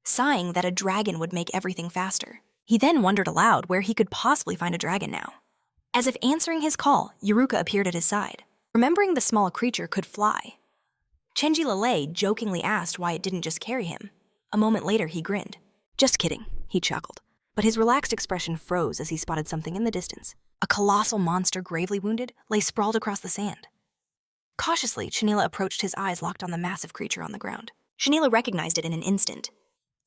sighing that a dragon would make everything faster. He then wondered aloud where he could possibly find a dragon now. As if answering his call, Yuruka appeared at his side. Remembering the small creature could fly, Chen Jiliao jokingly asked why it didn't just carry him. A moment later, he grinned. Just kidding, he chuckled. But his relaxed expression froze as he spotted something in the distance. A colossal monster, gravely wounded, lay sprawled across the sand. Cautiously, Chanila approached, his eyes locked on the massive creature on the ground. Chanila recognized it in an instant.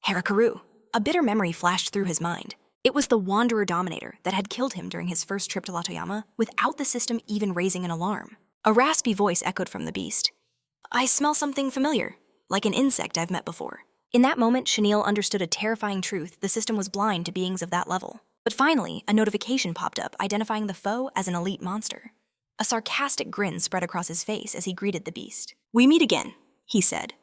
Harakaru. A bitter memory flashed through his mind. It was the Wanderer Dominator that had killed him during his first trip to Latoyama without the system even raising an alarm. A raspy voice echoed from the beast. I smell something familiar, like an insect I've met before. In that moment, Chanel understood a terrifying truth: the system was blind to beings of that level. But finally, a notification popped up identifying the foe as an elite monster. A sarcastic grin spread across his face as he greeted the beast. We meet again, he said.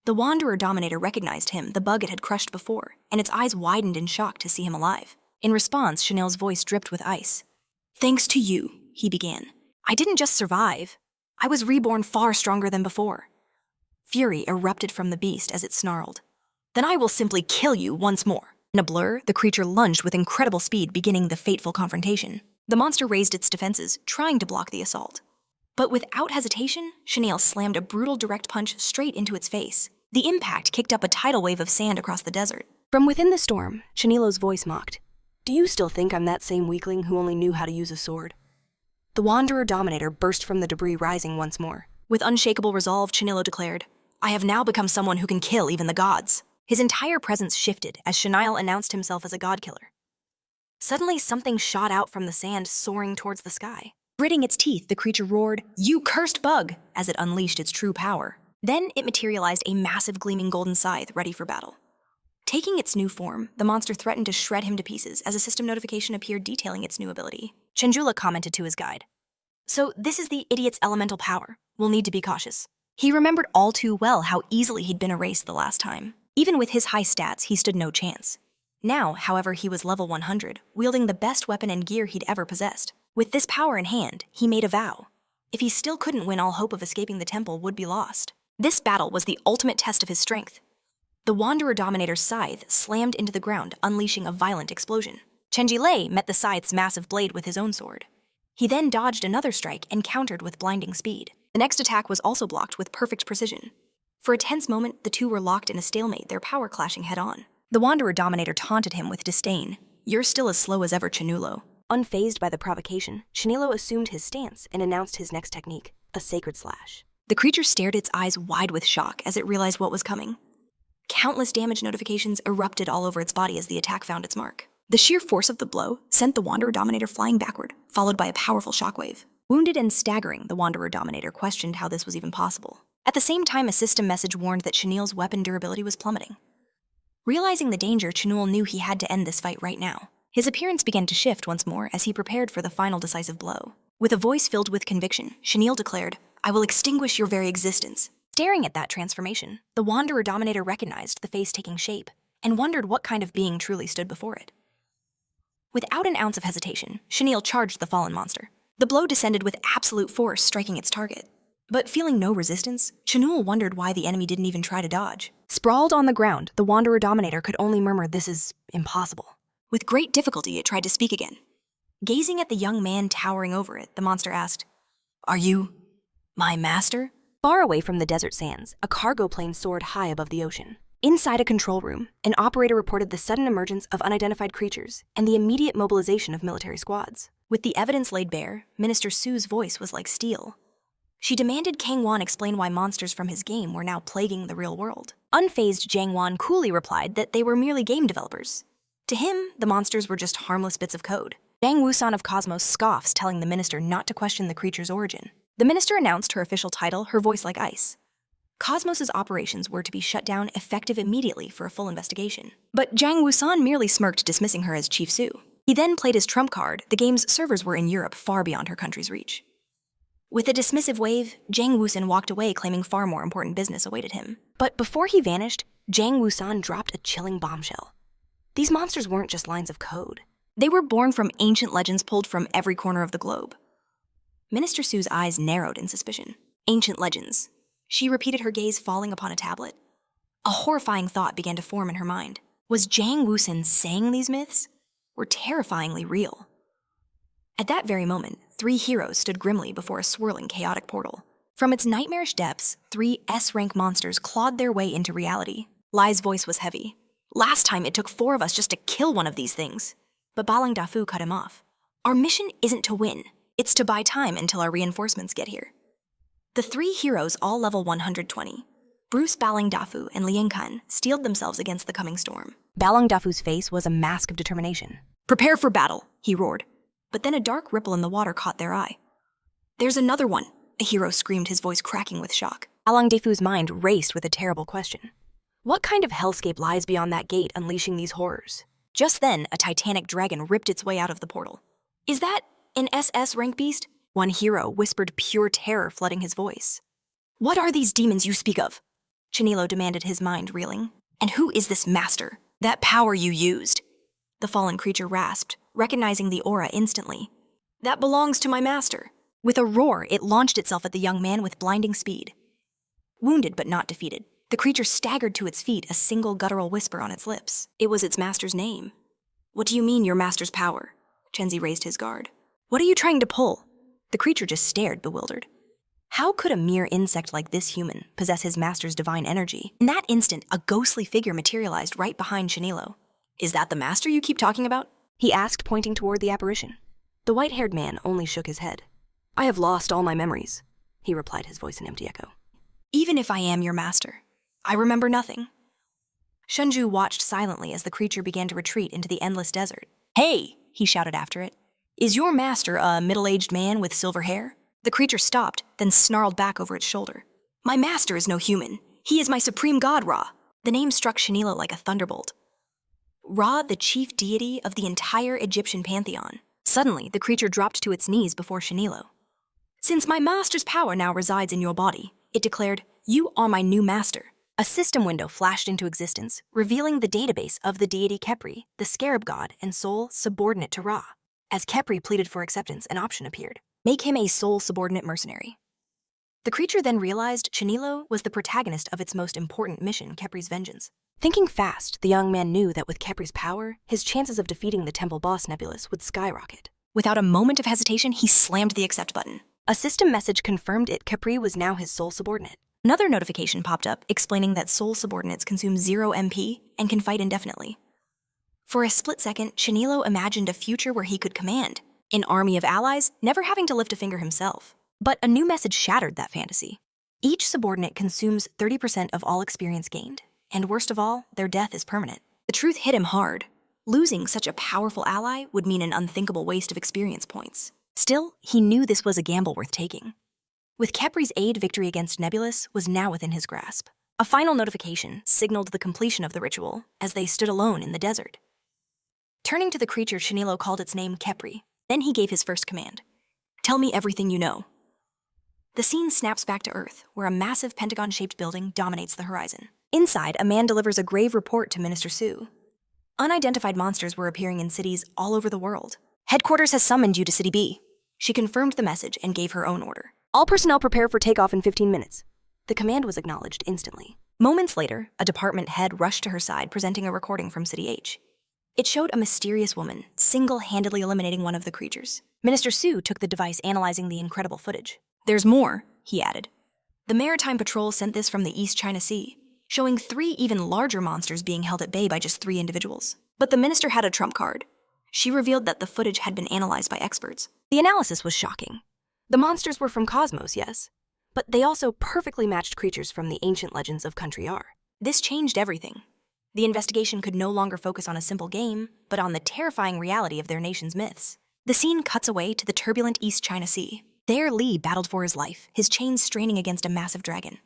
The Wanderer Dominator recognized him, the bug it had crushed before, and its eyes widened in shock to see him alive. In response, Chanel's voice dripped with ice. Thanks to you, he began. I didn't just survive. I was reborn far stronger than before. Fury erupted from the beast as it snarled. Then I will simply kill you once more. In a blur, the creature lunged with incredible speed, beginning the fateful confrontation. The monster raised its defenses, trying to block the assault. But without hesitation, Chanel slammed a brutal direct punch straight into its face. The impact kicked up a tidal wave of sand across the desert. From within the storm, Chanilo's voice mocked. Do you still think I'm that same weakling who only knew how to use a sword? The Wanderer Dominator burst from the debris, rising once more. With unshakable resolve, Chanilo declared, I have now become someone who can kill even the gods. His entire presence shifted as Chanel announced himself as a god killer. Suddenly, something shot out from the sand, soaring towards the sky. Gritting its teeth, the creature roared, You cursed bug, as it unleashed its true power. Then it materialized a massive gleaming golden scythe ready for battle. Taking its new form, the monster threatened to shred him to pieces as a system notification appeared detailing its new ability. Chen Jiliao commented to his guide. So this is the idiot's elemental power. We'll need to be cautious. He remembered all too well how easily he'd been erased the last time. Even with his high stats, he stood no chance. Now, however, he was level 100, wielding the best weapon and gear he'd ever possessed. With this power in hand, he made a vow. If he still couldn't win, all hope of escaping the temple would be lost. This battle was the ultimate test of his strength. The Wanderer Dominator's scythe slammed into the ground, unleashing a violent explosion. Chen Jiliao met the scythe's massive blade with his own sword. He then dodged another strike and countered with blinding speed. The next attack was also blocked with perfect precision. For a tense moment, the two were locked in a stalemate, their power clashing head-on. The Wanderer Dominator taunted him with disdain. You're still as slow as ever, Chanulo. Unfazed by the provocation, Chanilo assumed his stance and announced his next technique, a sacred slash. The creature stared its eyes wide with shock as it realized what was coming. Countless damage notifications erupted all over its body as the attack found its mark. The sheer force of the blow sent the Wanderer Dominator flying backward, followed by a powerful shockwave. Wounded and staggering, the Wanderer Dominator questioned how this was even possible. At the same time, a system message warned that Chanel's weapon durability was plummeting. Realizing the danger, Chanul knew he had to end this fight right now. His appearance began to shift once more as he prepared for the final decisive blow. With a voice filled with conviction, Chanel declared, I will extinguish your very existence. Staring at that transformation, the Wanderer Dominator recognized the face taking shape and wondered what kind of being truly stood before it. Without an ounce of hesitation, Chanel charged the fallen monster. The blow descended with absolute force, striking its target. But feeling no resistance, Chanul wondered why the enemy didn't even try to dodge. Sprawled on the ground, the Wanderer Dominator could only murmur, This is impossible. With great difficulty, it tried to speak again. Gazing at the young man towering over it, the monster asked, Are you my master? Far away from the desert sands, a cargo plane soared high above the ocean. Inside a control room, an operator reported the sudden emergence of unidentified creatures and the immediate mobilization of military squads. With the evidence laid bare, Minister Su's voice was like steel. She demanded Kang Wan explain why monsters from his game were now plaguing the real world. Unfazed, Jiang Wan coolly replied that they were merely game developers. To him, the monsters were just harmless bits of code. Zhang Wusan of Cosmos scoffs, telling the minister not to question the creature's origin. The minister announced her official title, her voice like ice. Cosmos's operations were to be shut down effective immediately for a full investigation. But Zhang Wusan merely smirked, dismissing her as Chief Su. He then played his trump card. The game's servers were in Europe, far beyond her country's reach. With a dismissive wave, Zhang Wusan walked away, claiming far more important business awaited him. But before he vanished, Zhang Wusan dropped a chilling bombshell. These monsters weren't just lines of code. They were born from ancient legends pulled from every corner of the globe. Minister Su's eyes narrowed in suspicion. Ancient legends. She repeated, her gaze falling upon a tablet. A horrifying thought began to form in her mind. Was Zhang Wusan saying these myths were terrifyingly real? At that very moment, 3 heroes stood grimly before a swirling, chaotic portal. From its nightmarish depths, 3 S-rank monsters clawed their way into reality. Lai's voice was heavy. Last time it took 4 of us just to kill one of these things. But Balang Dafu cut him off. Our mission isn't to win. It's to buy time until our reinforcements get here. The 3 heroes, all level 120, Bruce Balang Dafu and Liang Kan, steeled themselves against the coming storm. Balang Dafu's face was a mask of determination. Prepare for battle, he roared. But then a dark ripple in the water caught their eye. There's another one, a hero screamed, his voice cracking with shock. Balang Dafu's mind raced with a terrible question. What kind of hellscape lies beyond that gate, unleashing these horrors? Just then, a titanic dragon ripped its way out of the portal. Is that an SS rank beast? One hero whispered, pure terror flooding his voice. What are these demons you speak of? Chanilo demanded, his mind reeling. And who is this master? That power you used? The fallen creature rasped, recognizing the aura instantly. That belongs to my master. With a roar, it launched itself at the young man with blinding speed. Wounded but not defeated, the creature staggered to its feet, a single guttural whisper on its lips. It was its master's name. What do you mean, your master's power? Chenzi raised his guard. What are you trying to pull? The creature just stared, bewildered. How could a mere insect like this human possess his master's divine energy? In that instant, a ghostly figure materialized right behind Chen Jiliao. "Is that the master you keep talking about?" he asked, pointing toward the apparition. The white-haired man only shook his head. "I have lost all my memories," he replied, his voice an empty echo. "Even if I am your master, I remember nothing." Shunju watched silently as the creature began to retreat into the endless desert. "Hey!" he shouted after it. "Is your master a middle-aged man with silver hair?" The creature stopped, then snarled back over its shoulder. "My master is no human. He is my supreme god, Ra." The name struck Shanila like a thunderbolt. Ra, the chief deity of the entire Egyptian pantheon. Suddenly, the creature dropped to its knees before Shanilo. "Since my master's power now resides in your body," it declared, "you are my new master." A system window flashed into existence, revealing the database of the deity Khepri, the scarab god and soul subordinate to Ra. As Khepri pleaded for acceptance, an option appeared. Make him a soul subordinate mercenary. The creature then realized Chanilo was the protagonist of its most important mission, Khepri's vengeance. Thinking fast, the young man knew that with Khepri's power, his chances of defeating the temple boss Nebulous would skyrocket. Without a moment of hesitation, he slammed the accept button. A system message confirmed Khepri was now his sole subordinate. Another notification popped up explaining that soul subordinates consume 0 MP and can fight indefinitely. For a split second, Chanilo imagined a future where he could command an army of allies, never having to lift a finger himself. But a new message shattered that fantasy. Each subordinate consumes 30% of all experience gained, and worst of all, their death is permanent. The truth hit him hard. Losing such a powerful ally would mean an unthinkable waste of experience points. Still, he knew this was a gamble worth taking. With Khepri's aid, victory against Nebulous was now within his grasp. A final notification signaled the completion of the ritual as they stood alone in the desert. Turning to the creature, Chanilo called its name Khepri. Then he gave his first command. "Tell me everything you know." The scene snaps back to Earth, where a massive pentagon-shaped building dominates the horizon. Inside, a man delivers a grave report to Minister Su. Unidentified monsters were appearing in cities all over the world. "Headquarters has summoned you to City B." She confirmed the message and gave her own order. "All personnel prepare for takeoff in 15 minutes. The command was acknowledged instantly. Moments later, a department head rushed to her side, presenting a recording from City H. It showed a mysterious woman single-handedly eliminating one of the creatures. Minister Su took the device analyzing the incredible footage. "There's more," he added. "The Maritime Patrol sent this from the East China Sea, showing 3 even larger monsters being held at bay by just 3 individuals. But the minister had a trump card. She revealed that the footage had been analyzed by experts. The analysis was shocking. The monsters were from Cosmos, yes, but they also perfectly matched creatures from the ancient legends of Country R. This changed everything. The investigation could no longer focus on a simple game, but on the terrifying reality of their nation's myths. The scene cuts away to the turbulent East China Sea. There, Li battled for his life, his chains straining against a massive dragon.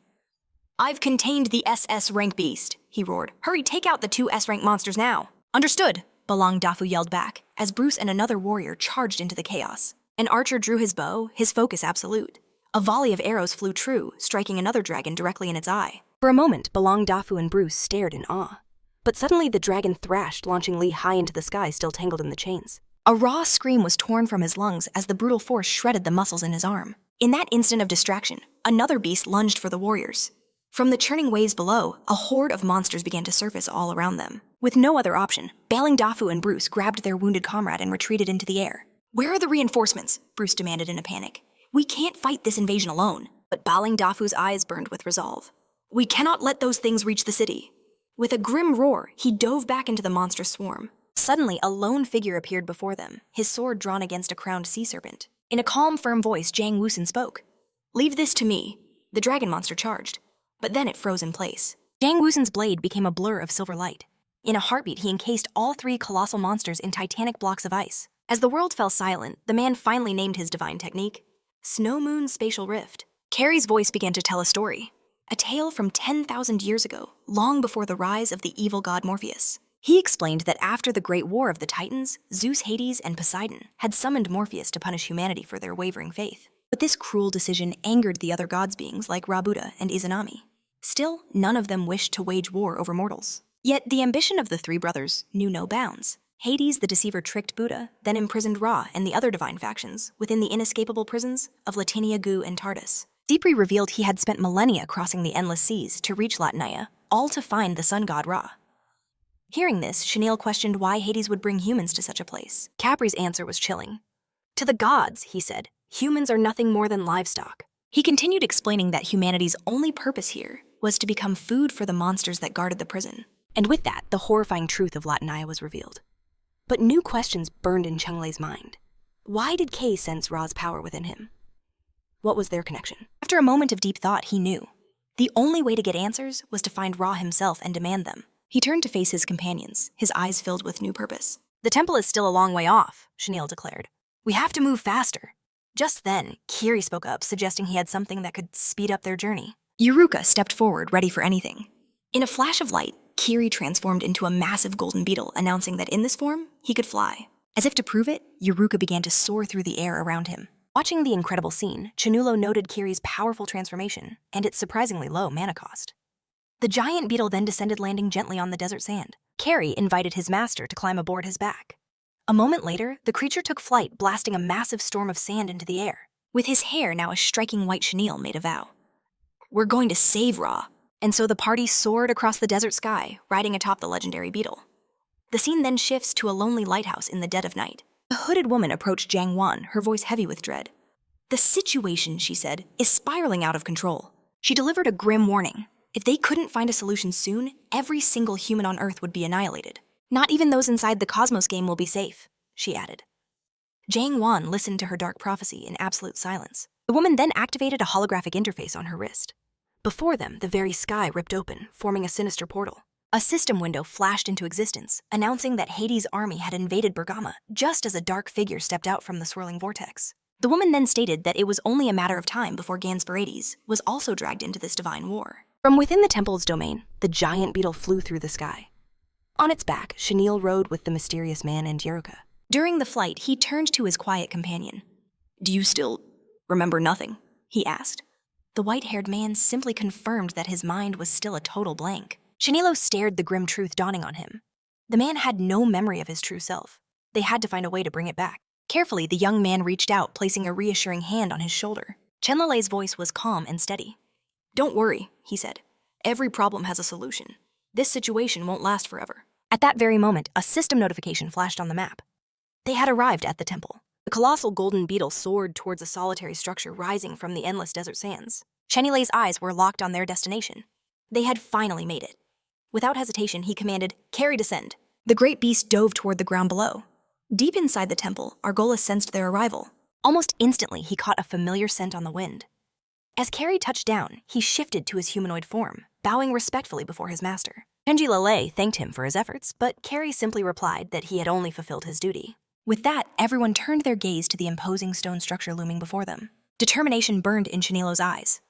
"I've contained the SS rank beast," he roared. "Hurry, take out the 2 S-rank monsters now." "Understood," Balang Dafu yelled back, as Bruce and another warrior charged into the chaos. An archer drew his bow, his focus absolute. A volley of arrows flew true, striking another dragon directly in its eye. For a moment, Balang Dafu and Bruce stared in awe. But suddenly the dragon thrashed, launching Li high into the sky, still tangled in the chains. A raw scream was torn from his lungs as the brutal force shredded the muscles in his arm. In that instant of distraction, another beast lunged for the warriors. From the churning waves below, a horde of monsters began to surface all around them. With no other option, Balang Dafu and Bruce grabbed their wounded comrade and retreated into the air. "Where are the reinforcements?" Bruce demanded in a panic. "We can't fight this invasion alone." But Balang Dafu's eyes burned with resolve. "We cannot let those things reach the city." With a grim roar, he dove back into the monster swarm. Suddenly, a lone figure appeared before them, his sword drawn against a crowned sea serpent. In a calm, firm voice, Jang Wusen spoke. "Leave this to me." The dragon monster charged, but then it froze in place. Jang Wusen's blade became a blur of silver light. In a heartbeat, he encased all 3 colossal monsters in titanic blocks of ice. As the world fell silent, the man finally named his divine technique Snow Moon Spatial Rift. Carrie's voice began to tell a story. A tale from 10,000 years ago, long before the rise of the evil god Morpheus. He explained that after the Great War of the Titans, Zeus, Hades, and Poseidon had summoned Morpheus to punish humanity for their wavering faith. But this cruel decision angered the other gods' beings like Rabuda and Izanami. Still, none of them wished to wage war over mortals. Yet the ambition of the 3 brothers knew no bounds. Hades, the deceiver, tricked Buddha, then imprisoned Ra and the other divine factions within the inescapable prisons of Latinia, Gu, and Tardis. Deepri revealed he had spent millennia crossing the endless seas to reach Latania, all to find the sun god Ra. Hearing this, Chanel questioned why Hades would bring humans to such a place. Capri's answer was chilling. "To the gods," he said, "humans are nothing more than livestock." He continued explaining that humanity's only purpose here was to become food for the monsters that guarded the prison. And with that, the horrifying truth of Latinaya was revealed. But new questions burned in Chenglei's mind. Why did Kay sense Ra's power within him? What was their connection? After a moment of deep thought, he knew. The only way to get answers was to find Ra himself and demand them. He turned to face his companions, his eyes filled with new purpose. The temple is still a long way off, Chenille declared. We have to move faster. Just then, Kiri spoke up, suggesting he had something that could speed up their journey. Yuruka stepped forward, ready for anything. In a flash of light, Kiri transformed into a massive golden beetle, announcing that in this form, he could fly. As if to prove it, Yuruka began to soar through the air around him. Watching the incredible scene, Chinulo noted Kiri's powerful transformation and its surprisingly low mana cost. The giant beetle then descended, landing gently on the desert sand. Kari invited his master to climb aboard his back. A moment later, the creature took flight, blasting a massive storm of sand into the air. With his hair now a striking white chenille made a vow. We're going to save Ra. And so the party soared across the desert sky, riding atop the legendary beetle. The scene then shifts to a lonely lighthouse in the dead of night. A hooded woman approached Jiang Wan, her voice heavy with dread. The situation, she said, is spiraling out of control. She delivered a grim warning. If they couldn't find a solution soon, every single human on Earth would be annihilated. Not even those inside the Cosmos game will be safe, she added. Jiang Wan listened to her dark prophecy in absolute silence. The woman then activated a holographic interface on her wrist. Before them, the very sky ripped open, forming a sinister portal. A system window flashed into existence, announcing that Hades' army had invaded Bergama just as a dark figure stepped out from the swirling vortex. The woman then stated that it was only a matter of time before Gansperides was also dragged into this divine war. From within the temple's domain, the giant beetle flew through the sky. On its back, Chenille rode with the mysterious man and Yeruka. During the flight, he turned to his quiet companion. Do you still remember nothing? He asked. The white-haired man simply confirmed that his mind was still a total blank. Chenille stared, the grim truth dawning on him. The man had no memory of his true self. They had to find a way to bring it back. Carefully, the young man reached out, placing a reassuring hand on his shoulder. Chen Lilei's voice was calm and steady. Don't worry, he said. Every problem has a solution. This situation won't last forever. At that very moment, a system notification flashed on the map. They had arrived at the temple. The colossal golden beetle soared towards a solitary structure rising from the endless desert sands. Chen Lilei's eyes were locked on their destination. They had finally made it. Without hesitation, he commanded, "Carry descend." The great beast dove toward the ground below. Deep inside the temple, Argolis sensed their arrival. Almost instantly, he caught a familiar scent on the wind. As Carrie touched down, he shifted to his humanoid form, bowing respectfully before his master. Chen Jiliao thanked him for his efforts, but Carrie simply replied that he had only fulfilled his duty. With that, everyone turned their gaze to the imposing stone structure looming before them. Determination burned in Chenilo's eyes.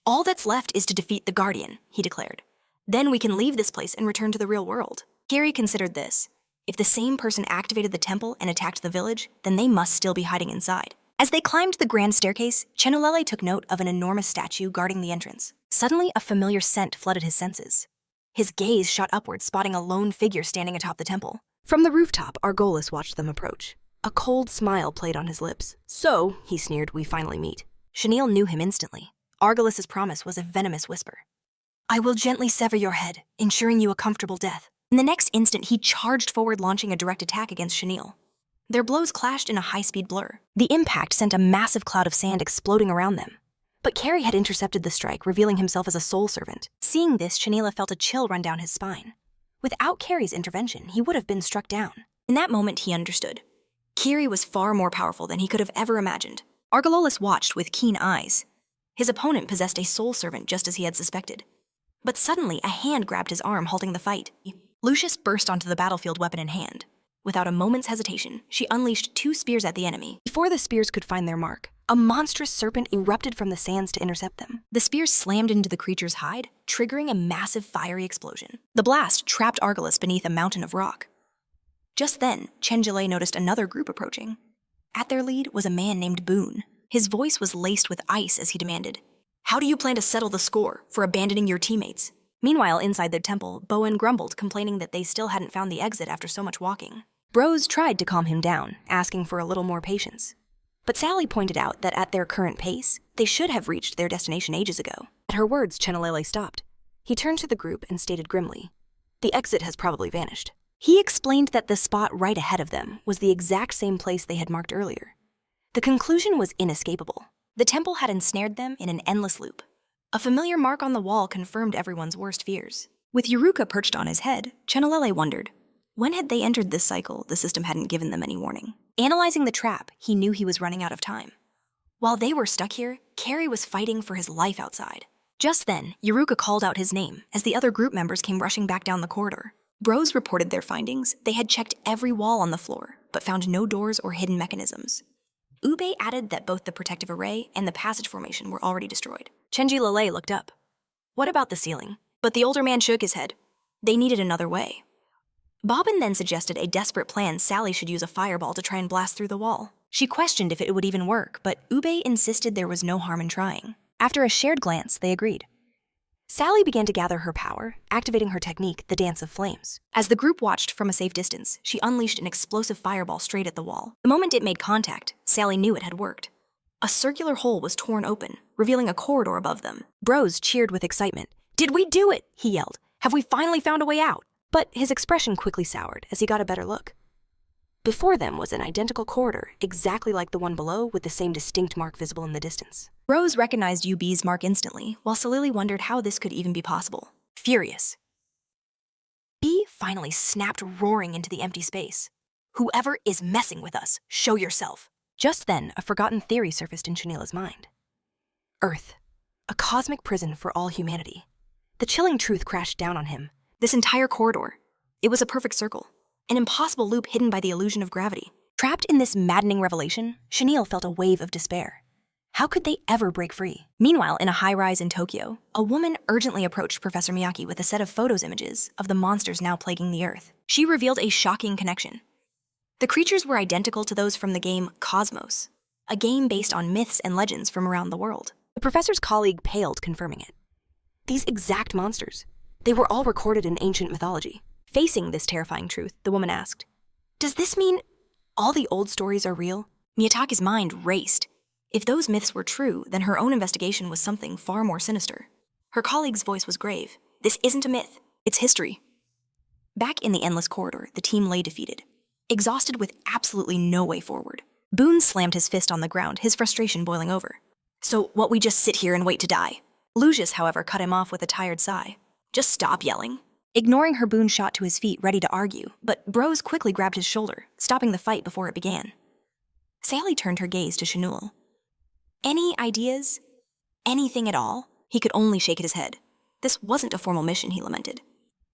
All that's left is to defeat the Guardian, he declared. Then we can leave this place and return to the real world. Carrie considered this. If the same person activated the temple and attacked the village, then they must still be hiding inside. As they climbed the grand staircase, Chenulele took note of an enormous statue guarding the entrance. Suddenly, a familiar scent flooded his senses. His gaze shot upward, spotting a lone figure standing atop the temple. From the rooftop, Argolis watched them approach. A cold smile played on his lips. So, he sneered, we finally meet. Chenille knew him instantly. Argolis' promise was a venomous whisper. I will gently sever your head, ensuring you a comfortable death. In the next instant, he charged forward, launching a direct attack against Chenille. Their blows clashed in a high-speed blur. The impact sent a massive cloud of sand exploding around them. But Carrie had intercepted the strike, revealing himself as a soul servant. Seeing this, Chenille felt a chill run down his spine. Without Carrie's intervention, he would have been struck down. In that moment, he understood. Kiri was far more powerful than he could have ever imagined. Argololis watched with keen eyes. His opponent possessed a soul servant just as he had suspected. But suddenly, a hand grabbed his arm, halting the fight. Lucius burst onto the battlefield, weapon in hand. Without a moment's hesitation, she unleashed 2 spears at the enemy. Before the spears could find their mark, a monstrous serpent erupted from the sands to intercept them. The spears slammed into the creature's hide, triggering a massive fiery explosion. The blast trapped Argolis beneath a mountain of rock. Just then, Chen Jiliao noticed another group approaching. At their lead was a man named Boone. His voice was laced with ice as he demanded, "How do you plan to settle the score for abandoning your teammates?" Meanwhile, inside the temple, Bowen grumbled, complaining that they still hadn't found the exit after so much walking. Bros tried to calm him down, asking for a little more patience. But Sally pointed out that at their current pace, they should have reached their destination ages ago. At her words, Chenulele stopped. He turned to the group and stated grimly, "The exit has probably vanished." He explained that the spot right ahead of them was the exact same place they had marked earlier. The conclusion was inescapable. The temple had ensnared them in an endless loop. A familiar mark on the wall confirmed everyone's worst fears. With Yuruka perched on his head, Chenalele wondered, when had they entered this cycle, the system hadn't given them any warning. Analyzing the trap, he knew he was running out of time. While they were stuck here, Carrie was fighting for his life outside. Just then, Yuruka called out his name as the other group members came rushing back down the corridor. Bros reported their findings. They had checked every wall on the floor, but found no doors or hidden mechanisms. Ube added that both the protective array and the passage formation were already destroyed. Chen Jiliao looked up. What about the ceiling? But the older man shook his head. They needed another way. Bobbin then suggested a desperate plan Sally should use a fireball to try and blast through the wall. She questioned if it would even work, but Ube insisted there was no harm in trying. After a shared glance, they agreed. Sally began to gather her power, activating her technique, the Dance of Flames. As the group watched from a safe distance, she unleashed an explosive fireball straight at the wall. The moment it made contact, Sally knew it had worked. A circular hole was torn open, revealing a corridor above them. Bros cheered with excitement. "Did we do it?" he yelled. "Have we finally found a way out?" But his expression quickly soured as he got a better look. Before them was an identical corridor, exactly like the one below, with the same distinct mark visible in the distance. Rose recognized UB's mark instantly, while Salili wondered how this could even be possible. Furious, B finally snapped, roaring into the empty space. "Whoever is messing with us, show yourself." Just then, a forgotten theory surfaced in Shanila's mind. Earth, a cosmic prison for all humanity. The chilling truth crashed down on him. This entire corridor, it was a perfect circle, an impossible loop hidden by the illusion of gravity. Trapped in this maddening revelation, Chanel felt a wave of despair. How could they ever break free? Meanwhile, in a high-rise in Tokyo, a woman urgently approached Professor Miyake with a set of photos images of the monsters now plaguing the Earth. She revealed a shocking connection. The creatures were identical to those from the game Cosmos, a game based on myths and legends from around the world. The professor's colleague paled, confirming it. These exact monsters. They were all recorded in ancient mythology. Facing this terrifying truth, the woman asked, "Does this mean all the old stories are real?" Miyazaki's mind raced. If those myths were true, then her own investigation was something far more sinister. Her colleague's voice was grave. "This isn't a myth, it's history." Back in the endless corridor, the team lay defeated, exhausted with absolutely no way forward. Boone slammed his fist on the ground, his frustration boiling over. "So what, we just sit here and wait to die?" Lucius, however, cut him off with a tired sigh. "Just stop yelling." Ignoring her, Boone shot to his feet, ready to argue, but Bros quickly grabbed his shoulder, stopping the fight before it began. Sally turned her gaze to Shanul. "Any ideas? Anything at all?" He could only shake his head. This wasn't a formal mission, he lamented.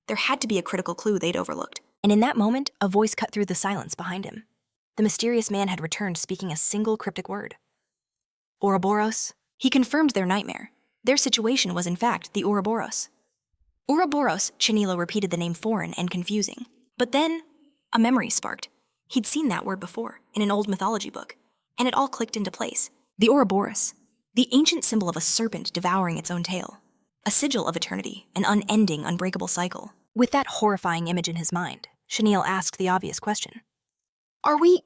There had to be a critical clue they'd overlooked. And in that moment, a voice cut through the silence behind him. The mysterious man had returned, speaking a single cryptic word. "Ouroboros." He confirmed their nightmare. Their situation was in fact the Ouroboros. Ouroboros, Chanilo repeated the name foreign and confusing. But then, a memory sparked. He'd seen that word before, in an old mythology book, and it all clicked into place. The Ouroboros, the ancient symbol of a serpent devouring its own tail. A sigil of eternity, an unending, unbreakable cycle. With that horrifying image in his mind, Chanil asked the obvious question. "Are we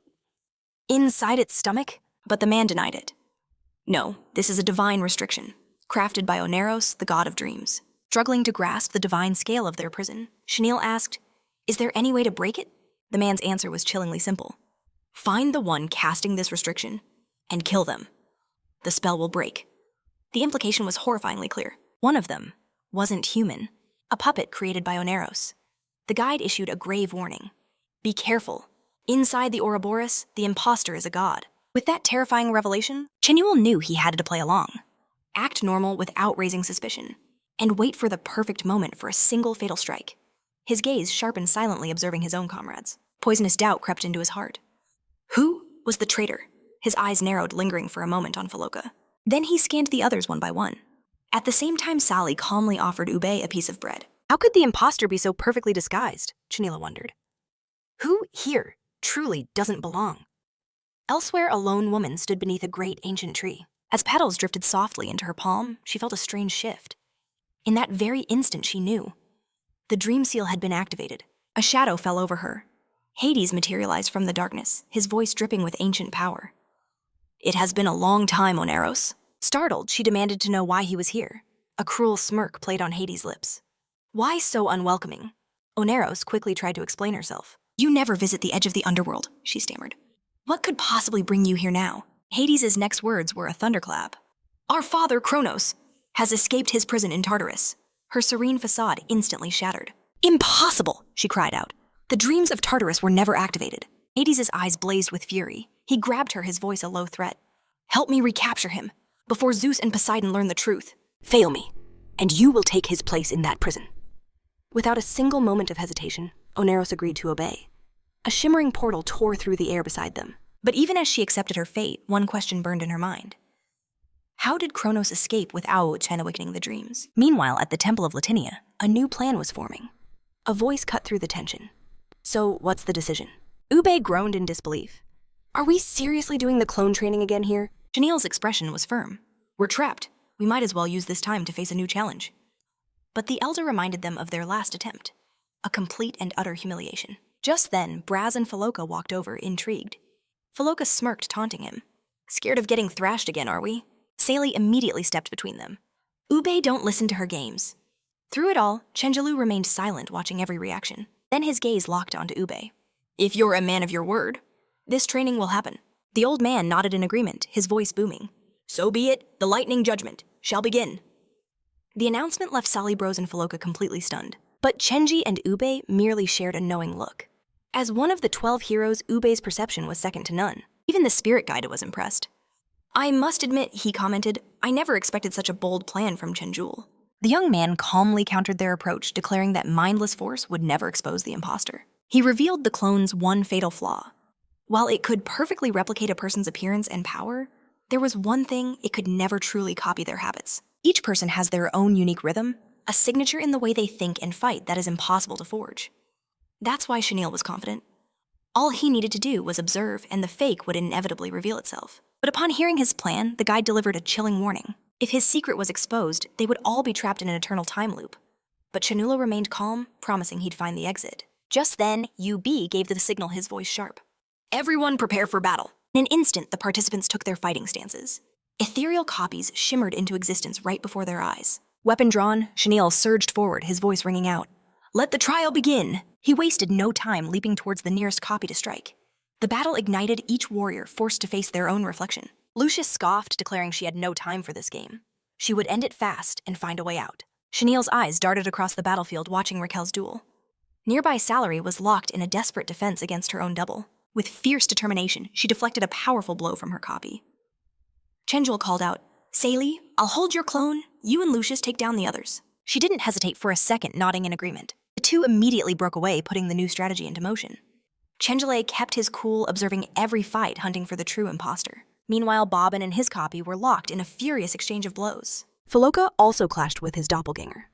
inside its stomach?" But the man denied it. "No, this is a divine restriction, crafted by Oneros, the god of dreams." Struggling to grasp the divine scale of their prison, Chanil asked, "Is there any way to break it?" The man's answer was chillingly simple. "Find the one casting this restriction, and kill them. The spell will break." The implication was horrifyingly clear. One of them wasn't human, a puppet created by Oneros. The guide issued a grave warning. "Be careful. Inside the Ouroboros, the imposter is a god." With that terrifying revelation, Chenuel knew he had to play along. Act normal without raising suspicion, and wait for the perfect moment for a single fatal strike. His gaze sharpened silently, observing his own comrades. Poisonous doubt crept into his heart. Who was the traitor? His eyes narrowed, lingering for a moment on Faloka. Then he scanned the others one by one. At the same time, Sally calmly offered Ube a piece of bread. How could the imposter be so perfectly disguised? Chanila wondered. Who here truly doesn't belong? Elsewhere, a lone woman stood beneath a great ancient tree. As petals drifted softly into her palm, she felt a strange shift. In that very instant, she knew. The dream seal had been activated. A shadow fell over her. Hades materialized from the darkness, his voice dripping with ancient power. "It has been a long time, Oneros." Startled, she demanded to know why he was here. A cruel smirk played on Hades' lips. "Why so unwelcoming?" Oneros quickly tried to explain herself. "You never visit the edge of the underworld," she stammered. "What could possibly bring you here now?" Hades' next words were a thunderclap. Our father, Kronos, has escaped his prison in Tartarus. Her serene facade instantly shattered. Impossible, she cried out. The dreams of Tartarus were never activated. Hades' eyes blazed with fury. He grabbed her, his voice a low threat. Help me recapture him, before Zeus and Poseidon learn the truth. Fail me, and you will take his place in that prison. Without a single moment of hesitation, Oneros agreed to obey. A shimmering portal tore through the air beside them. But even as she accepted her fate, one question burned in her mind. How did Kronos escape without Chen awakening the dreams? Meanwhile, at the Temple of Latinia, a new plan was forming. A voice cut through the tension. So, what's the decision? Ube groaned in disbelief. Are we seriously doing the clone training again here? Chenille's expression was firm. We're trapped. We might as well use this time to face a new challenge. But the elder reminded them of their last attempt, a complete and utter humiliation. Just then, Braz and Philoka walked over, intrigued. Philoka smirked, taunting him. Scared of getting thrashed again, are we? Sally immediately stepped between them. Ube, don't listen to her games. Through it all, Chen Jiliao remained silent, watching every reaction. Then his gaze locked onto Ube. If you're a man of your word, this training will happen. The old man nodded in agreement, his voice booming. So be it, the lightning judgment shall begin. The announcement left Sally, Bros, and Philoka completely stunned. But Chenji and Ube merely shared a knowing look. As one of the 12 heroes, Ube's perception was second to none. Even the spirit guide was impressed. I must admit, he commented, I never expected such a bold plan from Chen Jul. The young man calmly countered their approach, declaring that mindless force would never expose the imposter. He revealed the clone's one fatal flaw. While it could perfectly replicate a person's appearance and power, there was one thing it could never truly copy: their habits. Each person has their own unique rhythm, a signature in the way they think and fight that is impossible to forge. That's why Chenille was confident. All he needed to do was observe, and the fake would inevitably reveal itself. But upon hearing his plan, the guide delivered a chilling warning. If his secret was exposed, they would all be trapped in an eternal time loop. But Chenille remained calm, promising he'd find the exit. Just then, UB gave the signal, his voice sharp. Everyone prepare for battle. In an instant, the participants took their fighting stances. Ethereal copies shimmered into existence right before their eyes. Weapon drawn, Chenille surged forward, his voice ringing out. Let the trial begin! He wasted no time, leaping towards the nearest copy to strike. The battle ignited, each warrior forced to face their own reflection. Lucius scoffed, declaring she had no time for this game. She would end it fast and find a way out. Chenille's eyes darted across the battlefield, watching Raquel's duel. Nearby Salary was locked in a desperate defense against her own double. With fierce determination, she deflected a powerful blow from her copy. Chenjul called out, Sally, I'll hold your clone. You and Lucius take down the others. She didn't hesitate for a second, nodding in agreement. The two immediately broke away, putting the new strategy into motion. Chen Jiliao kept his cool, observing every fight, hunting for the true imposter. Meanwhile, Bobbin and his copy were locked in a furious exchange of blows. Philoka also clashed with his doppelganger.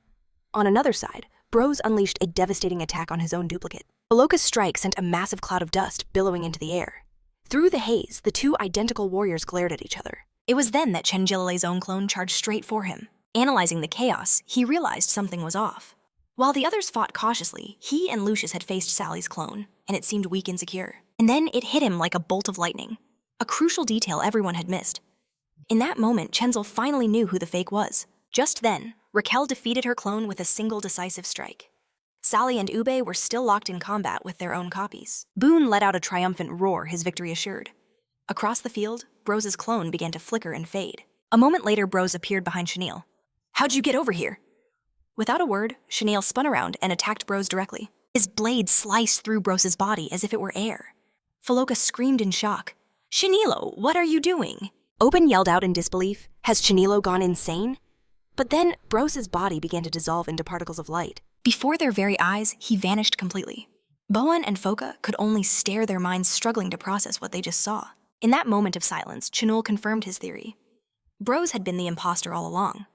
On another side, Bros unleashed a devastating attack on his own duplicate. Philoka's strike sent a massive cloud of dust billowing into the air. Through the haze, the two identical warriors glared at each other. It was then that Chen Jiliao's own clone charged straight for him. Analyzing the chaos, he realized something was off. While the others fought cautiously, he and Lucius had faced Sally's clone, and it seemed weak and secure. And then it hit him like a bolt of lightning. A crucial detail everyone had missed. In that moment, Chenzel finally knew who the fake was. Just then, Raquel defeated her clone with a single decisive strike. Sally and Ube were still locked in combat with their own copies. Boone let out a triumphant roar, his victory assured. Across the field, Bros's clone began to flicker and fade. A moment later, Bros appeared behind Chenille. How'd you get over here? Without a word, Chenille spun around and attacked Bros directly. His blade sliced through Bros's body as if it were air. Philoka screamed in shock. Chenilo, what are you doing? Open yelled out in disbelief. Has Chenilo gone insane? But then, Bros's body began to dissolve into particles of light. Before their very eyes, he vanished completely. Boan and Foka could only stare, their minds struggling to process what they just saw. In that moment of silence, Chenul confirmed his theory. Bros had been the imposter all along.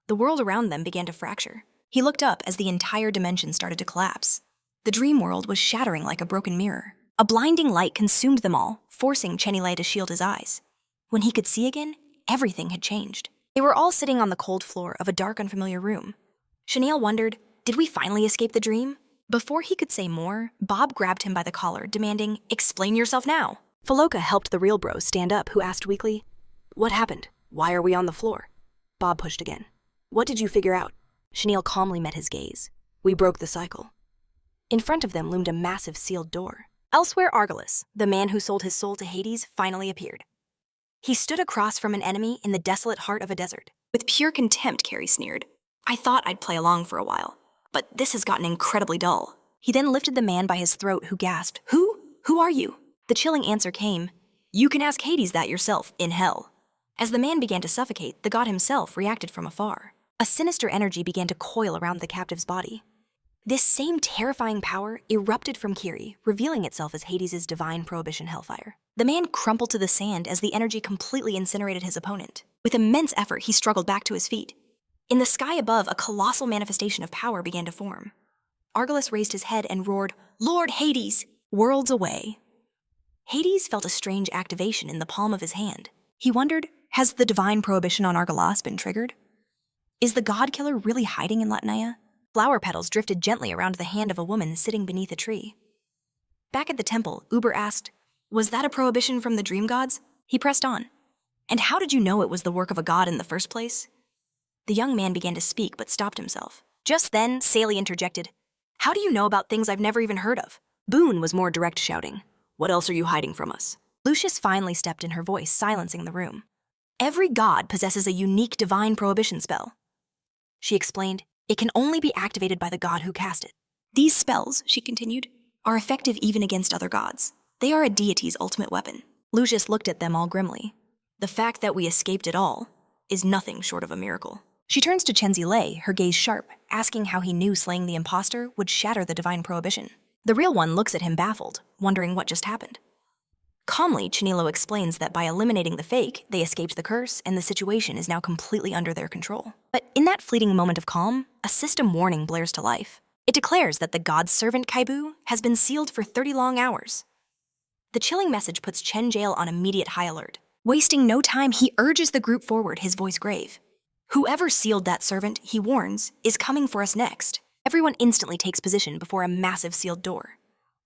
The world around them began to fracture. He looked up as the entire dimension started to collapse. The dream world was shattering like a broken mirror. A blinding light consumed them all, forcing Chenile to shield his eyes. When he could see again, everything had changed. They were all sitting on the cold floor of a dark, unfamiliar room. Chenille wondered, did we finally escape the dream? Before he could say more, Bob grabbed him by the collar, demanding, explain yourself now. Philoka helped the real Bros stand up, who asked weakly, what happened? Why are we on the floor? Bob pushed again. What did you figure out? Chenille calmly met his gaze. We broke the cycle. In front of them loomed a massive sealed door. Elsewhere, Argolis, the man who sold his soul to Hades, finally appeared. He stood across from an enemy in the desolate heart of a desert. With pure contempt, Carrie sneered. I thought I'd play along for a while, but this has gotten incredibly dull. He then lifted the man by his throat, who gasped, Who? Who are you? The chilling answer came, You can ask Hades that yourself, in hell. As the man began to suffocate, the god himself reacted from afar. A sinister energy began to coil around the captive's body. This same terrifying power erupted from Kiri, revealing itself as Hades' divine prohibition hellfire. The man crumpled to the sand as the energy completely incinerated his opponent. With immense effort, he struggled back to his feet. In the sky above, a colossal manifestation of power began to form. Argolis raised his head and roared, Lord Hades! Worlds away. Hades felt a strange activation in the palm of his hand. He wondered, has the divine prohibition on Argolis been triggered? Is the god killer really hiding in Latnaya? Flower petals drifted gently around the hand of a woman sitting beneath a tree. Back at the temple, Uber asked, Was that a prohibition from the dream gods? He pressed on. And how did you know it was the work of a god in the first place? The young man began to speak but stopped himself. Just then, Sally interjected, How do you know about things I've never even heard of? Boone was more direct, shouting, What else are you hiding from us? Lucius finally stepped in, her voice silencing the room. Every god possesses a unique divine prohibition spell. She explained, It can only be activated by the god who cast it. These spells, she continued, are effective even against other gods. They are a deity's ultimate weapon. Lucius looked at them all grimly. The fact that we escaped at all is nothing short of a miracle. She turns to Chen Jiliao, her gaze sharp, asking how he knew slaying the imposter would shatter the divine prohibition. The real one looks at him baffled, wondering what just happened. Calmly, Chinilo explains that by eliminating the fake, they escaped the curse and the situation is now completely under their control. But in that fleeting moment of calm, a system warning blares to life. It declares that the god's servant Kaibu has been sealed for 30 long hours. The chilling message puts Chen Jiliao on immediate high alert. Wasting no time, he urges the group forward, his voice grave. Whoever sealed that servant, he warns, is coming for us next. Everyone instantly takes position before a massive sealed door.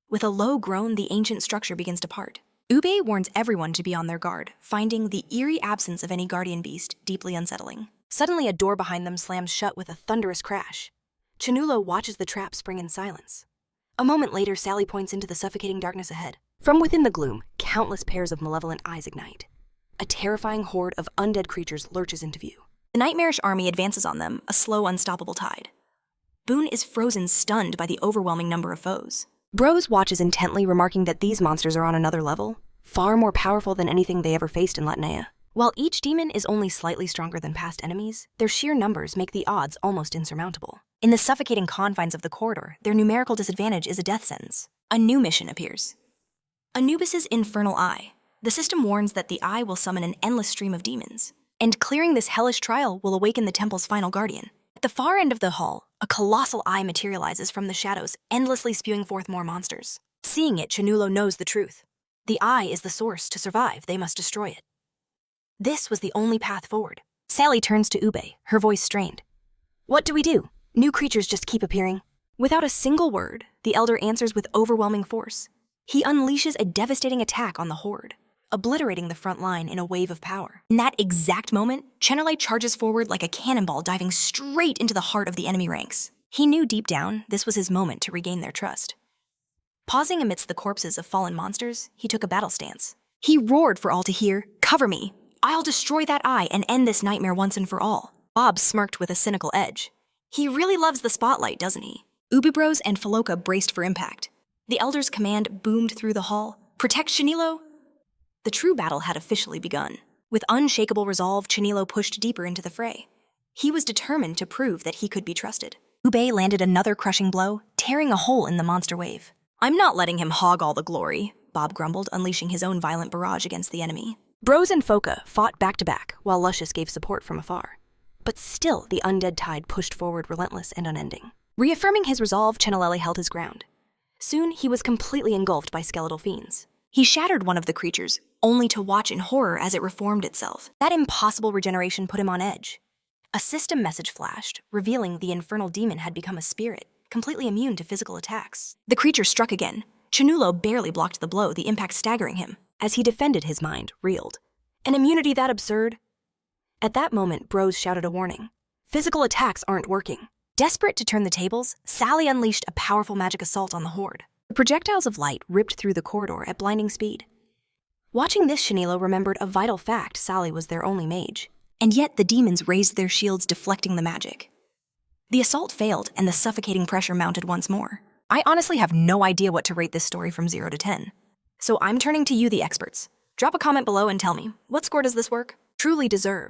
With a low groan, the ancient structure begins to part. Ube warns everyone to be on their guard, finding the eerie absence of any guardian beast deeply unsettling. Suddenly, a door behind them slams shut with a thunderous crash. Chinulo watches the trap spring in silence. A moment later, Sally points into the suffocating darkness ahead. From within the gloom, countless pairs of malevolent eyes ignite. A terrifying horde of undead creatures lurches into view. The nightmarish army advances on them, a slow, unstoppable tide. Boone is frozen, stunned by the overwhelming number of foes. Bros watches intently, remarking that these monsters are on another level, far more powerful than anything they ever faced in Latnaya. While each demon is only slightly stronger than past enemies, their sheer numbers make the odds almost insurmountable. In the suffocating confines of the corridor, their numerical disadvantage is a death sentence. A new mission appears. Anubis's Infernal Eye. The system warns that the eye will summon an endless stream of demons, and clearing this hellish trial will awaken the temple's final guardian. At the far end of the hall, a colossal eye materializes from the shadows, endlessly spewing forth more monsters. Seeing it, Chinulo knows the truth. The eye is the source. To survive, they must destroy it. This was the only path forward. Sally turns to Ube, her voice strained. What do we do? New creatures just keep appearing. Without a single word, the elder answers with overwhelming force. He unleashes a devastating attack on the horde, obliterating the front line in a wave of power. In that exact moment, Chenelai charges forward like a cannonball, diving straight into the heart of the enemy ranks. He knew deep down this was his moment to regain their trust. Pausing amidst the corpses of fallen monsters, he took a battle stance. He roared for all to hear, "Cover me! I'll destroy that eye and end this nightmare once and for all." Bob smirked with a cynical edge. He really loves the spotlight, doesn't he? Ubibros and Faloka braced for impact. The elder's command boomed through the hall. Protect Chinilo! The true battle had officially begun. With unshakable resolve, Chinilo pushed deeper into the fray. He was determined to prove that he could be trusted. Ube landed another crushing blow, tearing a hole in the monster wave. "I'm not letting him hog all the glory," Bob grumbled, unleashing his own violent barrage against the enemy. Bros and Foka fought back-to-back, while Lucius gave support from afar. But still, the undead tide pushed forward, relentless and unending. Reaffirming his resolve, Chenelele held his ground. Soon, he was completely engulfed by skeletal fiends. He shattered one of the creatures, only to watch in horror as it reformed itself. That impossible regeneration put him on edge. A system message flashed, revealing the infernal demon had become a spirit, completely immune to physical attacks. The creature struck again. Chinulo barely blocked the blow, the impact staggering him. As he defended, his mind reeled. An immunity that absurd? At that moment, Bros shouted a warning. Physical attacks aren't working. Desperate to turn the tables, Sally unleashed a powerful magic assault on the horde. The projectiles of light ripped through the corridor at blinding speed. Watching this, Shanilo remembered a vital fact: Sally was their only mage. And yet the demons raised their shields, deflecting the magic. The assault failed, and the suffocating pressure mounted once more. I honestly have no idea what to rate this story from 0 to 10. So I'm turning to you, the experts. Drop a comment below and tell me, what score does this work? Truly deserve.